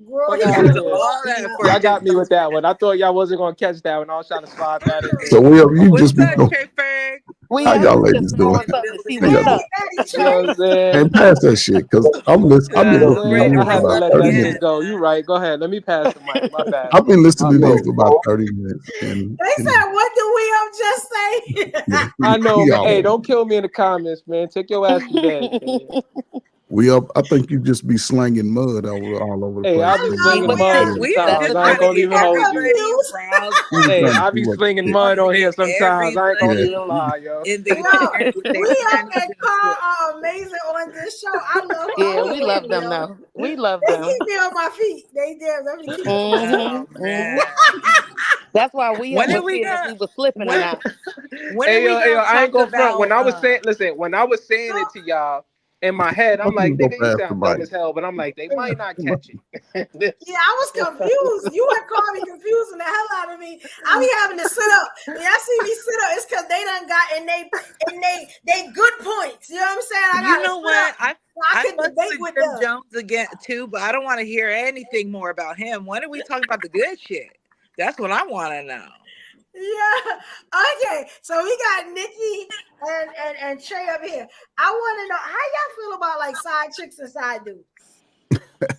grow. Fuck He out of gotta here. grow up All that now. for Y'all Jim got me with Jones. that one. I thought y'all wasn't gonna catch that one. I was trying to slide that in So there. we up, you What's just be up, going. Trey Ferg? We How up. y'all We just ladies doing? throwing In the something to see building. How what's y'all doing? up. Daddy You know what Trey. I'm saying? And pass that shit, cause I've been Yeah, I'm listening ready in to I here for had to about rumble let 30 that again, shit minutes. go. You man. right. Go ahead. Let me pass the mic. My bad. I've been My listening in bad. for about 30 minutes, and They said, what did we just say? yeah, I know, we man. all Hey, up. don't kill me in the comments, man. Take your ass to bed, man. We up. I think you just be slanging mud all over the Hey, place. I'll I be love See, slinging but we mud are. Yeah, We are that's sometimes. the just I ain't trying to thing. gonna get even hold you. everybody Confused. riled we just up. Hey, trying to I see be what. slinging Yeah, mud on here Get sometimes. I ain't gonna yeah. even everybody lie, yo. in Yo, their we up and Carl tennis. are amazing on this show. I love Yeah, all we of love them, them yo. though. We love They them. keep me on my feet. They did. Let me keep me on my feet. Oh Mm-hmm, hmm. man. That's why we When was are we seeing if gonna we was slipping or when not. when are Hey we yo, gonna I ain't talk gonna front. about When I was saying, listen, when I was saying So, it to y'all, In my head, I'm like, Go nigga, you past the sound dumb mic. as hell, but I'm like, they might not catch it. Yeah, I was confused. You had called me confusing the hell out of me. I be having to sit up. When y'all see me sit up, it's because they done got and they good points. You know what I'm saying? I got You know what? I can fucked debate with with Jim them. Jones again too, but I don't want to hear anything more about him. When are we talking about the good shit? That's what I want to know. Yeah. Okay. So we got Nikki and Trey up here. I want to know how y'all feel about like side chicks and side dudes.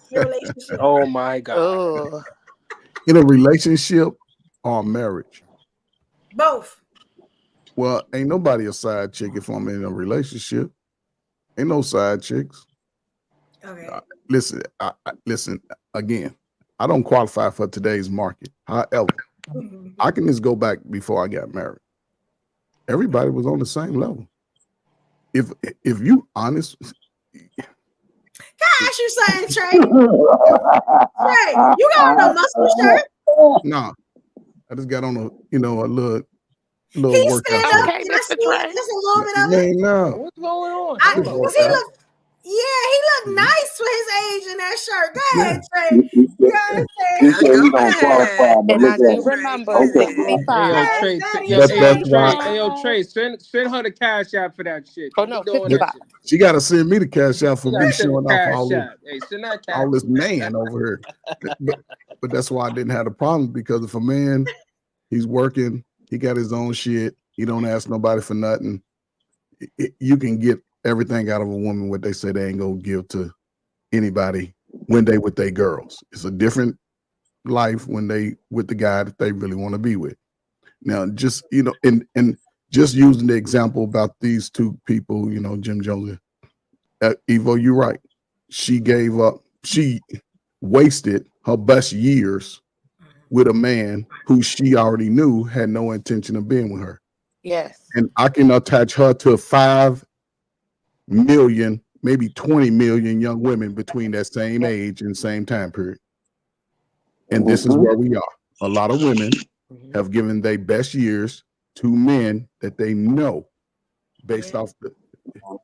Your relationship. Oh my God. Oh. In a relationship or marriage? Both. Well, ain't nobody a side chick if I'm in a relationship. Ain't no side chicks. Okay. Listen, listen again. I don't qualify for today's market. However, I can just go back before I got married. Everybody was on the same level. If you honest, can I ask you something, Trey? Trey, you got on a muscle shirt? Nah, I just got on a little Can you workout stand shirt. up? Can I see just a little bit of it? Man, no. What's going on? Because he look, he looked nice for his age in that shirt. Go ahead, Trey. He said he don't qualify, but And I look at do him. remember Okay. 65. Trey, send her the cash app for that shit. Oh no, doing 55. that shit. She got to send me the cash out for You me gotta send showing the off cash all this, app. Hey, send that cash. all this man over here. But that's why I didn't have the problem, because if a man, he's working, he got his own shit, he don't ask nobody for nothing. You can get everything out of a woman what they say they ain't gonna give to anybody when they with their girls. It's a different life when they with the guy that they really want to be with. Now, just and just using the example about these two people, Jim Jones, Evo, you're right. She gave up. She wasted her best years with a man who she already knew had no intention of being with her. Yes. And I can attach her to 5 million, maybe 20 million young women between that same age and same time period. And this is where we are. A lot of women have given their best years to men that they know based off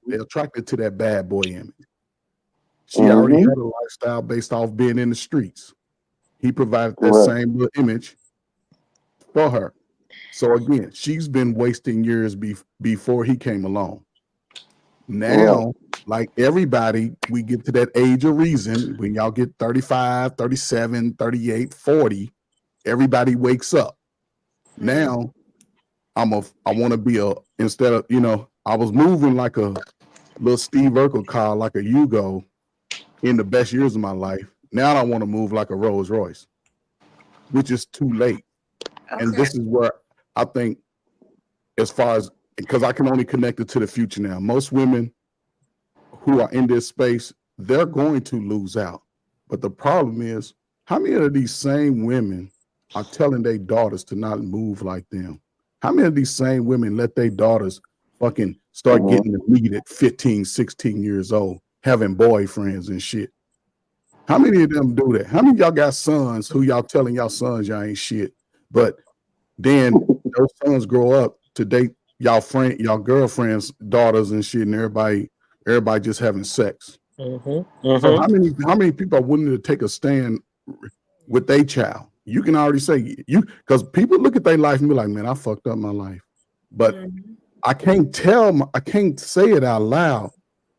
they're attracted to that bad boy image. She already had a lifestyle based off being in the streets. He provided that same little image for her. So again, she's been wasting years before he came along. Now, like everybody, we get to that age of reason. When y'all get 35, 37, 38, 40, everybody wakes up. Now, I want to be instead of, I was moving like a little Steve Urkel car, like a Yugo in the best years of my life. Now I want to move like a Rolls Royce, which is too late. Okay. And this is where I think, as far as, because I can only connect it to the future now. Most women who are in this space, they're going to lose out. But the problem is, how many of these same women are telling their daughters to not move like them? How many of these same women let their daughters fucking start getting the meat at 15, 16 years old, having boyfriends and shit? How many of them do that? How many of y'all got sons who y'all telling y'all sons y'all ain't shit, but then those sons grow up to date y'all girlfriends, daughters and shit, and everybody just having sex. So how many people are willing to take a stand with their child? You can already say because people look at their life and be like, man, I fucked up my life. But I can't say it out loud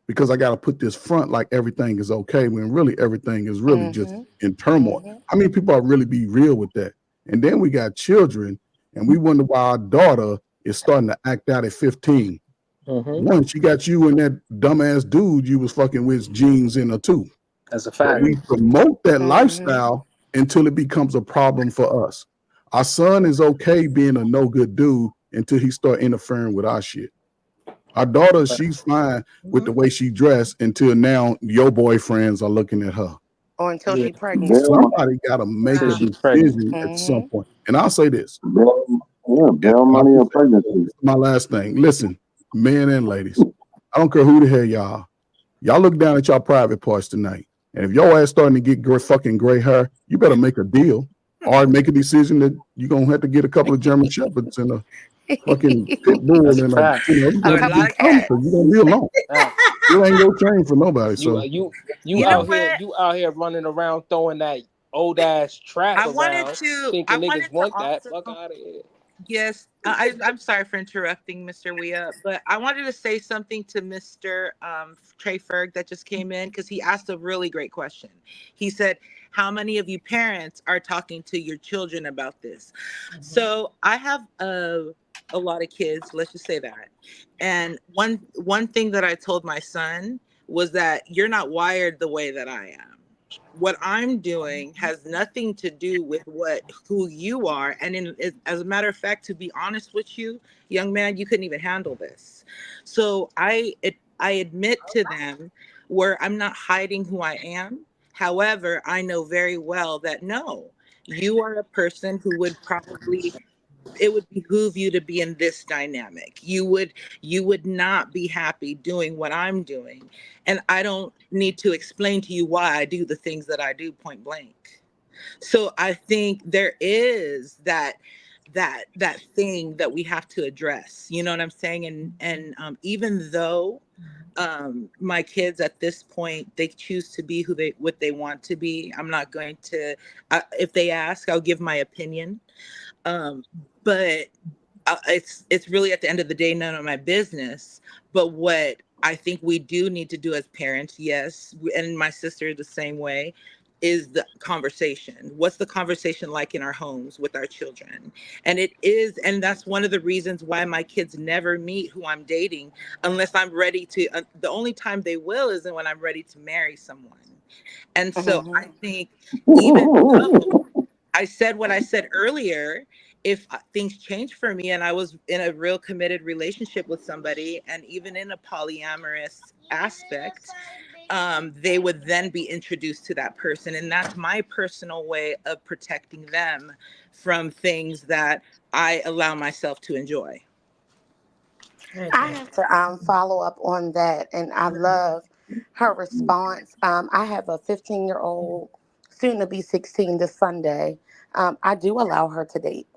because I got to put this front like everything is okay when really everything is really just in turmoil. How many people are really be real with that? And then we got children and we wonder why our daughter is starting to act out at 15. One, she got you and that dumbass dude you was fucking with jeans in her too. That's a fact. But we promote that lifestyle until it becomes a problem for us. Our son is okay being a no good dude until he start interfering with our shit. Our daughter, she's fine with the way she dressed until now your boyfriends are looking at her. Or until she's pregnant. Somebody got to make a decision at some point. And I'll say this. Bail money or pregnancy. My last thing. Listen, men and ladies, I don't care who the hell y'all. Y'all look down at y'all private parts tonight. And if your ass starting to get fucking gray hair, you better make a deal or make a decision that you're going to have to get a couple of German Shepherds and a fucking pit bull and you're going to be alone. It ain't no shame for nobody. You So you You know what? you out here running around throwing that old ass trap I wanted around, to. I thinking niggas wanted to want that. also. Fuck out of here. Yes, I'm sorry for interrupting, Mr. Weah, but I wanted to say something to Mr. Trey Ferg that just came in because he asked a really great question. He said, "How many of you parents are talking to your children about this?" So I have a lot of kids. Let's just say that. And one thing that I told my son was that you're not wired the way that I am. What I'm doing has nothing to do with who you are. And as a matter of fact, to be honest with you, young man, you couldn't even handle this. So I admit to them where I'm not hiding who I am. However, I know very well that no, you are a person who would probably, it would behoove you to be in this dynamic. You would not be happy doing what I'm doing. And I don't need to explain to you why I do the things that I do point blank. So I think there is that thing that we have to address. You know what I'm saying? And even though my kids at this point, they choose to be what they want to be, I'm not going to, if they ask, I'll give my opinion. um, but it's really at the end of the day none of my business. But what I think we do need to do as parents, yes, and my sister the same way, is the conversation. What's the conversation like in our homes with our children? And it is, and that's one of the reasons why my kids never meet who I'm dating unless I'm ready to. The only time they will is when I'm ready to marry someone. And so I think, even though I said what I said earlier, if things change for me and I was in a real committed relationship with somebody, and even in a polyamorous aspect, they would then be introduced to that person. And that's my personal way of protecting them from things that I allow myself to enjoy. I have to follow up on that, and I love her response. I have a 15-year-old, soon to be 16 this Sunday. I do allow her to date.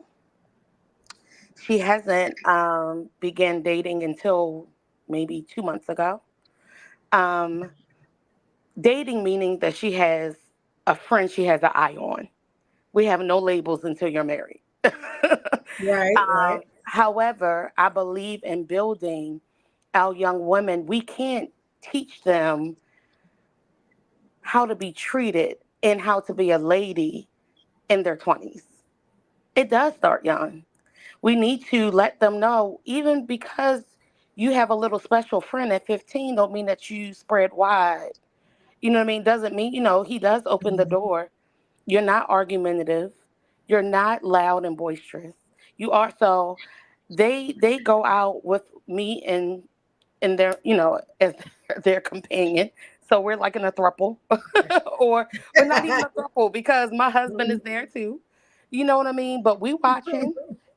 She hasn't began dating until maybe 2 months ago. Um, Dating meaning that she has a friend she has an eye on. We have no labels until you're married. Right. However, I believe in building our young women. We can't teach them how to be treated and how to be a lady in their 20s. It does start young. We need to let them know, even because you have a little special friend at 15, don't mean that you spread wide. You know what I mean? Doesn't mean, he does open the door. You're not argumentative. You're not loud and boisterous. You are. So they go out with me and their, as their companion. So we're like in a throuple, or we're not even a throuple because my husband is there too. You know what I mean? But we watching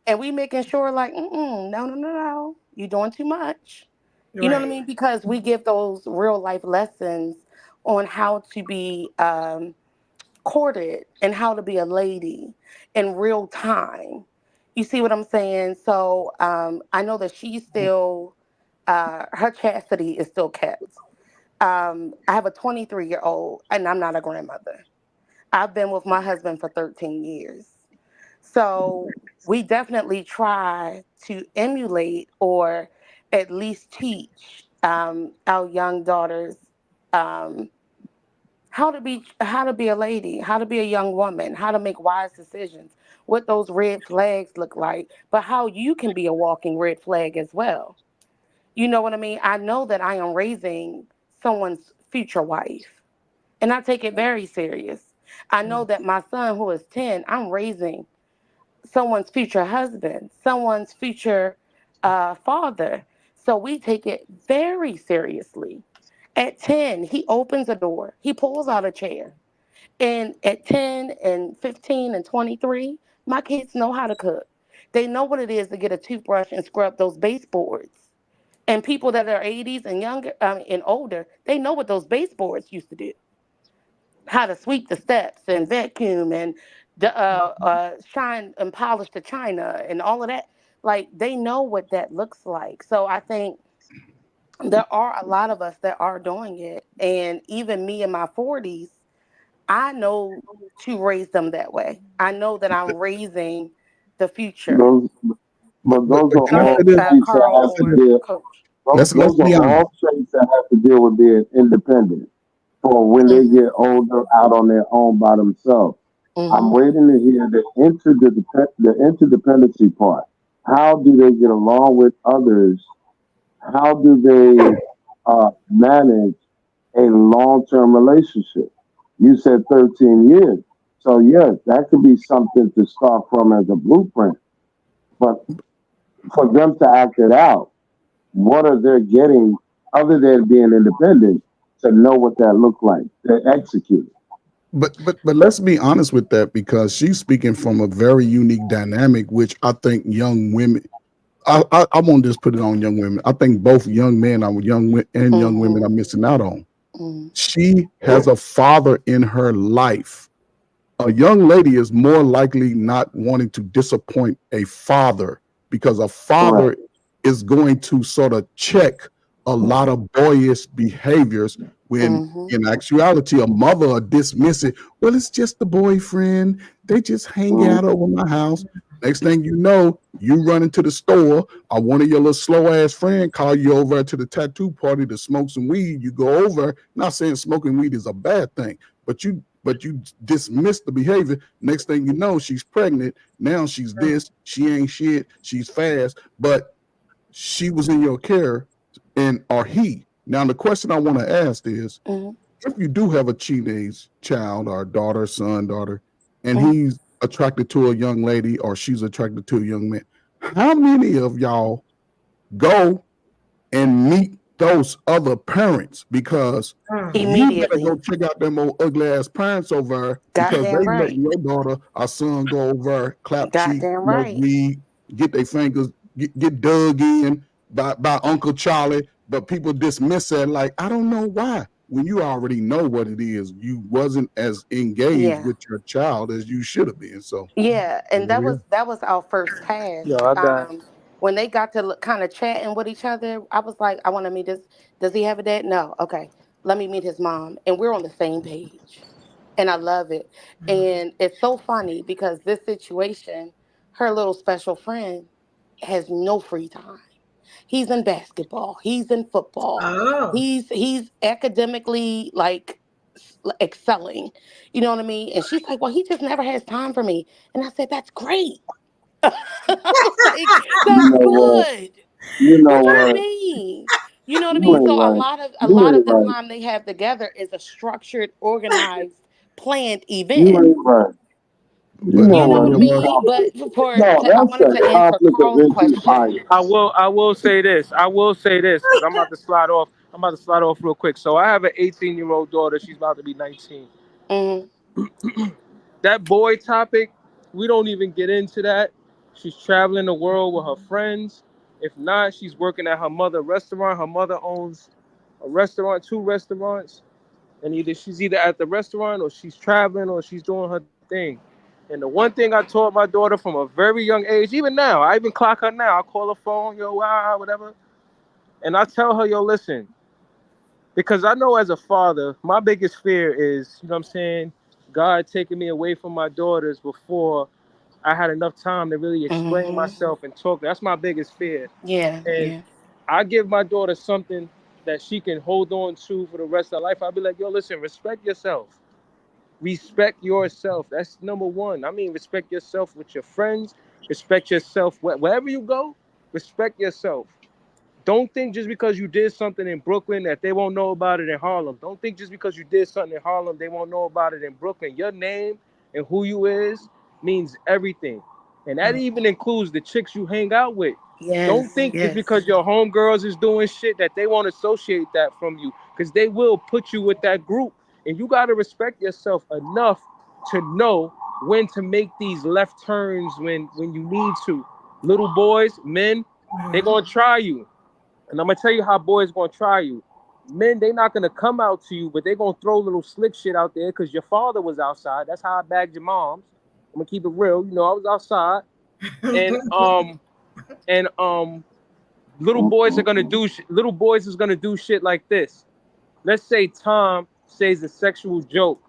and we making sure like, no, no, no, no, you doing too much. You know what I mean? Because we give those real life lessons on how to be courted and how to be a lady in real time. You see what I'm saying? So I know that she's still, her chastity is still kept. I have a 23-year-old and I'm not a grandmother. I've been with my husband for 13 years. So we definitely try to emulate or at least teach our young daughters um, how to be a lady, how to be a young woman, how to make wise decisions, what those red flags look like, but how you can be a walking red flag as well. You know what I mean? I know that I am raising someone's future wife, and I take it very serious. I know that my son, who is 10, I'm raising someone's future husband, someone's future father. So we take it very seriously. At 10, he opens a door, he pulls out a chair. And at 10 and 15 and 23, my kids know how to cook. They know what it is to get a toothbrush and scrub those baseboards. And people that are 80s and younger and older, they know what those baseboards used to do. How to sweep the steps and vacuum and shine and polish the china and all of that. Like they know what that looks like. So I think there are a lot of us that are doing it. And even me in my 40s, I know to raise them that way. I know that I'm raising the future. Those, but those are Go all ahead, traits that Carl have to or deal. Coach. Those let's are be honest. all traits that have to deal with being independent for when they Mm-hmm. get older, out on their own by themselves. I'm Mm-hmm. waiting to hear the interdependency part. How do they get along with others? How do they manage a long-term relationship? You said 13 years. So yes, that could be something to start from as a blueprint. But for them to act it out, what are they getting other than being independent to know what that looked like to execute it? But let's be honest with that, because she's speaking from a very unique dynamic, which I think young women. I won't just put it on young women. I think both young men and young women are Mm-hmm. missing out on. Mm-hmm. She has a father in her life. A young lady is more likely not wanting to disappoint a father, because a Correct. father is going to sort of check a lot of boyish behaviors, when Mm-hmm. in actuality a mother will dismiss it. Well, it's just the boyfriend. They just hang Mm, out over my house. Next thing you know, you run into the store, or one of your little slow ass friend call you over to the tattoo party to smoke some weed. You go over, not saying smoking weed is a bad thing, but you dismiss the behavior. Next thing you know, she's pregnant. Now she's this. She ain't shit. She's fast, but she was in your care, and or he. Now the question I want to ask is, Mm-hmm. if you do have a teenage child or daughter, son, daughter, and Mm-hmm. he's attracted to a young lady or she's attracted to a young man, how many of y'all go and meet those other parents? Because you better Immediately. go check out them old ugly ass parents over there, because Goddamn they right. letting your daughter or son go over there, clap cheek, Goddamn smoke right. weed, get their fingers get dug in by Uncle Charlie. But people dismiss that like, I don't know why. When you already know what it is, you wasn't as engaged Yeah. with your child as you should have been. So Yeah, and there that it was is. that was our first task. Yo, I got. When they got to kind of chatting with each other, I was like, I want to meet this. Does he have a dad? No. Okay, let me meet his mom, and we're on the same page, and I love it. And it's so funny because this situation, her little special friend, has no free time. He's in basketball. He's in football. Oh. He's academically like excelling. You know what I mean? And she's like, "Well, he just never has time for me." And I said, "That's great." I was like, You "That's know what? good." You know That's what I what? mean. You know what I You mean? ain't So a right. lot of a You lot of ain't the right. time they have together is a structured, organized, planned You event. ain't right. You But know You know what? what I yeah, You well, mean? But conflict. for No, I that's wanted a to answer conflict of Carl's interest question. bias. I will say this. I will say this because I'm about to slide off. I'm about to slide off real quick. So I have an 18-year-old daughter. She's about to be 19. Hmm. That boy topic, we don't even get into that. She's traveling the world with her friends. If not, she's working at her mother's restaurant. Her mother owns a restaurant, two restaurants, and she's either at the restaurant or she's traveling or she's doing her thing. And the one thing I taught my daughter from a very young age, even now, I even clock her now. I call her phone, yo, wow, whatever, and I tell her, yo, listen, because I know as a father, my biggest fear is, you know what I'm saying, God taking me away from my daughters before I had enough time to really explain Hmm. myself and talk. That's my biggest fear. Yeah, And yeah. I give my daughter something that she can hold on to for the rest of her life. I'll be like, yo, listen, respect yourself. Respect yourself. That's number one. I mean, respect yourself with your friends. Respect yourself wherever you go. Respect yourself. Don't think just because you did something in Brooklyn that they won't know about it in Harlem. Don't think just because you did something in Harlem they won't know about it in Brooklyn. Your name and who you is means everything. And that even includes the chicks you hang out with. Don't Yes, think just yes. because your homegirls is doing shit that they won't associate that from you. Because they will put you with that group. And you gotta respect yourself enough to know when to make these left turns when you need to. Little boys, men, they Mhm. gonna try you. And I'm gonna tell you how boys gonna try you. Men, they not gonna come out to you, but they gonna throw little slick shit out there because your father was outside. That's how I bagged your moms. I'm gonna keep it real. You know, I was outside, and little boys are gonna do little boys is gonna do shit like this. Let's say Tom says a sexual joke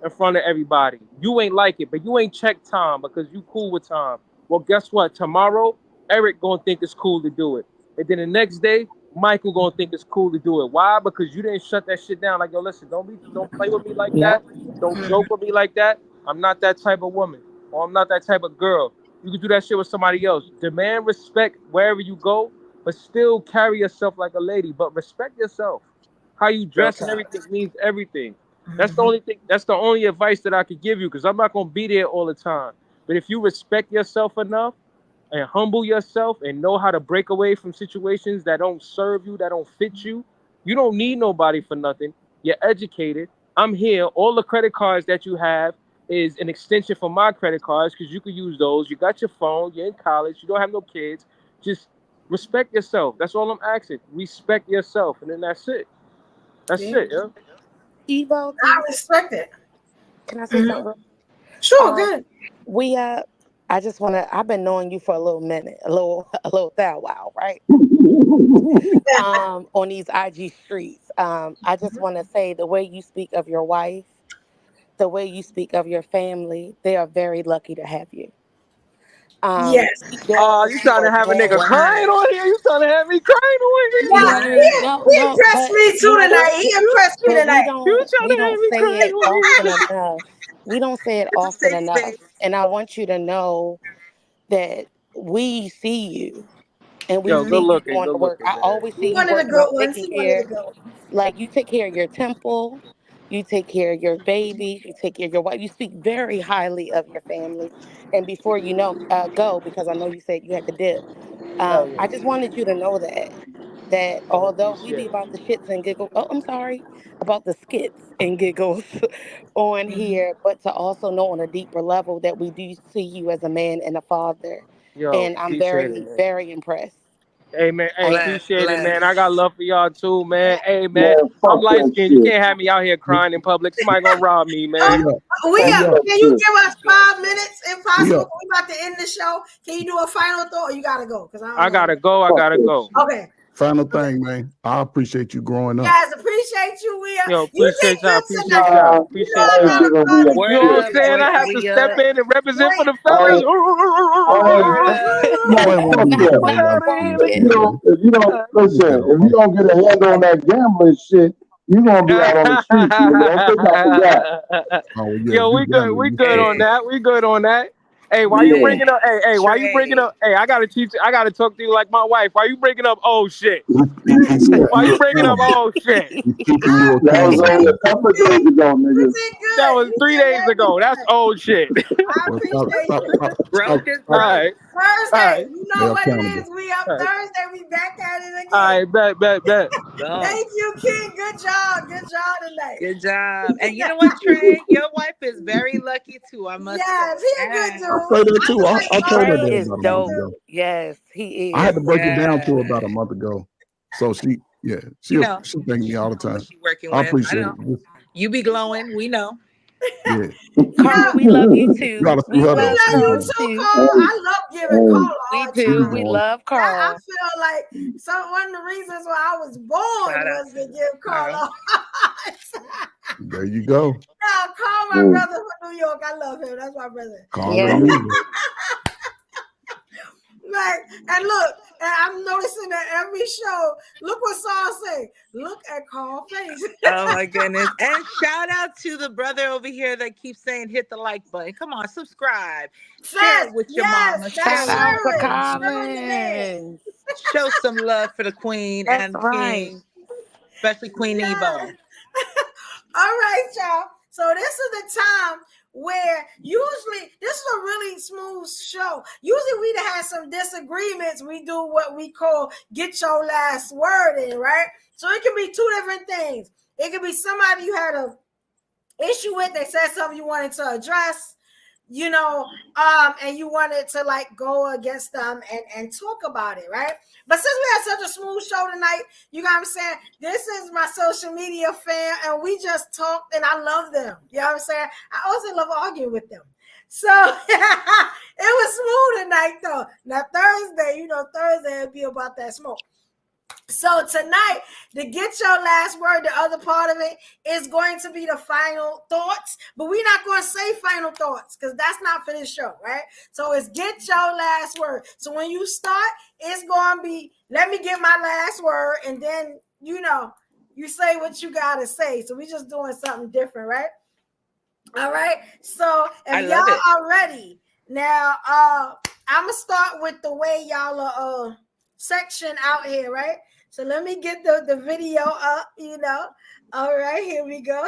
in front of everybody. You ain't like it, but you ain't checked Tom because you cool with Tom. Well, guess what? Tomorrow, Eric gonna think it's cool to do it, and then the next day, Michael gonna think it's cool to do it. Why? Because you didn't shut that shit down. Like, yo, listen, don't play with me like that. Don't joke with me like that. I'm not that type of woman, or I'm not that type of girl. You can do that shit with somebody else. Demand respect wherever you go, but still carry yourself like a lady. But respect yourself. How you dress and everything means everything. That's the only thing. That's the only advice that I could give you, because I'm not gonna be there all the time. But if you respect yourself enough and humble yourself and know how to break away from situations that don't serve you, that don't fit you, you don't need nobody for nothing. You're educated. I'm here. All the credit cards that you have is an extension for my credit cards, because you can use those. You got your phone. You're in college. You don't have no kids. Just respect yourself. That's all I'm asking. Respect yourself, and then that's it. That's it, yeah. Evo, I respect it. can I say something? Sure, good. I just want to. I've been knowing you for a little minute, a little thou wow, right? On these IG streets. I just want to say the way you speak of your wife, the way you speak of your family, they are very lucky to have you. Yes. You trying to have a nigga crying on here? You trying to have me crying on here? He impressed me too tonight. He impressed me tonight. We don't say it often enough. We don't say it often enough. And I want you to know that we see you, and we see you going to work. I always see you working on taking care. Like, you take care of your temple, you take care of your babies, you take care of your wife. You speak very highly of your family. And before you know, go, because I know you said you had to dip. I just wanted you to know that although we be about the shits and giggles, about the skits and giggles on here, but to also know on a deeper level that we do see you as a man and a father. And I'm very, very impressed. Hey man, hey, appreciate it, man. I got love for y'all too, man. Hey man, Man, fuck I'm light that skinned. You shit. can't have me out here crying in public. Somebody gonna rob me, man. Can you give us 5 minutes, if possible? We about to end the show. Can you do a final thought, or you gotta go? Because I gotta go. Okay. Final thing, man. I appreciate you growing up. Guys, appreciate you. Yo, You appreciate did y'all. good Appreciate tonight. y'all. Appreciate y'all. You know what I'm saying? I have to step in and represent for the fellas. If you don't listen, if you don't get a handle on that gambling shit, you're gonna be out on the streets. Don't think I forgot. Yo, we good. We good on that. We good on that. Hey, why you bringing up? Hey, why you bringing up? Hey, I gotta teach. I gotta talk to you like my wife. Why you bringing up? Oh shit. Why you bringing up? Oh shit. That was only a couple of days ago, nigga. That was 3 days ago. That's old shit. I appreciate you. All right. Thursday, you know what it is. We up Thursday. We back at it again. All right, bet. Thank you, King. Good job tonight. Good job. And you know what, Trey? Your wife is very lucky too, I must say. Yes, he a good dude. I say that too. I told her that Trey is about a month dope. ago. Yes, he is. I had to break it down to her about a month ago. So she thank me all the time. I appreciate it. You be glowing, we know. Yeah. Carl, we love you too. We love you too, Carl. I love giving Carl. We do. We love Carl. I feel like one of the reasons why I was born was to give Carl. There you go. Now, Carl, my brother from New York. I love him. That's my brother. Carl, and look, and I'm noticing that every show, look what Saul say. Look at Carl's face. Oh my goodness. And shout out to the brother over here that keeps saying hit the like button. Come on, subscribe. Share it with your mama. Shout out to Collins. Show some love for the queen and the king. Especially Queen Evo. All right, y'all. So this is the time where usually this is a really smooth show. Usually we'd have some disagreements. We do what we call get your last word in, right? So it can be two different things. It could be somebody you had a issue with, they said something you wanted to address, and you wanted to like go against them and talk about it, right? But since we had such a smooth show tonight, you know what I'm saying? This is my social media fan, and we just talked, and I love them. You know what I'm saying? I also love arguing with them. So it was smooth tonight, though. Now Thursday, Thursday it'll be about that smoke. So tonight, to get your last word, the other part of it is going to be the final thoughts, but we're not going to say final thoughts because that's not for this show, right? So it's get your last word. So when you start, it's going to be, let me get my last word, and then, you say what you got to say. So we're just doing something different, right? All right. So if y'all are ready, now I'm going to start with the way y'all are section out here, right? So let me get the video up, All right, here we go.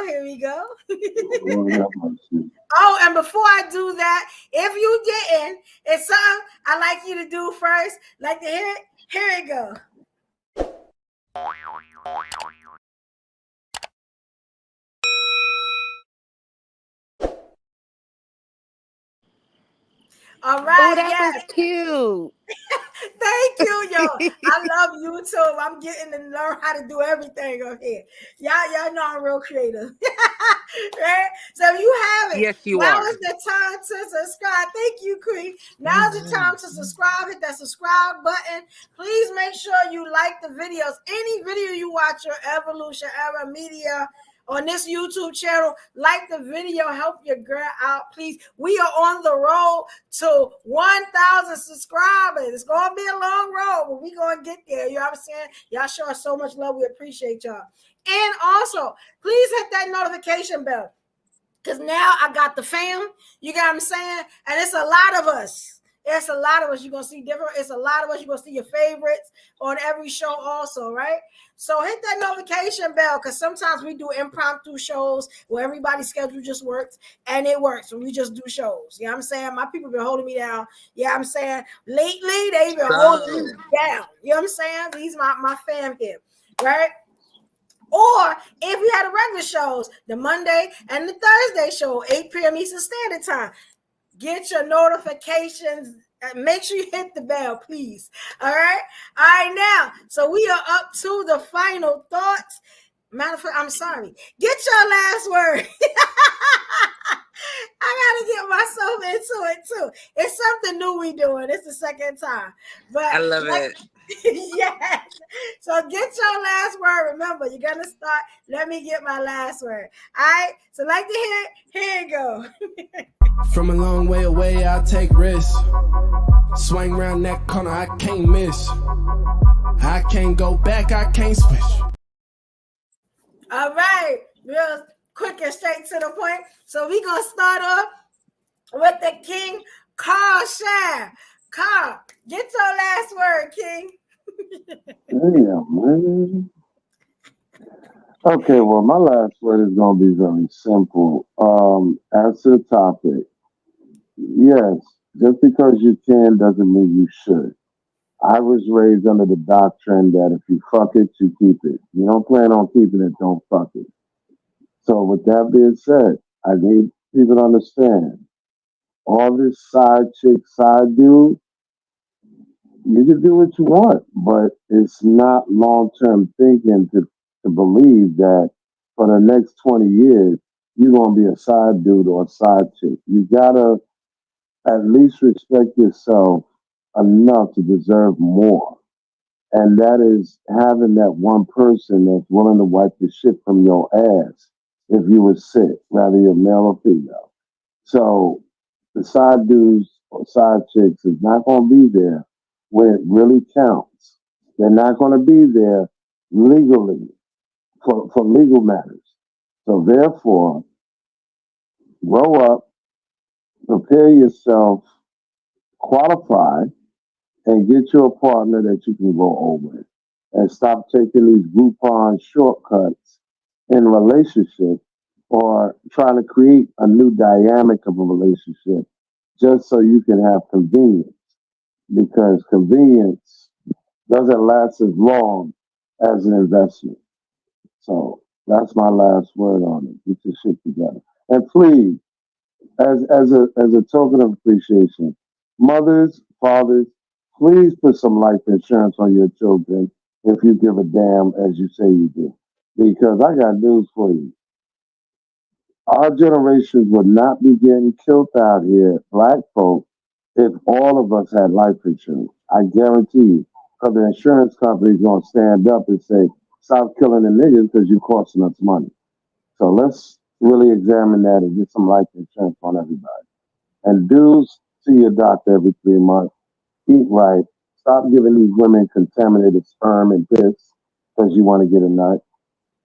Oh, and before I do that, if you didn't, it's something I like you to do first. Like to hear it. Here it go. All right, that was cute. Thank you, yo. I love YouTube. I'm getting to learn how to do everything up here. Y'all know I'm real creative. Right? So if you have it, yes, you now are. is the time to subscribe. Thank you, Queen. Now is the time to subscribe. Hit that subscribe button. Please make sure you like the videos. Any video you watch your Evolution Era Media on this YouTube channel, like the video, help your girl out, please. We are on the road to 1,000 subscribers. It's going to be a long road, but we're going to get there. You know what I'm saying? Y'all show us so much love. We appreciate y'all. And also, please hit that notification bell because now I got the fam. You got what I'm saying? And it's a lot of us. It's a lot of us. You're going to see different. It's a lot of us. You're going to see your favorites on every show also, right? So hit that notification bell because sometimes we do impromptu shows where everybody's schedule just works, and it works when we just do shows. You know what I'm saying? My people been holding me down. Yeah, I'm saying lately they've been holding me down. You know what I'm saying? These my fam here, right? Or if we had a regular shows, the Monday and the Thursday show, 8 p.m. Eastern Standard Time. Get your notifications. Make sure you hit the bell, please. All right. All right, now. So we are up to the final thoughts. Matter of fact, I'm sorry. Get your last word. I gotta get myself into it too. It's something new we doing. It's the second time. But I love it. Yes. So get your last word. Remember, you're gonna start. Let me get my last word. All right. So like to hear. Here you go. From a long way away, I take risks. Swing round that corner, I can't miss. I can't go back, I can't switch. All right, real quick and straight to the point. So we gonna start off with the King, Carl Share. Carl, get your last word, King. Damn, man. Okay, well, my last word is going to be very simple. As to the topic, yes, just because you can doesn't mean you should. I was raised under the doctrine that if you fuck it, you keep it. You don't plan on keeping it, don't fuck it. So with that being said, I need people to understand all this side chick, side dude, you can do what you want, but it's not long-term thinking to believe that for the next 20 years, you're going to be a side dude or a side chick. You got to at least respect yourself enough to deserve more. And that is having that one person that's willing to wipe the shit from your ass if you were sick, whether you're male or female. So the side dudes or side chicks is not going to be there when it really counts. They're not going to be there legally for legal matters. So therefore, grow up, prepare yourself, qualify, and get you a partner that you can grow old with. And stop taking these Groupon shortcuts in relationships or trying to create a new dynamic of a relationship just so you can have convenience. Because convenience doesn't last as long as an investment. So that's my last word on it. Get your shit together. And please, as a token of appreciation, mothers, fathers, please put some life insurance on your children if you give a damn as you say you do. Because I got news for you. Our generation would not be getting killed out here, black folk, if all of us had life insurance. I guarantee you. Because the insurance company's going to stand up and say, stop killing the niggas because you're costing us money. So let's really examine that and get some life insurance on everybody. And dudes, see your doctor every 3 months. Eat right. Stop giving these women contaminated sperm and piss because you want to get a nut.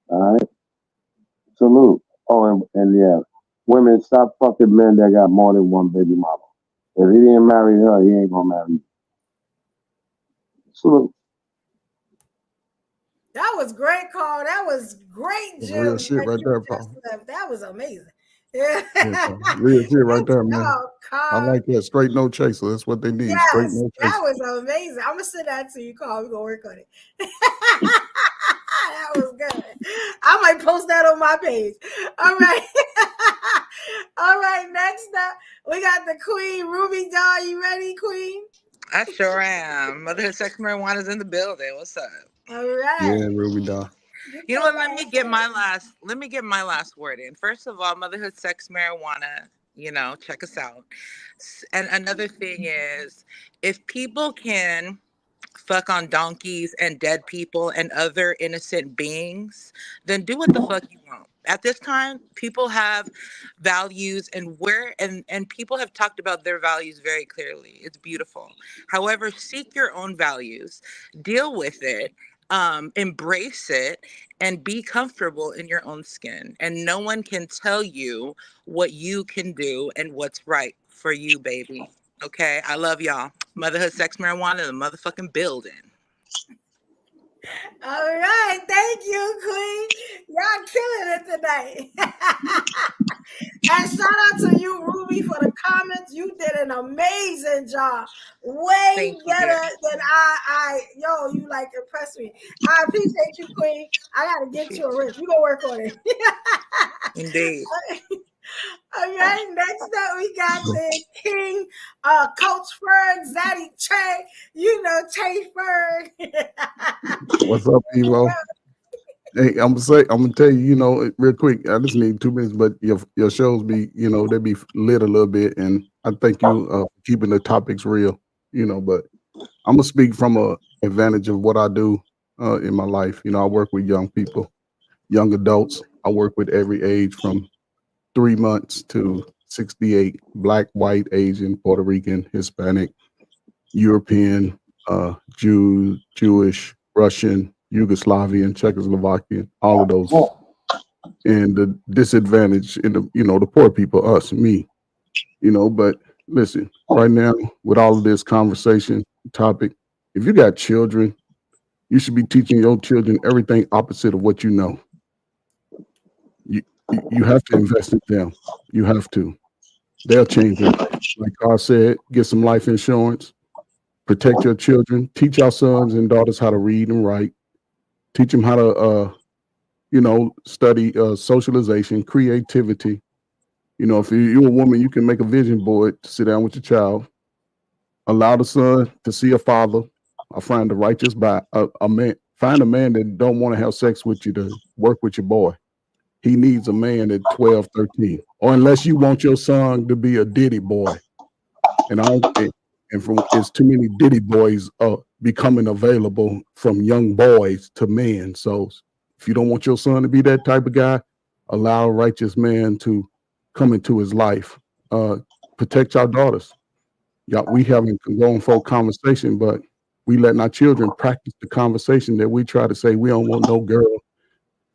All right? Salute. Oh, and yeah, women, stop fucking men that got more than one baby mama. If he didn't marry her, he ain't gonna marry you. Salute. That was great, Carl. That was great, That's Jim. real shit right there, Just Paul. left. That was amazing. Yeah. Real shit right there, man. Job, I Carl. like that. Straight no chaser. That's what they need. Yes, Straight no that chaser. was amazing. I'm gonna send that to you, Carl. We're gonna work on it. That was good. I might post that on my page. All right. All right. Next up, we got the Queen Ruby Doll. You ready, Queen? I sure am. Motherhood Sex Marijuana's in the building. What's up? All right. Yeah, Ruby Doll. You know what? Let me get my last word in. First of all, Motherhood Sex Marijuana, check us out. And another thing is, if people can fuck on donkeys and dead people and other innocent beings, then do what the fuck you want. At this time, people have values, and people have talked about their values very clearly. It's beautiful. However, seek your own values, deal with it, embrace it, and be comfortable in your own skin. And no one can tell you what you can do and what's right for you, baby. Okay, I love y'all. Motherhood, Sex, Marijuana, the motherfucking building. All right, thank you, Queen. Y'all killing it tonight. And shout out to you, Ruby, for the comments. You did an amazing job. Way better than you like impressed me. I appreciate you, Queen. I gotta get you a wrench. We gonna work on it. Indeed. All right, next up we got the King, Coach Ferg, Zaddy Trey, Trey Ferg. What's up, Evo? Hey, I'm gonna tell you, real quick. I just need 2 minutes, but your shows be, they be lit a little bit, and I thank you for keeping the topics real, But I'm gonna speak from a advantage of what I do in my life. I work with young people, young adults. I work with every age from 3 months to 68, Black, white, Asian, Puerto Rican, Hispanic, European, Jew, Jewish, Russian, Yugoslavian, Czechoslovakian, all of those. And the disadvantage in the poor people, us, me, but listen, right now, with all of this conversation topic, if you got children, you should be teaching your children everything opposite of what you know. You have to invest in them. You have to. They'll change it. Like Carl said, get some life insurance, protect your children, teach our sons and daughters how to read and write, teach them how to, study socialization, creativity. If you're a woman, you can make a vision board to sit down with your child, allow the son to see a father, or find a righteous a man, find a man that don't want to have sex with you to work with your boy. He needs a man at 12, 13, or unless you want your son to be a Diddy boy. And it's too many Diddy boys becoming available from young boys to men. So if you don't want your son to be that type of guy, allow a righteous man to come into his life. Protect your daughters. We haven't gone for a conversation, but we letting our children practice the conversation that we try to say we don't want no girl.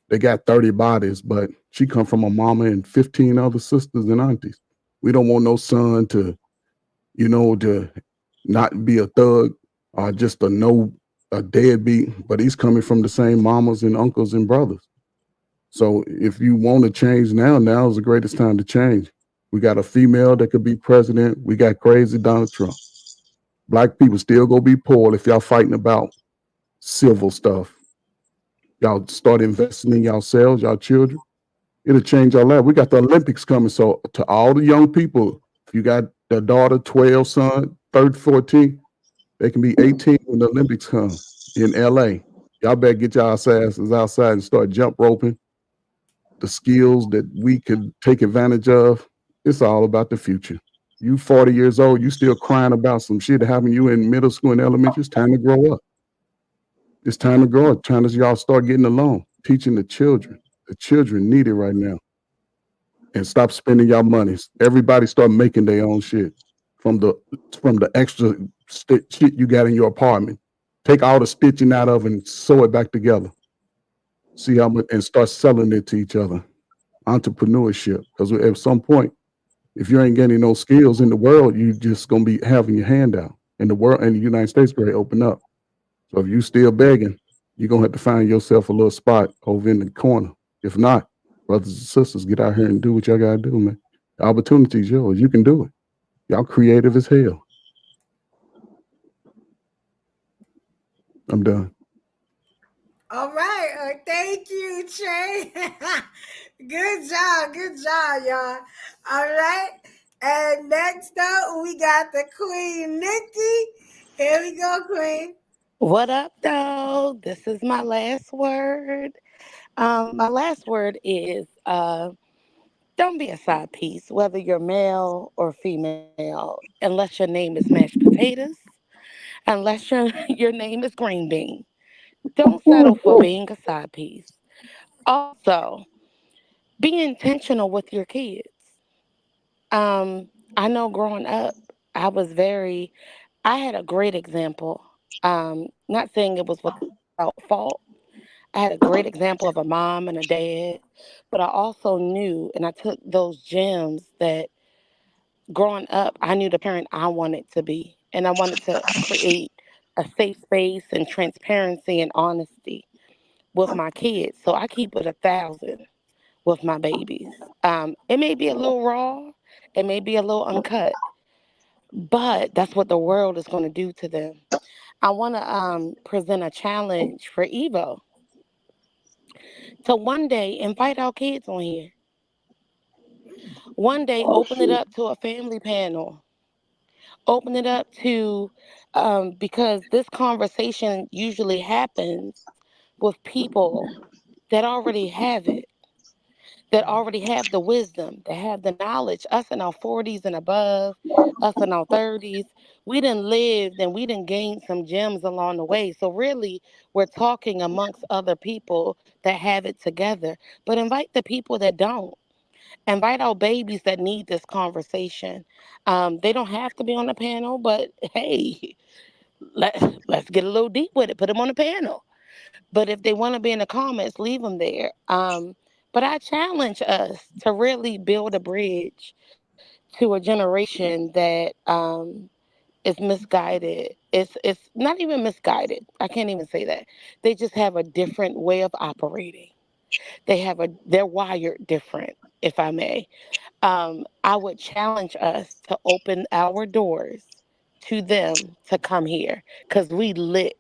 They got 30 bodies, but she come from a mama and 15 other sisters and aunties. We don't want no son to not be a thug or just a deadbeat, but he's coming from the same mamas and uncles and brothers. So if you want to change now is the greatest time to change. We got a female that could be president. We got crazy Donald Trump. Black people still gonna be poor if y'all fighting about civil stuff. Y'all start investing in yourselves, y'all children. It'll change our life. We got the Olympics coming. So to all the young people, if you got the daughter, 12, son, 13, 14, they can be 18 when the Olympics come in LA. Y'all better get y'all asses outside and start jump roping, the skills that we could take advantage of. It's all about the future. You 40 years old, you still crying about some shit that happened to you in middle school and elementary. It's time to grow up. It's time to grow up. Time to y'all start getting along, teaching the children. The children need it right now. And stop spending y'all money. Everybody start making their own shit from the extra shit you got in your apartment. Take all the stitching out of and sew it back together. See how much, and start selling it to each other. Entrepreneurship. Because at some point, if you ain't getting no skills in the world, you just gonna be having your hand out. And the world and the United States going to open up. So if you still begging, you're gonna have to find yourself a little spot over in the corner. If not, brothers and sisters, get out here and do what y'all gotta do, man. The opportunity's yours. You can do it. Y'all creative as hell. I'm done. All right. Thank you, Trey. Good job, y'all. All right. And next up, we got the Queen Nikki. Here we go, Queen. What up, though? This is my last word. My last word is don't be a side piece, whether you're male or female, unless your name is mashed potatoes, unless your name is green bean. Don't settle for being a side piece. Also, be intentional with your kids. I know growing up, I had a great example. Not saying it was without fault. I had a great example of a mom and a dad, but I also knew, and I took those gems that growing up, I knew the parent I wanted to be. And I wanted to create a safe space and transparency and honesty with my kids. So I keep it 1,000 with my babies. It may be a little raw, it may be a little uncut, but that's what the world is going to do to them. I want to present a challenge for Evo to one day invite our kids on here. One day, open it up to a family panel. Open it up to, because this conversation usually happens with people that already have it, that already have the wisdom, that have the knowledge. Us in our 40s and above, us in our 30s, we done lived and we done gained some gems along the way. So really, we're talking amongst other people that have it together. But invite the people that don't. Invite our babies that need this conversation. They don't have to be on the panel, but hey, let's get a little deep with it. Put them on the panel. But if they want to be in the comments, leave them there. But I challenge us to really build a bridge to a generation that is misguided. It's not even misguided. I can't even say that. They just have a different way of operating. They're wired different, if I may. I would challenge us to open our doors to them to come here because we lit.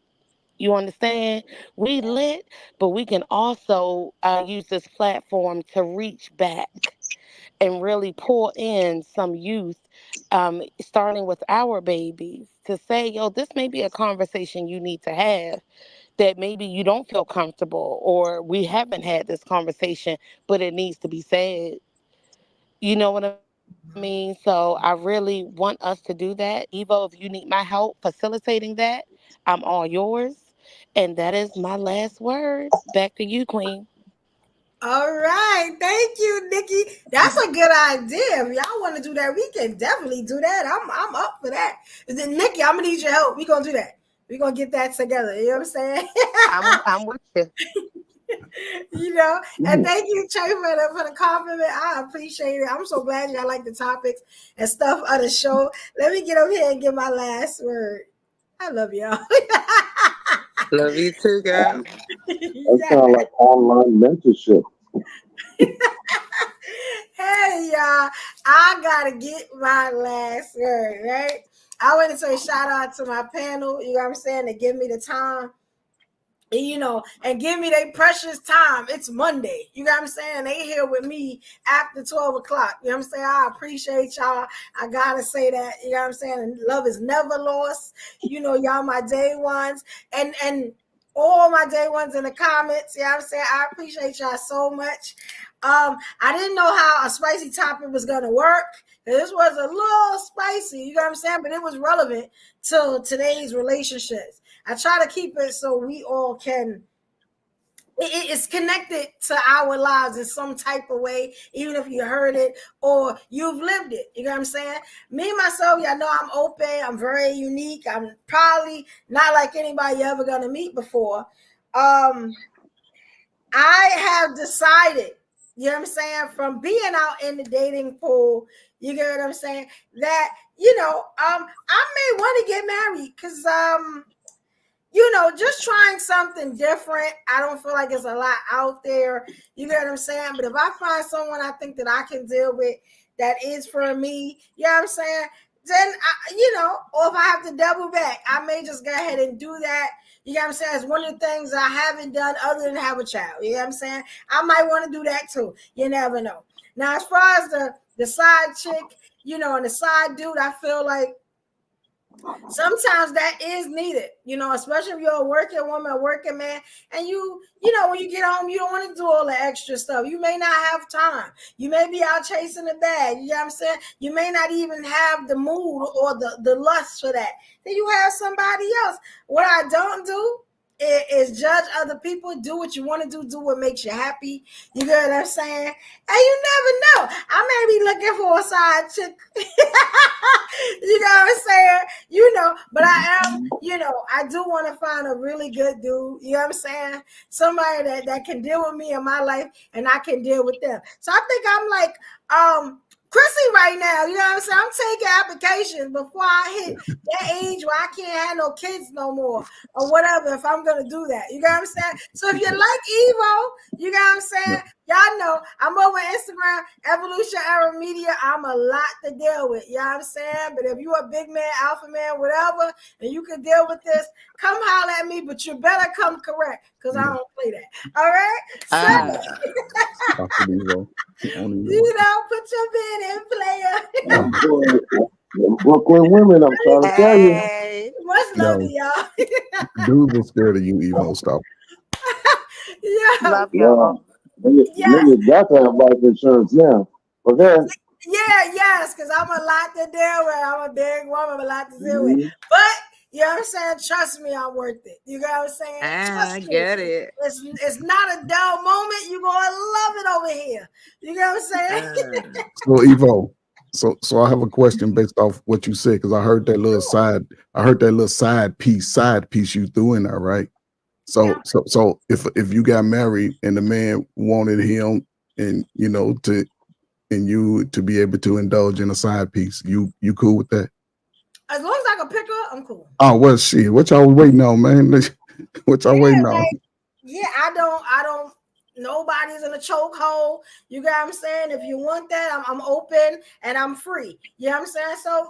You understand? We lit, but we can also use this platform to reach back and really pull in some youth, starting with our babies, to say, yo, this may be a conversation you need to have that maybe you don't feel comfortable or we haven't had this conversation, but it needs to be said. You know what I mean? So I really want us to do that. Evo, if you need my help facilitating that, I'm all yours. And that is my last word. Back to you, Queen. All right. Thank you, Nikki. That's a good idea. If y'all want to do that, we can definitely do that. I'm up for that. And then, Nikki, I'm going to need your help. We're going to do that. We're going to get that together. You know what I'm saying? I'm with you. You know, and thank you, Trey, for the compliment. I appreciate it. I'm so glad y'all like the topics and stuff of the show. Let me get over here and get my last word. I love y'all. Love you too, girl. That sounds like online mentorship. Hey, y'all, I gotta get my last word, right? I want to say shout out to my panel, you know what I'm saying, to give me the time, you know, and give me their precious time. It's Monday, you know what I'm saying? They here with me after 12 o'clock, you know what I'm saying? I appreciate y'all. I gotta say that, you know what I'm saying? And love is never lost. You know, y'all my day ones. And all my day ones in the comments, you know what I'm saying? I appreciate y'all so much. I didn't know how a spicy topic was gonna work. This was a little spicy, you know what I'm saying? But it was relevant to today's relationships. I try to keep it so we all can. It's connected to our lives in some type of way, even if you heard it or you've lived it. You know what I'm saying? Me, myself, y'all know I'm open. I'm very unique. I'm probably not like anybody you're ever going to meet before. I have decided, you know what I'm saying, from being out in the dating pool, you get what I'm saying, that, I may want to get married because, just trying something different. I don't feel like there's a lot out there. You get what I'm saying? But if I find someone I think that I can deal with that is for me, you know what I'm saying? Then, or if I have to double back, I may just go ahead and do that. You know what I'm saying? It's one of the things I haven't done other than have a child. You know what I'm saying? I might want to do that too. You never know. Now, as far as the side chick, and the side dude, I feel like sometimes that is needed, especially if you're a working woman, a working man, and when you get home, you don't want to do all the extra stuff. You may not have time. You may be out chasing the bag. You know what I'm saying? You may not even have the mood or the lust for that. Then you have somebody else. What I don't do is judge other people. Do what you want to do what makes you happy. You get what I'm saying? And you never know. I may be looking for a side chick. You know what I'm saying? But I am, I do want to find a really good dude. You know what I'm saying? Somebody that can deal with me in my life and I can deal with them. So I think I'm like Chrissy right now. You know what I'm saying? I'm taking applications before I hit that age where I can't have no kids no more or whatever if I'm going to do that. You know what I'm saying? So if you like Evo, you know what I'm saying? Y'all know I'm over Instagram, Evolution Era Media. I'm a lot to deal with. You know what I'm saying? But if you're a big man, alpha man, whatever, and you can deal with this, come holler at me, but you better come correct because I don't play that. All right? So, put your bid in, player. Brooklyn women, I'm trying to tell you. Much love to y'all. Dudes are scared of you, Evo. Stop. Yeah. Love y'all. Niggas got to have life insurance now. Okay. Yes, because I'm a lot to deal with. I'm a big woman, I'm a lot to deal with. But you know what I'm saying? Trust me, I'm worth it. You know what I'm saying? I get it. It's not a dull moment. You're gonna love it over here. You know what I'm saying? So Evo, so I have a question based off what you said, because I heard that little side piece you threw in there, right? So if you got married and the man wanted him and you to be able to indulge in a side piece, you cool with that? As long as I can pick her, I'm cool. Oh well, shit. What y'all waiting on, man? What y'all waiting on? Yeah, I don't. Nobody's in a chokehold. You got what I'm saying? If you want that, I'm open and I'm free. You know what I'm saying? So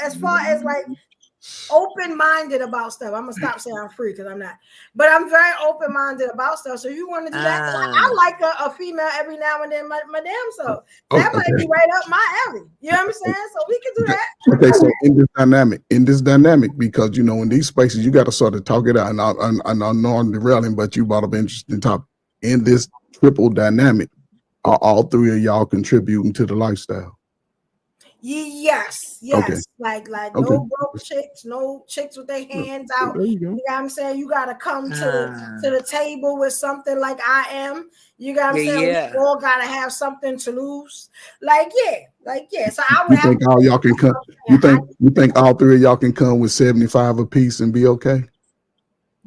as far as like open-minded about stuff, I'm gonna stop saying I'm free because I'm not. But I'm very open-minded about stuff. So you want to do that? I like a female every now and then, my damn self. That might be right up my alley. You know what I'm saying? So we can do that. Okay, so in this dynamic, because in these spaces you got to sort of talk it out. And I know I'm derailing, but you brought up an interesting topic. In this triple dynamic, are all three of y'all contributing to the lifestyle? Yes. Okay. Like no broke chicks, no chicks with their hands out. You know what I'm saying? You gotta come to the table with something like I am. You got what I'm saying? Yeah. We all gotta have something to lose. Like yeah. So I would you think all y'all can come? You think all three of y'all can come with 75 apiece and be okay?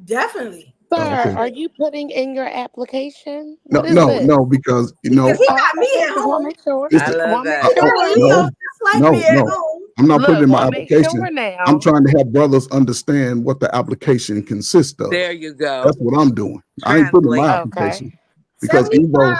Definitely. Sir, are you putting in your application? No, because he got me at home. Make sure. I love that. No. I'm not putting in my application. I'm trying to help brothers understand what the application consists of. There you go. That's what I'm doing. I ain't putting my application because Evo,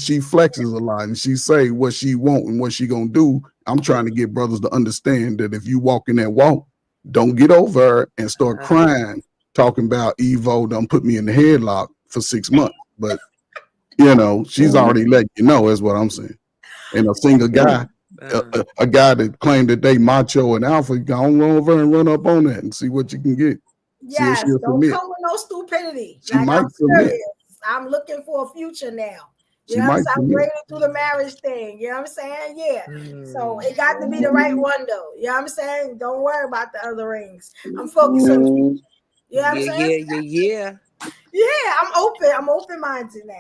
she flexes a lot and she say what she want and what she gonna do. I'm trying to get brothers to understand that if you walk in that walk, don't get over her and start crying, talking about Evo done put me in the headlock for 6 months. But she's already let you know, is what I'm saying. And a single guy, a guy that claimed that they macho and alpha, go on over and run up on that and see what you can get. Yes, don't come with no stupidity. She might submit. I'm looking for a future now. You know what I'm saying? I'm grading through the marriage thing. You know what I'm saying? Yeah. So it got to be the right one though. You know what I'm saying? Don't worry about the other rings. I'm focused on you. You know what I'm saying? Yeah, I'm open. I'm open-minded now.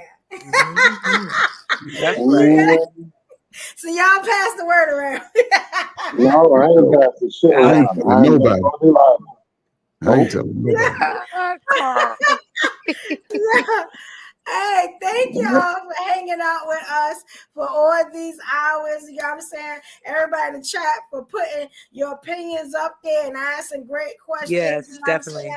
That's right. So y'all pass the word around. No, I ain't pass the shit around. I ain't nobody. I ain't telling nobody. Hey, thank y'all for hanging out with us for all these hours. You know what I'm saying? Everybody in the chat for putting your opinions up there and asking great questions. Yes, you know definitely.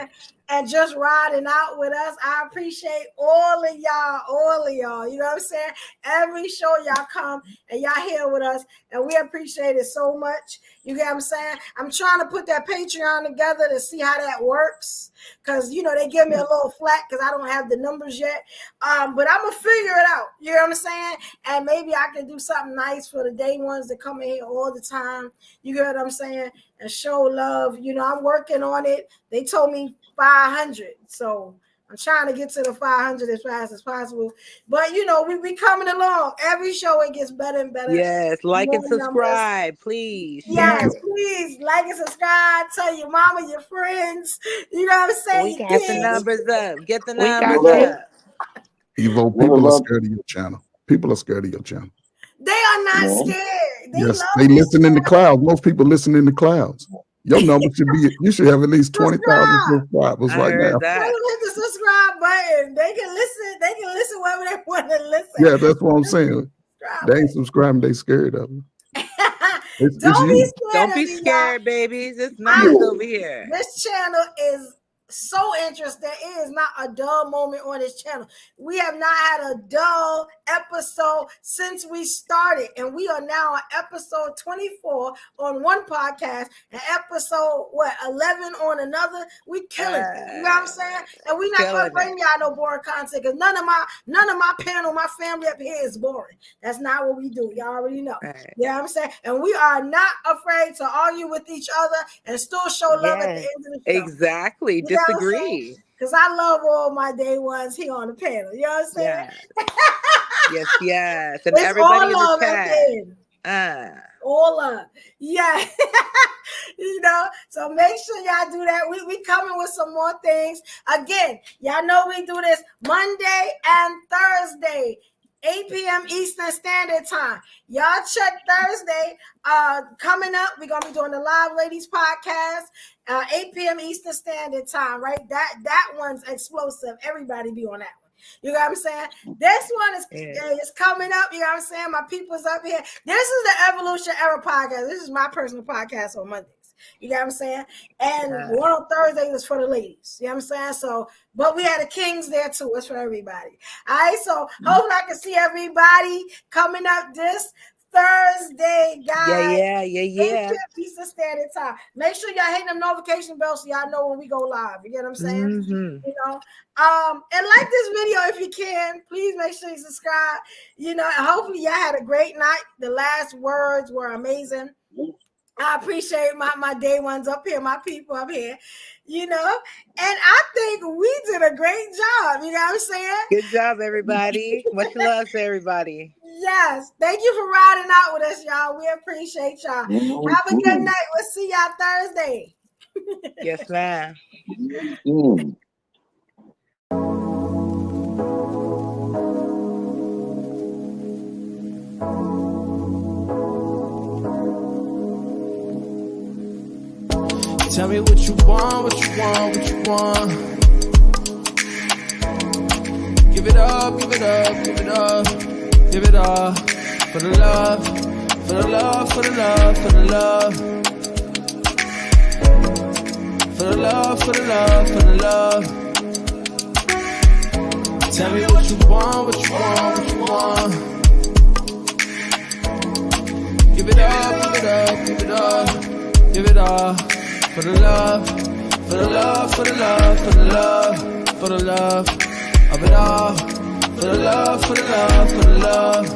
And just riding out with us. I appreciate all of y'all. You know what I'm saying? Every show y'all come and y'all here with us, and we appreciate it so much. You get what I'm saying? I'm trying to put that Patreon together to see how that works, because, you know, they give me a little flack because I don't have the numbers yet. But I'm going to figure it out. You know what I'm saying? And maybe I can do something nice for the day ones that come in here all the time. You get what I'm saying? And show love. You know, I'm working on it. They told me 500. So I'm trying to get to the 500 as fast as possible. But, you know, we coming along. Every show, it gets better and better. Yes, like More and subscribe, numbers. please. Yes, please like and subscribe. Tell your mama, your friends. You know what I'm saying? Get the numbers up. Get the numbers up. Evo, people are scared of your channel. People are scared of your channel. They are not scared. Yes, they listen in the clouds. Most people listen in the clouds. Your number should be, you should have at least 20,000 subscribers right now. Tell them hit the subscribe button. They can listen. They can listen wherever they want to listen. Yeah, that's what I'm saying. They ain't subscribing. They scared of them. Don't be scared, babies. It's nice over here. This channel is so interesting. It is not a dull moment on this channel. We have not had a dull episode since we started, and we are now on episode 24 on one podcast and episode 11 on another. We killing it. You know what I'm saying? And we not gonna bring y'all no boring content, because none of my panel, my family up here is boring. That's not what we do. Y'all already know. You know what I'm saying? And we are not afraid to argue with each other and still show love at the end of the show. Exactly. Disagree. Because I love all my day ones here on the panel. You know what I'm saying? Yes. And it's everybody in the chat. All up. Yeah. You know, so make sure y'all do that. We coming with some more things. Again, y'all know we do this Monday and Thursday, 8 p.m. Eastern Standard Time. Y'all check Thursday. Coming up, we're going to be doing the Live Ladies podcast, 8 p.m. Eastern Standard Time, right? That one's explosive. Everybody be on that one. You know what I'm saying? This one is coming up. You know what I'm saying? My people's up here. This is the Evolution Era podcast. This is my personal podcast on Mondays. You know what I'm saying? And one on Thursday is for the ladies. You know what I'm saying? So, but we had the kings there too. It's for everybody. All right. So hopefully I can see everybody coming up this Thursday, guys. Yeah. Eastern Standard Time. Make sure y'all hit them notification bells so y'all know when we go live. You get what I'm saying? You know, and like this video if you can. Please make sure you subscribe. You know, and hopefully y'all had a great night. The last words were amazing. I appreciate my day ones up here, my people up here, you know, and I think we did a great job. You know what I'm saying? Good job, everybody. Much love to everybody. Yes. Thank you for riding out with us, y'all. We appreciate y'all. Have a good night. We'll see y'all Thursday. Yes, ma'am. Tell me what you want, what you want, what you want. Give it up, give it up, give it up, give it up. For the love, for the love, for the love, for the love. For the love, for the love, for the love. Tell me what you want, what you want, what you want. Give it up, give it up, give it up, give it up. For the love, for the love, for the love, for the love, for the love of it all. For the love, for the love, for the love.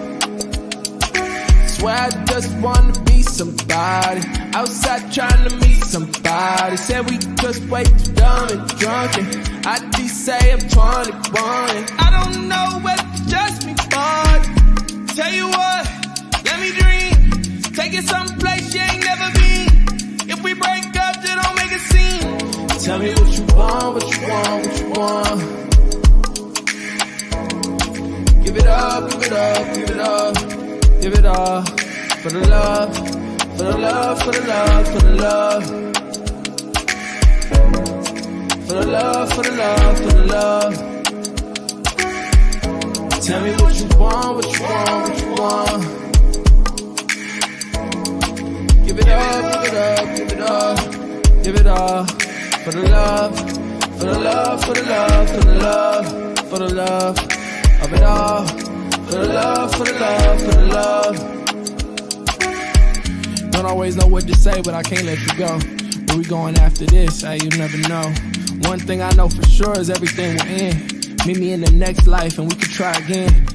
Swear I just wanna be somebody. Outside trying to meet somebody. Said we just way too dumb and drunk, and I just say I'm 21. I don't know what just me, but up, give it up, give it up. For the love, for the love, for the love, for the love. For the love, for the love, for the love. Tell me what you want, what you want, what you want. Give it up, give it up, give it up, give it up. For the love, for the love, for the love, for the love, for the love of it all. For the love, for the love, for the love. Don't always know what to say, but I can't let you go. Where we going after this? Hey, you never know. One thing I know for sure is everything will end. Meet me in the next life and we can try again.